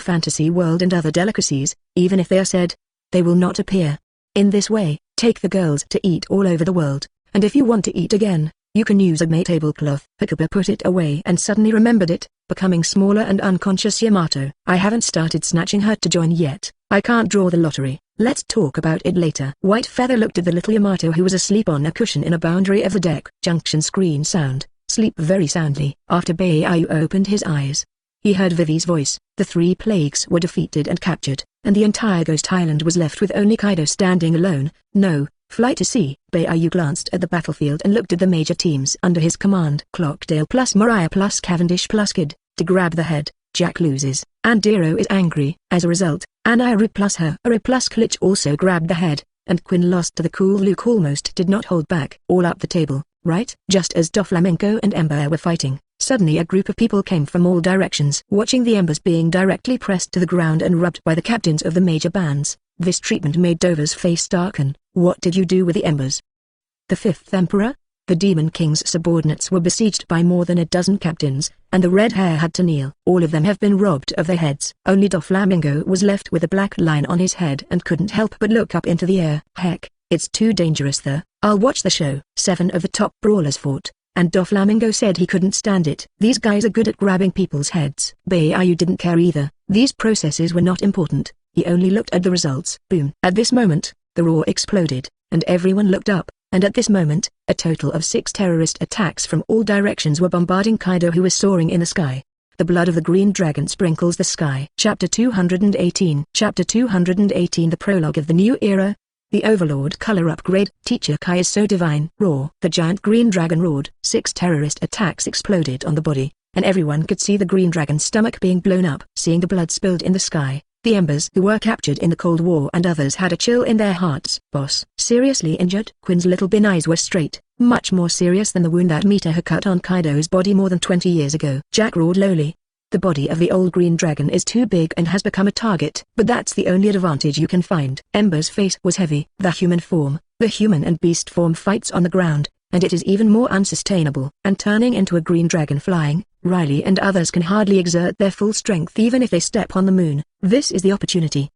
fantasy world and other delicacies, even if they are said, they will not appear. In this way, take the girls to eat all over the world, and if you want to eat again, you can use a tablecloth. Hakuba put it away and suddenly remembered it, becoming smaller and unconscious. Yamato, I haven't started snatching her to join yet. I can't draw the lottery. Let's talk about it later. White Feather looked at the little Yamato who was asleep on a cushion in a boundary of the deck. Junction screen sound. Sleep very soundly. After Beiyu opened his eyes, he heard Vivi's voice. The 3 plagues were defeated and captured, and the entire Ghost Island was left with only Kaido standing alone. No, flight to sea. Beiyu glanced at the battlefield and looked at the major teams under his command. Clockdale plus Mariah plus Cavendish plus Kid, to grab the head. Jack loses, and Dero is angry. As a result, Aniru plus Hara plus Klitsch also grabbed the head, and Quinn lost to the cool Luke almost did not hold back. All up the table, right? Just as Doflamingo and Ember were fighting, suddenly a group of people came from all directions. Watching the embers being directly pressed to the ground and rubbed by the captains of the major bands, this treatment made Dover's face darken. What did you do with the embers? The 5th Emperor? The Demon King's subordinates were besieged by more than a dozen captains, and the red hair had to kneel. All of them have been robbed of their heads. Only Doflamingo was left with a black line on his head and couldn't help but look up into the air. Heck, it's too dangerous there. I'll watch the show. 7 of the top brawlers fought, and Doflamingo said he couldn't stand it. These guys are good at grabbing people's heads. Beiyu didn't care either. These processes were not important. He only looked at the results. Boom. At this moment, the roar exploded, and everyone looked up. And at this moment, a total of 6 terrorist attacks from all directions were bombarding Kaido who was soaring in the sky. The blood of the green dragon sprinkles the sky. Chapter 218. Chapter 218. The prologue of the new era. The Overlord color upgrade. Teacher Kai is so divine. Roar. The giant green dragon roared. 6 terrorist attacks exploded on the body, and everyone could see the green dragon's stomach being blown up. Seeing the blood spilled in the sky, the Embers who were captured in the Cold War and others had a chill in their hearts. Boss, seriously injured? Quinn's little bin eyes were straight, much more serious than the wound that Mita had cut on Kaido's body more than 20 years ago. Jack roared lowly. The body of the old green dragon is too big and has become a target. But that's the only advantage you can find. Ember's face was heavy. The human and beast form fights on the ground, and it is even more unsustainable. And turning into a green dragon flying, Riley and others can hardly exert their full strength even if they step on the moon. This is the opportunity.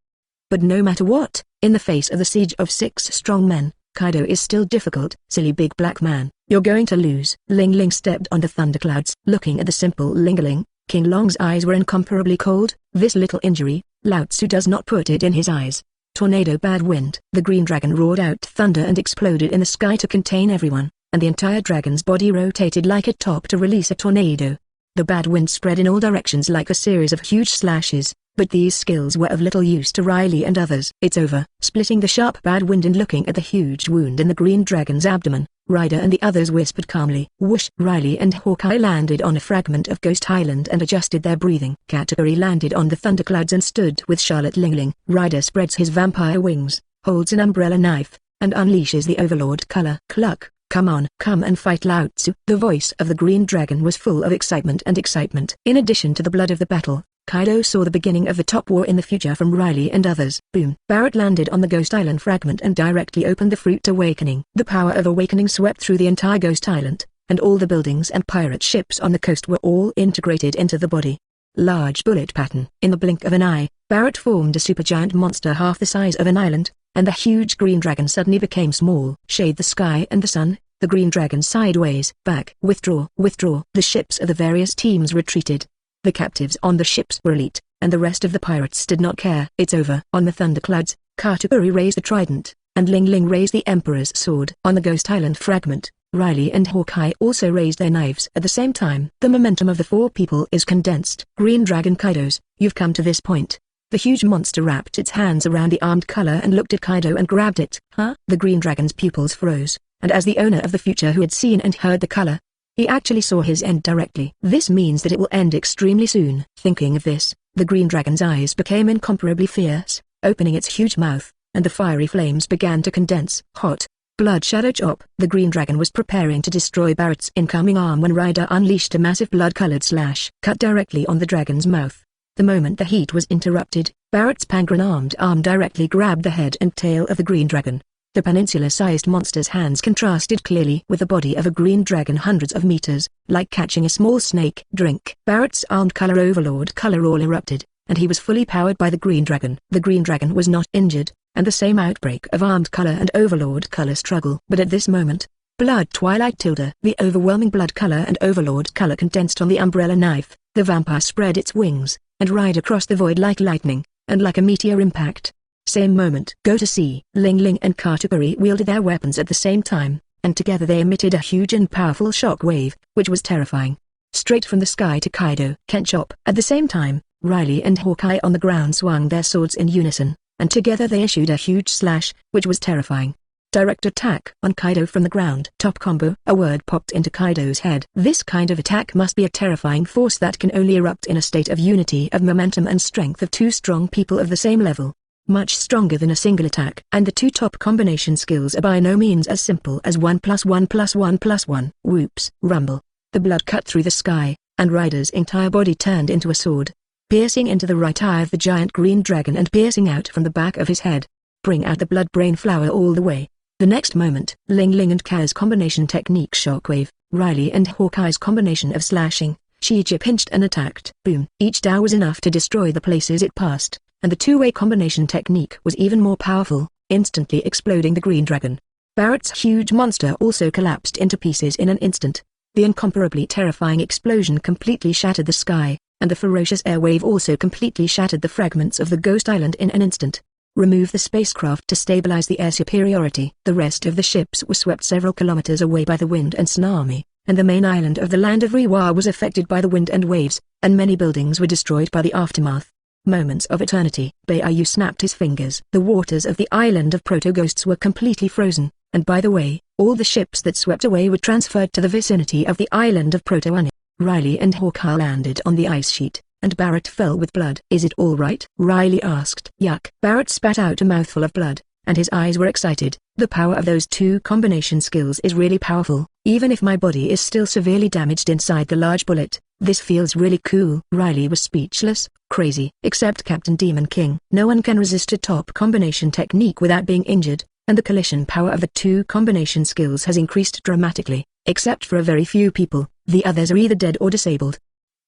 But no matter what, in the face of the siege of 6 strong men, Kaido is still difficult. Silly big black man, you're going to lose. Ling Ling stepped on the thunderclouds. Looking at the simple Ling Ling, King Long's eyes were incomparably cold. This little injury, Lao Tzu does not put it in his eyes. Tornado bad wind. The green dragon roared out thunder and exploded in the sky to contain everyone, and the entire dragon's body rotated like a top to release a tornado. The bad wind spread in all directions like a series of huge slashes, but these skills were of little use to Riley and others. It's over. Splitting the sharp bad wind and looking at the huge wound in the green dragon's abdomen, Ryder and the others whispered calmly. Whoosh! Riley and Hawkeye landed on a fragment of Ghost Island and adjusted their breathing. Katakuri landed on the thunderclouds and stood with Charlotte Ling Ling. Ryder spreads his vampire wings, holds an umbrella knife, and unleashes the Overlord color. Cluck! Come on, come and fight Lao Tzu. The voice of the green dragon was full of excitement. In addition to the blood of the battle, Kaido saw the beginning of the top war in the future from Riley and others. Boom! Barrett landed on the Ghost Island fragment and directly opened the Fruit Awakening. The power of awakening swept through the entire Ghost Island, and all the buildings and pirate ships on the coast were all integrated into the body. Large bullet pattern. In the blink of an eye, Barrett formed a supergiant monster half the size of an island, and the huge green dragon suddenly became small. Shade the sky and the sun. The green dragon sideways. Back. Withdraw. Withdraw. The ships of the various teams retreated. The captives on the ships were elite, and the rest of the pirates did not care. It's over. On the thunderclouds, Katakuri raised the trident, and Ling Ling raised the Emperor's sword. On the Ghost Island fragment, Riley and Hawkeye also raised their knives at the same time. The momentum of the 4 people is condensed. Green Dragon Kaidos, you've come to this point. The huge monster wrapped its hands around the armed color and looked at Kaido and grabbed it. Huh? The green dragon's pupils froze, and as the owner of the future who had seen and heard the color, he actually saw his end directly. This means that it will end extremely soon. Thinking of this, the green dragon's eyes became incomparably fierce, opening its huge mouth, and the fiery flames began to condense. Hot. Blood shadow chop. The green dragon was preparing to destroy Barrett's incoming arm when Ryder unleashed a massive blood-colored slash cut directly on the dragon's mouth. The moment the heat was interrupted, Barrett's pangren-armed arm directly grabbed the head and tail of the green dragon. The peninsula-sized monster's hands contrasted clearly with the body of a green dragon hundreds of meters, like catching a small snake. Drink. Barrett's armed color Overlord color all erupted, and he was fully powered by the green dragon. The green dragon was not injured, and the same outbreak of armed color and Overlord color struggle. But at this moment, Blood twilight tilde. The overwhelming blood color and Overlord color condensed on the umbrella knife. The vampire spread its wings, and ride across the void like lightning, and like a meteor impact. Same moment. Go to see. Ling Ling and Katakuri wielded their weapons at the same time, and together they emitted a huge and powerful shock wave, which was terrifying. Straight from the sky to Kaido. Can't chop. At the same time, Riley and Hawkeye on the ground swung their swords in unison, and together they issued a huge slash, which was terrifying. Direct attack on Kaido from the ground. Top combo. A word popped into Kaido's head. This kind of attack must be a terrifying force that can only erupt in a state of unity of momentum and strength of two strong people of the same level. Much stronger than a single attack. And the two top combination skills are by no means as simple as 1+1+1+1. Whoops. Rumble. The blood cut through the sky, and Ryder's entire body turned into a sword, piercing into the right eye of the giant green dragon and piercing out from the back of his head. Bring out the blood brain flower all the way. The next moment, Ling Ling and Ka's combination technique shockwave, Riley and Hawkeye's combination of slashing, Shiji pinched and attacked. Boom. Each Dow was enough to destroy the places it passed, and the two-way combination technique was even more powerful, instantly exploding the green dragon. Barrett's huge monster also collapsed into pieces in an instant. The incomparably terrifying explosion completely shattered the sky, and the ferocious air wave also completely shattered the fragments of the Ghost Island in an instant. Remove the spacecraft to stabilize the air superiority. The rest of the ships were swept several kilometers away by the wind and tsunami, and the main island of the land of Rewa was affected by the wind and waves, and many buildings were destroyed by the aftermath. Moments of eternity. Beiyu snapped his fingers. The waters of the island of Proto-Ghosts were completely frozen, and by the way, all the ships that swept away were transferred to the vicinity of the island of Proto-Uni. Riley and Hawkeye landed on the ice sheet, and Barrett fell with blood. Is it all right? Riley asked. Yuck. Barrett spat out a mouthful of blood, and his eyes were excited. The power of those two combination skills is really powerful. Even if my body is still severely damaged inside the large bullet, this feels really cool. Riley was speechless, crazy. Except Captain Demon King. No one can resist a top combination technique without being injured, and the collision power of the two combination skills has increased dramatically. Except for a very few people, the others are either dead or disabled.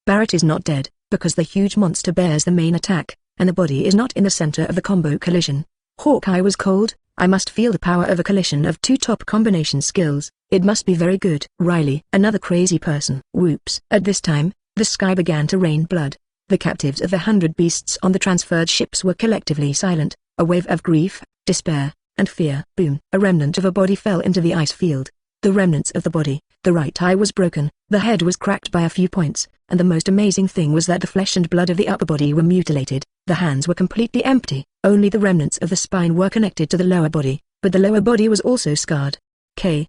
Barrett is not dead, because the huge monster bears the main attack, and the body is not in the center of the combo collision. Hawkeye was cold. I must feel the power of a collision of two top combination skills. It must be very good. Riley, another crazy person. Whoops. At this time, the sky began to rain blood. The captives of the 100 beasts on the transferred ships were collectively silent. A wave of grief, despair, and fear. Boom. A remnant of a body fell into the ice field. The remnants of the body. The right eye was broken, the head was cracked by a few points, and the most amazing thing was that the flesh and blood of the upper body were mutilated. The hands were completely empty. Only the remnants of the spine were connected to the lower body, but the lower body was also scarred.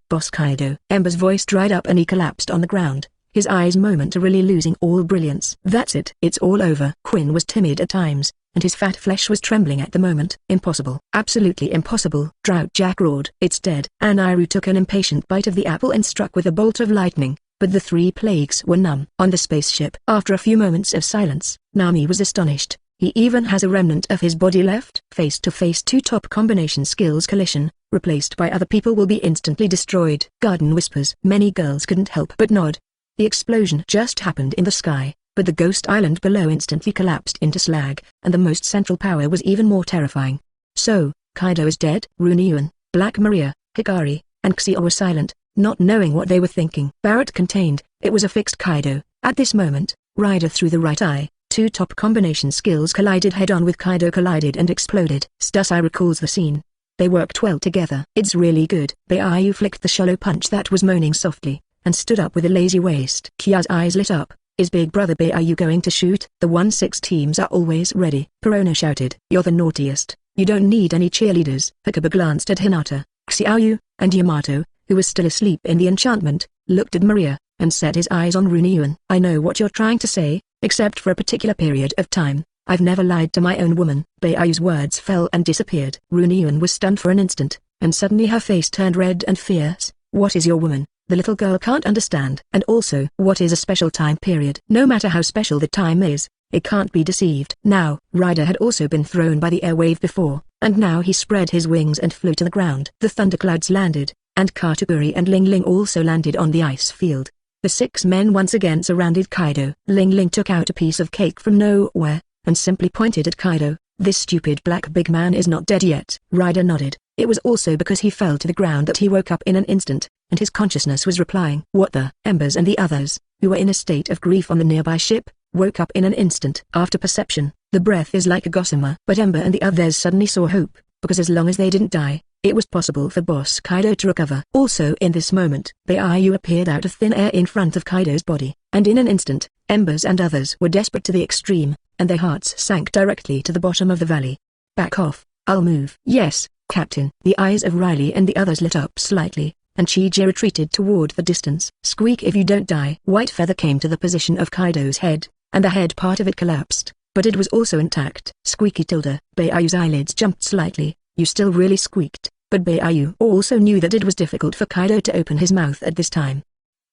Boss Kaido. Ember's voice dried up and he collapsed on the ground, his eyes momentarily losing all brilliance. That's it. It's all over. Quinn was timid at times, and his fat flesh was trembling at the moment. Impossible. Absolutely impossible. Drought Jack roared. It's dead. Aniru took an impatient bite of the apple and struck with a bolt of lightning, but the three plagues were numb. On the spaceship. After a few moments of silence, Nami was astonished. He even has a remnant of his body left. Face-to-face two top combination skills collision, replaced by other people will be instantly destroyed. Garden whispers. Many girls couldn't help but nod. The explosion just happened in the sky, but the ghost island below instantly collapsed into slag, and the most central power was even more terrifying. So, Kaido is dead? Runyuan, Black Maria, Hikari, and Xia were silent, not knowing what they were thinking. Barrett contained. It was a fixed Kaido. At this moment, Rider through the right eye. Two top combination skills collided head-on with Kaido collided and exploded. Stusai recalls the scene. They worked well together. It's really good. Beiyu flicked the shallow punch that was moaning softly, and stood up with a lazy waist. Kia's eyes lit up. Is Big Brother Beiyu going to shoot? The 1-6 teams are always ready. Perona shouted. You're the naughtiest. You don't need any cheerleaders. Hakaba glanced at Hinata, Xiaoyu, and Yamato, who was still asleep in the enchantment, looked at Maria, and set his eyes on Runyuan. I know what you're trying to say, except for a particular period of time. I've never lied to my own woman. Beiyu's words fell and disappeared. Runyuan was stunned for an instant, and suddenly her face turned red and fierce. What is your woman? The little girl can't understand. And also, what is a special time period? No matter how special the time is, it can't be deceived. Now, Rider had also been thrown by the airwave before, and now he spread his wings and flew to the ground. The thunderclouds landed, and Katakuri and Ling Ling also landed on the ice field. The 6 men once again surrounded Kaido. Ling Ling took out a piece of cake from nowhere, and simply pointed at Kaido. This stupid black big man is not dead yet. Rider nodded. It was also because he fell to the ground that he woke up in an instant, and his consciousness was replying. What the? Embers and the others, who were in a state of grief on the nearby ship, woke up in an instant. After perception, the breath is like a gossamer. But Ember and the others suddenly saw hope, because as long as they didn't die, it was possible for Boss Kaido to recover. Also in this moment, Baiyu appeared out of thin air in front of Kaido's body, and in an instant, Embers and others were desperate to the extreme, and their hearts sank directly to the bottom of the valley. Back off, I'll move. Yes, Captain. The eyes of Riley and the others lit up slightly, and Chiji retreated toward the distance. Squeak if you don't die. White feather came to the position of Kaido's head, and the head part of it collapsed, but it was also intact. Squeaky tilde. Baiyu's eyelids jumped slightly. You still really squeaked, but Baiyu also knew that it was difficult for Kaido to open his mouth at this time.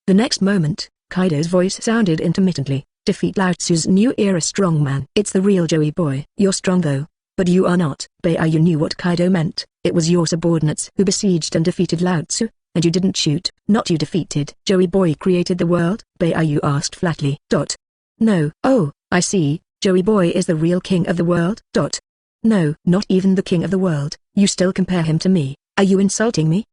The next moment, Kaido's voice sounded intermittently. Defeat Lao Tzu's new era strongman. It's the real Joey boy. You're strong though, but you are not. Baiyu knew what Kaido meant. It was your subordinates who besieged and defeated Lao Tzu, and you didn't shoot. Not you defeated. Joey boy created the world? Baiyu asked flatly. No. Oh, I see. Joey boy is the real king of the world? No, not even the king of the world. You still compare him to me. Are you insulting me?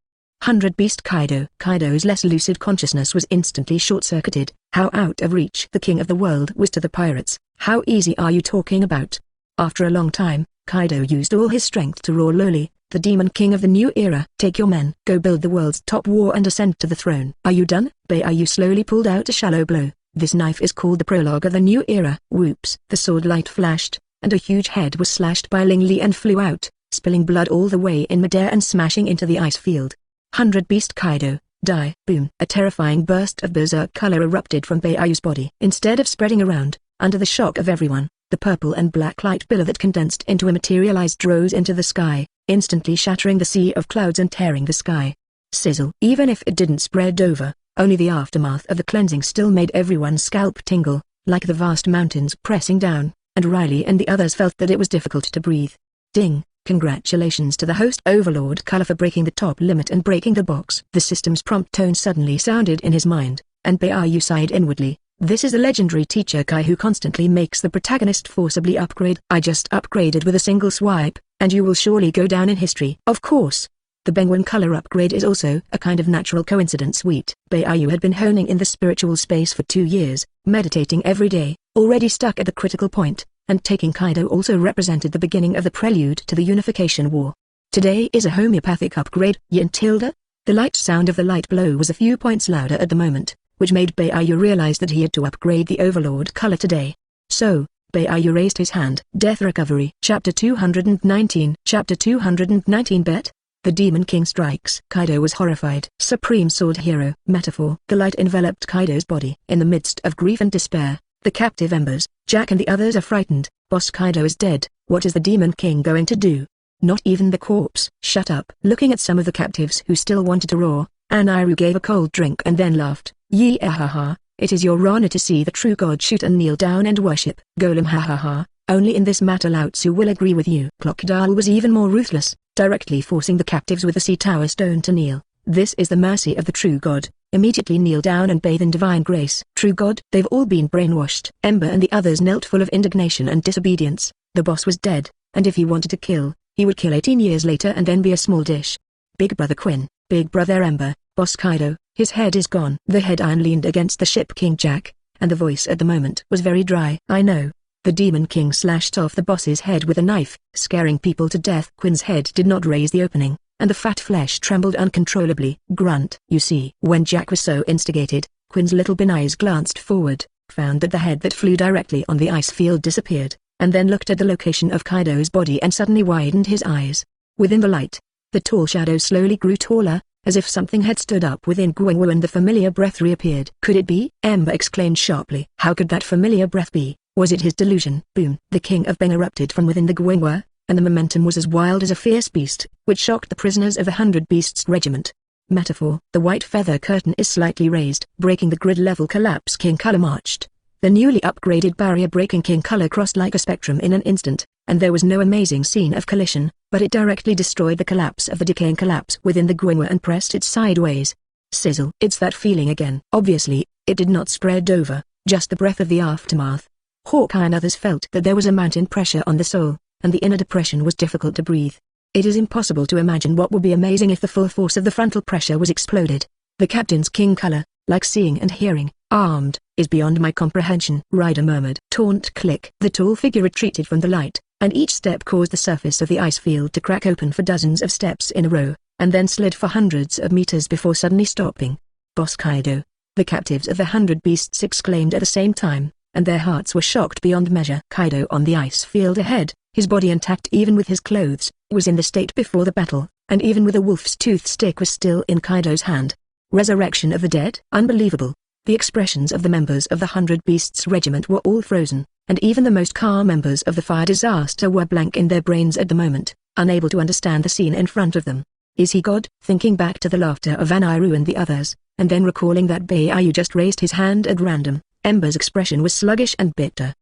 100 Beast Kaido. Kaido's less lucid consciousness was instantly short-circuited. How out of reach the king of the world was to the pirates. How easy are you talking about? After a long time, Kaido used all his strength to roar lowly, the demon king of the new era. Take your men. Go build the world's top war and ascend to the throne. Are you done? Baiyu slowly pulled out a shallow blow. This knife is called the Prologue of the new era. Whoops. The sword light flashed, and a huge head was slashed by Ling Ling and flew out, spilling blood all the way in midair and smashing into the ice field. 100 Beast Kaido, die. Boom. A terrifying burst of berserk color erupted from Baiyu's body. Instead of spreading around, under the shock of everyone, the purple and black light billow that condensed into a materialized rose into the sky, instantly shattering the sea of clouds and tearing the sky. Sizzle. Even if it didn't spread over, only the aftermath of the cleansing still made everyone's scalp tingle, like the vast mountains pressing down, and Riley and the others felt that it was difficult to breathe. Ding. Congratulations to the host Overlord Color for breaking the top limit and breaking the box. The system's prompt tone suddenly sounded in his mind, and Baiyu sighed inwardly. This is the legendary teacher Kai who constantly makes the protagonist forcibly upgrade. I just upgraded with a single swipe, and you will surely go down in history. Of course. The Penguin color upgrade is also a kind of natural coincidence. Sweet. Baiyu had been honing in the spiritual space for 2 years, meditating every day, already stuck at the critical point, and taking Kaido also represented the beginning of the prelude to the unification war. Today is a homeopathic upgrade. Yin tilde? The light sound of the light blow was a few points louder at the moment, which made Baiyu realize that he had to upgrade the Overlord color today. So, Baiyu raised his hand. Death Recovery. Chapter 219. Chapter 219 Bet? The Demon King strikes. Kaido was horrified. Supreme Sword Hero. Metaphor. The light enveloped Kaido's body. In the midst of grief and despair, the captive embers, Jack and the others are frightened. Boss Kaido is dead. What is the Demon King going to do? Not even the corpse. Shut up. Looking at some of the captives who still wanted to roar, Aniru gave a cold drink and then laughed. Yee-ha-ha-ha, it is your honor to see the true god shoot and kneel down and worship. Golem ha-ha-ha, only in this matter Lao Tzu will agree with you. Crocodile was even more ruthless, directly forcing the captives with the sea tower stone to kneel. This is the mercy of the true god. Immediately kneel down and bathe in divine grace. True god? They've all been brainwashed. Ember and the others knelt full of indignation and disobedience. The boss was dead, and if he wanted to kill, he would kill 18 years later and then be a small dish. Big brother Quinn, big brother Ember, Boss Kaido, his head is gone. The head iron leaned against the ship King Jack, and the voice at the moment was very dry. I know. The Demon King slashed off the boss's head with a knife, scaring people to death. Quinn's head did not raise the opening, and the fat flesh trembled uncontrollably. Grunt. You see. When Jack was so instigated, Quinn's little bin eyes glanced forward, found that the head that flew directly on the ice field disappeared, and then looked at the location of Kaido's body and suddenly widened his eyes. Within the light, the tall shadow slowly grew taller, as if something had stood up within Guangwu and the familiar breath reappeared. Could it be? Ember exclaimed sharply. How could that familiar breath be? Was it his delusion? Boom. The king of Beng erupted from within the Guangwu, and the momentum was as wild as a fierce beast, which shocked the prisoners of the 100 Beasts regiment. Metaphor. The white feather curtain is slightly raised. Breaking the grid-level collapse, King Color marched. The newly upgraded barrier-breaking King Color crossed like a spectrum in an instant, and there was no amazing scene of collision, but it directly destroyed the collapse of the decaying collapse within the Guangwu and pressed it sideways. Sizzle. It's that feeling again. Obviously, it did not spread over, just the breath of the aftermath. Hawkeye and others felt that there was a mountain pressure on the soul, and the inner depression was difficult to breathe. It is impossible to imagine what would be amazing if the full force of the frontal pressure was exploded. The captain's king color, like seeing and hearing, armed, is beyond my comprehension. Ryder murmured. Taunt click. The tall figure retreated from the light, and each step caused the surface of the ice field to crack open for dozens of steps in a row, and then slid for hundreds of meters before suddenly stopping. Boss Kaido! The captives of the 100 Beasts exclaimed at the same time, and their hearts were shocked beyond measure. Kaido on the ice field ahead, his body intact even with his clothes, was in the state before the battle, and even with a wolf's tooth stick was still in Kaido's hand. Resurrection of the dead? Unbelievable. The expressions of the members of the 100 Beasts regiment were all frozen, and even the most calm members of the fire disaster were blank in their brains at the moment, unable to understand the scene in front of them. Is he God? Thinking back to the laughter of Aniru and the others, and then recalling that Baiyu just raised his hand at random, Ember's expression was sluggish and bitter.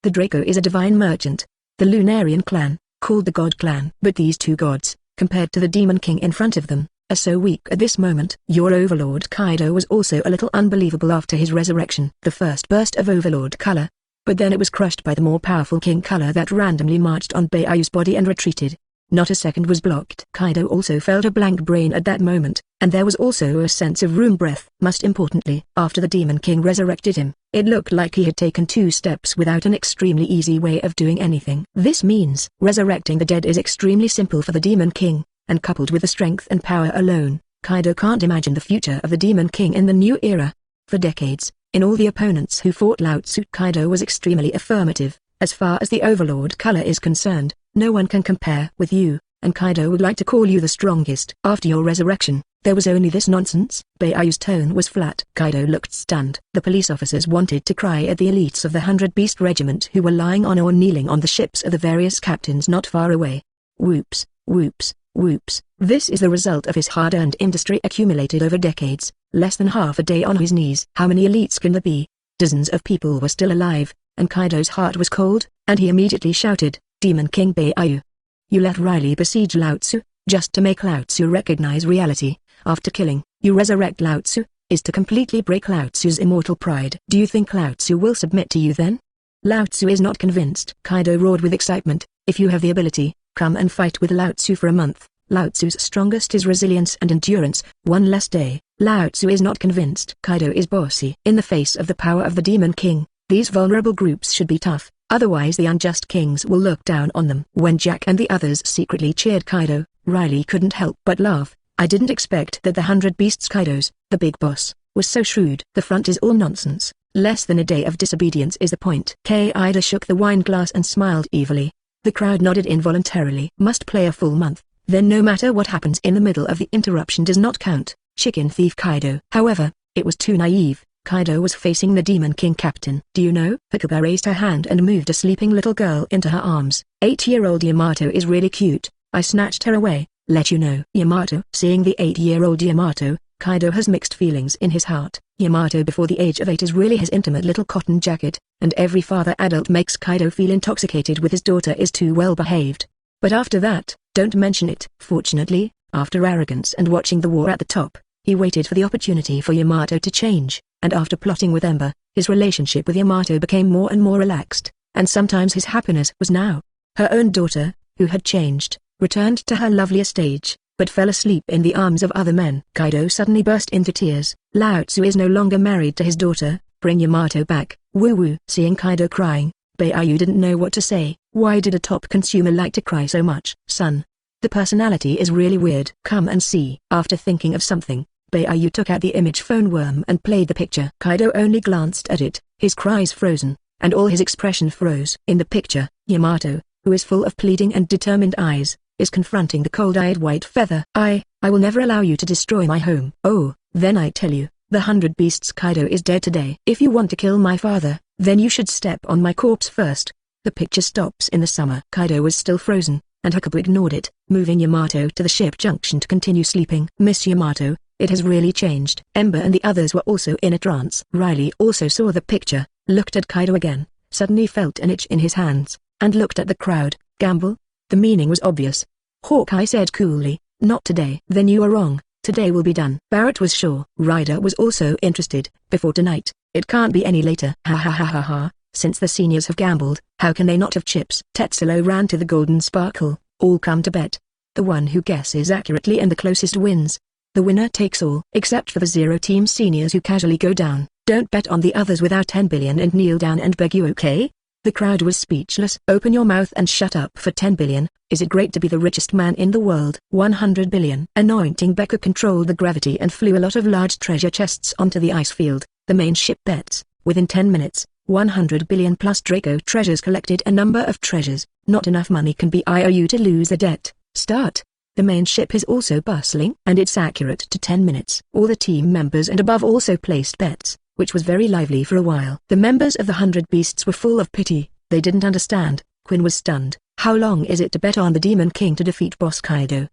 The Draco is a divine merchant, the Lunarian clan, called the God Clan. But these two gods, compared to the Demon King in front of them, are so weak at this moment. Your Overlord Kaido was also a little unbelievable after his resurrection. The first burst of Overlord color, but then it was crushed by the more powerful King color that randomly marched on Baiyu's body and retreated. Not a second was blocked. Kaido also felt a blank brain at that moment, and there was also a sense of room breath. Most importantly, after the Demon King resurrected him, it looked like he had taken 2 steps without an extremely easy way of doing anything. This means resurrecting the dead is extremely simple for the Demon King, and coupled with the strength and power alone, Kaido can't imagine the future of the Demon King in the new era. For decades, in all the opponents who fought Lao Tzu, Kaido was extremely affirmative. As far as the Overlord color is concerned, no one can compare with you, and Kaido would like to call you the strongest. After your resurrection, there was only this nonsense. Baiyu's tone was flat. Kaido looked stunned. The police officers wanted to cry at the elites of the 100 Beast Regiment who were lying on or kneeling on the ships of the various captains not far away. Whoops, whoops, whoops. This is the result of his hard-earned industry accumulated over decades. Less than half a day on his knees. How many elites can there be? Dozens of people were still alive, and Kaido's heart was cold, and he immediately shouted, Demon King Baiyu. You let Riley besiege Lao Tzu, just to make Lao Tzu recognize reality. After killing, you resurrect Lao Tzu, is to completely break Lao Tzu's immortal pride. Do you think Lao Tzu will submit to you then? Lao Tzu is not convinced. Kaido roared with excitement. If you have the ability, come and fight with Lao Tzu for a month. Lao Tzu's strongest is resilience and endurance. One less day. Lao Tzu is not convinced. Kaido is bossy. In the face of the power of the Demon King, these vulnerable groups should be tough, otherwise the unjust kings will look down on them. When Jack and the others secretly cheered Kaido, Riley couldn't help but laugh. I didn't expect that the 100 Beasts Kaido's, the big boss, was so shrewd. The front is all nonsense. Less than a day of disobedience is the point. Kaido shook the wine glass and smiled evilly. The crowd nodded involuntarily. Must play a full month, then no matter what happens in the middle of the interruption does not count. Chicken thief Kaido. However, it was too naive. Kaido was facing the Demon King captain. Do you know? Hakuba raised her hand and moved a sleeping little girl into her arms. 8-year-old Yamato is really cute. I snatched her away, let you know. Yamato. Seeing the 8-year-old Yamato, Kaido has mixed feelings in his heart. Yamato before the age of 8 is really his intimate little cotton jacket, and every father adult makes Kaido feel intoxicated with his daughter is too well behaved. But after that, don't mention it. Fortunately, after arrogance and watching the war at the top, he waited for the opportunity for Yamato to change, and after plotting with Ember, his relationship with Yamato became more and more relaxed, and sometimes his happiness was now. Her own daughter, who had changed, returned to her lovelier stage, but fell asleep in the arms of other men. Kaido suddenly burst into tears. Lao Tzu is no longer married to his daughter, bring Yamato back. Woo. Seeing Kaido crying, Baiyu didn't know what to say. Why did a top consumer like to cry so much? Son, the personality is really weird. Come and see. After thinking of something, Baiyu took out the image phone worm and played the picture. Kaido only glanced at it, his cries frozen, and all his expression froze. In the picture, Yamato, who is full of pleading and determined eyes, is confronting the cold-eyed white feather. I will never allow you to destroy my home. Oh, then I tell you, the 100 Beasts Kaido is dead today. If you want to kill my father, then you should step on my corpse first. The picture stops in the summer. Kaido was still frozen, and Hakuba ignored it, moving Yamato to the ship junction to continue sleeping. Miss Yamato, it has really changed. Ember and the others were also in a trance. Riley also saw the picture, looked at Kaido again, suddenly felt an itch in his hands, and looked at the crowd. Gamble? The meaning was obvious. Hawkeye said coolly, not today. Then you are wrong, today will be done. Barrett was sure. Ryder was also interested. Before tonight, it can't be any later. Ha ha ha ha ha, since the seniors have gambled, how can they not have chips? Tetsulo ran to the golden sparkle. All come to bet. The one who guesses accurately and the closest wins. The winner takes all, except for the 0 team seniors who casually go down. Don't bet on the others without 10 billion and kneel down and beg you, okay? The crowd was speechless. Open your mouth and shut up for 10 billion. Is it great to be the richest man in the world? 100 billion. Anointing Bbook controlled the gravity and flew a lot of large treasure chests onto the ice field. The main ship bets. Within 10 minutes, 100 billion plus Draco treasures collected a number of treasures. Not enough money can be IOU to lose a debt. Start. The main ship is also bustling, and it's accurate to 10 minutes. All the team members and above also placed bets, which was very lively for a while. The members of the 100 Beasts were full of pity. They didn't understand. Quinn was stunned. How long is it to bet on the Demon King to defeat Boss Kaido?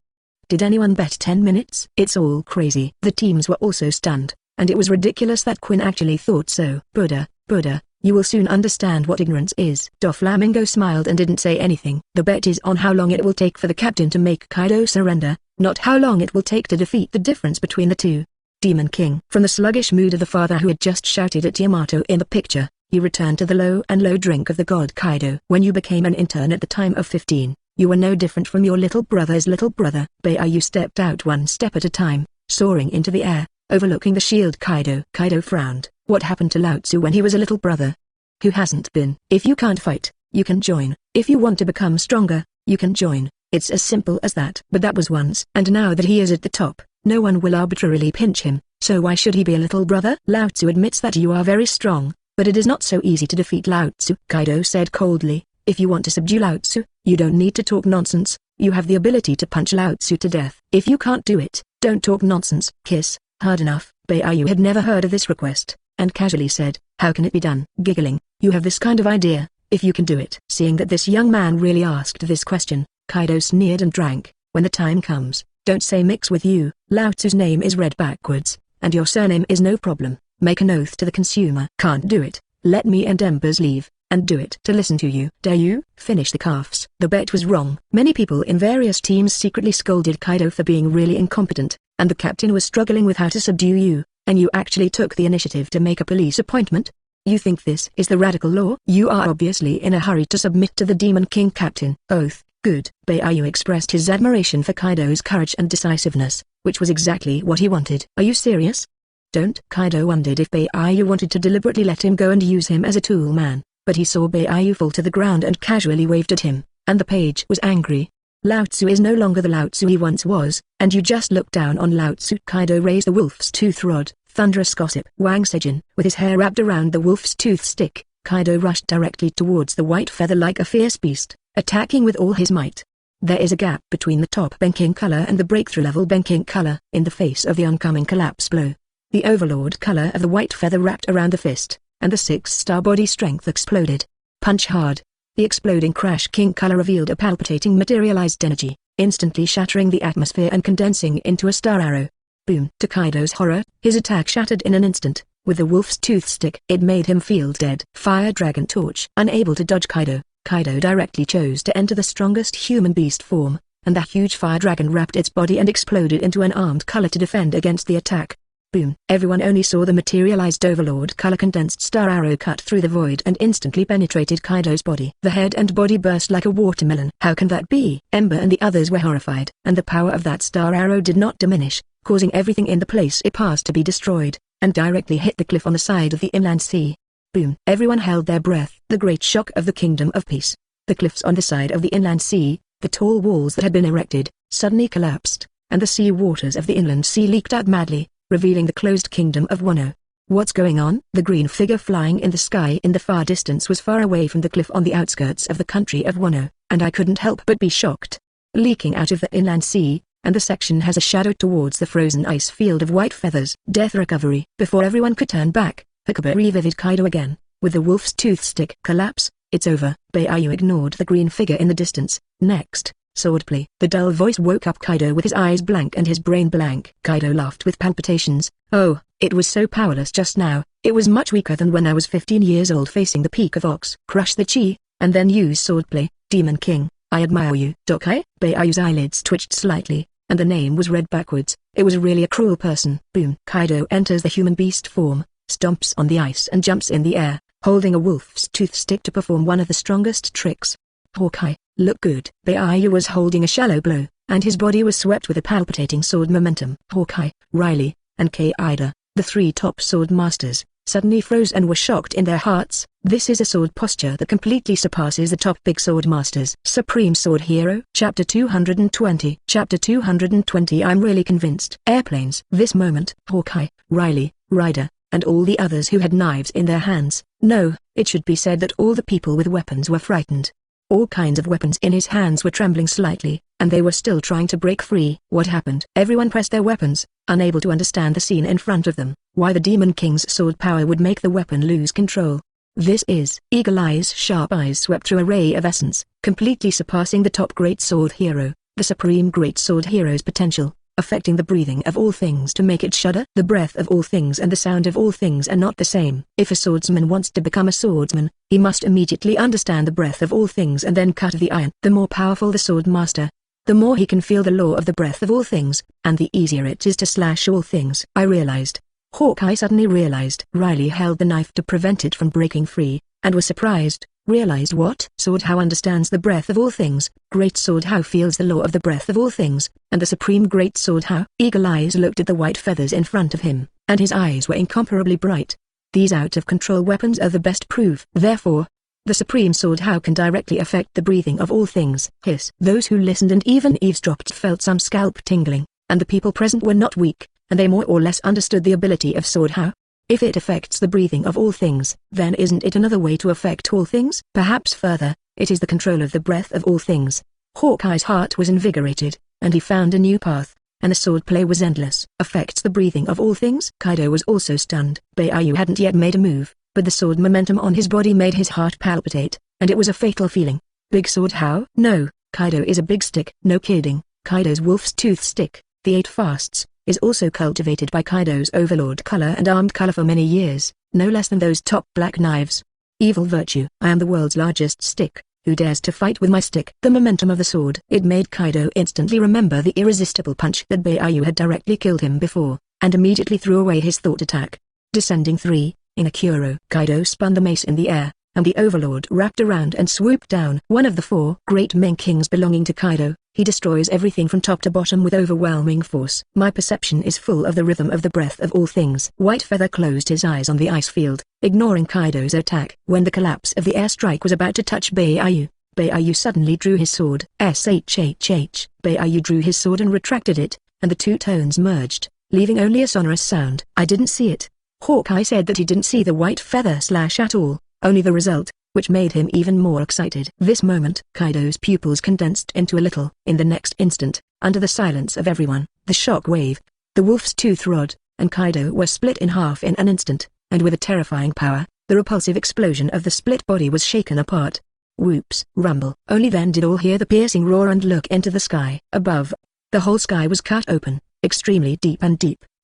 Did anyone bet 10 minutes? It's all crazy. The teams were also stunned, and it was ridiculous that Quinn actually thought so. Buddha, you will soon understand what ignorance is. Doflamingo smiled and didn't say anything. The bet is on how long it will take for the captain to make Kaido surrender, not how long it will take to defeat the difference between the two. Demon King. From the sluggish mood of the father who had just shouted at Yamato in the picture, he returned to the low drink of the god Kaido. When you became an intern at the time of 15, you were no different from your little brother's little brother. Beiyu stepped out one step at a time, soaring into the air, overlooking the shield Kaido. Kaido frowned. What happened to Lao Tzu when he was a little brother? Who hasn't been? If you can't fight, you can join. If you want to become stronger, you can join. It's as simple as that. But that was once. And now that he is at the top, no one will arbitrarily pinch him. So why should he be a little brother? Lao Tzu admits that you are very strong, but it is not so easy to defeat Lao Tzu. Kaido said coldly, if you want to subdue Lao Tzu, you don't need to talk nonsense. You have the ability to punch Lao Tzu to death. If you can't do it, don't talk nonsense. Kiss, hard enough. Beiyu had never heard of this request, and casually said, how can it be done? Giggling, you have this kind of idea, if you can do it. Seeing that this young man really asked this question, Kaido sneered and drank. When the time comes, don't say mix with you. Lao Tzu's name is read backwards, and your surname is no problem. Make an oath to the consumer. Can't do it. Let me and Embers leave, and do it to listen to you. Dare you? Finish the calves. The bet was wrong. Many people in various teams secretly scolded Kaido for being really incompetent, and the captain was struggling with how to subdue you, and you actually took the initiative to make a police appointment? You think this is the radical law? You are obviously in a hurry to submit to the Demon King captain. Oath. Good. Beiyu expressed his admiration for Kaido's courage and decisiveness, which was exactly what he wanted. Are you serious? Don't. Kaido wondered if Beiyu wanted to deliberately let him go and use him as a tool man, but he saw Beiyu fall to the ground and casually waved at him, and the page was angry. Lao Tzu is no longer the Lao Tzu he once was, and you just look down on Lao Tzu. Kaido raised the wolf's tooth rod. Thunderous gossip. Wang Sejin. With his hair wrapped around the wolf's tooth stick, Kaido rushed directly towards the white feather like a fierce beast, attacking with all his might. There is a gap between the top banking color and the breakthrough level banking color. In the face of the oncoming collapse blow, the overlord color of the white feather wrapped around the fist, and the 6-star body strength exploded. Punch hard. The exploding crash king color revealed a palpitating materialized energy, instantly shattering the atmosphere and condensing into a star arrow. Boom. To Kaido's horror, his attack shattered in an instant. With the wolf's tooth stick, it made him feel dead. Fire Dragon Torch. Unable to dodge Kaido, Kaido directly chose to enter the strongest human beast form, and the huge fire dragon wrapped its body and exploded into an armed color to defend against the attack. Boom. Everyone only saw the materialized overlord color condensed star arrow cut through the void and instantly penetrated Kaido's body. The head and body burst like a watermelon. How can that be? Ember and the others were horrified. And the power of that star arrow did not diminish, causing everything in the place it passed to be destroyed, and directly hit the cliff on the side of the inland sea. Boom. Everyone held their breath. The great shock of the Kingdom of Peace. The cliffs on the side of the inland sea, the tall walls that had been erected, suddenly collapsed, and the sea waters of the inland sea leaked out madly, revealing the closed kingdom of Wano. What's going on? The green figure flying in the sky in the far distance was far away from the cliff on the outskirts of the country of Wano, and I couldn't help but be shocked. Leaking out of the inland sea, and the section has a shadow towards the frozen ice field of white feathers. Death recovery. Before everyone could turn back, Hakuba revived Kaido again, with the wolf's tooth stick. Collapse. It's over. Beiyu ignored the green figure in the distance. Next. Swordplay. The dull voice woke up Kaido with his eyes blank and his brain blank. Kaido laughed with palpitations. Oh, it was so powerless just now. It was much weaker than when I was 15 years old facing the peak of Ox. Crush the chi, and then use swordplay. Demon King, I admire you. Dokai? Beiyu's eyelids twitched slightly, and the name was read backwards. It was really a cruel person. Boom. Kaido enters the human beast form, stomps on the ice and jumps in the air, holding a wolf's tooth stick to perform one of the strongest tricks. Hawkeye, look good. Baiyu was holding a shallow blow, and his body was swept with a palpitating sword momentum. Hawkeye, Riley, and Kaido, the three top sword masters, suddenly froze and were shocked in their hearts. This is a sword posture that completely surpasses the top big sword masters. Supreme Sword Hero. Chapter 220. Chapter 220. I'm really convinced. Airplanes. This moment, Hawkeye, Riley, Ryder, and all the others who had knives in their hands. No, it should be said that all the people with weapons were frightened. All kinds of weapons in his hands were trembling slightly, and they were still trying to break free. What happened? Everyone pressed their weapons, unable to understand the scene in front of them. Why the Demon King's sword power would make the weapon lose control. This is. Eagle eyes, sharp eyes swept through a ray of essence, completely surpassing the top great sword hero, the supreme great sword hero's potential, affecting the breathing of all things to make it shudder. The breath of all things and the sound of all things are not the same. If a swordsman wants to become a swordsman, he must immediately understand the breath of all things and then cut the iron. The more powerful the sword master, the more he can feel the law of the breath of all things, and the easier it is to slash all things. I realized. Hawkeye suddenly realized. Riley held the knife to prevent it from breaking free, and was surprised. Realized what? Sword How understands the breath of all things, Great Sword How feels the law of the breath of all things, and the Supreme Great Sword How. Eagle eyes looked at the white feathers in front of him, and his eyes were incomparably bright. These out-of-control weapons are the best proof. Therefore, the Supreme Sword How can directly affect the breathing of all things. Hiss. Those who listened and even eavesdropped felt some scalp tingling, and the people present were not weak, and they more or less understood the ability of Sword How. If it affects the breathing of all things, then isn't it another way to affect all things? Perhaps further, it is the control of the breath of all things. Hawkeye's heart was invigorated, and he found a new path, and the swordplay was endless. Affects the breathing of all things? Kaido was also stunned. Baiyu hadn't yet made a move, but the sword momentum on his body made his heart palpitate, and it was a fatal feeling. Big Sword How? No, Kaido is a big stick. No kidding. Kaido's wolf's tooth stick, the 8 fasts, is also cultivated by Kaido's Overlord color and armed color for many years, no less than those top black knives. Evil virtue. I am the world's largest stick. Who dares to fight with my stick? The momentum of the sword. It made Kaido instantly remember the irresistible punch that Baiyu had directly killed him before, and immediately threw away his thought attack. Descending 3, in a Kuro. Kaido spun the mace in the air, and the Overlord wrapped around and swooped down. One of the 4 great Ming Kings belonging to Kaido, he destroys everything from top to bottom with overwhelming force. My perception is full of the rhythm of the breath of all things. White Feather closed his eyes on the ice field, ignoring Kaido's attack. When the collapse of the airstrike was about to touch Baiyu, Baiyu suddenly drew his sword. SHHH. Baiyu drew his sword and retracted it, and the 2 tones merged, leaving only a sonorous sound. I didn't see it. Hawkeye said that he didn't see the White Feather slash at all, only the result, which made him even more excited. This moment, Kaido's pupils condensed into a little. In the next instant, under the silence of everyone, the shock wave, the wolf's tooth rod, and Kaido were split in half in an instant, and with a terrifying power, the repulsive explosion of the split body was shaken apart. Whoops, rumble. Only then did all hear the piercing roar and look into the sky. Above, the whole sky was cut open, extremely deep,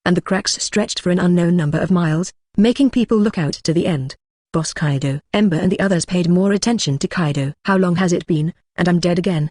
and the cracks stretched for an unknown number of miles, making people look out to the end. Boss Kaido. Ember and the others paid more attention to Kaido. How long has it been? And I'm dead again.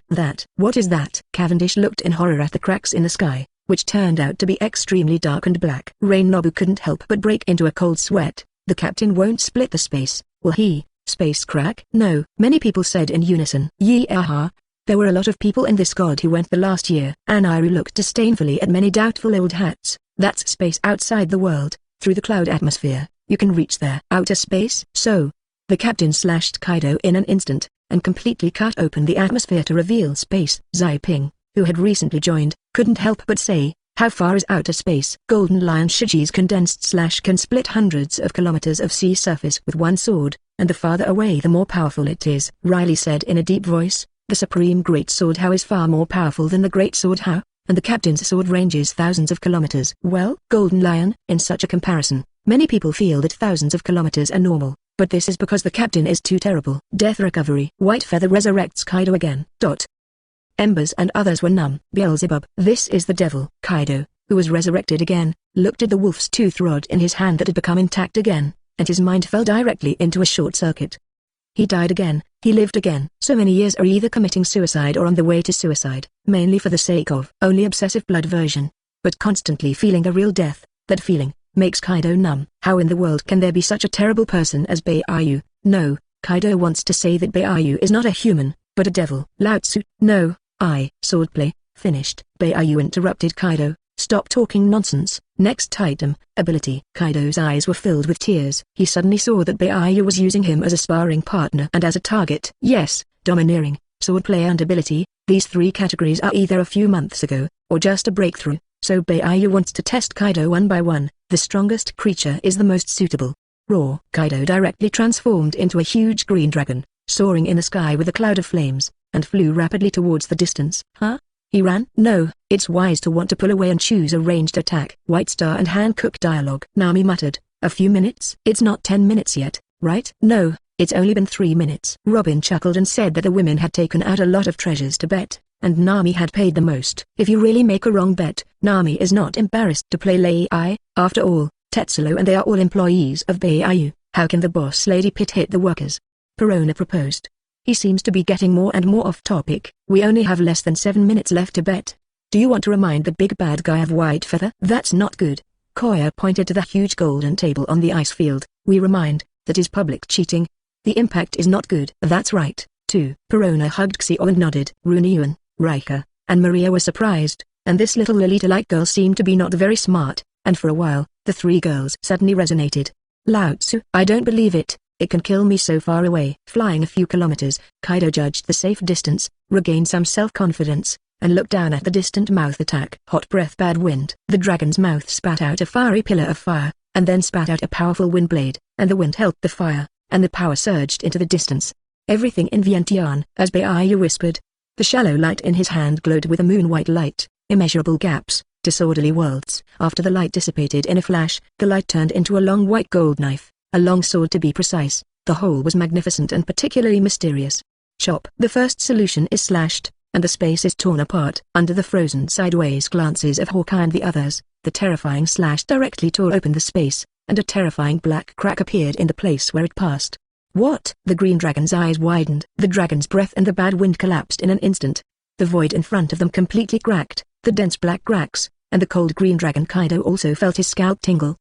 What is that? Cavendish looked in horror at the cracks in the sky, which turned out to be extremely dark and black. Nobu couldn't help but break into a cold sweat. The captain won't split the space, will he? Space crack? No, many people said in unison. Yee-aha. There were a lot of people in this god who went the last year. Anairu looked disdainfully at many doubtful old hats. That's space outside the world, through the cloud atmosphere. You can reach there. Outer space? So, the captain slashed Kaido in an instant, and completely cut open the atmosphere to reveal space. Zai Ping, who had recently joined, couldn't help but say, how far is outer space? Golden Lion Shiji's condensed slash can split hundreds of kilometers of sea surface with one sword, and the farther away the more powerful it is. Riley said in a deep voice, the Supreme Great Sword How is far more powerful than the Great Sword How, and the captain's sword ranges thousands of kilometers. Well, Golden Lion, in such a comparison, many people feel that thousands of kilometers are normal, but this is because the captain is too terrible. Death recovery. White Feather resurrects Kaido again. Embers and others were numb. Beelzebub. This is the devil. Kaido, who was resurrected again, looked at the wolf's tooth rod in his hand that had become intact again, and his mind fell directly into a short circuit. He died again, he lived again. So many years are either committing suicide or on the way to suicide, mainly for the sake of only obsessive blood version, but constantly feeling a real death. That feeling makes Kaido numb. How in the world can there be such a terrible person as Baiyu? No, Kaido wants to say that Baiyu is not a human, but a devil. Lao Tzu, no, swordplay, finished. Beiyu interrupted Kaido, stop talking nonsense. Next item, ability. Kaido's eyes were filled with tears. He suddenly saw that Beiyu was using him as a sparring partner and as a target. Yes, domineering, swordplay and ability, these three categories are either a few months ago, or just a breakthrough, so Beiyu wants to test Kaido one by one. The strongest creature is the most suitable. Roar. Kaido directly transformed into a huge green dragon, soaring in the sky with a cloud of flames, and flew rapidly towards the distance. Huh? He ran? No, it's wise to want to pull away and choose a ranged attack. White Star and Hancock dialogue. Nami muttered, a few minutes? It's not 10 minutes yet, right? No, it's only been 3 minutes. Robin chuckled and said that the women had taken out a lot of treasures to bet, and Nami had paid the most. If you really make a wrong bet, Nami is not embarrassed to play lay. After all, Tetsulo and they are all employees of Beiyu. How can the boss lady pit hit the workers? Perona proposed. He seems to be getting more and more off topic. We only have less than 7 minutes left to bet. Do you want to remind the big bad guy of White Feather? That's not good. Koya pointed to the huge golden table on the ice field. We remind, that is public cheating. The impact is not good. That's right, too. Perona hugged Xio and nodded. Runyuan, Rika, and Maria were surprised, and this little Lolita-like girl seemed to be not very smart, and for a while, the three girls suddenly resonated. Lao Tzu, I don't believe it. It can kill me so far away. Flying a few kilometers, Kaido judged the safe distance, regained some self-confidence, and looked down at the distant mouth attack. Hot breath, bad wind. The dragon's mouth spat out a fiery pillar of fire, and then spat out a powerful wind blade, and the wind helped the fire, and the power surged into the distance. Everything in Vientiane, as Beiyu whispered. The shallow light in his hand glowed with a moon-white light, immeasurable gaps, disorderly worlds. After the light dissipated in a flash, the light turned into a long white gold knife. A long sword to be precise. The whole was magnificent and particularly mysterious. Chop. The first solution is slashed, and the space is torn apart. Under the frozen sideways glances of Hawkeye and the others, the terrifying slash directly tore open the space, and a terrifying black crack appeared in the place where it passed. What? The green dragon's eyes widened. The dragon's breath and the bad wind collapsed in an instant. The void in front of them completely cracked, the dense black cracks, and the cold green dragon. Kaido also felt his scalp tingle.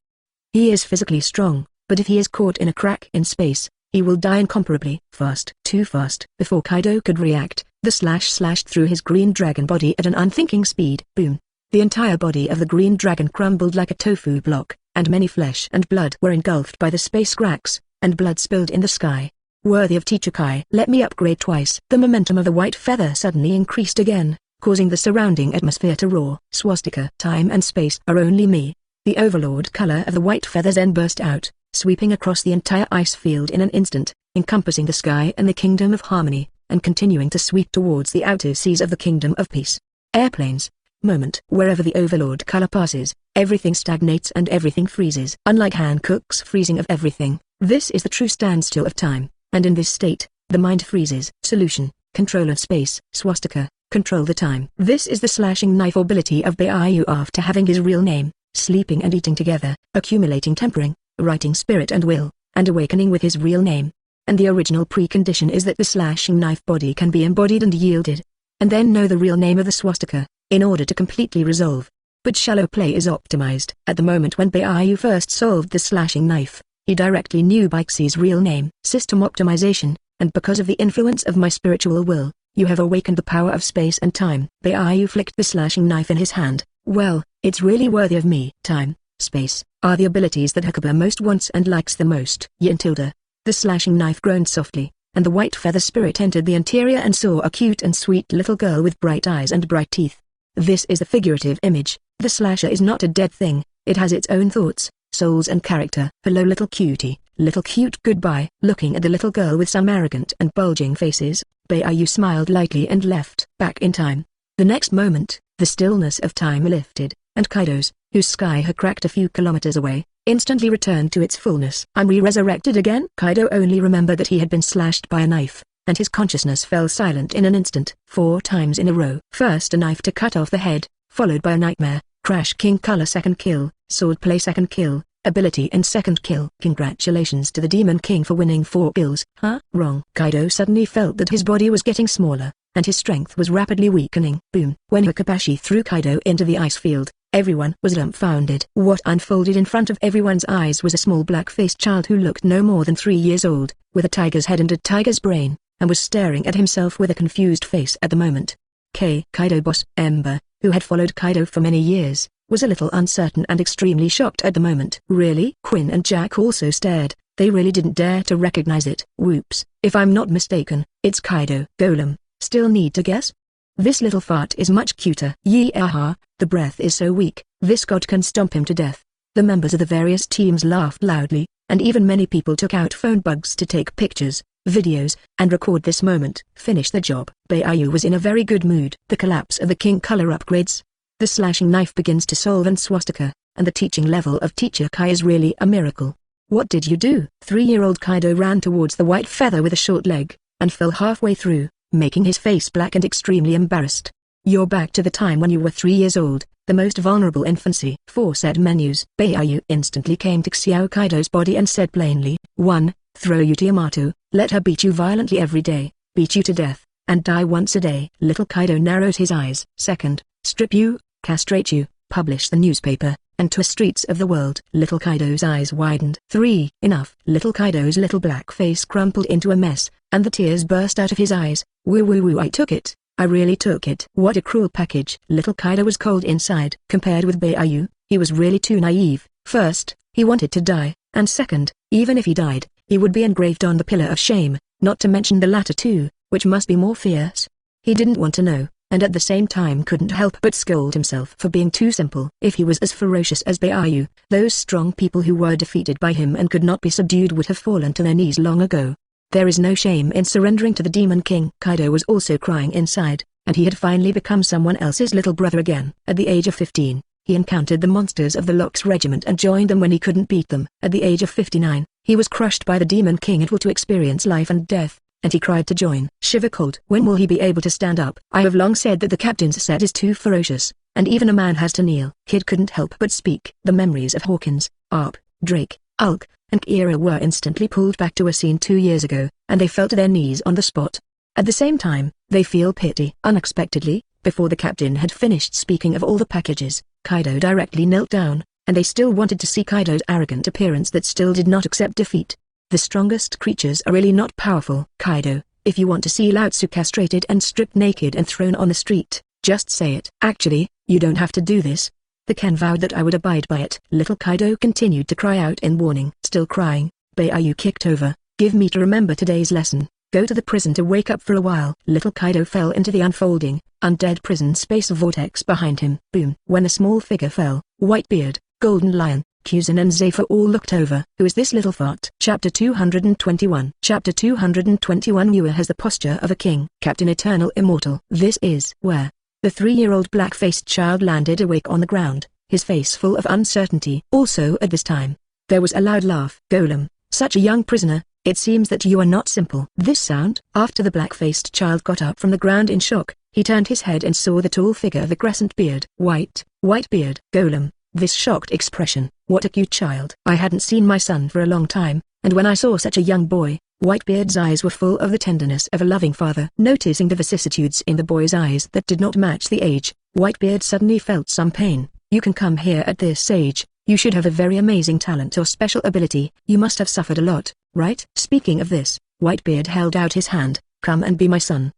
He is physically strong, but if he is caught in a crack in space, he will die incomparably fast. Too fast. Before Kaido could react, the slash slashed through his green dragon body at an unthinking speed. Boom. The entire body of the green dragon crumbled like a tofu block, and many flesh and blood were engulfed by the space cracks, and blood spilled in the sky. Worthy of Teacher Kai. Let me upgrade twice. The momentum of the white feather suddenly increased again, causing the surrounding atmosphere to roar. Swastika. Time and space are only me. The overlord color of the white feather then burst out, sweeping across the entire ice field in an instant, encompassing the sky and the kingdom of harmony, and continuing to sweep towards the outer seas of the kingdom of peace. Airplanes. Moment. Wherever the overlord color passes, everything stagnates and everything freezes. Unlike Hancock's freezing of everything, this is the true standstill of time, and in this state, the mind freezes. Solution. Control of space. Swastika. Control the time. This is the slashing knife ability of Beiyu after having his real name, sleeping and eating together, accumulating tempering, writing spirit and will, and awakening with his real name. And the original precondition is that the slashing knife body can be embodied and yielded. And then know the real name of the swastika, in order to completely resolve. But shallow play is optimized. At the moment when Beiyu first solved the slashing knife, he directly knew Baixi's real name. System optimization, and because of the influence of my spiritual will, you have awakened the power of space and time. Beiyu flicked the slashing knife in his hand. Well, it's really worthy of me. Time, space, are the abilities that Hakuba most wants and likes the most. Yin tilde. The slashing knife groaned softly, and the white feather spirit entered the interior and saw a cute and sweet little girl with bright eyes and bright teeth. This is a figurative image. The slasher is not a dead thing, it has its own thoughts, souls and character. Hello little cutie, little cute goodbye. Looking at the little girl with some arrogant and bulging faces, Beiyu smiled lightly and left. Back in time. The next moment, the stillness of time lifted, and Kaido's, whose sky had cracked a few kilometers away, instantly returned to its fullness. I'm re-resurrected again? Kaido only remembered that he had been slashed by a knife, and his consciousness fell silent in an instant. 4 times in a row. First a knife to cut off the head, followed by a nightmare, Crash King color second kill, swordplay second kill, ability and second kill. Congratulations to the Demon King for winning 4 kills. Huh? Wrong. Kaido suddenly felt that his body was getting smaller, and his strength was rapidly weakening. Boom. When Kakabashi threw Kaido into the ice field, everyone was dumbfounded. What unfolded in front of everyone's eyes was a small black-faced child who looked no more than 3 years old, with a tiger's head and a tiger's brain, and was staring at himself with a confused face at the moment. Kaido boss, Ember, who had followed Kaido for many years, was a little uncertain and extremely shocked at the moment. Really? Quinn and Jack also stared. They really didn't dare to recognize it. Whoops, if I'm not mistaken, it's Kaido. Golem, still need to guess? This little fart is much cuter. Yee-aha, the breath is so weak, this god can stomp him to death. The members of the various teams laughed loudly, and even many people took out phone bugs to take pictures, videos, and record this moment. Finish the job. Beiyu was in a very good mood. The collapse of the king color upgrades. The slashing knife begins to solve and swastika, and the teaching level of Teacher Kai is really a miracle. What did you do? 3-year-old Kaido ran towards the white feather with a short leg, and fell halfway through, making his face black and extremely embarrassed. You're back to the time when you were 3 years old, the most vulnerable infancy. 4 said menus. Beiyu instantly came to Xiao Kaido's body and said plainly, 1. Throw you to Yamato, let her beat you violently every day, beat you to death, and die once a day. Little Kaido narrowed his eyes. 2. Strip you, castrate you, publish the newspaper, and tour streets of the world. Little Kaido's eyes widened. 3. Enough. Little Kaido's little black face crumpled into a mess, and the tears burst out of his eyes. Woo, I took it. I really took it. What a cruel package. Little Kaido was cold inside. Compared with Beiyu, he was really too naive. First, he wanted to die, and second, even if he died, he would be engraved on the pillar of shame, not to mention the latter two, which must be more fierce. He didn't want to know, and at the same time couldn't help but scold himself for being too simple. If he was as ferocious as Beiyu, those strong people who were defeated by him and could not be subdued would have fallen to their knees long ago. There is no shame in surrendering to the Demon King. Kaido was also crying inside, and he had finally become someone else's little brother again. At the age of 15, he encountered the monsters of the Locks Regiment and joined them when he couldn't beat them. At the age of 59, he was crushed by the Demon King and will to experience life and death, and he cried to join. Shiver cold. When will he be able to stand up? I have long said that the captain's set is too ferocious, and even a man has to kneel. Kid couldn't help but speak. The memories of Hawkins, Arp, Drake, Ulk, and Kira were instantly pulled back to a scene 2 years ago, and they fell to their knees on the spot. At the same time, they feel pity. Unexpectedly, before the captain had finished speaking of all the packages, Kaido directly knelt down, and they still wanted to see Kaido's arrogant appearance that still did not accept defeat. The strongest creatures are really not powerful. Kaido, if you want to see Lao Tzu castrated and stripped naked and thrown on the street, just say it. Actually, you don't have to do this. The Ken vowed that I would abide by it. Little Kaido continued to cry out in warning. Still crying, Beiyu kicked over. Give me to remember today's lesson. Go to the prison to wake up for a while. Little Kaido fell into the unfolding, undead prison space vortex behind him. Boom. When the small figure fell, Whitebeard, Golden Lion, Kuzan and Zefa all looked over. Who is this little fart? Chapter 221. Chapter 221. Wu'er has the posture of a king. Captain Eternal Immortal. This is where the 3-year-old black-faced child landed awake on the ground, his face full of uncertainty. Also at this time, there was a loud laugh. Golem, such a young prisoner, it seems that you are not simple. This sound? After the black-faced child got up from the ground in shock, he turned his head and saw the tall figure of the crescent beard. Whitebeard. Golem, this shocked expression. What a cute child. I hadn't seen my son for a long time, and when I saw such a young boy, Whitebeard's eyes were full of the tenderness of a loving father. Noticing the vicissitudes in the boy's eyes that did not match the age, Whitebeard suddenly felt some pain. You can come here at this age, you should have a very amazing talent or special ability. You must have suffered a lot, right? Speaking of this, Whitebeard held out his hand. Come and be my son? ?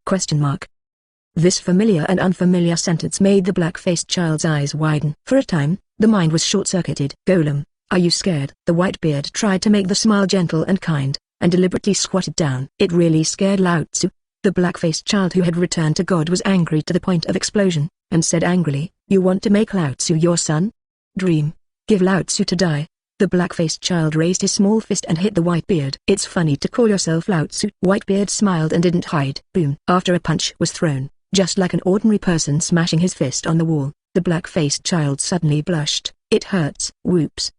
This familiar and unfamiliar sentence made the black-faced child's eyes widen. For a time, the mind was short-circuited. Golem, are you scared? The Whitebeard tried to make the smile gentle and kind, and deliberately squatted down. It really scared Lao Tzu. The black-faced child who had returned to God was angry to the point of explosion, and said angrily, you want to make Lao Tzu your son? Dream. Give Lao Tzu to die. The black-faced child raised his small fist and hit the Whitebeard. It's funny to call yourself Lao Tzu. Whitebeard smiled and didn't hide. Boom. After a punch was thrown, just like an ordinary person smashing his fist on the wall, the black-faced child suddenly blushed. It hurts. Whoops,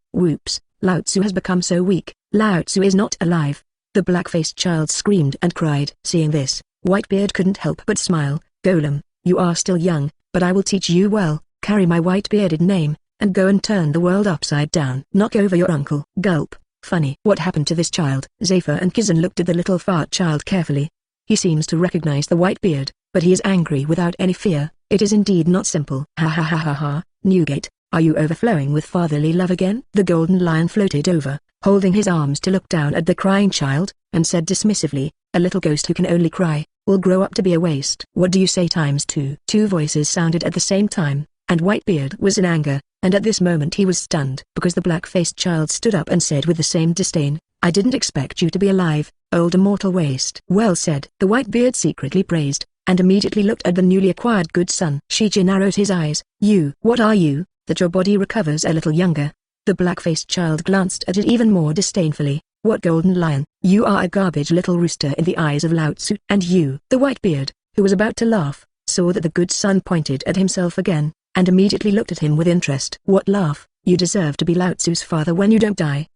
Lao Tzu has become so weak. Lao Tzu is not alive. The black-faced child screamed and cried. Seeing this, Whitebeard couldn't help but smile. Golem, you are still young, but I will teach you well. Carry my white-bearded name, and go and turn the world upside down. Knock over your uncle. Gulp. Funny. What happened to this child? Zefa and Kizan looked at the little fart child carefully. He seems to recognize the Whitebeard, but he is angry without any fear. It is indeed not simple. Ha ha ha ha ha. Newgate, are you overflowing with fatherly love again? The Golden Lion floated over, holding his arms to look down at the crying child, and said dismissively, A little ghost who can only cry, will grow up to be a waste. What do you say ×2? Two voices sounded at the same time, and Whitebeard was in anger, and at this moment he was stunned. Because the black-faced child stood up and said with the same disdain, I didn't expect you to be alive, old immortal waste. Well said. The Whitebeard secretly praised, and immediately looked at the newly acquired good son. Shiji narrowed his eyes. You, what are you, that your body recovers a little younger? The black-faced child glanced at it even more disdainfully. What golden lion? You are a garbage little rooster in the eyes of Lao Tzu. And you, the Whitebeard, who was about to laugh, saw that the good son pointed at himself again, and immediately looked at him with interest. What laugh? You deserve to be Lao Tzu's father when you don't die?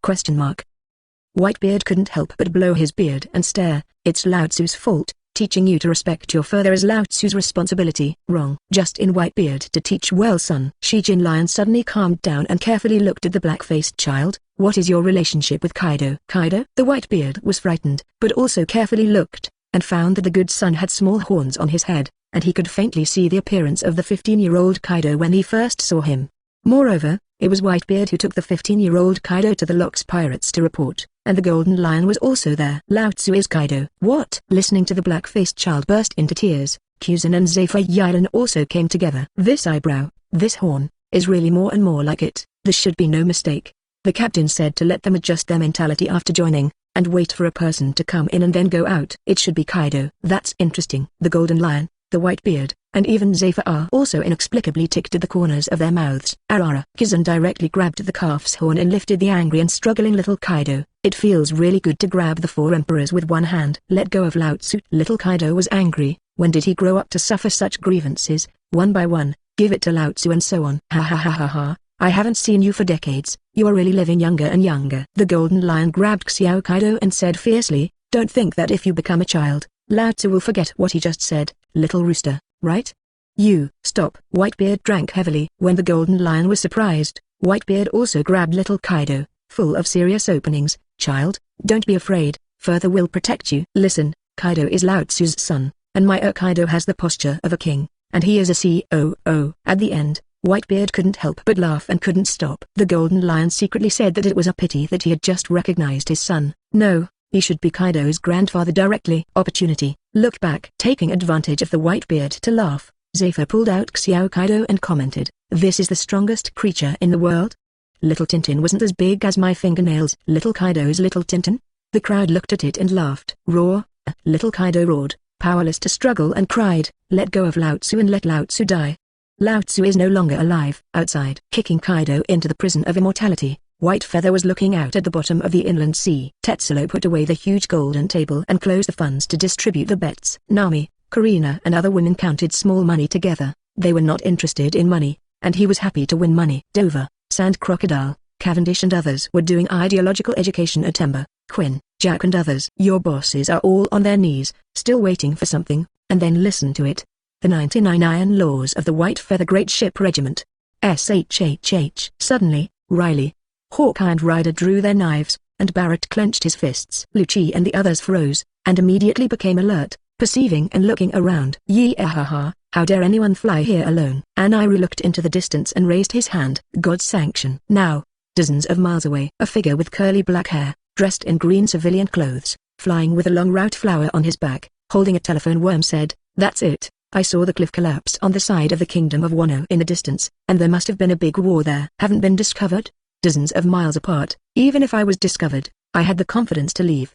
Whitebeard couldn't help but blow his beard and stare. It's Lao Tzu's fault. Teaching you to respect your father is Lao Tzu's responsibility. Wrong. Just in Whitebeard to teach well, son. Shijin Lion suddenly calmed down and carefully looked at the black-faced child. What is your relationship with Kaido? Kaido? The Whitebeard was frightened, but also carefully looked, and found that the good son had small horns on his head, and he could faintly see the appearance of the 15-year-old Kaido when he first saw him. Moreover, it was Whitebeard who took the 15-year-old Kaido to the Locks Pirates to report, and the Golden Lion was also there. Lao Tzu is Kaido. What? Listening to the black-faced child burst into tears, Kuzan and Zefa Yilan also came together. This eyebrow, this horn, is really more and more like it. There should be no mistake. The captain said to let them adjust their mentality after joining, and wait for a person to come in and then go out. It should be Kaido. That's interesting. The Golden Lion, the Whitebeard, and even Zefa are also inexplicably ticked at the corners of their mouths. Arara. Kizan directly grabbed the calf's horn and lifted the angry and struggling little Kaido. It feels really good to grab the four emperors with one hand. Let go of Lao Tzu. Little Kaido was angry. When did he grow up to suffer such grievances? One by one, give it to Lao Tzu and so on. Ha ha ha ha ha. I haven't seen you for decades. You are really living younger and younger. The Golden Lion grabbed Xiao Kaido and said fiercely, don't think that if you become a child, Lao Tzu will forget what he just said, little rooster, right? You, stop. Whitebeard drank heavily. When the Golden Lion was surprised, Whitebeard also grabbed little Kaido, full of serious openings. Child, don't be afraid, Further will protect you. Listen, Kaido is Lao Tzu's son, and my Kaido has the posture of a king, and he is a COO. At the end, Whitebeard couldn't help but laugh and couldn't stop. The Golden Lion secretly said that it was a pity that he had just recognized his son. No, he should be Kaido's grandfather directly. Opportunity. Look back. Taking advantage of the Whitebeard to laugh, Zefa pulled out Xiao Kaido and commented, "This is the strongest creature in the world? Little Tintin wasn't as big as my fingernails." Little Kaido's Little Tintin? The crowd looked at it and laughed. Roar! Little Kaido roared, powerless to struggle, and cried, "Let go of Lao Tzu and let Lao Tzu die. Lao Tzu is no longer alive." Outside, kicking Kaido into the prison of immortality, White Feather was looking out at the bottom of the inland sea. Tetsulo put away the huge golden table and closed the funds to distribute the bets. Nami, Karina and other women counted small money together. They were not interested in money, and he was happy to win money. Dover, Sand Crocodile, Cavendish and others were doing ideological education at Ember, Quinn, Jack and others. Your bosses are all on their knees, still waiting for something, and then listen to it. The 99 Iron Laws of the White Feather Great Ship Regiment. SHHH. Suddenly, Riley, Hawkeye and Ryder drew their knives, and Barrett clenched his fists. Lucci and the others froze, and immediately became alert, perceiving and looking around. Yee-ah-ha-ha, how dare anyone fly here alone? Aniru looked into the distance and raised his hand. God's sanction. Now, dozens of miles away, a figure with curly black hair, dressed in green civilian clothes, flying with a long route flower on his back, holding a telephone worm, said, "That's it. I saw the cliff collapse on the side of the kingdom of Wano in the distance, and there must have been a big war there. Haven't been discovered? Dozens of miles apart. Even if I was discovered, I had the confidence to leave.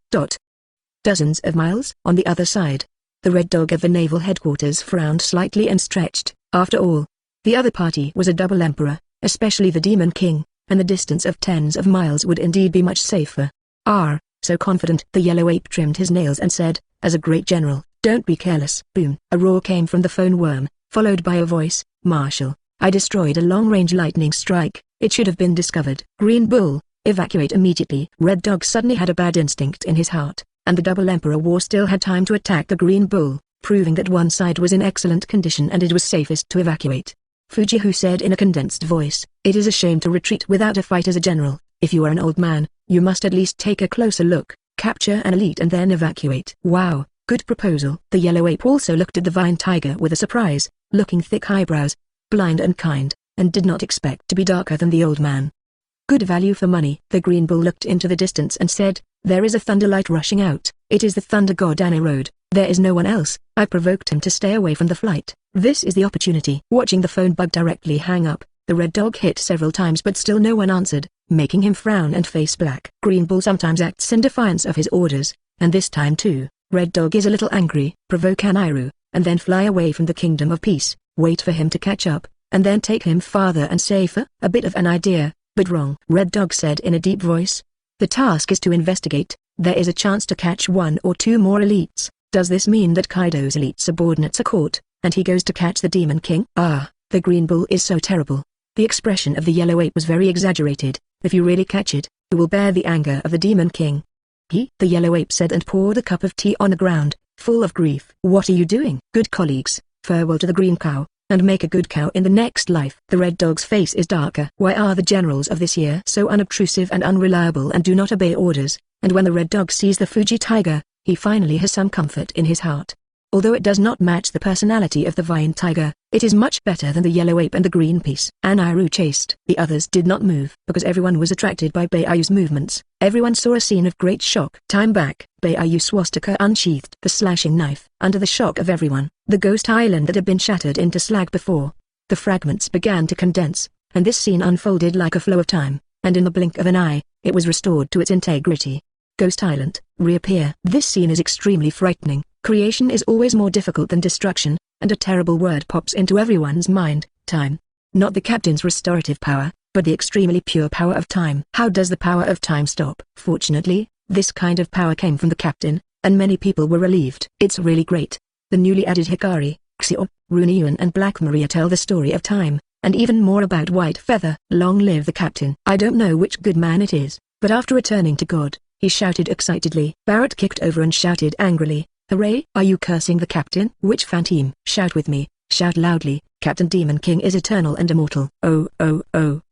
Dozens of miles? On the other side. The Red Dog of the naval headquarters frowned slightly and stretched. After all, the other party was a double emperor, especially the Demon King, and the distance of tens of miles would indeed be much safer. So confident. The Yellow Ape trimmed his nails and said, "As a great general, don't be careless." Boom. A roar came from the phone worm, followed by a voice, "Marshal, I destroyed a long-range lightning strike. It should have been discovered." Green Bull, evacuate immediately. Red Dog suddenly had a bad instinct in his heart, and the Double Emperor War still had time to attack the Green Bull, proving that one side was in excellent condition and it was safest to evacuate. Fujihu said in a condensed voice, "It is a shame to retreat without a fight. As a general, if you are an old man, you must at least take a closer look, capture an elite and then evacuate." Wow, good proposal. The Yellow Ape also looked at the Vine Tiger with a surprise, looking thick eyebrows, blind and kind, and did not expect to be darker than the old man. Good value for money. The Green Bull looked into the distance and said, There is a thunderlight rushing out. It is the thunder god Road. There is no one else. I provoked him to stay away from the flight. This is the opportunity. Watching the phone bug directly hang up, the red dog hit several times but still no one answered, making him frown and face black. Green Bull sometimes acts in defiance of his orders, and this time too, Red Dog is a little angry. Provoke Aniru, and then fly away from the Kingdom of Peace. Wait for him to catch up, and then take him farther and safer. A bit of an idea, but wrong. Red Dog said in a deep voice. The task is to investigate. There is a chance to catch one or two more elites. Does this mean that Kaido's elite subordinates are caught, and he goes to catch the Demon King? Ah, the Green Bull is so terrible. The expression of the yellow ape was very exaggerated. If you really catch it, you will bear the anger of the Demon King. The yellow ape said and poured a cup of tea on the ground, full of grief. What are you doing? Good colleagues, farewell to the green cow, and make a good cow in the next life. The red dog's face is darker. Why are the generals of this year so unobtrusive and unreliable and do not obey orders? And when the red dog sees the Fuji tiger, he finally has some comfort in his heart. Although it does not match the personality of the vine tiger, it is much better than the yellow ape and the green piece. Aniru chased. The others did not move because everyone was attracted by Baiayu's movements. Everyone saw a scene of great shock. Time back. Baiayu swastika unsheathed the slashing knife. Under the shock of everyone, the ghost island that had been shattered into slag before, the fragments began to condense, and this scene unfolded like a flow of time, and in the blink of an eye, it was restored to its integrity. Ghost Island, reappear. This scene is extremely frightening. Creation is always more difficult than destruction, and a terrible word pops into everyone's mind, time. Not the captain's restorative power, but the extremely pure power of time. How does the power of time stop? Fortunately, this kind of power came from the captain, and many people were relieved. It's really great. The newly added Hikari, Xio, Runiyuan and Black Maria tell the story of time, and even more about White Feather. Long live the captain. I don't know which good man it is, but after returning to God, he shouted excitedly. Barrett kicked over and shouted angrily, "Hooray! Are you cursing the captain?" Which phantom? Shout with me, shout loudly. Captain Demon King is eternal and immortal. Oh.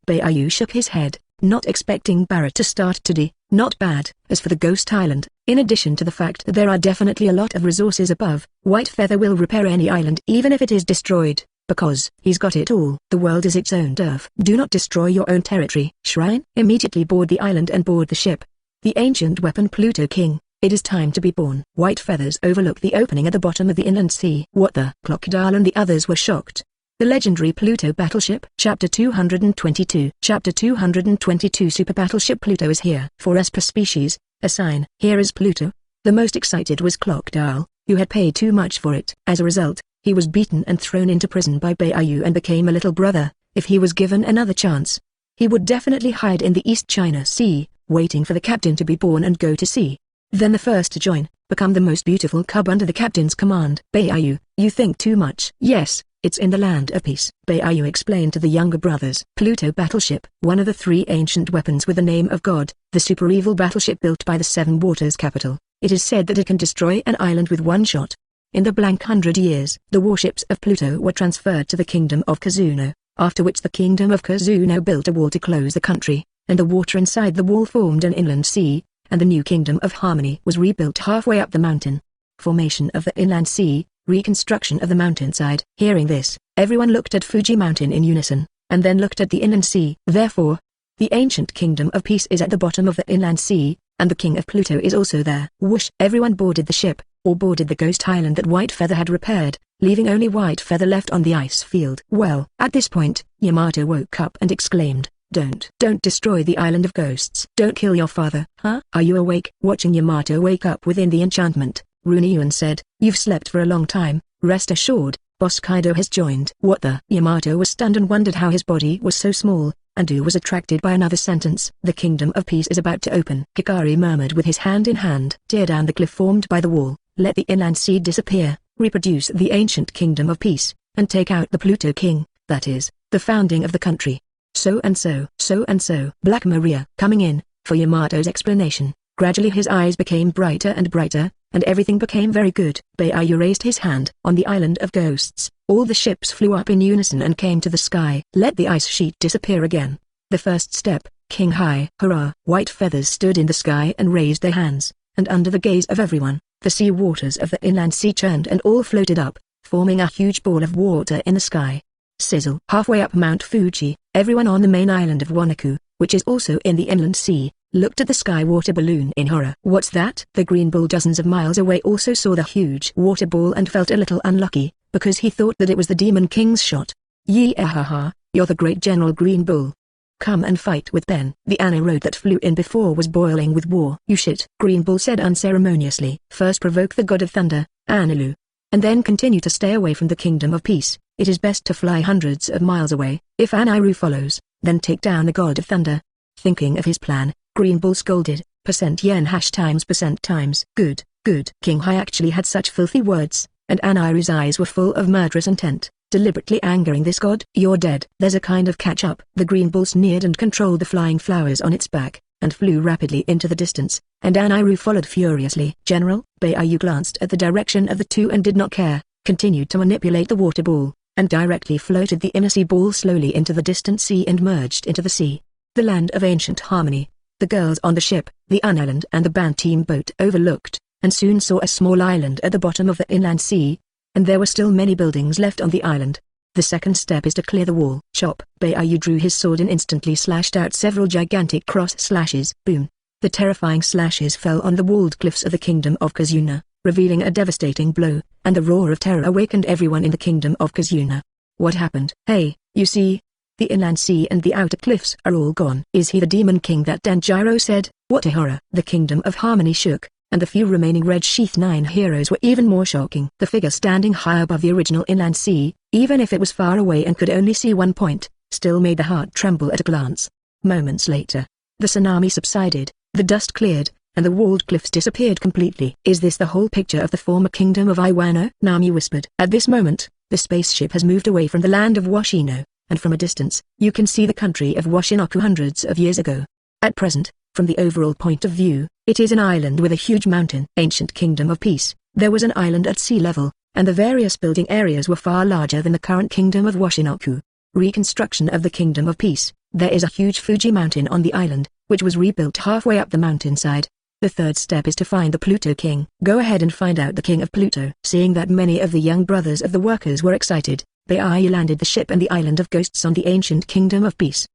Baiayu shook his head, not expecting Barrett to start today. Not bad. As for the Ghost Island, in addition to the fact that there are definitely a lot of resources above, White Feather will repair any island even if it is destroyed, because he's got it all. The world is its own turf. Do not destroy your own territory. Shrine? Immediately board the island and board the ship. The ancient weapon Pluto King, it is time to be born. White Feathers overlook the opening at the bottom of the inland sea. What the? Crocodile and the others were shocked. The legendary Pluto Battleship. Chapter 222. Chapter 222 Super Battleship Pluto is here. For us per species, a sign. Here is Pluto. The most excited was Crocodile, who had paid too much for it. As a result, he was beaten and thrown into prison by Baiayu and became a little brother. If he was given another chance, he would definitely hide in the East China Sea, waiting for the captain to be born and go to sea. Then the first to join, become the most beautiful cub under the captain's command. Baiayu, you think too much. Yes, it's in the land of peace. Baiayu explained to the younger brothers. Pluto Battleship, one of the three ancient weapons with the name of God, the super evil battleship built by the Seven Waters capital. It is said that it can destroy an island with one shot. In the blank 100 years, the warships of Pluto were transferred to the kingdom of Kazuno, after which the kingdom of Kazuno built a wall to close the country, and the water inside the wall formed an inland sea, and the new kingdom of Harmony was rebuilt halfway up the mountain. Formation of the inland sea, reconstruction of the mountainside. Hearing this, everyone looked at Fuji Mountain in unison, and then looked at the inland sea. Therefore, the ancient kingdom of peace is at the bottom of the inland sea, and the king of Pluto is also there. Whoosh! Everyone boarded the ship, or boarded the ghost island that White Feather had repaired, leaving only White Feather left on the ice field. Well, at this point, Yamato woke up and exclaimed, Don't destroy the island of ghosts. Don't kill your father. Huh? Are you awake? Watching Yamato wake up within the enchantment, Runiyuan said, You've slept for a long time. Rest assured, Boss Kaido has joined. What the? Yamato was stunned and wondered how his body was so small, and was attracted by another sentence. The kingdom of peace is about to open. Hikari murmured with his hand in hand. Tear down the cliff formed by the wall, let the inland sea disappear, reproduce the ancient kingdom of peace, and take out the Pluto King, that is, the founding of the country. So and so. Black Maria, coming in, for Yamato's explanation. Gradually his eyes became brighter and brighter, and everything became very good. Baiayu raised his hand. On the island of ghosts, all the ships flew up in unison and came to the sky. Let the ice sheet disappear again. The first step, King High. Hurrah! White Feathers stood in the sky and raised their hands, and under the gaze of everyone, the sea waters of the inland sea churned and all floated up, forming a huge ball of water in the sky. Sizzle. Halfway up Mount Fuji, everyone on the main island of Wanaku, which is also in the inland sea, looked at the sky water balloon in horror. What's that? The green bull dozens of miles away also saw the huge water ball and felt a little unlucky, because he thought that it was the Demon King's shot. Yee-ah-ha-ha, you're the great General Green Bull. Come and fight with Ben. The road that flew in before was boiling with war. You shit, Green Bull said unceremoniously. First provoke the God of Thunder, Anilu, and then continue to stay away from the Kingdom of Peace. It is best to fly hundreds of miles away. If Aniru follows, then take down the God of Thunder. Thinking of his plan, Green Bull scolded, %yen #% good, good. King Hai actually had such filthy words, and Aniru's eyes were full of murderous intent, deliberately angering this god. You're dead. There's a kind of catch-up. The Green Bull sneered and controlled the flying flowers on its back, and flew rapidly into the distance, and Aniru followed furiously. General, Beiyu glanced at the direction of the two and did not care, continued to manipulate the water ball, and directly floated the inner sea ball slowly into the distant sea and merged into the sea. The land of ancient harmony. The girls on the ship, the island and the band team boat overlooked, and soon saw a small island at the bottom of the inland sea, and there were still many buildings left on the island. The second step is to clear the wall. Chop. Beiyu drew his sword and instantly slashed out several gigantic cross slashes. Boom. The terrifying slashes fell on the walled cliffs of the kingdom of Kazuna, revealing a devastating blow, and the roar of terror awakened everyone in the kingdom of Kazuna. What happened? Hey, you see? The inland sea and the outer cliffs are all gone. Is he the Demon King that Danjiro said? What a horror. The kingdom of harmony shook, and the few remaining Red Sheath 9 heroes were even more shocking. The figure standing high above the original inland sea, even if it was far away and could only see one point, still made the heart tremble at a glance. Moments later, the tsunami subsided, the dust cleared, and the walled cliffs disappeared completely. Is this the whole picture of the former kingdom of Iwano? Nami whispered. At this moment, the spaceship has moved away from the land of Washino, and from a distance, you can see the country of Washinoku hundreds of years ago. At present, from the overall point of view, it is an island with a huge mountain. Ancient Kingdom of Peace. There was an island at sea level, and the various building areas were far larger than the current kingdom of Washinoku. Reconstruction of the Kingdom of Peace. There is a huge Fuji mountain on the island, which was rebuilt halfway up the mountainside. The third step is to find the Pluto King. Go ahead and find out the King of Pluto. Seeing that many of the young brothers of the workers were excited, Beiyu landed the ship and the Island of Ghosts on the ancient Kingdom of Peace.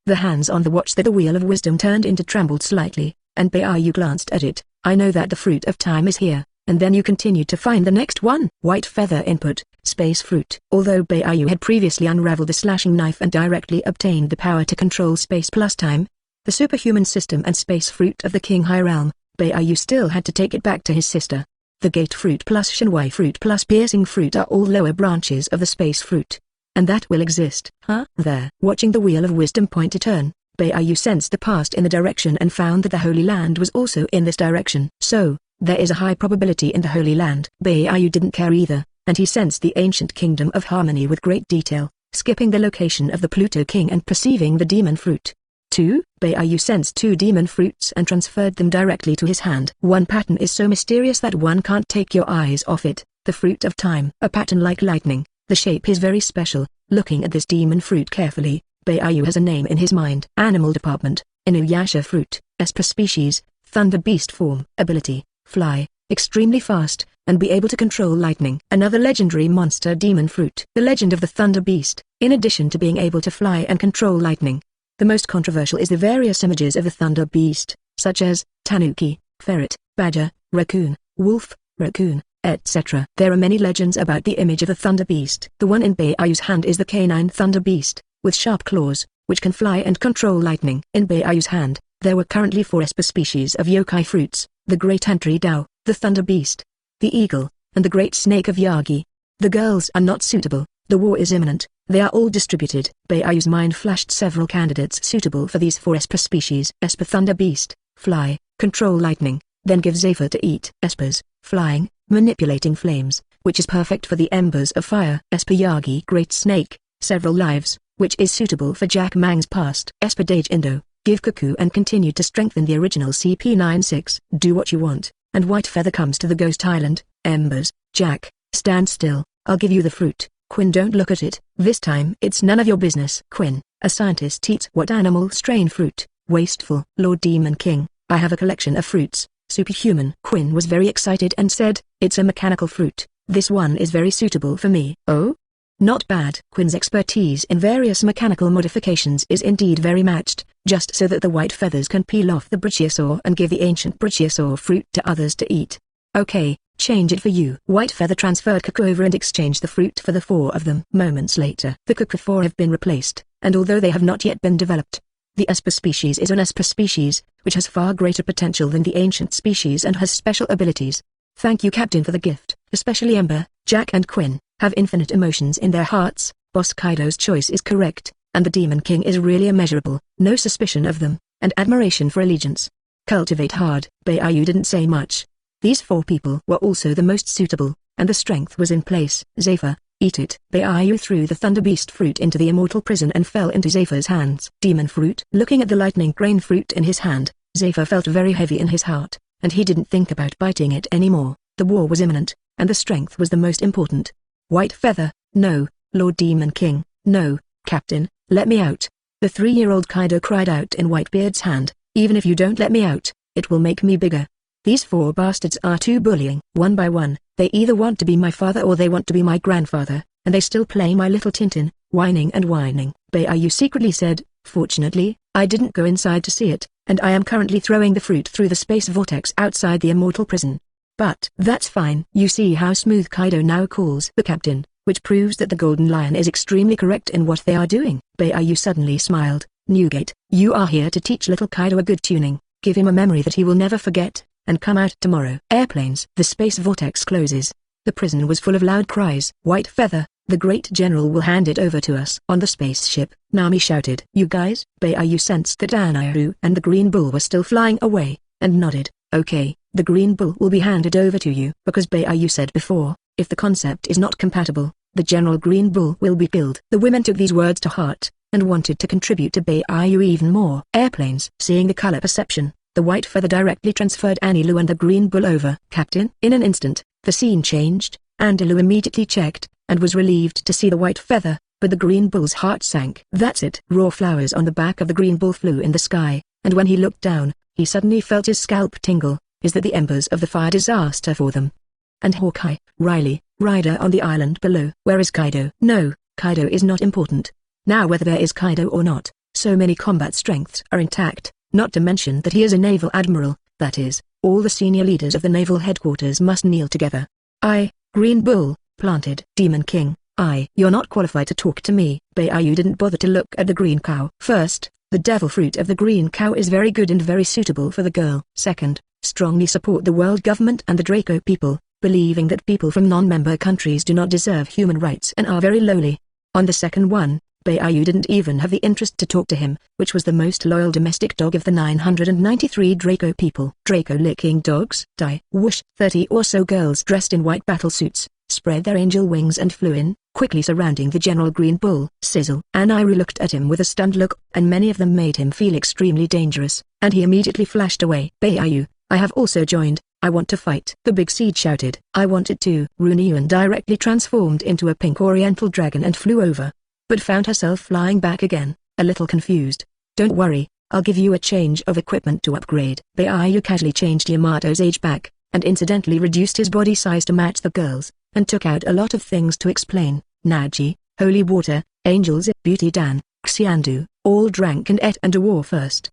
The hands on the watch that the Wheel of Wisdom turned into trembled slightly, and Beiyu glanced at it. I know that the fruit of time is here, and then you continue to find the next one. White feather input, space fruit. Although Beiyu had previously unraveled the slashing knife and directly obtained the power to control space plus time, the superhuman system and space fruit of the King Hai realm, Beiyu still had to take it back to his sister. The gate fruit plus shinwai fruit plus piercing fruit are all lower branches of the space fruit. And that will exist. There. Watching the Wheel of Wisdom point to turn, Beiyu sensed the past in the direction and found that the Holy Land was also in this direction. So, there is a high probability in the Holy Land. Beiyu didn't care either, and he sensed the ancient Kingdom of Harmony with great detail, skipping the location of the Pluto King and perceiving the demon fruit. 2. Beiyu sensed 2 demon fruits and transferred them directly to his hand. One pattern is so mysterious that one can't take your eyes off it, the fruit of time. A pattern like lightning, the shape is very special. Looking at this demon fruit carefully, Beiyu has a name in his mind. Animal Department, Inuyasha fruit, Esper species, Thunder Beast form. Ability, fly, extremely fast, and be able to control lightning. Another legendary monster demon fruit. The legend of the Thunder Beast, in addition to being able to fly and control lightning. The most controversial is the various images of the Thunder Beast, such as, tanuki, ferret, badger, raccoon, wolf, raccoon, etc. There are many legends about the image of the Thunder Beast. The one in Beiyu's hand is the canine Thunder Beast, with sharp claws, which can fly and control lightning. In Beiyu's hand, there were currently 4 Esper species of yokai fruits, the Great Entry Dao, the Thunder Beast, the Eagle, and the Great Snake of Yagi. The girls are not suitable, the war is imminent, they are all distributed. Beiyu's mind flashed several candidates suitable for these 4 Esper species. Esper Thunder Beast, fly, control lightning, then give Zefa to eat. Espers, flying, manipulating flames, which is perfect for the embers of fire. Esper Yagi Great Snake, several lives, which is suitable for Jack Mang's past. Esper Dage Indo, give Cuckoo and continue to strengthen the original CP96. Do what you want, and White Feather comes to the Ghost Island. Embers, Jack, stand still, I'll give you the fruit. Quinn, don't look at it, this time it's none of your business. Quinn, a scientist eats what animal strain fruit? Wasteful. Lord Demon King, I have a collection of fruits, superhuman. Quinn was very excited and said, it's a mechanical fruit, this one is very suitable for me. Oh? Not bad. Quinn's expertise in various mechanical modifications is indeed very matched, just so that the white feathers can peel off the brachiosaur and give the ancient brachiosaur fruit to others to eat. Okay, change it for you. White feather transferred cook over and exchanged the fruit for the 4 of them. Moments later, the cook of 4 have been replaced, and although they have not yet been developed, the Esper species is an Esper species, which has far greater potential than the ancient species and has special abilities. Thank you Captain for the gift. Especially Ember, Jack and Quinn have infinite emotions in their hearts. Boss Kaido's choice is correct, and the Demon King is really immeasurable. No suspicion of them, and admiration for allegiance. Cultivate hard. Beiyu didn't say much. These 4 people were also the most suitable, and the strength was in place. Zefa, eat it. Beiyu threw the Thunder Beast fruit into the immortal prison and fell into Zefa's hands. Demon fruit. Looking at the lightning grain fruit in his hand, Zefa felt very heavy in his heart, and he didn't think about biting it anymore. The war was imminent, and the strength was the most important. White feather, no. Lord Demon King, no. Captain, let me out. The 3-year-old Kaido cried out in Whitebeard's hand, even if you don't let me out, it will make me bigger. These 4 bastards are too bullying. One by one, they either want to be my father or they want to be my grandfather, and they still play my little Tintin, whining and whining. Beiyu secretly said, fortunately, I didn't go inside to see it, and I am currently throwing the fruit through the space vortex outside the immortal prison. But that's fine. You see how smooth Kaido now calls the captain, which proves that the Golden Lion is extremely correct in what they are doing. Beiyu suddenly smiled. Newgate, you are here to teach little Kaido a good tuning, give him a memory that he will never forget, and come out tomorrow. Airplanes. The space vortex closes. The prison was full of loud cries. White feather, the great general will hand it over to us. On the spaceship, Nami shouted. You guys? Beiyu sensed that Aniru and the Green Bull were still flying away, and nodded. Okay, the Green Bull will be handed over to you. Because Beiyu said before, if the concept is not compatible, the General Green Bull will be killed. The women took these words to heart, and wanted to contribute to Beiyu even more. Airplanes. Seeing the color perception, the white feather directly transferred Anilu and the Green Bull over. Captain. In an instant, the scene changed. Anilu immediately checked, and was relieved to see the white feather, but the Green Bull's heart sank. That's it. Raw flowers on the back of the Green Bull flew in the sky, and when he looked down, he suddenly felt his scalp tingle. Is that the embers of the fire disaster for them? And Hawkeye, Riley, Ryder on the island below. Where is Kaido? No, Kaido is not important. Now whether there is Kaido or not, so many combat strengths are intact, not to mention that he is a naval admiral, that is, all the senior leaders of the naval headquarters must kneel together. Green Bull, planted. Demon King, you're not qualified to talk to me. Beiyu didn't bother to look at the green cow. First, the devil fruit of the green cow is very good and very suitable for the girl. Second, strongly support the world government and the Draco people, believing that people from non-member countries do not deserve human rights and are very lowly. On the second one, Beiyu didn't even have the interest to talk to him, which was the most loyal domestic dog of the 993 Draco people. Draco-licking dogs? Die. Whoosh. 30 or so girls dressed in white battle suits, spread their angel wings and flew in, quickly surrounding the General Green Bull. Sizzle. Aniru looked at him with a stunned look, and many of them made him feel extremely dangerous, and he immediately flashed away. Beiyu, I have also joined. I want to fight. The big seed shouted. I wanted to. Runyuan directly transformed into a pink Oriental dragon and flew over, but found herself flying back again, a little confused. Don't worry, I'll give you a change of equipment to upgrade. Beiyu casually changed Yamato's age back, and incidentally reduced his body size to match the girls, and took out a lot of things to explain. Naji, holy water, angels, beauty Dan, Xiandu, all drank and ate and a war first.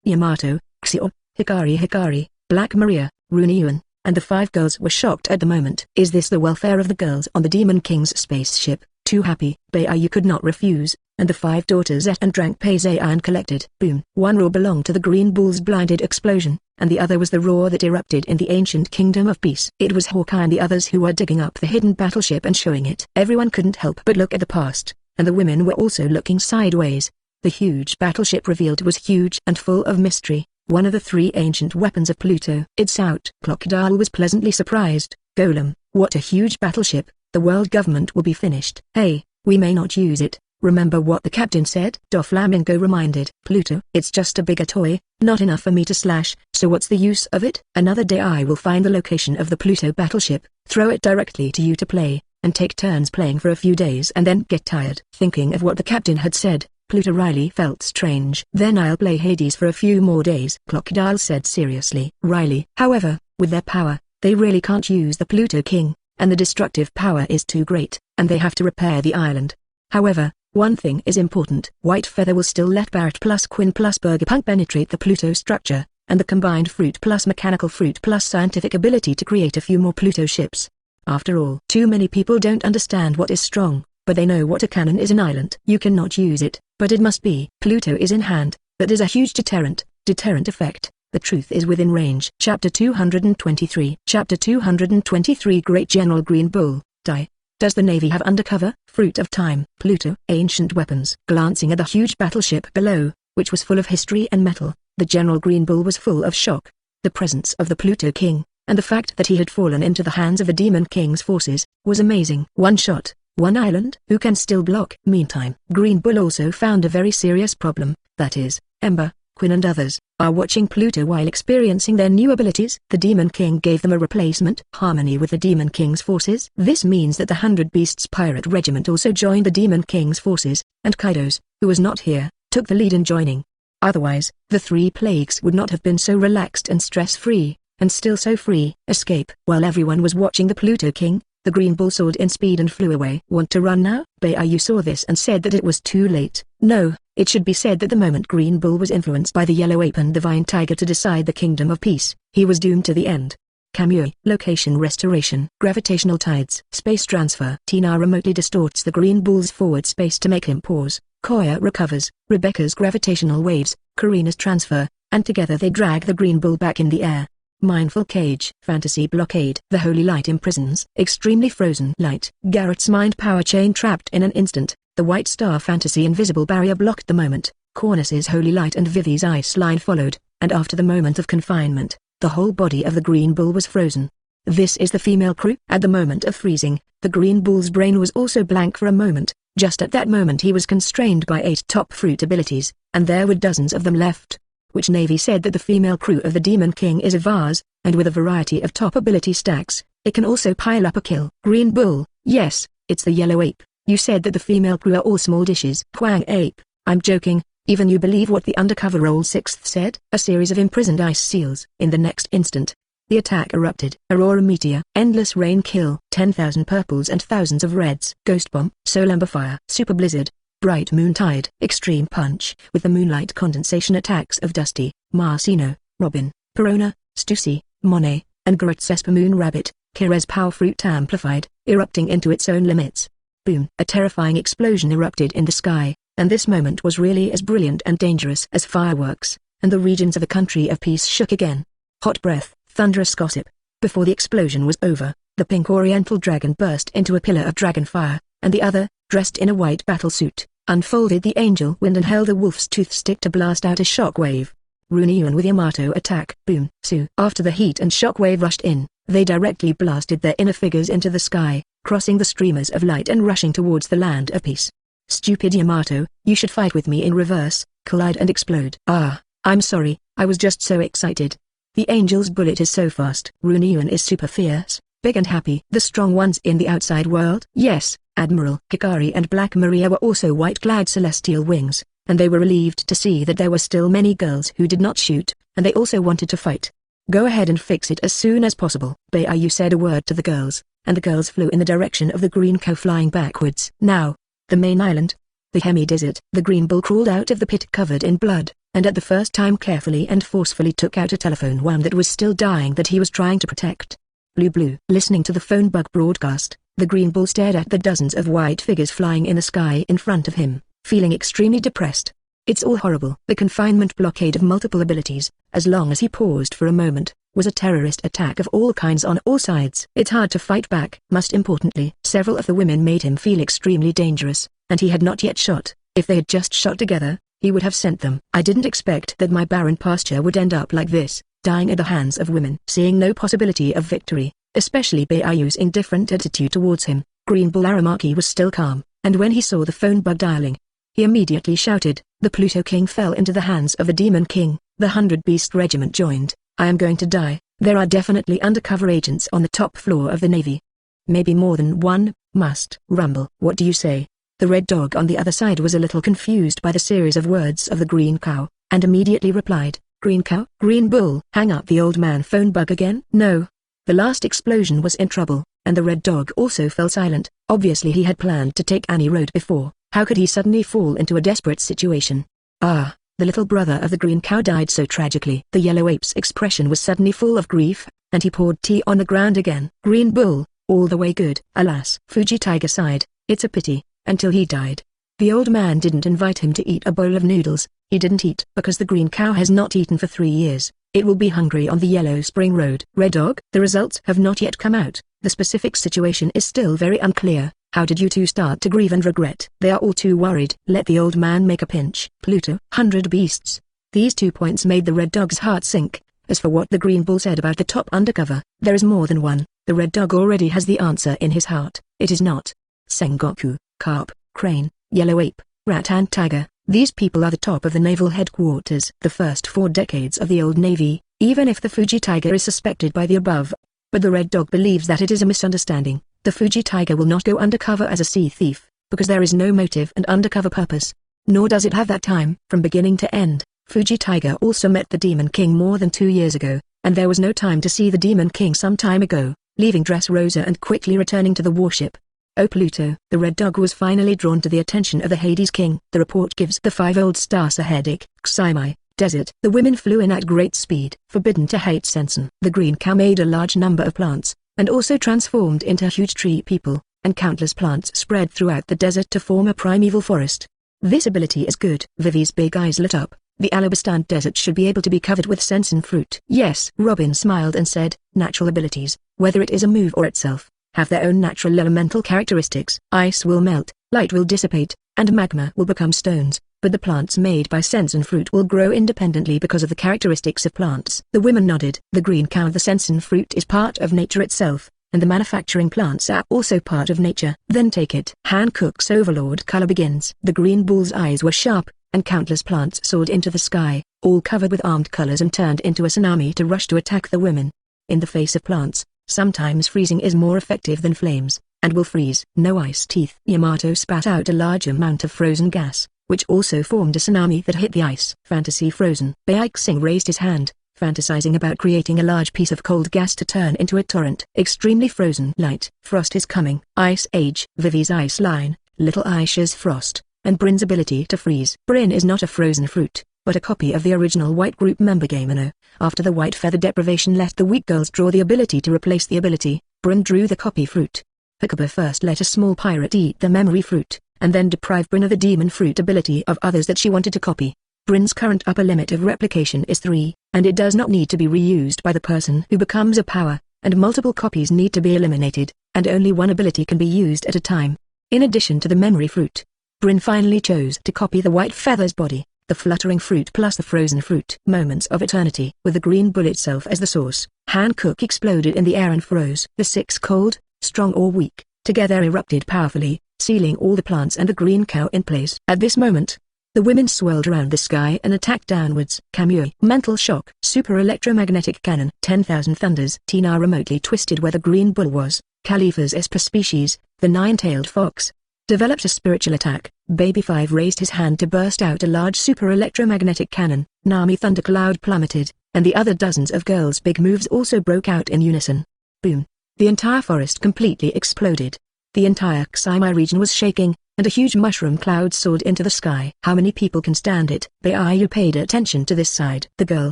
Yamato, Xio, Hikari, Black Maria, Runyuan, and the 5 girls were shocked at the moment. Is this the welfare of the girls on the Demon King's spaceship? Too happy. Beiyu could not refuse, and the 5 daughters ate and drank Peizai and collected. Boom. One roar belonged to the Green Bull's blinded explosion, and the other was the roar that erupted in the ancient Kingdom of Peace. It was Hawkeye and the others who were digging up the hidden battleship and showing it. Everyone couldn't help but look at the past, and the women were also looking sideways. The huge battleship revealed was huge and full of mystery, one of the 3 ancient weapons of Pluto. It's out. Crocodile was pleasantly surprised. Golem, what a huge battleship, the world government will be finished. Hey, we may not use it, remember what the captain said? Doflamingo reminded. Pluto, it's just a bigger toy, not enough for me to slash, so what's the use of it? Another day I will find the location of the Pluto battleship, throw it directly to you to play, and take turns playing for a few days and then get tired. Thinking of what the captain had said, Pluto Riley felt strange. Then I'll play Hades for a few more days, Crocodile said seriously. Riley, however, with their power, they really can't use the Pluto King, and the destructive power is too great, and they have to repair the island. However, one thing is important. White Feather will still let Barrett plus Quinn plus Burger Punk penetrate the Pluto structure, and the combined fruit plus mechanical fruit plus scientific ability to create a few more Pluto ships. After all, too many people don't understand what is strong, but they know what a cannon is an island. You cannot use it, but it must be. Pluto is in hand. That is a huge deterrent effect. The truth is within range. Chapter 223. Chapter 223. Great General Green Bull, die. Does the Navy have undercover? Fruit of Time. Pluto. Ancient weapons. Glancing at the huge battleship below, which was full of history and metal, the General Green Bull was full of shock. The presence of the Pluto King, and the fact that he had fallen into the hands of the Demon King's forces, was amazing. One shot, one island. Who can still block? Meantime, Green Bull also found a very serious problem, that is, Ember, Quinn and others are watching Pluto while experiencing their new abilities. The Demon King gave them a replacement harmony with the Demon King's forces. This means that the 100 Beasts Pirate Regiment also joined the Demon King's forces, and Kaido's, who was not here, took the lead in joining. Otherwise, the three plagues would not have been so relaxed and stress-free, and still so free. Escape. While everyone was watching the Pluto King, the Green Bull soared in speed and flew away. Want to run now? Beiyu saw this and said that it was too late. No, it should be said that the moment Green Bull was influenced by the Yellow Ape and the Vine Tiger to decide the Kingdom of Peace, he was doomed to the end. Kamui. Location restoration. Gravitational tides. Space transfer. Tina remotely distorts the Green Bull's forward space to make him pause. Koya recovers, Rebecca's gravitational waves, Karina's transfer, and together they drag the Green Bull back in the air. Mindful cage. Fantasy blockade. The holy light imprisons. Extremely frozen light. Garrett's mind power chain trapped in an instant. The White Star Fantasy invisible barrier blocked the moment. Cornus's holy light and Vivi's ice line followed, and after the moment of confinement, the whole body of the Green Bull was frozen. This is the female crew. At the moment of freezing, the Green Bull's brain was also blank for a moment. Just at that moment he was constrained by 8 top fruit abilities, and there were dozens of them left. Which Navy said that the female crew of the Demon King is a vase, and with a variety of top ability stacks, it can also pile up a kill. Green Bull, yes, it's the Yellow Ape. You said that the female crew are all small dishes. Huang Ape, I'm joking. Even you believe what the undercover Roll 6th said? A series of imprisoned ice seals. In the next instant, the attack erupted. Aurora Meteor, Endless Rain Kill, 10,000 purples and thousands of reds. Ghost Bomb, Solar Fire, Super Blizzard, Bright Moon Tide, Extreme Punch, with the moonlight condensation attacks of Dusty, Marcino, Robin, Perona, Stussy, Monet, and Garrett's Esper Moon Rabbit, Kira's Power Fruit amplified, erupting into its own limits. Boom! A terrifying explosion erupted in the sky, and this moment was really as brilliant and dangerous as fireworks, and the regions of the country of peace shook again. Hot breath, thunderous gossip. Before the explosion was over, the pink Oriental dragon burst into a pillar of dragon fire, and the other, dressed in a white battlesuit, unfolded the angel wind and held a wolf's tooth stick to blast out a shockwave. Runyuan with Yamato attack. Boom! Su. After the heat and shockwave rushed in, they directly blasted their inner figures into the sky, crossing the streamers of light and rushing towards the land of peace. Stupid Yamato, you should fight with me in reverse, collide and explode. Ah, I'm sorry, I was just so excited. The angel's bullet is so fast. Runyuan is super fierce, big and happy. The strong ones in the outside world? Yes, Admiral Hikari and Black Maria were also white-clad celestial wings, and they were relieved to see that there were still many girls who did not shoot, and they also wanted to fight. Go ahead and fix it as soon as possible. Beiyu said a word to the girls, and the girls flew in the direction of the green cow flying backwards. Now, the main island, the Hemi-Desert. The Green Bull crawled out of the pit covered in blood, and at the first time carefully and forcefully took out a telephone worm that was still dying that he was trying to protect. Blue. Listening to the phone bug broadcast, the Green Bull stared at the dozens of white figures flying in the sky in front of him, feeling extremely depressed. It's all horrible. The confinement blockade of multiple abilities, as long as he paused for a moment, was a terrorist attack of all kinds on all sides. It's hard to fight back. Most importantly, several of the women made him feel extremely dangerous, and he had not yet shot. If they had just shot together, he would have sent them. I didn't expect that my barren pasture would end up like this, dying at the hands of women. Seeing no possibility of victory, especially Beiyu's indifferent attitude towards him, Green Bull Aramaki was still calm, and when he saw the phone bug dialing, he immediately shouted, "The Pluto King fell into the hands of the Demon King, the 100 Beast Regiment joined, I am going to die, there are definitely undercover agents on the top floor of the Navy. Maybe more than one, must rumble. What do you say?" The red dog on the other side was a little confused by the series of words of the green cow, and immediately replied, "Green cow? Green Bull?" Hang up the old man phone bug again? No. The last explosion was in trouble. and the red dog also fell silent. Obviously he had planned to take any road before. How could he suddenly fall into a desperate situation? Ah, the little brother of the green cow died so tragically. The yellow ape's expression was suddenly full of grief, and he poured tea on the ground again. Green bull, all the way good. Alas. Fuji Tiger sighed, it's a pity, until he died. The old man didn't invite him to eat a bowl of noodles. He didn't eat because the green cow has not eaten for 3 years. It will be hungry on the Yellow Spring Road. Red dog? The results have not yet come out. The specific situation is still very unclear. How did you two start to grieve and regret? They are all too worried. Let the old man make a pinch. Pluto. 100 beasts. These 2 points made the red dog's heart sink. As for what the green bull said about the top undercover, there is more than one. The red dog already has the answer in his heart. It is not Sengoku, carp, crane, yellow ape, rat and tiger. These people are the top of the naval headquarters. The first 4 decades of the old navy, even if the Fuji Tiger is suspected by the above. But the red dog believes that it is a misunderstanding. The Fuji Tiger will not go undercover as a sea thief, because there is no motive and undercover purpose. Nor does it have that time. From beginning to end, Fuji Tiger also met the Demon King more than 2 years ago, and there was no time to see the Demon King some time ago, leaving Dressrosa and quickly returning to the warship. Oh Pluto. The red dog was finally drawn to the attention of the Hades King. The report gives the 5 old stars a headache. Ximai, desert. The women flew in at great speed. Forbidden to hate Sensen. The green cow made a large number of plants, and also transformed into huge tree people, and countless plants spread throughout the desert to form a primeval forest. This ability is good. Vivi's big eyes lit up. The Alabastan desert should be able to be covered with sensen fruit. Yes. Robin smiled and said, natural abilities, whether it is a move or itself, have their own natural elemental characteristics. Ice will melt, light will dissipate, and magma will become stones, but the plants made by sensen fruit will grow independently because of the characteristics of plants. The women nodded. The green cow. The sensen fruit is part of nature itself, and the manufacturing plants are also part of nature. Then take it. Hankook's Overlord color begins. The green bull's eyes were sharp, and countless plants soared into the sky, all covered with armed colors and turned into a tsunami to rush to attack the women. In the face of plants, sometimes freezing is more effective than flames, and will freeze. No ice teeth. Yamato spat out a large amount of frozen gas, which also formed a tsunami that hit the ice. Fantasy frozen. Baixing raised his hand, fantasizing about creating a large piece of cold gas to turn into a torrent. Extremely frozen. Light. Frost is coming. Ice Age. Vivi's ice line, Little Aisha's frost, and Brin's ability to freeze. Brin is not a frozen fruit, but a copy of the original white group member Gamino. After the white feather deprivation let the weak girls draw the ability to replace the ability, Brin drew the copy fruit. Hakuba first let a small pirate eat the memory fruit, and then deprive Brin of the demon fruit ability of others that she wanted to copy. Brin's current upper limit of replication is 3, and it does not need to be reused by the person who becomes a power, and multiple copies need to be eliminated, and only one ability can be used at a time. In addition to the memory fruit, Brin finally chose to copy the white feather's body, the fluttering fruit plus the frozen fruit. Moments of eternity. With the green bull itself as the source, Hankook exploded in the air and froze. The 6 cold, strong or weak, together erupted powerfully, sealing all the plants and the green cow in place. At this moment, the women swirled around the sky and attacked downwards. Kamui. Mental shock. Super electromagnetic cannon. 10,000 thunders. Tina remotely twisted where the green bull was. Khalifa's Esper species, the 9-tailed fox, developed a spiritual attack. Baby 5 raised his hand to burst out a large super electromagnetic cannon. Nami thundercloud plummeted, and the other dozens of girls' big moves also broke out in unison. Boom. The entire forest completely exploded. The entire Ximai region was shaking, and a huge mushroom cloud soared into the sky. How many people can stand it? Beiyu paid attention to this side. The girl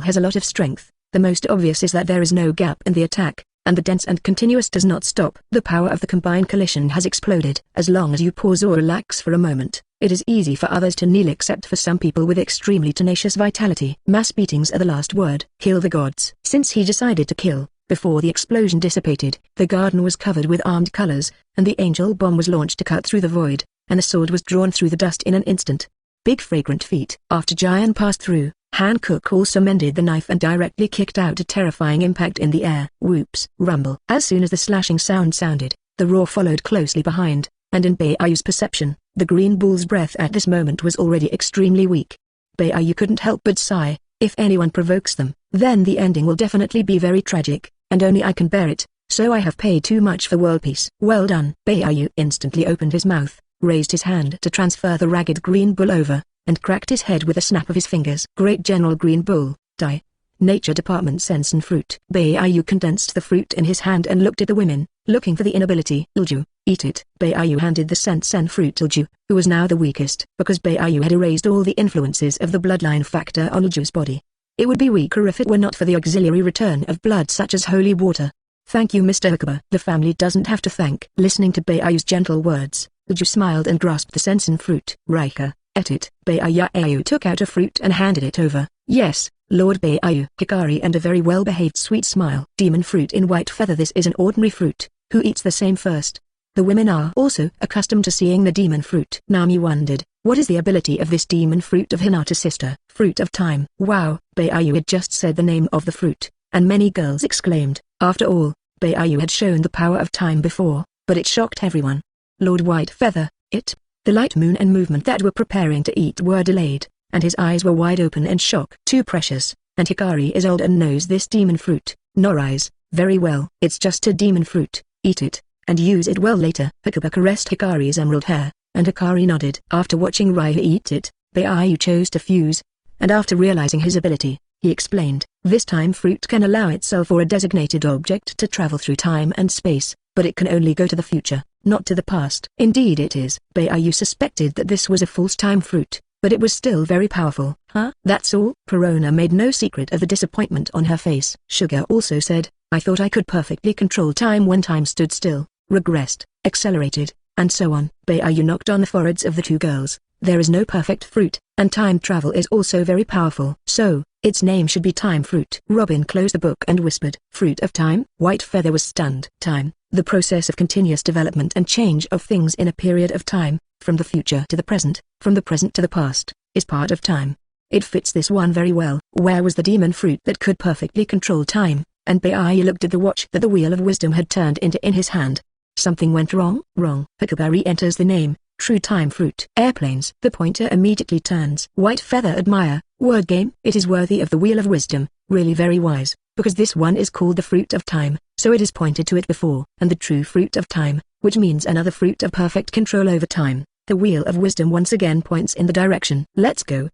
has a lot of strength. The most obvious is that there is no gap in the attack, and the dense and continuous does not stop. The power of the combined collision has exploded. As long as you pause or relax for a moment, it is easy for others to kneel except for some people with extremely tenacious vitality. Mass beatings are the last word. Kill the gods. Since he decided to kill, before the explosion dissipated, the garden was covered with armed colors, and the angel bomb was launched to cut through the void, and a sword was drawn through the dust in an instant. Big fragrant feet. After Giant passed through, Hankook also mended the knife and directly kicked out a terrifying impact in the air. Whoops. Rumble. As soon as the slashing sound sounded, the roar followed closely behind, and in Beiyu's perception, the green bull's breath at this moment was already extremely weak. Beiyu couldn't help but sigh. If anyone provokes them, then the ending will definitely be very tragic, and only I can bear it, so I have paid too much for world peace. Well done. Beiyu instantly opened his mouth, raised his hand to transfer the ragged green bull over, and cracked his head with a snap of his fingers. Great General Green Bull, die. Nature Department Sensen fruit. Beiyu condensed the fruit in his hand and looked at the women, looking for the inability. Ilju, eat it. Beiyu handed the Sensen fruit to Ilju, who was now the weakest. Because Beiyu had erased all the influences of the bloodline factor on Ilju's body. It would be weaker if it were not for the auxiliary return of blood such as holy water. Thank you, Mr. Hakuba. The family doesn't have to thank. Listening to Beiyu's gentle words, Ilju smiled and grasped the Sensen fruit. Rika, ate it. Beiyu took out a fruit and handed it over. Yes, Lord Beiyu. Hikari and a very well-behaved sweet smile. Demon fruit in white feather. This is an ordinary fruit. Who eats the same first? The women are also accustomed to seeing the demon fruit. Nami wondered, what is the ability of this demon fruit of Hinata's sister? Fruit of time. Wow, Beiyu had just said the name of the fruit, and many girls exclaimed. After all, Beiyu had shown the power of time before, but it shocked everyone. Lord Whitefeather, it. The light moon and movement that were preparing to eat were delayed, and his eyes were wide open in shock. Too precious, and Hikari is old and knows this demon fruit. Norise, very well. It's just a demon fruit, eat it, and use it well later. Hakuba caressed Hikari's emerald hair, and Hikari nodded. After watching Raiha eat it, Beiyu chose to fuse, and after realizing his ability, he explained, this time fruit can allow itself or a designated object to travel through time and space, but it can only go to the future, not to the past. Indeed it is. Beiyu suspected that this was a false time fruit, but it was still very powerful. Huh? That's all? Perona made no secret of the disappointment on her face. Sugar also said, I thought I could perfectly control time when time stood still, regressed, accelerated, and so on. Beiyu knocked on the foreheads of the two girls. There is no perfect fruit, and time travel is also very powerful. So, its name should be time fruit. Robin closed the book and whispered, fruit of time? Whitefeather was stunned. Time, the process of continuous development and change of things in a period of time, from the future to the present, from the present to the past, is part of time. It fits this one very well. Where was the demon fruit that could perfectly control time? And Beiyu looked at the watch that the Wheel of Wisdom had turned into in his hand. Something went wrong? Wrong. Hakuba re-enters the name. True time fruit. Airplanes. The pointer immediately turns. Whitefeather admire. Word game. It is worthy of the Wheel of Wisdom, really very wise, because this one is called the fruit of time, so it is pointed to it before. And the true fruit of time, which means another fruit of perfect control over time. The Wheel of Wisdom once again points in the direction. Let's go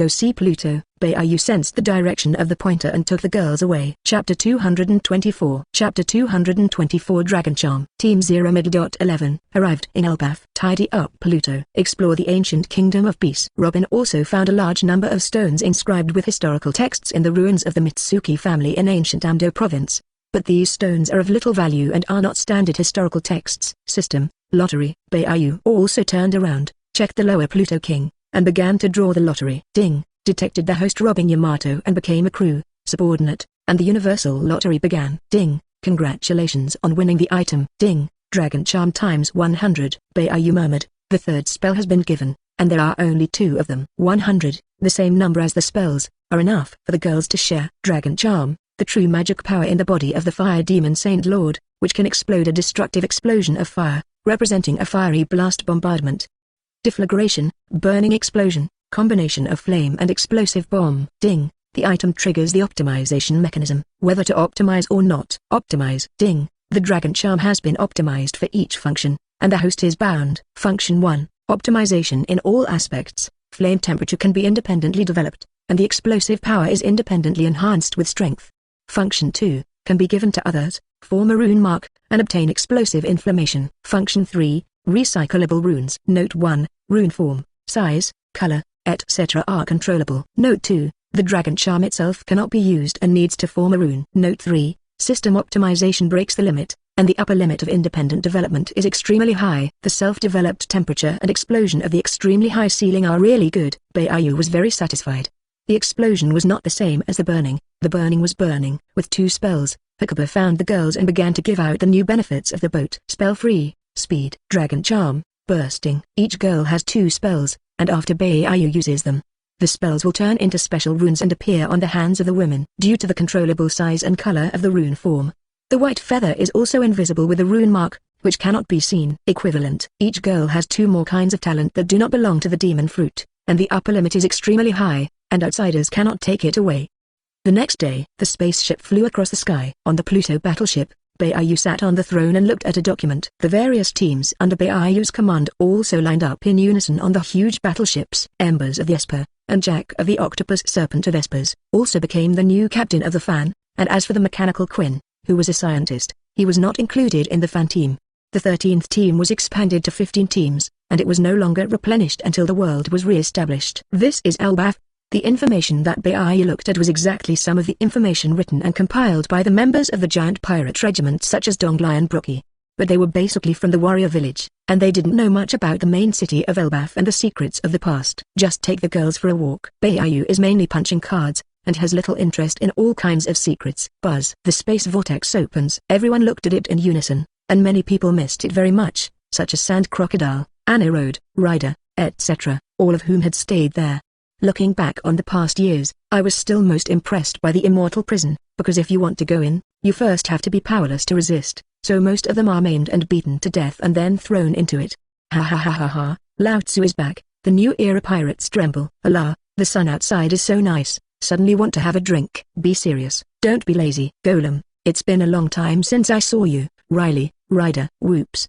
see Pluto. Beiyu sensed the direction of the pointer and took the girls away. Chapter 224. Chapter 224 Dragon Charm. Team 0 arrived in Elbaf. Tidy up Pluto. Explore the ancient kingdom of peace. Robin also found a large number of stones inscribed with historical texts in the ruins of the Mitsuki family in ancient Amdo province. But these stones are of little value and are not standard historical texts. System. Lottery. Beiyu also turned around, checked the lower Pluto King, and began to draw the lottery. Ding, detected the host robbing Yamato and became a crew, subordinate, and the universal lottery began. Ding, congratulations on winning the item. Ding, Dragon Charm times 100. Beiyu murmured, the third spell has been given, and there are only 2 of them. 100, the same number as the spells, are enough for the girls to share. Dragon Charm, the true magic power in the body of the fire demon Saint Lord, which can explode a destructive explosion of fire, representing a fiery blast bombardment. Deflagration, burning explosion, combination of flame and explosive bomb. Ding, the item triggers the optimization mechanism, whether to optimize or not. Optimize. Ding, the Dragon Charm has been optimized for each function, and the host is bound. Function 1, optimization in all aspects. Flame temperature can be independently developed, and the explosive power is independently enhanced with strength. Function 2, can be given to others, form a rune mark, and obtain explosive inflammation. Function 3, recyclable runes. Note 1, rune form, size, color, etc. are controllable. Note 2, the Dragon Charm itself cannot be used and needs to form a rune. Note 3, system optimization breaks the limit, and the upper limit of independent development is extremely high. The self-developed temperature and explosion of the extremely high ceiling are really good. Beiyu was very satisfied. The explosion was not the same as the burning was burning. With 2 spells, Hakuba found the girls and began to give out the new benefits of the boat. Spell free, speed, Dragon Charm, bursting. Each girl has 2 spells, and after Beiyu uses them, the spells will turn into special runes and appear on the hands of the women. Due to the controllable size and color of the rune form, the white feather is also invisible with a rune mark, which cannot be seen. Equivalent. Each girl has 2 more kinds of talent that do not belong to the demon fruit, and the upper limit is extremely high, and outsiders cannot take it away. The next day, the spaceship flew across the sky. On the Pluto battleship, Beiyu sat on the throne and looked at a document. The various teams under Beiyu's command also lined up in unison on the huge battleships. Embers of the Esper, and Jack of the Octopus Serpent of Espers also became the new captain of the fan, and as for the mechanical Quinn, who was a scientist, he was not included in the fan team. The 13th team was expanded to 15 teams, and it was no longer replenished until the world was re-established. This is Elbaf. The information that Baiyu looked at was exactly some of the information written and compiled by the members of the giant pirate regiment such as Donglai and Brookie. But they were basically from the warrior village, and they didn't know much about the main city of Elbaf and the secrets of the past. Just take the girls for a walk. Baiyu is mainly punching cards, and has little interest in all kinds of secrets. Buzz. The space vortex opens. Everyone looked at it in unison, and many people missed it very much, such as Sand Crocodile, Annie Road, Ryder, etc., all of whom had stayed there. Looking back on the past years, I was still most impressed by the immortal prison, because if you want to go in, you first have to be powerless to resist, so most of them are maimed and beaten to death and then thrown into it. Ha ha ha ha ha, Lao Tzu is back, the new era pirates tremble. Allah, the sun outside is so nice, suddenly want to have a drink. Be serious, don't be lazy. Golem, it's been a long time since I saw you. Riley, Ryder, whoops,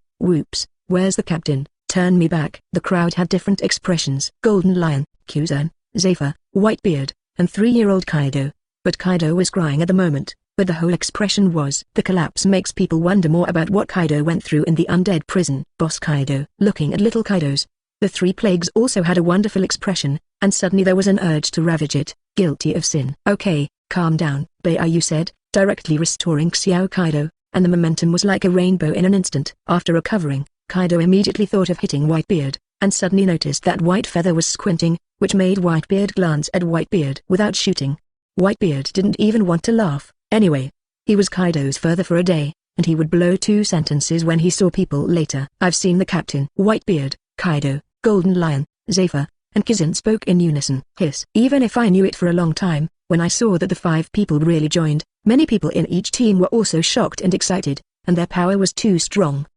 where's the captain? Turn me back. The crowd had different expressions. Golden Lion, Kuzan, Zefa, Whitebeard, and 3-year-old Kaido. But Kaido was crying at the moment, but the whole expression was. The collapse makes people wonder more about what Kaido went through in the undead prison. Boss Kaido. Looking at little Kaidos, the 3 plagues also had a wonderful expression, and suddenly there was an urge to ravage it, guilty of sin. Okay, calm down, Baiyu said, directly restoring Xiao Kaido, and the momentum was like a rainbow in an instant. After recovering, Kaido immediately thought of hitting Whitebeard, and suddenly noticed that White Feather was squinting, which made Whitebeard glance at Whitebeard without shooting. Whitebeard didn't even want to laugh. Anyway, he was Kaido's further for a day, and he would blow 2 sentences when he saw people later. I've seen the captain. Whitebeard, Kaido, Golden Lion, Zefa, and Kizan spoke in unison. Hiss. Even if I knew it for a long time, when I saw that the 5 people really joined, many people in each team were also shocked and excited, and their power was too strong.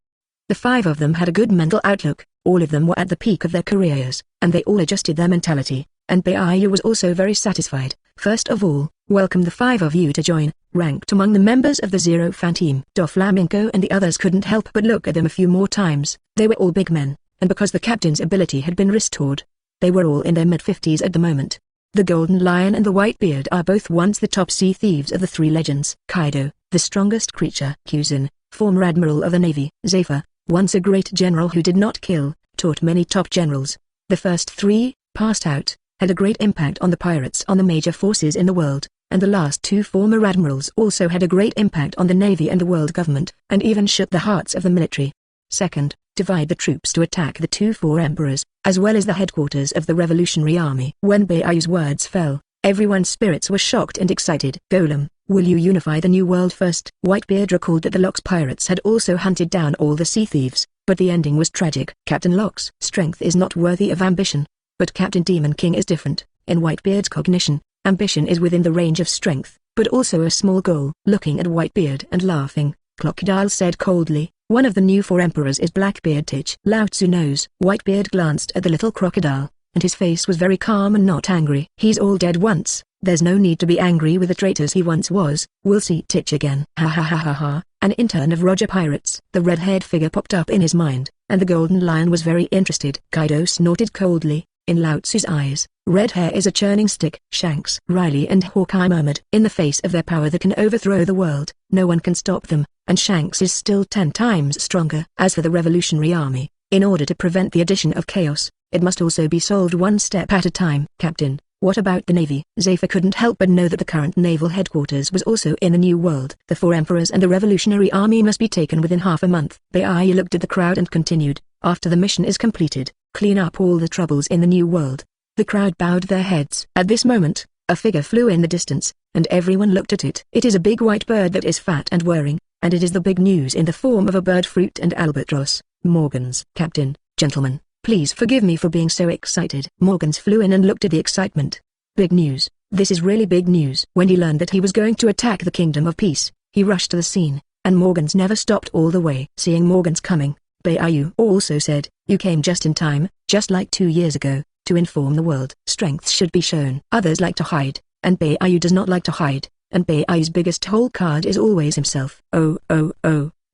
The 5 of them had a good mental outlook, all of them were at the peak of their careers, and they all adjusted their mentality, and Baiyu was also very satisfied. First of all, welcome the 5 of you to join, ranked among the members of the Zero Fan team. Doflamingo and the others couldn't help but look at them a few more times. They were all big men, and because the captain's ability had been restored, they were all in their mid-50s at the moment. The Golden Lion and the Whitebeard are both once the top sea thieves of the 3 legends. Kaido, the strongest creature. Kuzan, former admiral of the navy. Zefa, once a great general who did not kill, taught many top generals. The first 3, passed out, had a great impact on the pirates on the major forces in the world, and the last 2 former admirals also had a great impact on the navy and the world government, and even shook the hearts of the military. Second, divide the troops to attack the 2 4 emperors, as well as the headquarters of the Revolutionary Army. When Baiu's words fell, everyone's spirits were shocked and excited. Golem, will you unify the new world first? Whitebeard recalled that the Locks pirates had also hunted down all the sea thieves, but the ending was tragic. Captain Locks' strength is not worthy of ambition, but Captain Demon King is different. In Whitebeard's cognition, ambition is within the range of strength, but also a small goal. Looking at Whitebeard and laughing, Crocodile said coldly, one of the new 4 emperors is Blackbeard Titch. Lao Tzu knows. Whitebeard glanced at the little crocodile, and his face was very calm and not angry. He's all dead once, there's no need to be angry with the traitors he once was. We'll see Titch again. Ha ha ha ha ha, an intern of Roger Pirates. The red-haired figure popped up in his mind, and the Golden Lion was very interested. Kaido snorted coldly. In Lao Tzu's eyes, red hair is a churning stick. Shanks, Riley and Hawkeye murmured. In the face of their power that can overthrow the world, no one can stop them, and Shanks is still 10 times stronger. As for the Revolutionary Army, in order to prevent the addition of chaos, it must also be solved one step at a time. Captain, what about the Navy? Zefa couldn't help but know that the current naval headquarters was also in the New World. The 4 emperors and the Revolutionary Army must be taken within half a month. Baiyu looked at the crowd and continued, after the mission is completed, clean up all the troubles in the New World. The crowd bowed their heads. At this moment, a figure flew in the distance, and everyone looked at it. It is a big white bird that is fat and whirring, and it is the big news in the form of a bird fruit and albatross. Morgans. Captain, gentlemen, please forgive me for being so excited. Morgans flew in and looked at the excitement. Big news. This is really big news. When he learned that he was going to attack the Kingdom of Peace, he rushed to the scene, and Morgans never stopped all the way. Seeing Morgans coming, Baiyu also said, you came just in time, just like 2 years ago, to inform the world. Strength should be shown. Others like to hide, and Baiyu does not like to hide, and Baiu's biggest hole card is always himself. Oh,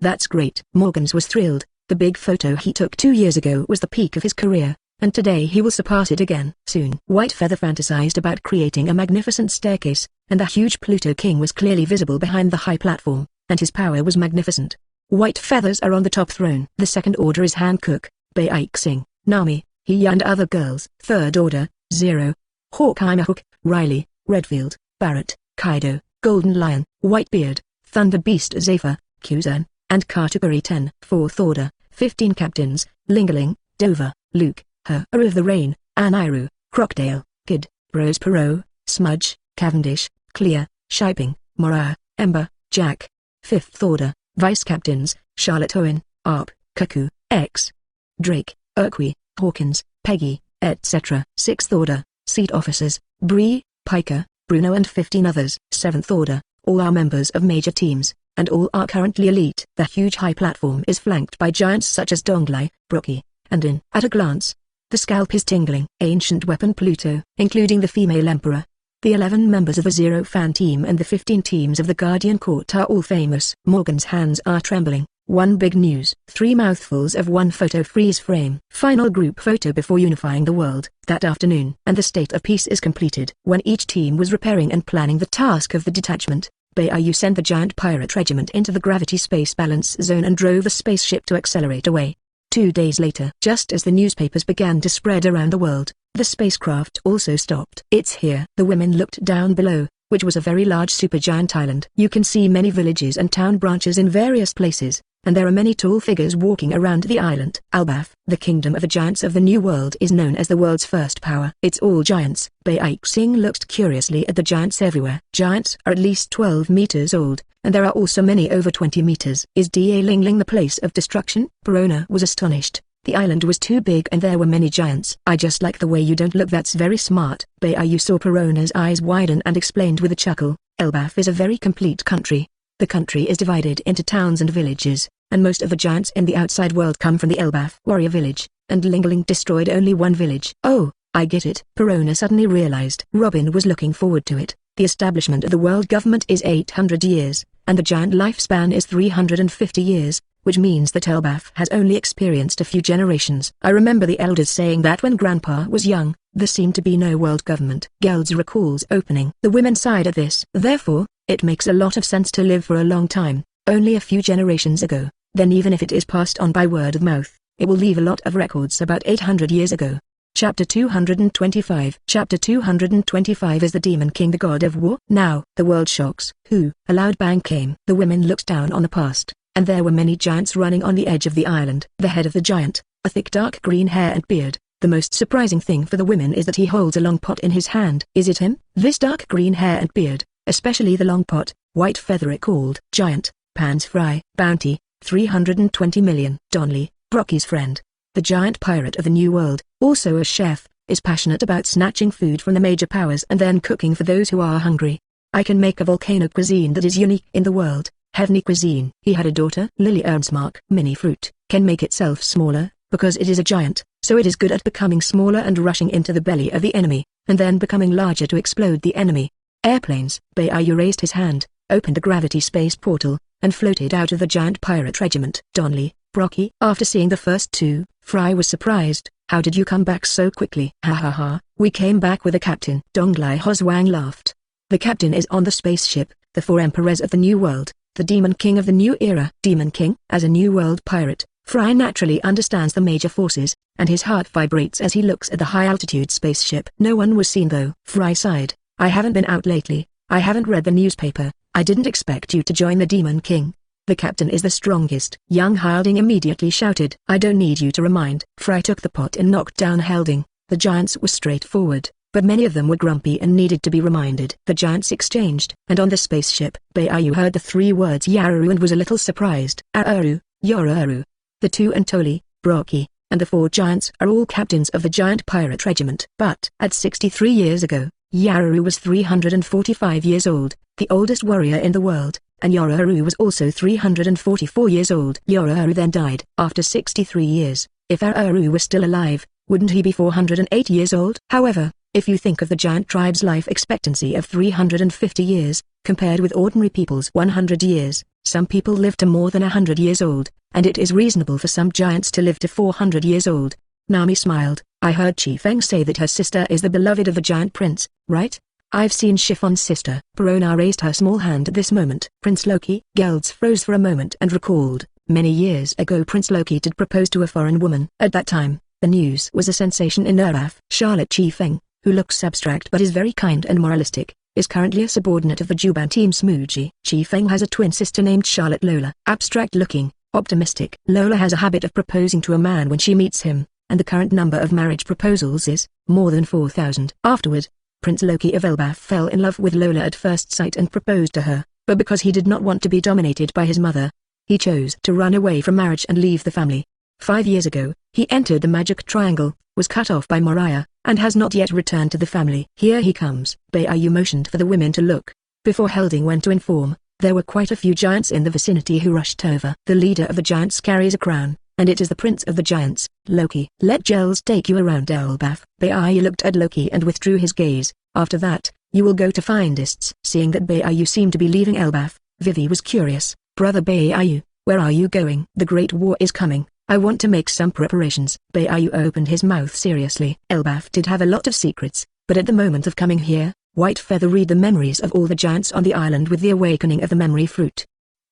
that's great. Morgans was thrilled. The big photo he took 2 years ago was the peak of his career, and today he will surpass it again. Soon. White Feather fantasized about creating a magnificent staircase, and the huge Pluto King was clearly visible behind the high platform, and his power was magnificent. White Feathers are on the top throne. The second order is Hankook, Baixing, Nami, Hiya and other girls. Third order, Zero, Hawkeye Mahawk, Riley, Redfield, Barrett, Kaido, Golden Lion, Whitebeard, Thunder Beast Zefa, Kuzan, and Katakuri 10. Fourth order, 15 captains, Ling Ling, Dover, Luke, Haru of the Rain, Aniru, Crocodile, Kid, Rose Perot, Smudge, Cavendish, Clear, Shiping, Morah, Ember, Jack. Fifth order, vice captains, Charlotte Owen, Arp, Kaku, X, Drake, Urqui, Hawkins, Peggy, etc. Sixth order, seat officers, Bree, Piker, Bruno and 15 others. Seventh order, all are members of major teams, and all are currently elite. The huge high platform is flanked by giants such as Donglai, Brocky, and In. At a glance, the scalp is tingling. Ancient weapon Pluto, including the female emperor. The 11 members of the Zero fan team and the 15 teams of the Guardian Court are all famous. Morgan's hands are trembling. One big news. 3 mouthfuls of one photo freeze frame. Final group photo before unifying the world. That afternoon. And the state of peace is completed. When each team was repairing and planning the task of the detachment, Beiyu sent the giant pirate regiment into the gravity space balance zone and drove the spaceship to accelerate away. 2 days later, just as the newspapers began to spread around the world, the spacecraft also stopped. It's here. The women looked down below, which was a very large supergiant island. You can see many villages and town branches in various places, and there are many tall figures walking around the island. Albaf, the kingdom of the giants of the New World, is known as the world's first power. It's all giants. Baixing looked curiously at the giants everywhere. Giants are at least 12 meters old, and there are also many over 20 meters. Is Da Ling Ling the place of destruction? Perona was astonished. The island was too big and there were many giants. I just like the way you don't look. That's very smart. Beiyu saw Perona's eyes widen and explained with a chuckle. Elbaf is a very complete country. The country is divided into towns and villages, and most of the giants in the outside world come from the Elbaf warrior village, and Ling Ling destroyed only one village. Oh, I get it. Perona suddenly realized. Robin was looking forward to it. The establishment of the world government is 800 years, and the giant lifespan is 350 years. Which means that Elbaf has only experienced a few generations. I remember the elders saying that when Grandpa was young, there seemed to be no world government. Gelds recalls opening. The women sighed at this. Therefore, it makes a lot of sense to live for a long time, only a few generations ago. Then even if it is passed on by word of mouth, it will leave a lot of records about 800 years ago. Chapter 225. Chapter 225 is the Demon King, the god of war. Now, the world shocks. Who? A loud bang came. The women looked down on the past, and there were many giants running on the edge of the island. The head of the giant, a thick dark green hair and beard. The most surprising thing for the women is that he holds a long pot in his hand. Is it him? This dark green hair and beard, especially the long pot, White Feather recalled. Giant, Pan's Fry. Bounty, 320 million. Donley, Brocky's friend. The giant pirate of the New World, also a chef, is passionate about snatching food from the major powers and then cooking for those who are hungry. I can make a volcano cuisine that is unique in the world. Heavenly cuisine. He had a daughter, Lily Ernsmark. Mini fruit can make itself smaller, because it is a giant, so it is good at becoming smaller and rushing into the belly of the enemy, and then becoming larger to explode the enemy. Airplanes. Beiyu raised his hand, opened the gravity space portal, and floated out of the giant pirate regiment. Donley, Brocky. After seeing the first two, Fry was surprised. How did you come back so quickly? Ha ha ha, we came back with a captain. Donglai Hozwang laughed. The captain is on the spaceship, the 4 emperors of the New World. The Demon King of the New Era. Demon King? As a New World pirate, Fry naturally understands the major forces, and his heart vibrates as he looks at the high-altitude spaceship. No one was seen though. Fry sighed. I haven't been out lately, I haven't read the newspaper, I didn't expect you to join the Demon King. The captain is the strongest. Young Hilding immediately shouted. I don't need you to remind. Fry took the pot and knocked down Hilding. The giants were straightforward, but many of them were grumpy and needed to be reminded. The giants exchanged, and on the spaceship, Beiyu heard the 3 words Yaruru and was a little surprised. Aru, Yoraru. The 2 Antoli, Brocky, and the 4 giants are all captains of the giant pirate regiment. But, at 63 years ago, Yaruru was 345 years old, the oldest warrior in the world, and Yoraru was also 344 years old. Yoraru then died. After 63 years, if Aru was still alive, wouldn't he be 408 years old? However, if you think of the giant tribe's life expectancy of 350 years, compared with ordinary people's 100 years, some people live to more than 100 years old, and it is reasonable for some giants to live to 400 years old. Nami smiled. I heard Chi Feng say that her sister is the beloved of the giant prince, right? I've seen Chiffon's sister. Perona raised her small hand at this moment. Prince Loki. Gelds froze for a moment and recalled, many years ago Prince Loki did propose to a foreign woman. At that time, the news was a sensation in Earth. Charlotte Chi Feng, who looks abstract but is very kind and moralistic, is currently a subordinate of the Juban team Smoochie. Chi Feng has a twin sister named Charlotte Lola. Abstract looking, optimistic. Lola has a habit of proposing to a man when she meets him, and the current number of marriage proposals is more than 4,000. Afterward, Prince Loki of Elbaf fell in love with Lola at first sight and proposed to her, but because he did not want to be dominated by his mother, he chose to run away from marriage and leave the family. 5 years ago, he entered the magic triangle, was cut off by Moriah, and has not yet returned to the family. Here he comes. Beiyu motioned for the women to look. Before Helding went to inform, there were quite a few giants in the vicinity who rushed over. The leader of the giants carries a crown, and it is the prince of the giants, Loki. Let Gels take you around Elbaf. Beiyu looked at Loki and withdrew his gaze. After that, you will go to Findists. Seeing that Beiyu seemed to be leaving Elbaf, Vivi was curious. Brother Beiyu, where are you going? The Great War is coming. I want to make some preparations. Beiyu opened his mouth seriously. Elbaf did have a lot of secrets, but at the moment of coming here, White Feather read the memories of all the giants on the island with the awakening of the memory fruit.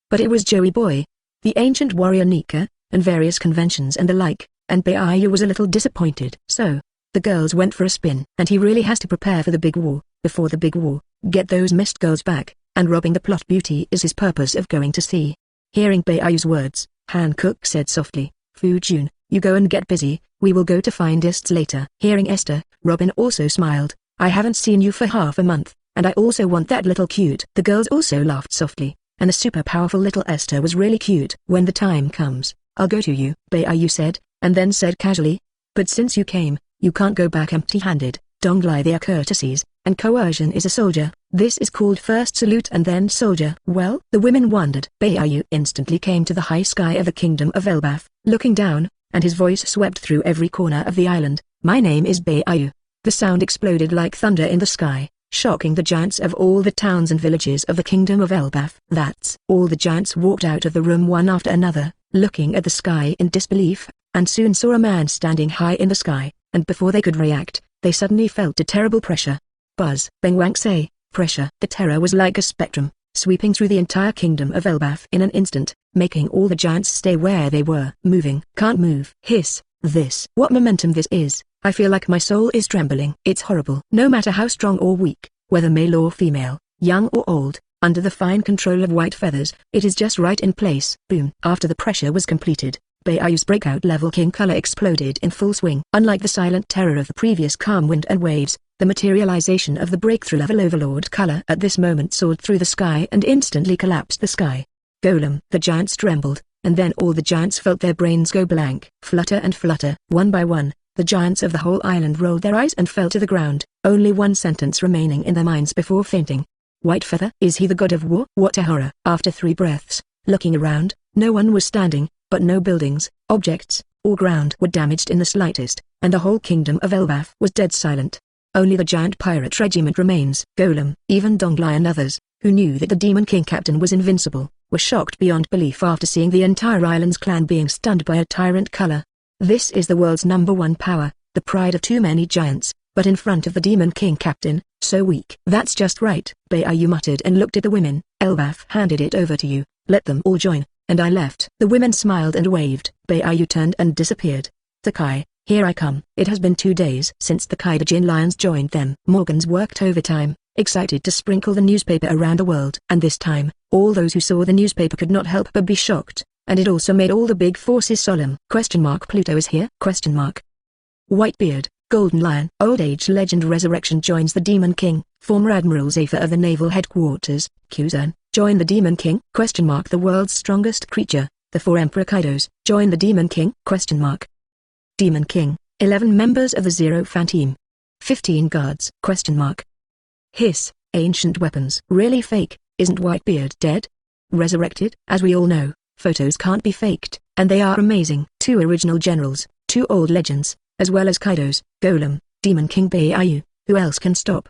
But it was Joey Boy, the ancient warrior Nika, and various conventions and the like, and Beiyu was a little disappointed. So, the girls went for a spin. And he really has to prepare for the big war. Before the big war, get those mist girls back, and robbing the plot beauty is his purpose of going to sea. Hearing Beiyu's words, Hancock said softly, Fu Jun, you go and get busy, we will go to Findists later. Hearing Esther, Robin also smiled, I haven't seen you for half a month, and I also want that little cute. The girls also laughed softly, and the super powerful little Esther was really cute. When the time comes, I'll go to you, Beiyu said, and then said casually, but since you came, you can't go back empty-handed. Donglai they are courtesies, and coercion is a soldier. This is called first salute and then soldier. Well, the women wondered. Beiyu instantly came to the high sky of the kingdom of Elbaf, looking down, and his voice swept through every corner of the island. My name is Beiyu. The sound exploded like thunder in the sky, shocking the giants of all the towns and villages of the kingdom of Elbaf. That's all. The giants walked out of the room one after another, looking at the sky in disbelief, and soon saw a man standing high in the sky, and before they could react, they suddenly felt a terrible pressure. Buzz. Beng Wang say, pressure. The terror was like a spectrum, sweeping through the entire kingdom of Elbaf in an instant, making all the giants stay where they were. Moving. Can't move. Hiss. This. What momentum this is. I feel like my soul is trembling. It's horrible. No matter how strong or weak, whether male or female, young or old, under the fine control of White Feathers, it is just right in place. Boom. After the pressure was completed, Beiyu's breakout level king color exploded in full swing. Unlike the silent terror of the previous calm wind and waves, the materialization of the breakthrough level Overlord color at this moment soared through the sky and instantly collapsed the sky. Golem. The giants trembled, and then all the giants felt their brains go blank. Flutter and flutter. One by one, the giants of the whole island rolled their eyes and fell to the ground, only one sentence remaining in their minds before fainting. White Feather. Is he the god of war? What a horror. After 3 breaths, looking around, no one was standing, but no buildings, objects, or ground were damaged in the slightest, and the whole kingdom of Elbaf was dead silent. Only the giant pirate regiment remains. Golem. Even Donglai and others, who knew that the Demon King captain was invincible, were shocked beyond belief after seeing the entire island's clan being stunned by a tyrant color. This is the world's #1 power, the pride of too many giants, but in front of the Demon King captain, so weak. That's just right, Beiyu muttered and looked at the women. Elbaf handed it over to you, let them all join, and I left. The women smiled and waved. Beiyu turned and disappeared. Takai, here I come. It has been 2 days since the Kaidajin lions joined them. Morgans worked overtime, excited to sprinkle the newspaper around the world. And this time, all those who saw the newspaper could not help but be shocked, and it also made all the big forces solemn. Pluto is here? Whitebeard, Golden Lion. Old Age Legend Resurrection joins the Demon King. Former Admiral Zefa of the Naval Headquarters, Kuzan, join the Demon King? The world's strongest creature, the 4 Emperor Kaidos, join the Demon King? Demon King, 11 members of the Zero Fan team. 15 guards? Hiss, ancient weapons. Really fake, isn't Whitebeard dead? Resurrected? As we all know, photos can't be faked, and they are amazing. 2 original generals, 2 old legends, as well as Kaidos, Golem, Demon King Beiyu, who else can stop?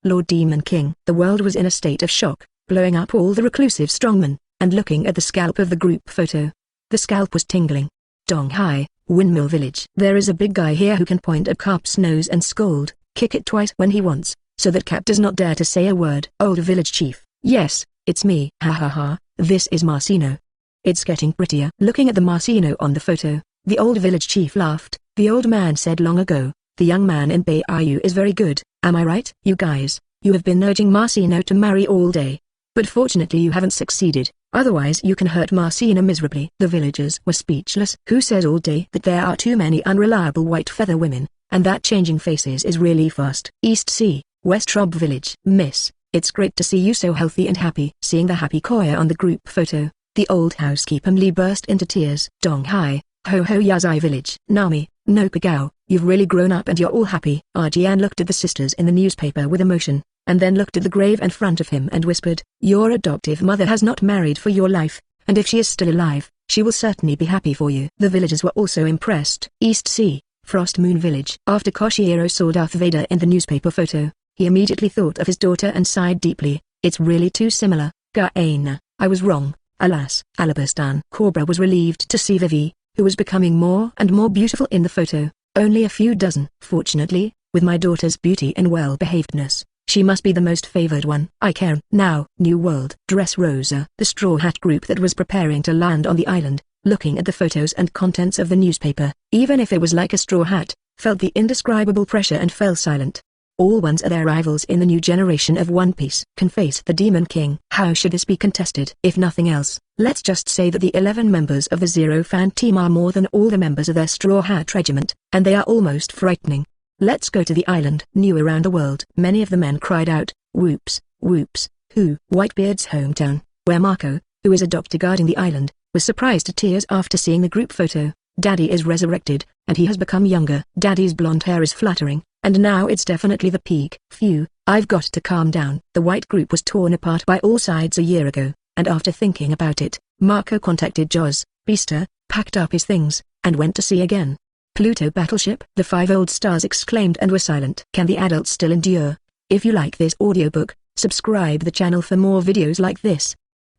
Lord Demon King. The world was in a state of shock, blowing up all the reclusive strongmen, and looking at the scalp of the group photo. The scalp was tingling. Dong Hai, Windmill Village. There is a big guy here who can point at Cap's nose and scold, kick it twice when he wants, so that Cap does not dare to say a word. Old village chief. Yes, it's me. Ha ha ha, this is Marcino. It's getting prettier. Looking at the Marcino on the photo, the old village chief laughed. The old man said long ago, the young man in Bayou is very good, am I right? You guys, you have been urging Marcino to marry all day. But fortunately you haven't succeeded, otherwise you can hurt Marcino miserably. The villagers were speechless. Who says all day that there are too many unreliable white feather women, and that changing faces is really fast? East Sea, West Rob Village. Miss, it's great to see you so healthy and happy. Seeing the happy Koya on the group photo, the old housekeeper Lee burst into tears. Donghai, Ho Ho Yazai Village. Nami, no Kagao, you've really grown up and you're all happy. Arjian looked at the sisters in the newspaper with emotion, and then looked at the grave in front of him and whispered, your adoptive mother has not married for your life, and if she is still alive, she will certainly be happy for you. The villagers were also impressed. East Sea, Frost Moon Village. After Koshiro saw Darth Vader in the newspaper photo, he immediately thought of his daughter and sighed deeply. It's really too similar. Gaena, I was wrong, alas. Alabastan. Cobra was relieved to see Vivi, who was becoming more and more beautiful in the photo, only a few dozen. Fortunately, with my daughter's beauty and well-behavedness, she must be the most favored one. I care. Now, New World. Dressrosa. The Straw Hat group that was preparing to land on the island, looking at the photos and contents of the newspaper, even if it was like a straw hat, felt the indescribable pressure and fell silent. All ones are their rivals in the new generation of One Piece. Can face the Demon King. How should this be contested? If nothing else, let's just say that the 11 members of the Zero Fan team are more than all the members of their Straw Hat regiment, and they are almost frightening. Let's go to the island. New around the world. Many of the men cried out, whoops, whoops. Who? Whitebeard's hometown, where Marco, who is a doctor guarding the island, was surprised to tears after seeing the group photo. Daddy is resurrected, and he has become younger. Daddy's blonde hair is flattering, and now it's definitely the peak. Phew, I've got to calm down. The white group was torn apart by all sides a year ago, and after thinking about it, Marco contacted Joz, Beaster, packed up his things, and went to sea again. Pluto Battleship. The 5 old stars exclaimed and were silent. Can the adults still endure? If you like this audiobook, subscribe the channel for more videos like this.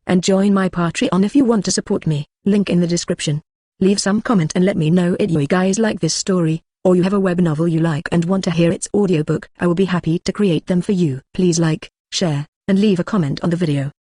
And join my Patreon if you want to support me, link in the description. Leave some comment and let me know if you guys like this story, or you have a web novel you like and want to hear its audiobook. I will be happy to create them for you. Please like, share, and leave a comment on the video.